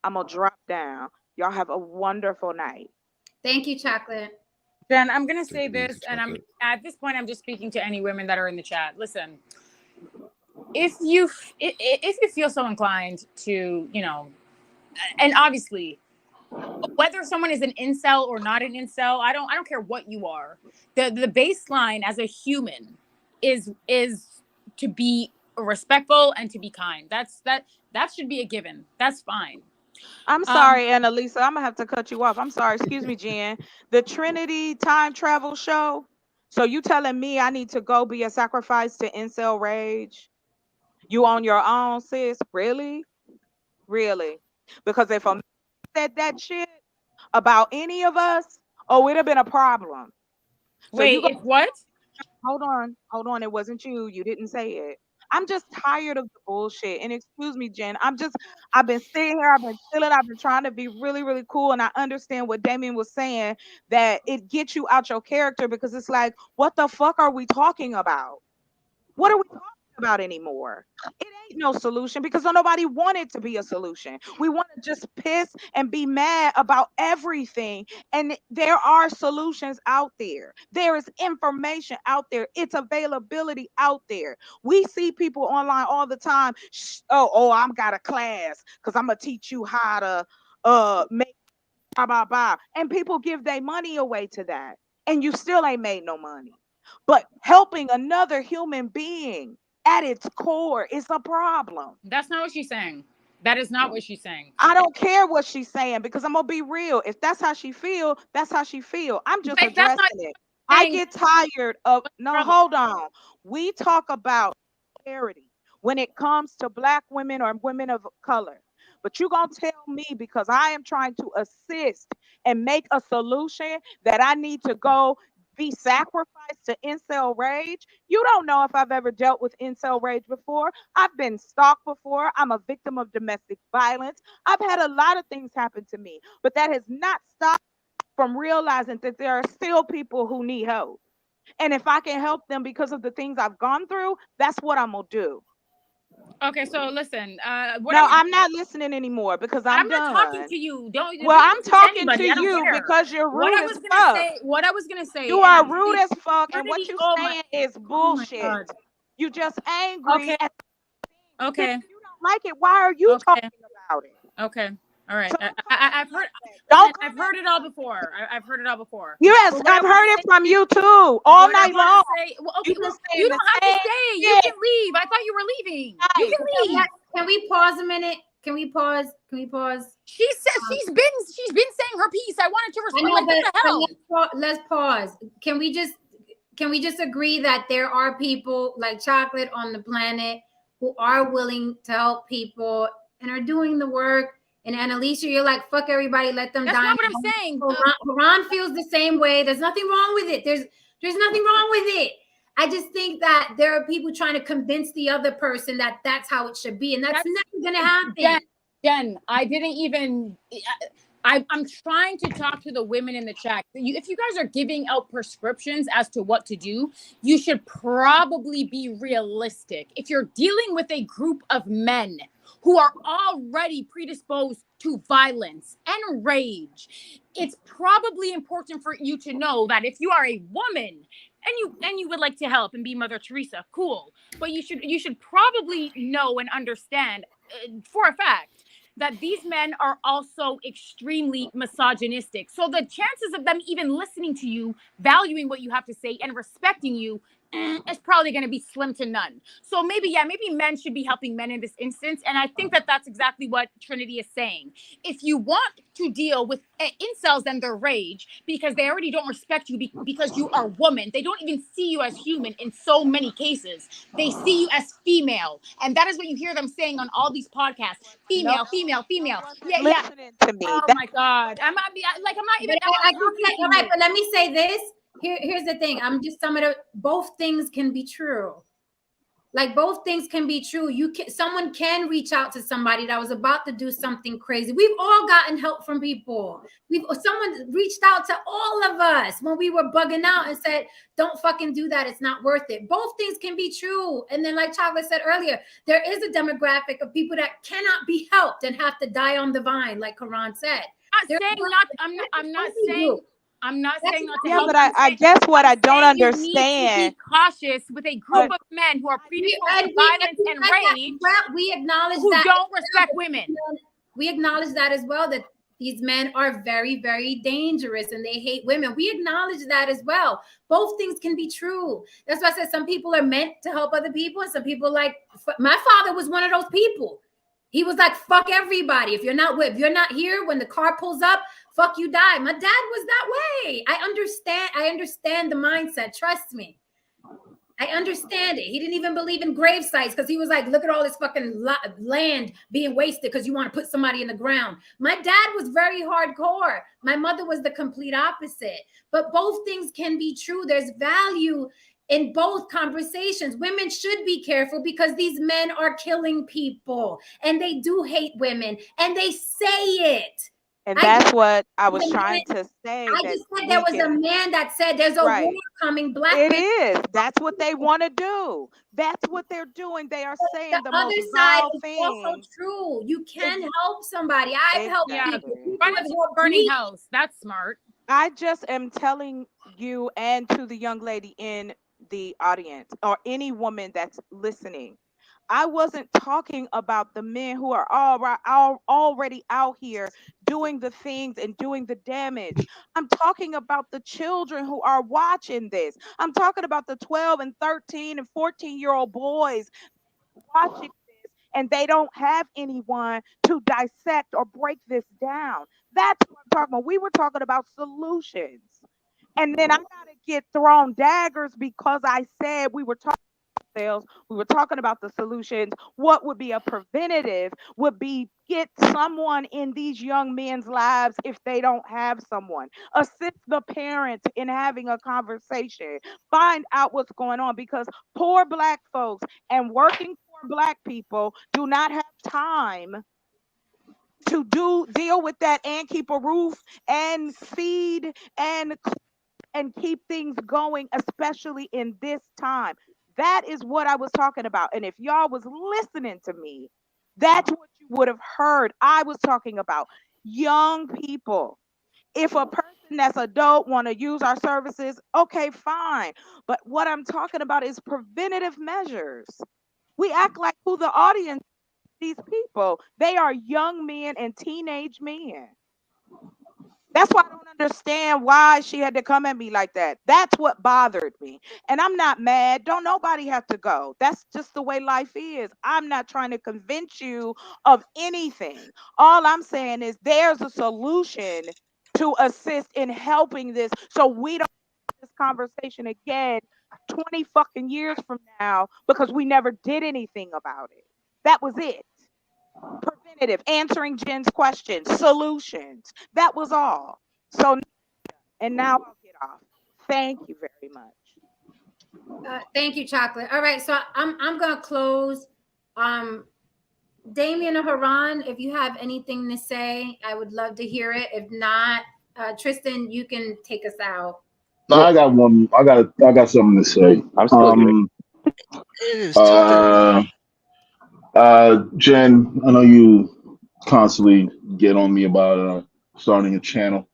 I'm going to drop down. Y'all have a wonderful night. Thank you, Chocolate. Jen, I'm gonna say Take it easy, this, and I'm Chocolate. at this point, I'm just speaking to any women that are in the chat. Listen, if you feel so inclined to, and obviously, whether someone is an incel or not an incel, I don't care what you are. The baseline as a human is to be respectful and to be kind. That should be a given. That's fine. I'm sorry, Annalisa. I'm gonna have to cut you off. I'm sorry. Excuse me, Jen. The Trinity time travel show. So you telling me I need to go be a sacrifice to incel rage? You on your own, sis? Really? Really? Because if a man said that shit about any of us, oh, it'd have been a problem. So you Wait, go. if what? Hold on. It wasn't you. You didn't say it. I'm just tired of the bullshit. And excuse me, Jen. I've been sitting here, I've been chilling, I've been trying to be really, really cool. And I understand what Damien was saying, that it gets you out your character because it's like, what the fuck are we talking about? What are we talking about anymore? It ain't no solution because nobody wanted to be a solution. We want to just piss and be mad about everything. And there are solutions out there. There is information out there. It's availability out there. We see people online all the time. Oh, I'm got a class because I'm gonna teach you how to make blah blah blah. And people give their money away to that. And you still ain't made no money. But helping another human being at its core is a problem. That's not what she's saying. That is not what she's saying. I don't care what she's saying because I'm gonna be real. If that's how she feel, that's how she feel. I'm just But that's addressing not it. I saying get tired of no, struggle. hold on. We talk about parity when it comes to black women or women of color. But you gonna tell me because I am trying to assist and make a solution that I need to go be sacrificed to incel rage? You don't know if I've ever dealt with incel rage before. I've been stalked before. I'm a victim of domestic violence. I've had a lot of things happen to me, but that has not stopped from realizing that there are still people who need help. And if I can help them because of the things I've gone through, that's what I'm gonna do. Okay, so listen. What No, I'm I'm not listening anymore because I'm not talking done. to you. Don't Well, I'm listen to talking to anybody. I don't you care. because you're What rude I as was gonna fuck. say. What I was gonna say. You And are rude actually, as fuck, and what Trinity. you Oh saying is my bullshit. god. You just angry. Okay. At Okay. if you don't like it, why are you Okay. talking about it? Okay. All right. So don't I've heard. Don't Listen, come I've heard it all before. I've heard it all before. Yes, But what I I've want heard to it say from to you, you too, all what I night want long. to say. Well, okay. You been Well, saying you the don't have to same stay. You shit. can leave. I thought you were leaving. You can leave. Can we pause a minute? Can we pause? Can we pause? She said she's been saying her piece. I wanted to I respond. know, Like, what the hell? let's pause. Can we just agree that there are people like Chocolate on the planet who are willing to help people and are doing the work? And Annalisa, you're like, fuck everybody, let them That's die. not what I'm saying. Haran feels the same way. There's nothing wrong with it. There's nothing wrong with it. I just think that there are people trying to convince the other person that that's how it should be, and that's never going to happen. Jen, I didn't even. I'm trying to talk to the women in the chat. If you guys are giving out prescriptions as to what to do, you should probably be realistic. If you're dealing with a group of men who are already predisposed to violence and rage, it's probably important for you to know that if you are a woman and you would like to help and be Mother Teresa, cool. But you should probably know and understand for a fact that these men are also extremely misogynistic. So the chances of them even listening to you, valuing what you have to say, and respecting you it's probably going to be slim to none. So maybe men should be helping men in this instance. And I think that that's exactly what Trinity is saying. If you want to deal with incels and their rage because they already don't respect you because you are a woman, they don't even see you as human in so many cases. They see you as female. And that is what you hear them saying on all these podcasts. Female, female, female. Yeah, yeah. Listening to me. Oh my God. I'm not even I can say, all right, here. but let me say this. Here's the thing. I'm just both things can be true. Like both things can be true. Someone can reach out to somebody that was about to do something crazy. We've all gotten help from people. Someone reached out to all of us when we were bugging out and said, "Don't fucking do that. It's not worth it." Both things can be true. And then, like Chocolate said earlier, there is a demographic of people that cannot be helped and have to die on the vine, like Karan said. I'm not saying not to Yeah, help. but I guess what I don't You understand. need to be cautious with a group of men who are predisposed to violence and rage. We acknowledge who that don't respect women. We acknowledge that as well, that these men are very, very dangerous and they hate women. We acknowledge that as well. Both things can be true. That's why I said some people are meant to help other people, and some people, like my father was one of those people. He was like, fuck everybody. If you're not here when the car pulls up, fuck you, die. My dad was that way. I understand the mindset. Trust me. I understand it. He didn't even believe in grave sites because he was like, look at all this fucking land being wasted because you want to put somebody in the ground. My dad was very hardcore. My mother was the complete opposite. But both things can be true. There's value in both conversations. Women should be careful because these men are killing people and they do hate women and they say it. And that's what I was trying to say. I just said there was a man that said there's a war coming. Black it is. That's what they want to do. That's what they're doing. They are saying the other most side vile is thing. also true. You can help somebody. I've helped people. Run into a burning house. That's smart. I just am telling you and to the young lady in the audience or any woman that's listening. I wasn't talking about the men who are already out here doing the things and doing the damage. I'm talking about the children who are watching this. I'm talking about the 12 and 13 and 14-year-old boys watching this, and they don't have anyone to dissect or break this down. That's what I'm talking about. We were talking about solutions. And then I got to get thrown daggers because I said we were talking we were talking about the solutions. What would be a preventative would be get someone in these young men's lives if they don't have someone. Assist the parents in having a conversation. Find out what's going on because poor Black folks and working poor Black people do not have time to deal with that and keep a roof and feed and keep things going, especially in this time. That is what I was talking about. And if y'all was listening to me, that's what you would have heard. I was talking about young people. If a person that's adult want to use our services, okay, fine. But what I'm talking about is preventative measures. We act like who the audience these people. They are young men and teenage men. That's why I don't understand why she had to come at me like that. That's what bothered me. And I'm not mad. Don't nobody have to go. That's just the way life is. I'm not trying to convince you of anything. All I'm saying is there's a solution to assist in helping this so we don't have this conversation again 20 fucking years from now because we never did anything about it. That was it. Preventative, answering Jen's questions, solutions. That was all. So, and now I'll get off. Thank you very much. Thank you, Chocolate. All right, so I'm gonna close. Damien or Haran, if you have anything to say, I would love to hear it. If not, Tristan, you can take us out. No, I got one. I got something to say. I'm still here. It is 2:30. Jen, I know you constantly get on me about starting a channel.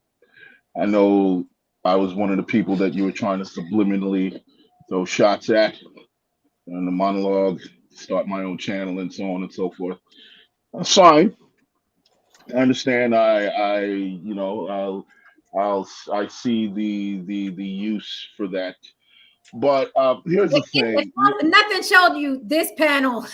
I know I was one of the people that you were trying to subliminally throw shots at in the monologue, start my own channel, and so on and so forth. That's fine. I understand. I see the use for that. But here's the thing. Nothing showed you this panel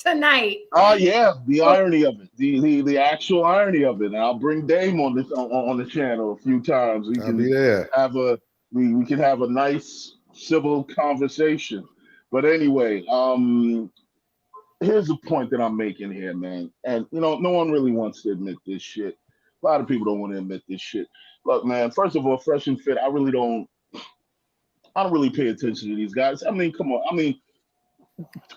tonight. Oh yeah, the irony of it, the actual irony of it. And I'll bring Dame on this on the channel a few times. We I'll be can there. have we can have a nice civil conversation. But anyway, here's the point that I'm making here, man. And no one really wants to admit this shit. A lot of people don't want to admit this shit. Look, man. First of all, Fresh and Fit. I don't really pay attention to these guys. I mean, come on. I mean,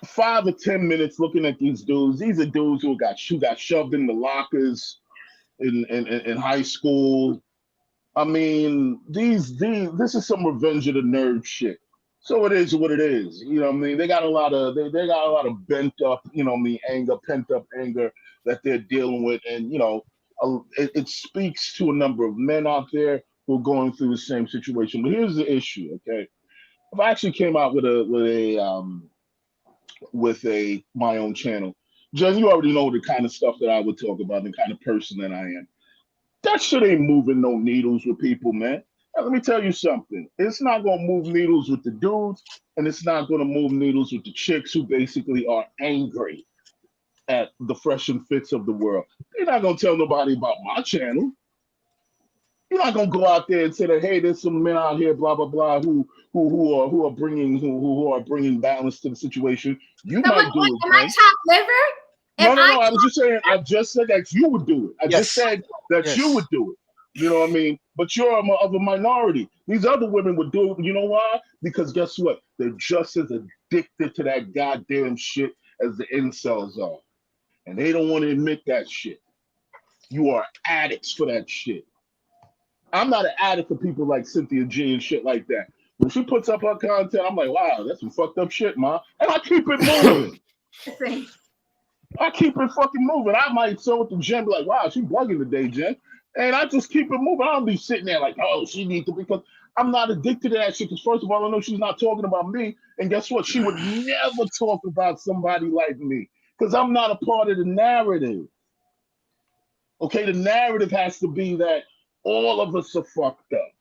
5 or 10 minutes looking at these dudes. These are dudes who got shoved in the lockers in high school. I mean, this is some Revenge of the Nerd shit. So it is what it is. You know what I mean? They got a lot of bent up, pent up anger that they're dealing with, and it speaks to a number of men out there who are going through the same situation. But here's the issue, okay? If I actually came out with my own channel, Jen, you already know the kind of stuff that I would talk about, the kind of person that I am. That shit ain't moving no needles with people, man. Now, let me tell you something. It's not gonna move needles with the dudes, and it's not gonna move needles with the chicks who basically are angry at the Fresh and Fits of the world. They're not gonna tell nobody about my channel. You're not gonna go out there and say that, hey, there's some men out here, blah blah blah, who are bringing balance to the situation. You might do it. Am I chopped liver? No. I was just saying. I just said that you would do it. I just said that you would do it. You know what I mean? But you're of a minority. These other women would do it. You know why? Because guess what? They're just as addicted to that goddamn shit as the incels are, and they don't want to admit that shit. You are addicts for that shit. I'm not an addict for people like Cynthia G and shit like that. When she puts up her content, I'm like, wow, that's some fucked up shit, ma. And I keep it moving. I keep it fucking moving. I might show it to Jen, be like, wow, she bugging today, Jen. And I just keep it moving. I don't be sitting there like, oh, she needs to, because I'm not addicted to that shit. Because first of all, I know she's not talking about me. And guess what? She would never talk about somebody like me. Because I'm not a part of the narrative. Okay, the narrative has to be that all of us are fucked up.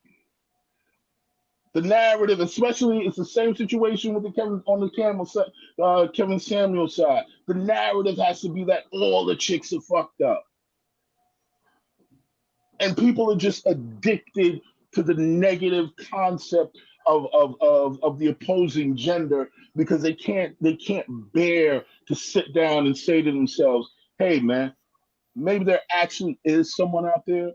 The narrative, especially, it's the same situation with the Kevin Samuel side. The narrative has to be that all the chicks are fucked up. And people are just addicted to the negative concept of the opposing gender because they can't bear to sit down and say to themselves, hey man, maybe there actually is someone out there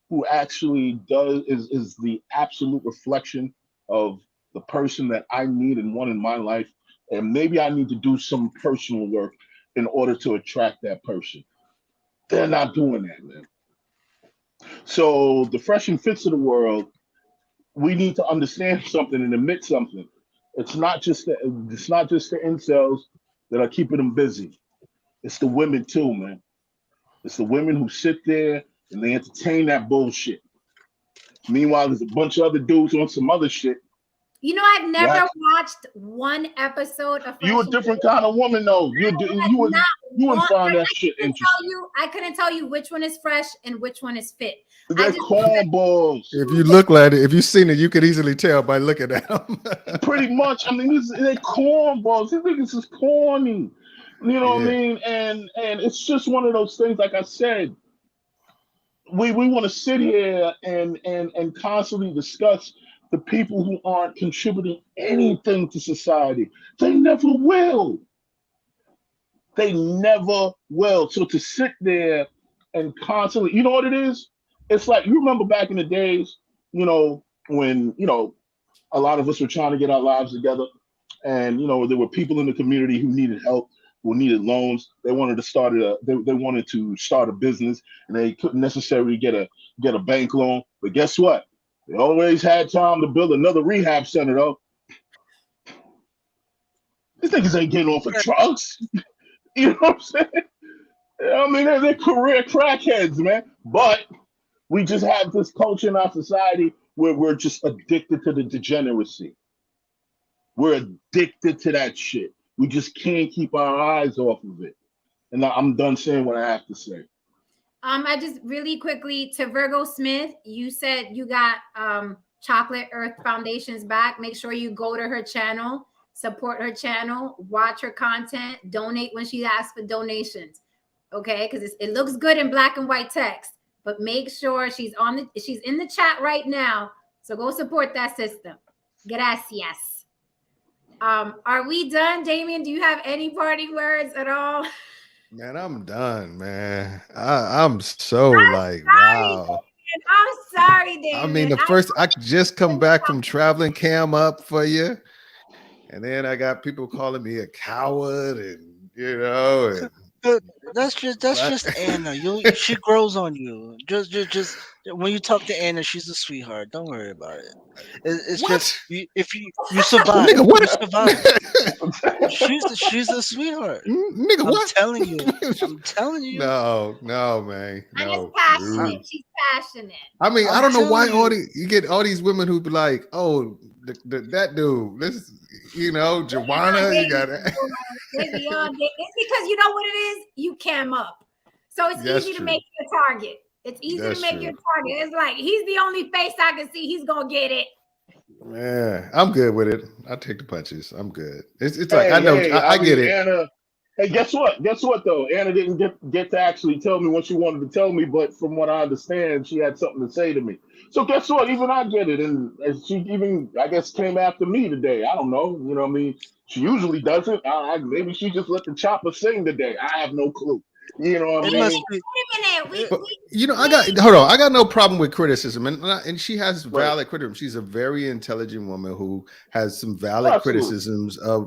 who actually is the absolute reflection of the person that I need and want in my life. And maybe I need to do some personal work in order to attract that person. They're not doing that, man. So the Fresh and Fits of the world, we need to understand something and admit something. It's not just the incels that are keeping them busy. It's the women too, man. It's the women who sit there and they entertain that bullshit. Meanwhile, there's a bunch of other dudes on some other shit. You know, I've never watched one episode of. You a different kind of woman, though. You wouldn't find that shit interesting. I couldn't tell you which one is Fresh and which one is Fit. They're cornballs. If you look at it, if you've seen it, you could easily tell by looking at them. Pretty much. I mean, they're cornballs. These niggas is corny. You know what I mean? And it's just one of those things. Like I said, we want to sit here and constantly discuss the people who aren't contributing anything to society. They never will. They never will. So to sit there and constantly, you know what it is? It's like, you remember back in the days, when, a lot of us were trying to get our lives together, and, there were people in the community who needed help, who needed loans. They wanted to start a business, and they couldn't necessarily get a bank loan. But guess what? They always had time to build another rehab center, though. These niggas ain't getting off of drugs. You know what I'm saying? I mean, they're career crackheads, man. But we just have this culture in our society where we're just addicted to the degeneracy. We're addicted to that shit. We just can't keep our eyes off of it. And I'm done saying what I have to say. I just really quickly to Virgo Smith, you said you got Chocolate Earth Foundation's back. Make sure you go to her channel, support her channel, watch her content, donate when she asks for donations. Okay, because it looks good in black and white text, but make sure she's in the chat right now. So go support that system. Gracias. Are we done, Damien? Do you have any parting words at all? Man, I'm done, man. I'm so like, wow. I'm sorry, Damien. I mean, I just come back from traveling, cam up for you. And then I got people calling me a coward and That's just Anna. She grows on you. Just when you talk to Anna, she's a sweetheart. Don't worry about it. It's What? just if you survive, Nigga, what? you survive. She's a sweetheart. Nigga, what? I'm telling you. No, man. No. Passionate. She's passionate. I mean, I don't know why you. you get all these women who be like, oh, that dude, this, Joanna, you got it. It's because you know what it is? You cam up. So it's easy to make you a target. It's easy to make you a target. It's like, he's the only face I can see. He's going to get it. Man, I'm good with it. I take the punches. I'm good. It's like, I know, I get it. Anna, hey, guess what? Guess what, though? Anna didn't get to actually tell me what she wanted to tell me, but from what I understand, she had something to say to me. So guess what? Even I get it. And she even, I guess, came after me today. I don't know. You know what I mean? She usually doesn't. Maybe she just let the chopper sing today. I have no clue. You know what I mean? Wait a minute. I got no problem with criticism, and she has valid criticism. She's a very intelligent woman who has some valid criticisms of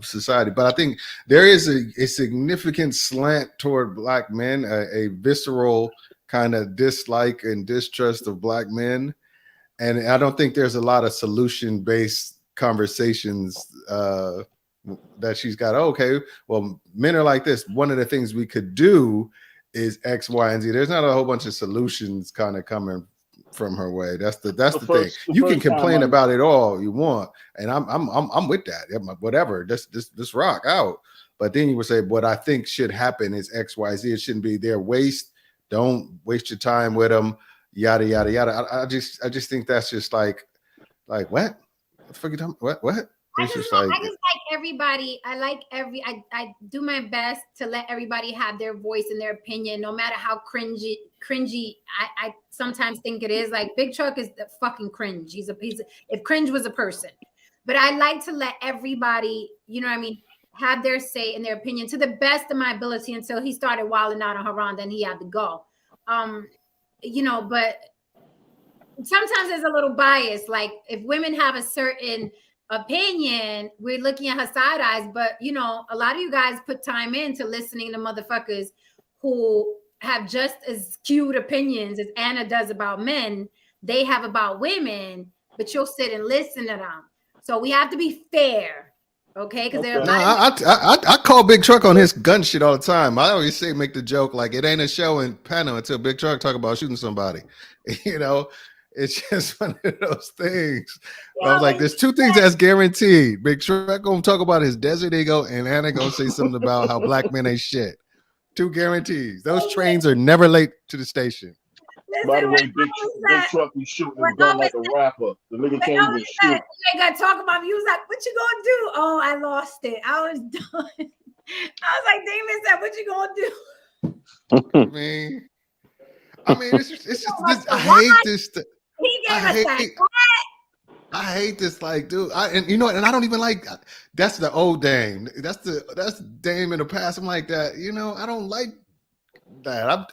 society. But I think there is a significant slant toward black men, a visceral kind of dislike and distrust of black men, and I don't think there's a lot of solution-based conversations that she's got. Okay, well, men are like this. One of the things we could do is X, Y, and Z. There's not a whole bunch of solutions kind of coming from her way. That's the thing. You can complain about it all you want, and I'm with that. Whatever, just rock out. But then you would say, what I think should happen is X, Y, Z. It shouldn't be their waste. Don't waste your time with them. Yada yada yada. I just think that's just like what? What the fuck you talking? What? I just like everybody. I do my best to let everybody have their voice and their opinion, no matter how cringy I sometimes think it is. Like Big Truck is the fucking cringe. He's if cringe was a person. But I like to let everybody, you know what I mean, have their say and their opinion to the best of my ability until he started wilding out on Haran, then he had to go. But sometimes there's a little bias. Like if women have a certain opinion, we're looking at her side eyes, but a lot of you guys put time into listening to motherfuckers who have just as skewed opinions as Anna does about men. They have about women, but you'll sit and listen to them. So we have to be fair, okay? Because there are a lot I call Big Truck on his gun shit all the time. I always make the joke like it ain't a show in Panama until Big Truck talk about shooting somebody. It's just one of those things. I was like, there's two things that's guaranteed. Big Truck gonna talk about his desert ego, and Anna gonna say something about how black men ain't shit. Two guarantees. Those trains are never late to the station. By the way, Big Truck be shooting his gun like a rapper. The nigga can't even shoot. You ain't gotta talk about me. He was like, what you gonna do? Oh, I lost it. I was done. I was like, Damon said, what you gonna do? I mean, it's just I hate this. He gave us that. I hate this, like, dude. And I don't even like. That's the old Dame. That's Dame in the past. I'm like that. I don't like that.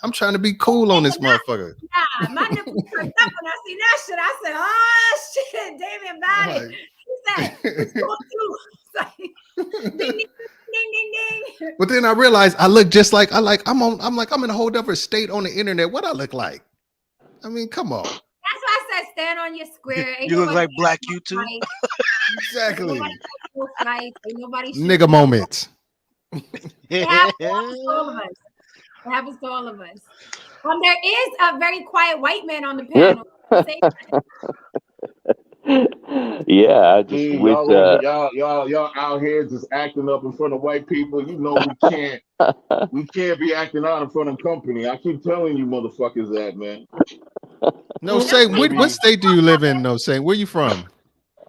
I'm trying to be cool on this motherfucker. Yeah, my nipples turned up when I seen that shit. I said, "Oh shit, Damien Body." He said, "What you gonna do?" Ding, ding, ding, ding. But then I realized I look just like I'm in a whole different state on the internet. What I look like? I mean, come on. That's why I said stand on your square. You look like Black YouTube. Exactly. Nobody nigga moments. It happens to all of us. It happens to all of us. There is a very quiet white man on the panel. Yeah, I just wish y'all out here just acting up in front of white people. We can't be acting out in front of company. I keep telling you motherfuckers that, man. No, Saint, what state do you live in? No, Saint, where you from?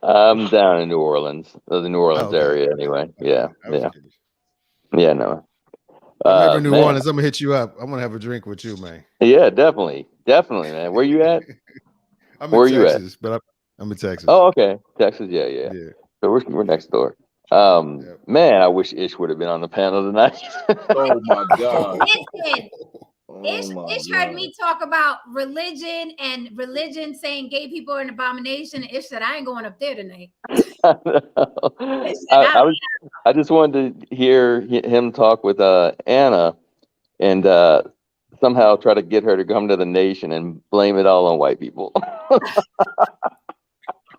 I'm down in New Orleans, the New Orleans okay. area. Anyway, yeah, I was yeah, kidding. yeah. No, If I'm ever in New man, Orleans, I'm gonna hit you up. I'm gonna have a drink with you, man. yeah, definitely, man. Where you at? I'm in Where are you at? Texas, but I'm in Texas. Oh, okay, Texas. Yeah, yeah. Yeah. So we're next door. Yep. Man, I wish Ish would have been on the panel tonight. Oh my God. Listen, Ish my heard God. me talk about religion and religion saying gay people are an abomination. Ish said, I ain't going up there tonight. I just wanted to hear him talk with Anna and somehow try to get her to come to the nation and blame it all on white people.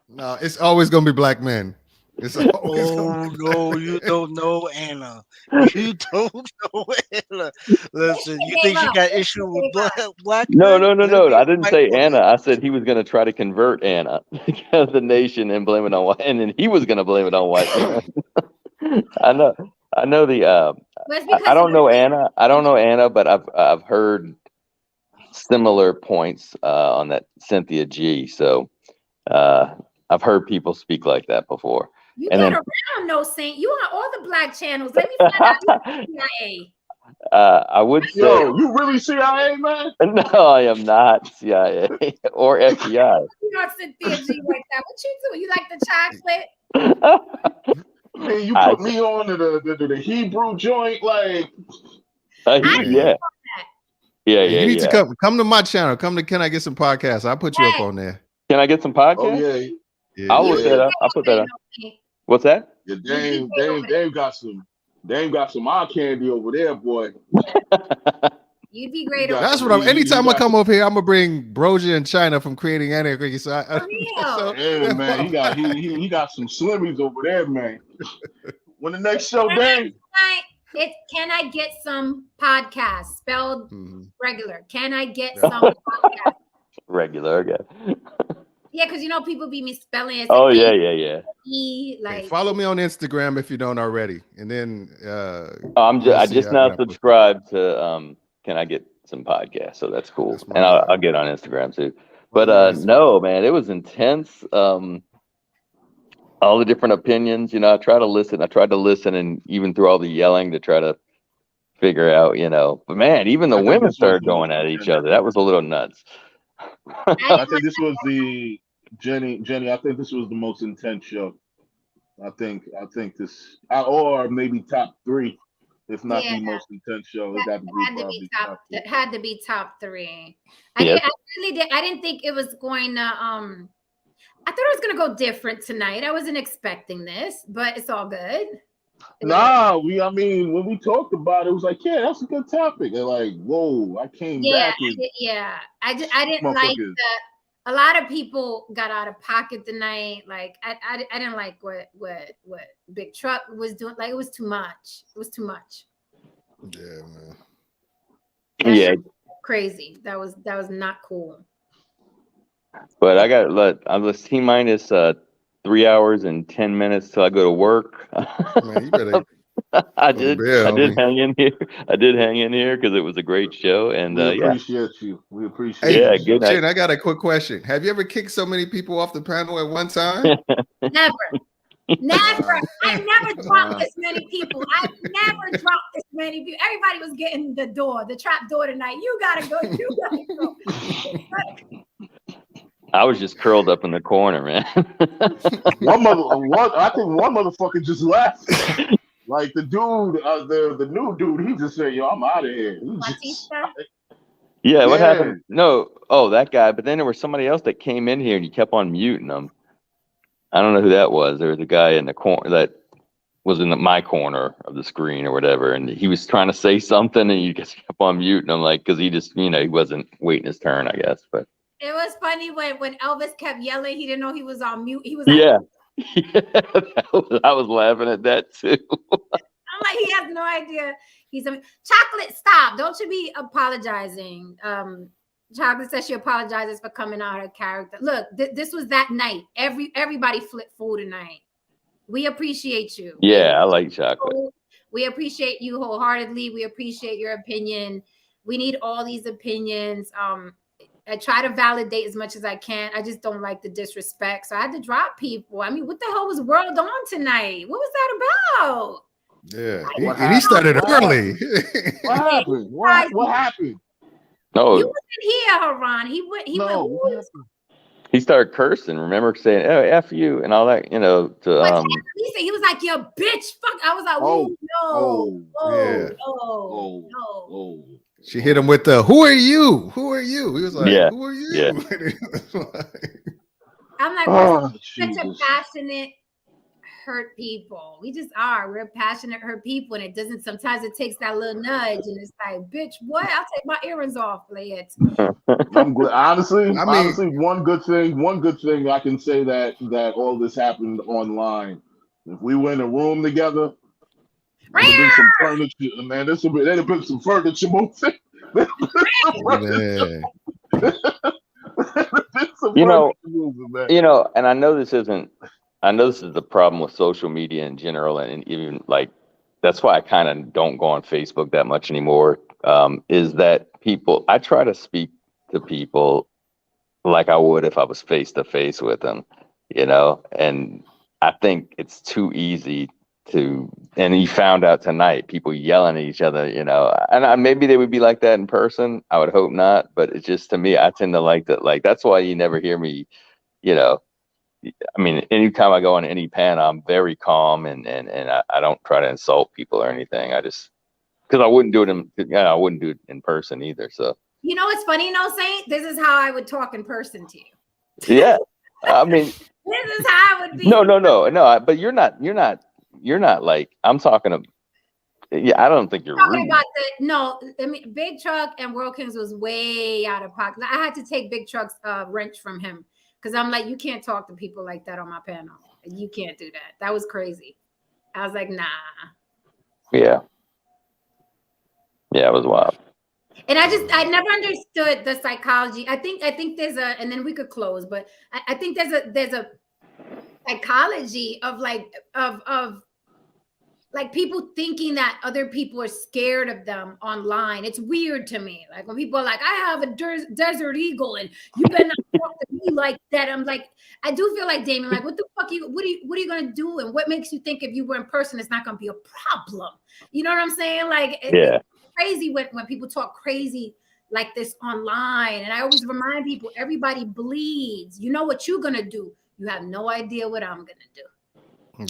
No, it's always gonna be black men. It's always Oh no, you don't know Anna. You don't know Anna. Listen, you think she got issue with black No. men? Let it be I a didn't white say woman. Anna. I said he was going to try to convert Anna to the nation and blame it on white, and then he was going to blame it on white men. I know the. I don't know Anna. I don't know Anna, but I've heard similar points on that Cynthia G. So I've heard people speak like that before. You and get then, around, no Saint. You on all the black channels. Let me find out you're CIA. I would say, Yo, you really CIA, man? no, I am not CIA or FBI. You not Cynthia G like that. What you do? You like the chocolate? Man, you put me on to the Hebrew joint, like. Yeah. You need to come to my channel. Come to Can I Get Some Podcasts? I'll put you up on there. Can I get some podcasts? Oh yeah. I'll look that up. I'll put that up. What's that? Yeah, Dame got some eye candy over there, boy. You'd be great. That's what I'm. Anytime I come over here, I'm gonna bring Broja and China from Creating Anarchy. So, yeah, man, he got some slimmies over there, man. When the next show, Dame? It's Can I Get Some Podcasts spelled regular? Can I get some podcasts? Regular, okay. Yeah, because you know people be misspelling it. Oh yeah. Like follow me on Instagram if you don't already, and then I just now subscribed to Can I Get Some Podcasts, so that's cool. And I'll get on Instagram too. But no, man, it was intense. All the different opinions, I tried to listen, and even through all the yelling to try to figure out, but man, even the women started going at each other. That was a little nuts. I think this was the Jenny. I think this was the most intense show. I think this, or maybe top 3, if not the most intense show. It had to be top 3. I really did. I didn't think it was going to. I thought it was going to go different tonight. I wasn't expecting this, but it's all good. Nah, when we talked about it, it was like, yeah, that's a good topic. And like, whoa, I came back. I didn't like that. A lot of people got out of pocket tonight. Like, I didn't like what Big Truck was doing. Like, it was too much. It was too much. Yeah, man. That's crazy. That was not cool. But I'm T minus 3 hours and 10 minutes till I go to work. Man, you better. I did hang in here. I did hang in here because it was a great show, and we appreciate you. We appreciate you. Yeah, good night. Jen, I got a quick question. Have you ever kicked so many people off the panel at one time? Never. I never dropped this many people. I've never dropped this many people. Everybody was getting the trap door tonight. You gotta go. You gotta go. I was just curled up in the corner, man. I think one motherfucker just left. Like the dude, the new dude, he just said, "Yo, I'm out of here." Yeah, what happened? No, that guy. But then there was somebody else that came in here, and you kept on muting them. I don't know who that was. There was a guy in the corner that was in my corner of the screen or whatever, and he was trying to say something, and you just kept on muting him, like, because he just, he wasn't waiting his turn, I guess. But it was funny when Elvis kept yelling. He didn't know he was on mute. He was like, I was laughing at that too. I'm like, he has no idea. He's Chocolate. Stop! Don't you be apologizing. Chocolate says she apologizes for coming out her character. Look, this was that night. Everybody flipped full tonight. We appreciate you. Yeah, I like Chocolate. We appreciate you wholeheartedly. We appreciate your opinion. We need all these opinions. try to validate as much as I can. I just don't like the disrespect. So I had to drop people. I mean, what the hell was World On tonight? What was that about? Yeah, and he started early. What happened? What happened? No, You wasn't here, Haran. He went. he started cursing. Remember saying, "Oh, f you" and all that. You know, to he was like, "You bitch, fuck." I was like, no. She hit him with the "Who are you? Who are you?" He was like, Yeah, "Who are you?" yeah. I'm like, we're such a passionate, hurt people. We just are. We're passionate, hurt people, and it doesn't. Sometimes it takes that little nudge, and it's like, bitch, what? I'll take my earrings off, lay it. I'm glad. Honestly, one good thing I can say that all this happened online. If we were in a room together, there'd have been some furniture, man. There'd have been some furniture moving. You know, and I know this is the problem with social media in general, and even like that's why I kind of don't go on Facebook that much anymore. Is that I try to speak to people like I would if I was face to face with them, you know, and I think it's too easy and you found out tonight, people yelling at each other, you know, and maybe they would be like that in person. I would hope not, but it's just, to me, I tend to like that. Like, that's why you never hear me, you know, I mean, anytime I go on any panel, I'm very calm and I don't try to insult people or anything. I just, because I wouldn't do it in person either. So, you know, what's funny, Saint? This is how I would talk in person to you. Yeah. I mean, this is how I would be. No. But you're not like, I'm talking about, yeah, I don't think you're talking rude. about I mean, Big Truck and World Kings was way out of pocket. I had to take Big Truck's wrench from him because I'm like, you can't talk to people like that on my panel. You can't do that. That was crazy. I was like, nah. Yeah, it was wild. And I never understood the psychology. I think there's and then we could close, but I think there's a psychology of like people thinking that other people are scared of them online. It's weird to me. Like when people are like, I have a desert eagle and you better not talk to me like that. I'm like, I do feel like, Damon, like, what the fuck what are you going to do? And what makes you think if you were in person, it's not going to be a problem? You know what I'm saying? Like, it's crazy when people talk crazy like this online. And I always remind people, everybody bleeds. You know what you're going to do. You have no idea what I'm going to do.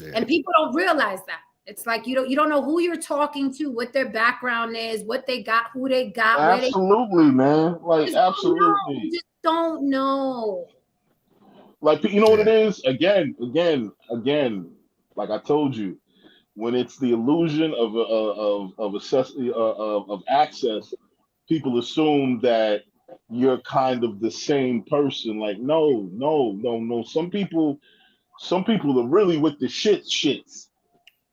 Yeah. And people don't realize that. It's like you don't know who you're talking to, what their background is, what they got, who they got. Absolutely, man. Like, absolutely. You just don't know. Like, you know what it is? Again. Like I told you, when it's the illusion of access, people assume that you're kind of the same person. Like, no. Some people are really with the shits.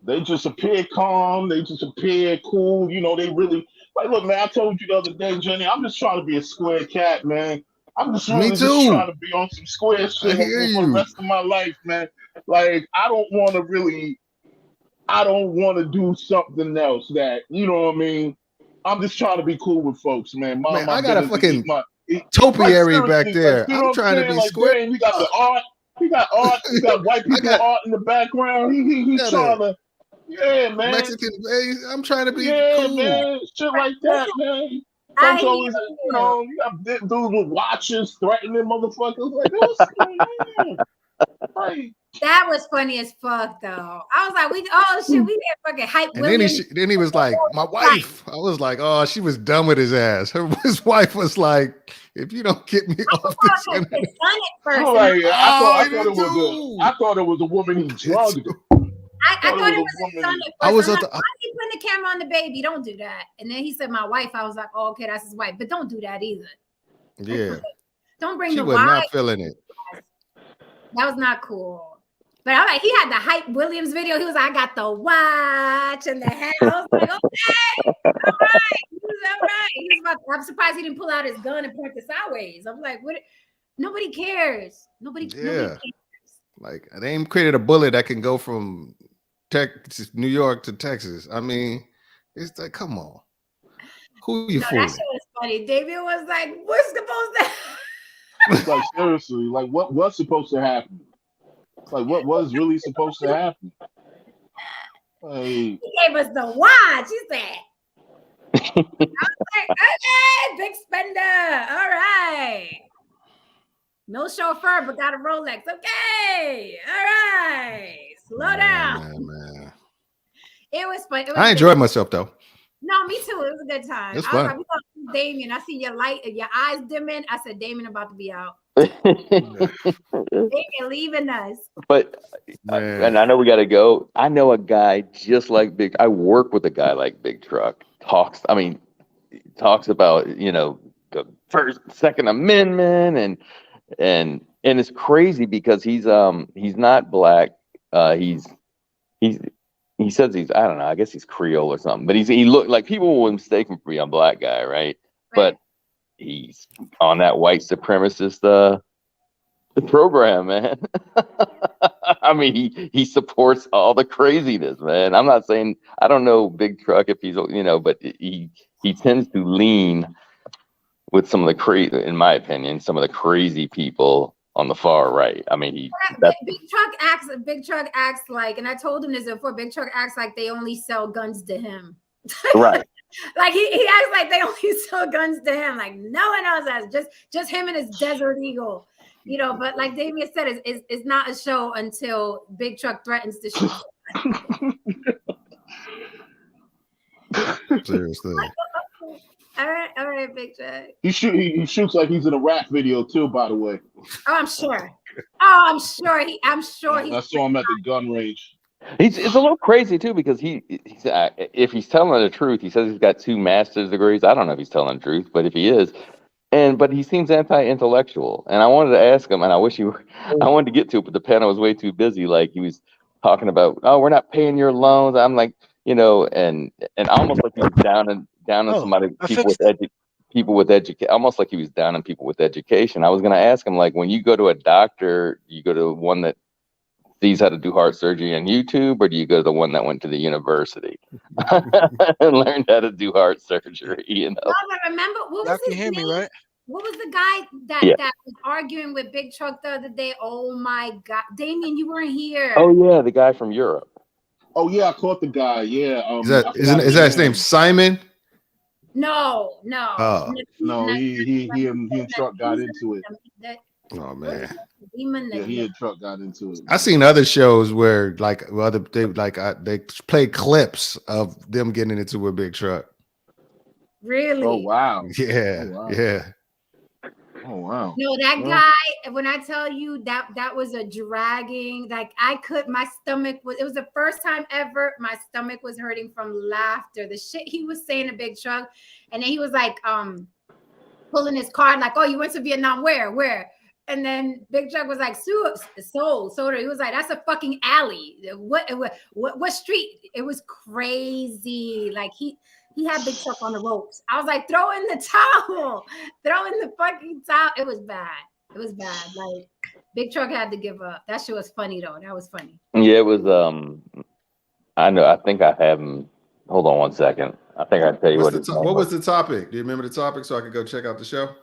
They just appear calm. They just appear cool. You know, they really like. Look, man, I told you the other day, Jenny. I'm just trying to be a square cat, man. I'm just really just trying to be on some square shit for the rest of my life, man. Like, I don't want to do something else that, you know what I mean. I'm just trying to be cool with folks, man. Man, I got a fucking topiary back there. Like, you know I'm trying to be like, square. Man, we got the art. We got art. We got white people art in the background. He's trying to. Yeah, man. Mexican base. I'm trying to be cool. Man. Shit like that, man. Folks always, you know, you got dudes with watches threatening motherfuckers. Like, what's going on? Like, that was funny as fuck, though. I was like, we did fucking hype. And then he was like, my wife. I was like, oh, she was done with his ass. His wife was like, if you don't get me off this internet. I thought it was a woman he drugged. I thought it was his son at first. Why are you putting the camera on the baby? Don't do that. And then he said, my wife. I was like, oh, okay, that's his wife. But don't do that either. Yeah. Don't bring she the was wife. Not feeling it. That was not cool. But I'm like, he had the Hype Williams video. He was like, I got the watch and the hat. I was like, okay, all right. He was all right. I'm surprised he didn't pull out his gun and point it sideways. I'm like, what? Nobody cares. Nobody cares. Like, they ain't created a bullet that can go from New York to Texas. I mean, it's like, come on. Who you fooling? That shit was funny. David was like, we're supposed to Like seriously, like what's supposed to happen? Like what was really supposed to happen? Like, He gave us the watch. He said, I was like, okay, big spender. All right. No chauffeur, but got a Rolex. Okay. All right. Slow down. Man. It was fun. It was I good. enjoyed myself though. No, me too. It was a good time. It's I was fun. like, we thought it was Damien. I see your light, your eyes dimming. I said, Damien about to be out. Damien leaving us. But and I know we got to go. I know a guy just like Big. I work with a guy like Big Truck. Talks about the First, Second Amendment and it's crazy because he's not black. He says he's, I don't know, I guess he's Creole or something. But he looked like people would mistake him for being a black guy, right? But he's on that white supremacist the program, man. I mean, he supports all the craziness, man. I'm not saying, I don't know Big Truck if he's, but he tends to lean with some of the crazy, in my opinion, some of the crazy people on the far right. I mean, Big Truck acts like, and I told him this before, Big Truck acts like they only sell guns to him. Right. Like he acts like they only sell guns to him. Like no one else has, just him and his Desert Eagle. But like Damien said, it's not a show until Big Truck threatens to shoot. Seriously. All right, Big Truck. He shoots like he's in a rap video too, by the way. Oh, I'm sure. I'm sure he. I saw him at the gun range. It's a little crazy too because if he's telling the truth, he says he's got 2 master's degrees. I don't know if he's telling the truth, but if he is, but he seems anti-intellectual. And I wanted to ask him, and I wanted to get to it, but the panel was way too busy. Like he was talking about, oh, we're not paying your loans. I'm like, and almost like he was down on somebody, people with education, almost like he was down on people with education. I was going to ask him, like, when you go to a doctor, you go to one that sees how to do heart surgery on YouTube, or do you go to the one that went to the university and learned how to do heart surgery? No, but remember, what was his name? Right? What was the guy that was arguing with Big Truck the other day? Oh my God, Damien, you weren't here. Oh yeah, the guy from Europe. Oh yeah, I caught the guy. Yeah. Is that his name? Simon? No. Oh. No, he and Truck got into it. Oh man. Yeah, he and Truck got into it. I've seen other shows where they play clips of them getting into it with Big Truck. Really? Oh wow. Yeah. Oh, wow. Yeah. Oh wow. No, that guy, when I tell you that was a dragging, like my stomach it was the first time ever my stomach was hurting from laughter. The shit he was saying to Big Truck, and then he was like pulling his card like, oh, you went to Vietnam, where? And then Big Truck was like, Soda. He was like, that's a fucking alley. What street? It was crazy. Like he had Big Truck on the ropes. I was like, throw in the towel. Throw in the fucking towel. It was bad. Like Big Truck had to give up. That shit was funny though. That was funny. Yeah, it was. I know. I think I have him. Hold on one second. I think I tell you what was the topic? Do you remember the topic so I could go check out the show?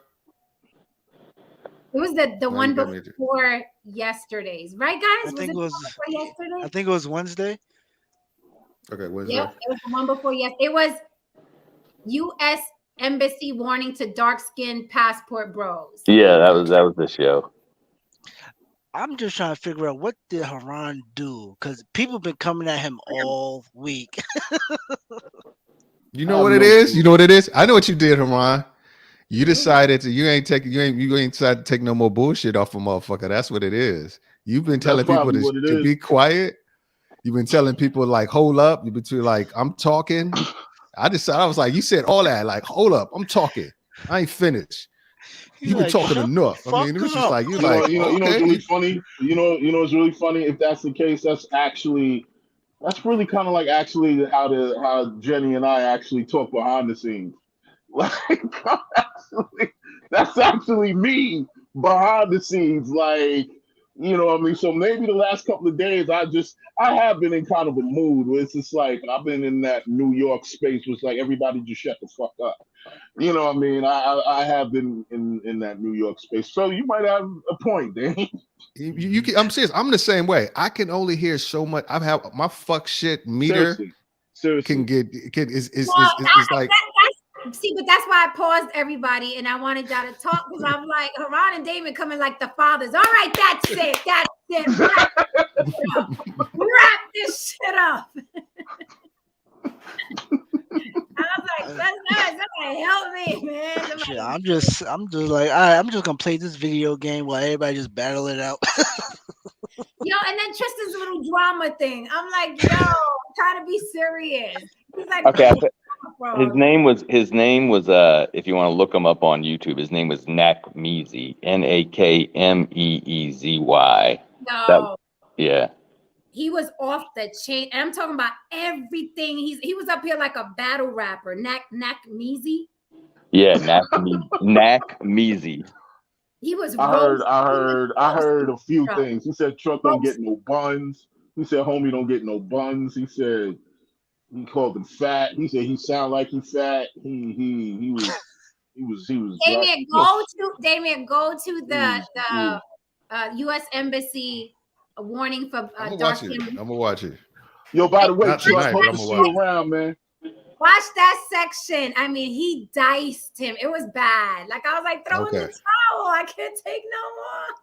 It was the one before yesterday's, right, guys? I think it was Wednesday. Okay, Wednesday. Yep, it was the one before yesterday. It was U.S. Embassy warning to dark-skinned passport bros. Yeah, that was the show. I'm just trying to figure out what did Haran do, because people have been coming at him all week. You know what it is? You know what it is? I know what you did, Haran. You decided you ain't decided to take no more bullshit off a motherfucker. That's what it is. You've been telling people to be quiet. You've been telling people like, hold up. You've been like, I'm talking. I was like, you said all that. Like, hold up, I'm talking. I ain't finished. You were talking enough. I mean, it was just like you know what's really funny. You know what's really funny. If that's the case, that's really kind of like actually how Jenny and I actually talk behind the scenes. Like that's actually me behind the scenes. Like You know what I mean? So maybe the last couple of days, I have been in kind of a mood where it's just like I've been in that New York space where it's like everybody just shut the fuck up. You know what I mean? I have been in that New York space. So you might have a point, Dane. I'm serious. I'm the same way. I can only hear so much. I've had my fuck shit meter Seriously. is like. See, but that's why I paused everybody and I wanted y'all to talk because I'm like, Haran and Damon coming like the fathers. All right, that's it. That's it. Wrap this shit up. I was like, somebody help me, man. Shit, I'm just like, all right, I'm just gonna play this video game while everybody just battle it out. Yo, and then Tristan's little drama thing. I'm like, yo, I'm trying to be serious. He's like, okay, his name was if you want to look him up on YouTube, his name was Nakmeezy, Nakmeezy. No. Yeah. He was off the chain. And I'm talking about everything. He was up here like a battle rapper. Nakmeezy. Yeah, Nakmeezy. He was. I heard a few things. He said Truck don't get no buns. He said homie don't get no buns. He said he called him fat. He said he sound like he fat. He was. Damien, go to the U.S. Embassy warning for dark skin. I'm gonna watch it. Yo, by the way, not tonight, but I'm gonna watch it. Around, man. Watch that section. I mean, he diced him. It was bad. Like I was like, throw in the towel. I can't take no more.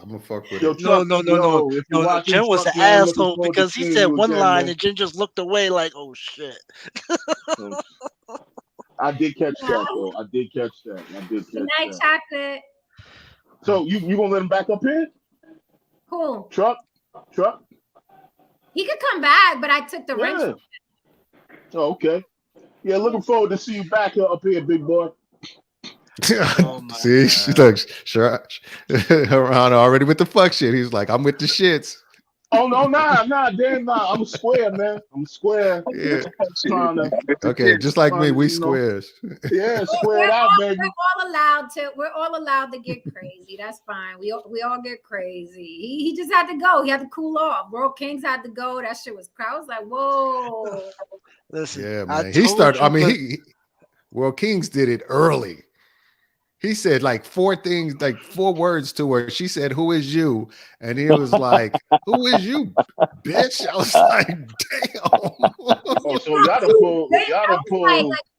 I'm gonna fuck with it. No. Jen was an asshole because he said one line and Jen just looked away like, oh shit. I did catch that though. I did catch that. Good night, chocolate. So you gonna let him back up here? Cool. Truck. He could come back, but I took the wrench. Oh, okay. Yeah, looking forward to see you back up here, big boy. See, she looks Haran already with the fuck shit. He's like, I'm with the shits. Oh no, nah, damn, nah. I'm square, man. I'm square. Yeah. Okay, just like me, we squares. Yeah, squared out, baby. We're all allowed to get crazy. That's fine. We all get crazy. He just had to go. He had to cool off. World Kings had to go. That shit was crowd. I was like, whoa. Listen, yeah, man. He started. I mean, he World Kings did it early. He said like 4 things, like 4 words to her. She said, "Who is you?" And he was like, "Who is you, bitch?" I was like, "Damn." Oh, so y'all done pulled. Like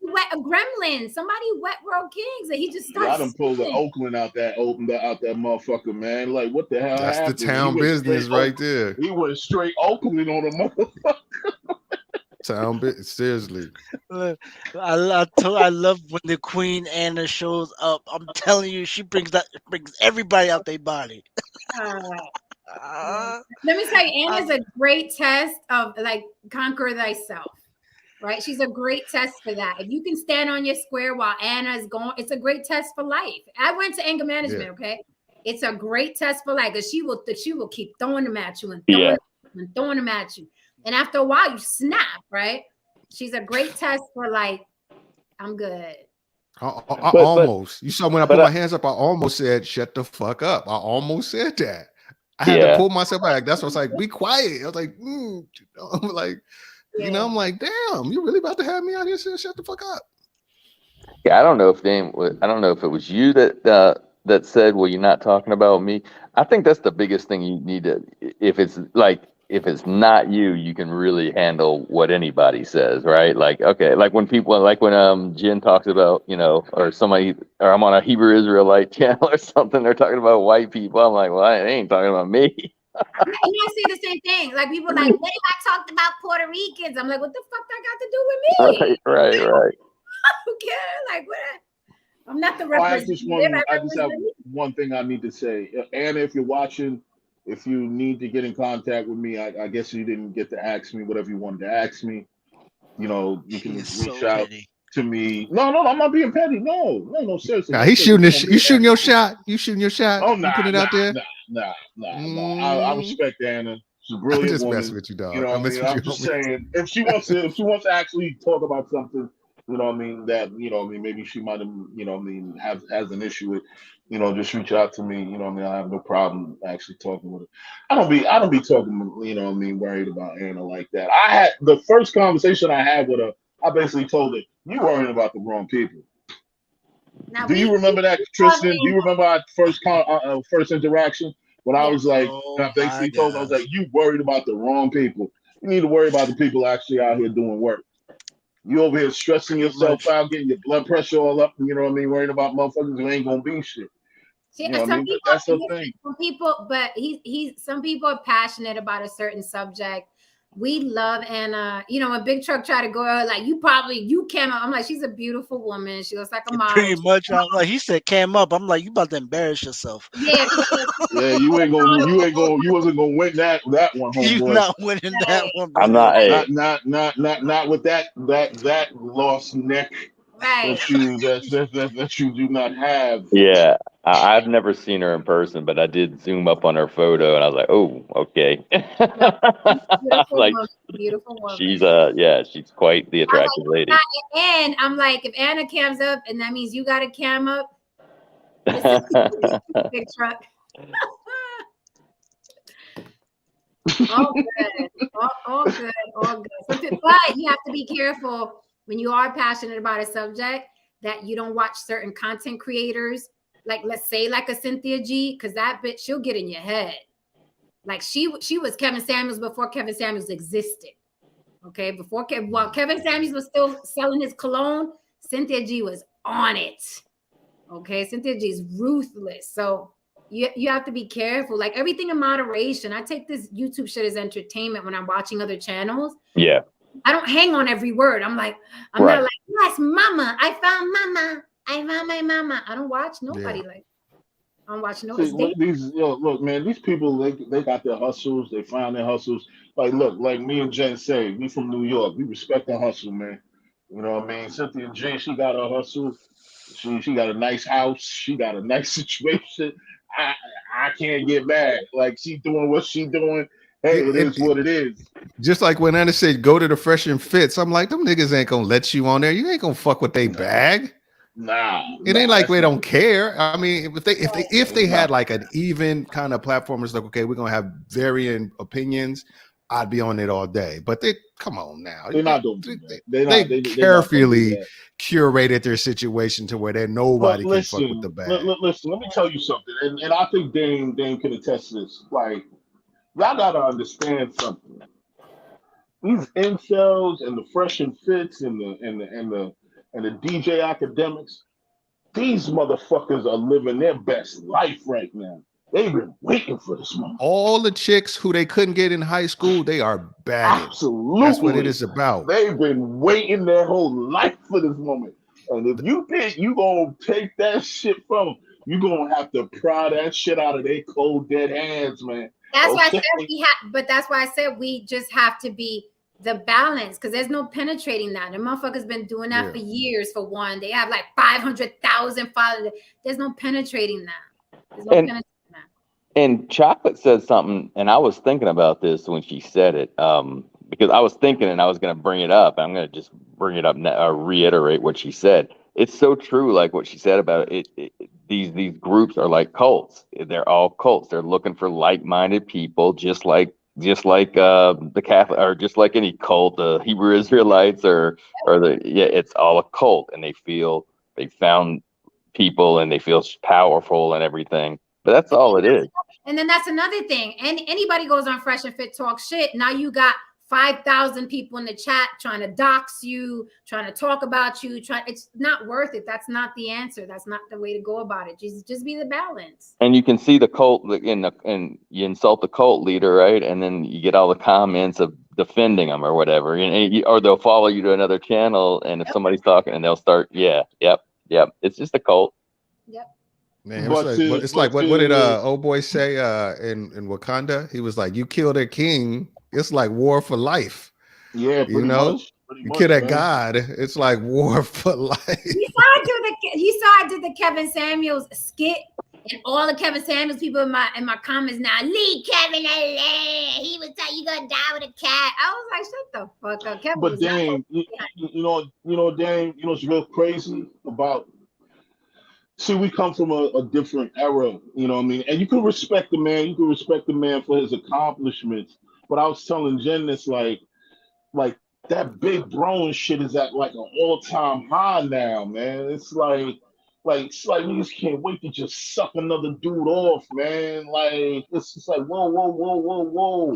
wet a gremlin. Somebody wet World Kings, and he just started. Y'all done pulled the Oakland out that motherfucker, man. Like what the hell? That's happened? the town business right there. He went straight Oakland on a motherfucker. Town business, seriously. I love when the Queen Anna shows up. I'm telling you, she brings everybody out their body. Let me tell you, Anna's a great test of like conquer thyself, right? She's a great test for that. If you can stand on your square while Anna is going, it's a great test for life. I went to anger management, okay? It's a great test for life because she will keep throwing them at you and throwing them at you. And after a while, you snap, right? She's a great test for like, I'm good. I almost. You saw when I put my hands up, I almost said, "Shut the fuck up." I almost said that. I had to pull myself back. That's what I was like, "Be quiet." I was like, I'm like, I'm like, damn, you really about to have me out here saying, "Shut the fuck up"? Yeah, I don't know if it was you that said, "Well, you're not talking about me." I think that's the biggest thing you need to. If it's not you, you can really handle what anybody says, right? Like, okay, like when Jen talks about, or somebody, or I'm on a Hebrew Israelite channel or something, they're talking about white people. I'm like, well, they ain't talking about me. I say the same thing. Like people like, what if I talked about Puerto Ricans? I'm like, what the fuck that got to do with me? Right. Who cares? Like what? I'm not the representative. I just have one thing I need to say. Anna, if you're watching, if you need to get in contact with me, I guess you didn't get to ask me whatever you wanted to ask me. You can reach out to me. No, I'm not being petty. No, seriously. Nah, he's shooting this. You shooting your shot? You shooting your shot? Oh, nah, you put it out there? Nah. I respect Anna. She's a brilliant woman. I'm just messing with you, dog. I'm just saying, if she wants to actually talk about something, you know what I mean, that, you know what I mean, maybe she might have, you know what I mean, has an issue with, you know, just reach out to me, you know what I mean. I have no problem actually talking with her. I don't be talking, you know what I mean, worried about Anna like that. I had the first conversation I had with her, I basically told her, you worrying about the wrong people. Now Do you remember that, Tristan? Do you remember our first interaction when I was like, I basically told her, I was like, you worried about the wrong people. You need to worry about the people actually out here doing work. You over here stressing yourself out, getting your blood pressure all up, you know what I mean, worrying about motherfuckers who ain't gonna be shit. See, You know what I some mean? people, That's the thing. some people, but some people are passionate about a certain subject. We love Anna. You know, when Big Truck tried to go out, like you came out. I'm like, she's a beautiful woman. She looks like a model. Pretty much, I'm like, he said, "Cam up." I'm like, you about to embarrass yourself. Yeah, yeah, you wasn't gonna win that one, homeboy. You not winning that one, I'm brother. not. Not with that lost neck right. that you do not have. Yeah, I've never seen her in person, but I did zoom up on her photo, and I was like, oh, okay. Beautiful woman. She's she's quite the attractive lady. And I'm like, if Anna cams up, and that means you got to cam up. Big Truck. all good, all good, all good. But you have to be careful when you are passionate about a subject that you don't watch certain content creators, like let's say like a Cynthia G, because that bitch, she'll get in your head. Like she was Kevin Samuels before Kevin Samuels existed. Okay, while Kevin Samuels was still selling his cologne, Cynthia G was on it. Okay, Cynthia G is ruthless. So you have to be careful. Like everything in moderation. I take this YouTube shit as entertainment when I'm watching other channels. Yeah. I don't hang on every word. I'm not like, yes, mama. I found mama. I found my mama. I don't watch nobody like. I don't watch no. Look, man, these people they got their hustles. They found their hustles. Like, look, like me and Jen say, we from New York. We respect the hustle, man. You know what I mean? Cynthia J, she got her hustle. She got a nice house. She got a nice situation. I can't get mad. Like, she doing what she doing. Hey, it is what it is. Just like when Anna said, go to the Fresh and Fits. I'm like, them niggas ain't gonna let you on there. You ain't gonna fuck with they bag. It ain't like they don't care. I mean, if they had like an even kind of platform, it's like, okay, we're gonna have varying opinions, I'd be on it all day. But they come on now. They're not doing that. They carefully curated their situation to where nobody can fuck with the bag. Listen, let me tell you something, and I think Dame can attest to this. Like, y'all gotta understand something. These incels and the Fresh and Fits and the DJ academics, these motherfuckers are living their best life right now. They've been waiting for this moment. All the chicks who they couldn't get in high school, they are bagging. Absolutely. That's what it is about. They've been waiting their whole life for this moment. And if you think you gonna take that shit from them, you're gonna have to pry that shit out of their cold dead hands, man. That's why I said that's why I said we just have to be the balance, because there's no penetrating that. The motherfuckers been doing that for years. For one, they have like 500,000 followers. There's no penetrating that. There's no penetrating that. And Chocolate said something, and I was thinking about this when she said it, because I was thinking and I was going to bring it up. I'm going to just bring it up now, reiterate what she said. It's so true, like what she said about it. These groups are like cults. They're all cults. They're looking for like-minded people, just like the Catholic, or just like any cult, the Hebrew Israelites, it's all a cult, and they found people and they feel powerful and everything. But that's all it is. And then that's another thing. And anybody goes on Fresh and Fit talk shit. Now you got 5,000 people in the chat trying to dox you, trying to talk about you. It's not worth it. That's not the answer. That's not the way to go about it. Just be the balance. And you can see the cult and you insult the cult leader, right? And then you get all the comments of defending them or whatever, or they'll follow you to another channel. And if somebody's talking, and they'll start, yep. It's just a cult. Yep. Man, it's like what did old boy say in Wakanda? He was like, you kill their king, it's like war for life. Yeah, you know, you kill that god, it's like war for life. You saw I did the Kevin Samuels skit And all the Kevin Samuels people in my comments now, leave Kevin alone. He was telling you gonna die with a cat. I was like, shut the fuck up. Kevin But was not Dame, Dame, what's real crazy about? See, we come from a different era, you know what I mean? And you can respect the man. You can respect the man for his accomplishments. But I was telling Jen this, like that big bro and shit is at like an all-time high now, man. It's like niggas can't wait to just suck another dude off, man. Like it's just like whoa.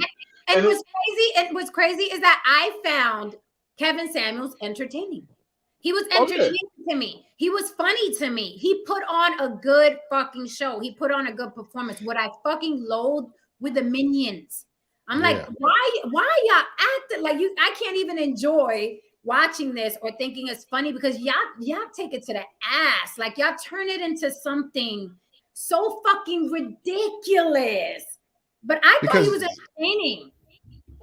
And what's crazy is that I found Kevin Samuels entertaining. He was entertaining to me. He was funny to me. He put on a good fucking show. He put on a good performance. What I fucking loathe with the Minions. I'm like, why y'all acting like you? I can't even enjoy watching this or thinking it's funny because y'all take it to the ass. Like y'all turn it into something so fucking ridiculous. But I thought he was entertaining.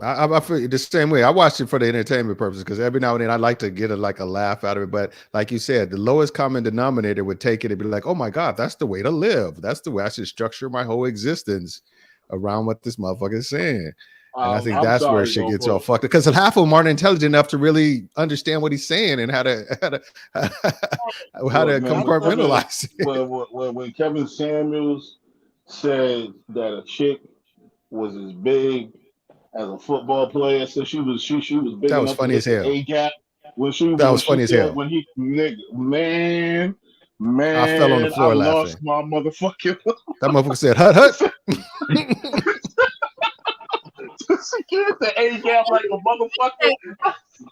I feel the same way. I watched it for the entertainment purposes because every now and then I like to get a laugh out of it. But like you said, the lowest common denominator would take it and be like, "Oh my God, that's the way to live. That's the way I should structure my whole existence around what this motherfucker is saying." And I think that's where shit gets all fucked up because half of them aren't intelligent enough to really understand what he's saying and how to compartmentalize it. When Kevin Samuels said that a chick was as big as a football player, so she was big that was enough funny to as hell. A gap. That was funny as hell. When he man, I fell on the floor laughing. Lost my motherfucking. That motherfucker said, "Hut." The A gap like a motherfucker.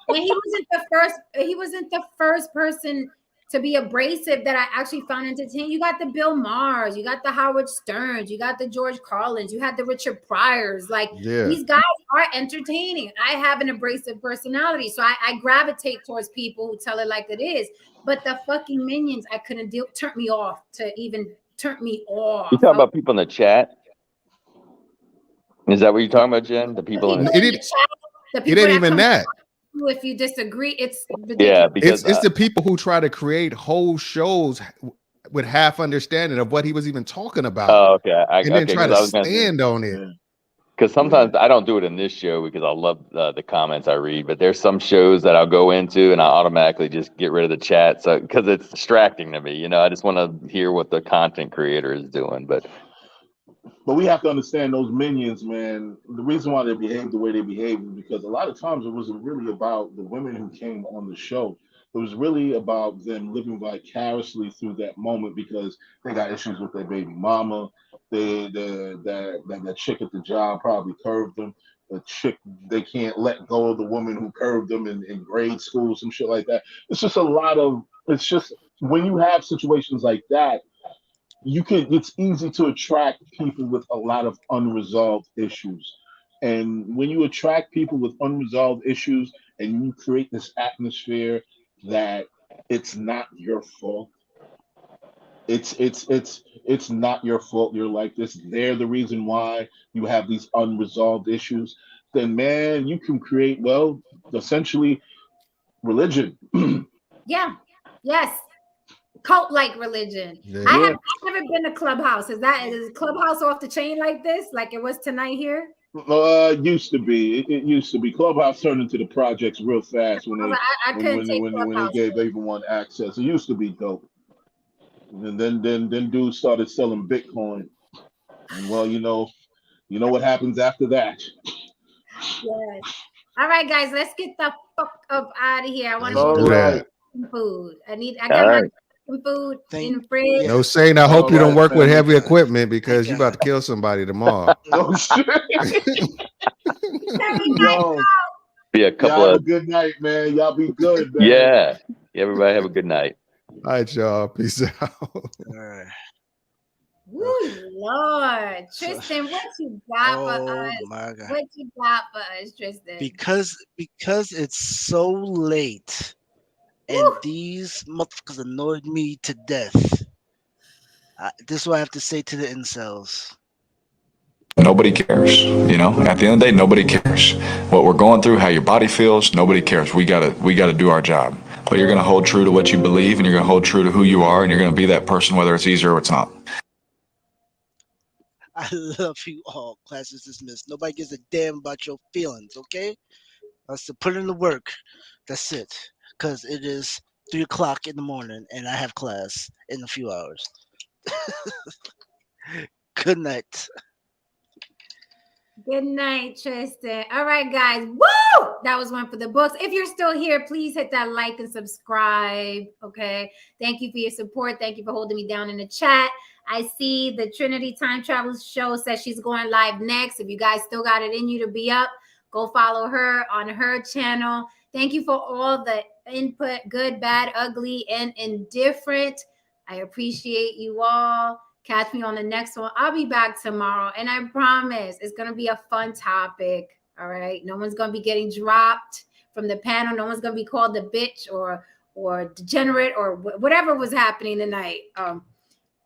And he wasn't the first person to be abrasive that I actually found entertaining. You got the Bill Maher's, you got the Howard Sterns, you got the George Carlins, you had the Richard Pryors. Like these guys are entertaining. I have an abrasive personality, so I gravitate towards people who tell it like it is. But the fucking Minions, I couldn't deal. Turned me off to even turn me off. You talking about people in the chat? Is that what you're talking about, Jen? The people in the chat? It ain't even that. If you disagree, it's ridiculous. Because it's the people who try to create whole shows with half understanding of what he was even talking about. Oh, okay. And then try to stand on it. Because sometimes I don't do it in this show because I love the comments I read, but there's some shows that I'll go into and I automatically just get rid of the chat, so because it's distracting to me. I just want to hear what the content creator is doing, but we have to understand those Minions, man. The reason why they behave the way they behave is because a lot of times it wasn't really about the women who came on the show. It was really about them living vicariously through that moment because they got issues with their baby mama. That chick at the job probably curved them. The chick, they can't let go of the woman who curved them in grade school, some shit like that. It's just when you have situations like that, it's easy to attract people with a lot of unresolved issues. And when you attract people with unresolved issues and you create this atmosphere that it's not your fault, it's not your fault you're like this, they're the reason why you have these unresolved issues, then man, you can create, essentially religion. Yes. Cult-like religion. Yeah. I've never been to Clubhouse. Is Clubhouse off the chain like this, like it was tonight here? It used to be. It used to be. Clubhouse turned into the projects real fast when they gave everyone access. It used to be dope, and then dudes started selling Bitcoin, and you know what happens after that. Yes. All right, guys, let's get the fuck up out of here. I want to get some food. I got my food in the fridge. No saying. I hope you don't work with heavy equipment because you're about to kill somebody tomorrow. Oh shit! Be a couple y'all of have a good night, man. Y'all be good, man. Yeah. Everybody have a good night. All right, y'all. Peace out. All right. Woo, Lord. Tristan, what you got for us? My God. What you got for us, Tristan? Because it's so late and these motherfuckers annoyed me to death. This is what I have to say to the incels. Nobody cares, At the end of the day, nobody cares. What we're going through, how your body feels, nobody cares. We gotta do our job. But you're gonna hold true to what you believe, and you're gonna hold true to who you are, and you're gonna be that person whether it's easy or it's not. I love you all. Class is dismissed. Nobody gives a damn about your feelings, okay? That's to put in the work. That's it. Because it is 3 o'clock in the morning and I have class in a few hours. Good night. Good night, Tristan. All right, guys. Woo! That was one for the books. If you're still here, please hit that like and subscribe. Okay. Thank you for your support. Thank you for holding me down in the chat. I see the Trinity Time Travel Show says she's going live next. If you guys still got it in you to be up, go follow her on her channel. Thank you for all the input, good, bad, ugly, and indifferent. I appreciate you all. Catch me on the next one. I'll be back tomorrow. And I promise it's going to be a fun topic. All right. No one's going to be getting dropped from the panel. No one's going to be called a bitch or degenerate or whatever was happening tonight.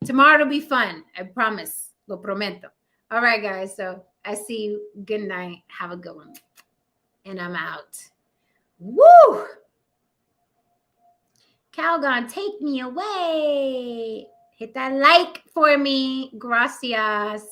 Tomorrow it'll be fun. I promise. Lo prometo. All right, guys. So I see you. Good night. Have a good one. And I'm out. Woo! Calgon, take me away. Hit that like for me. Gracias.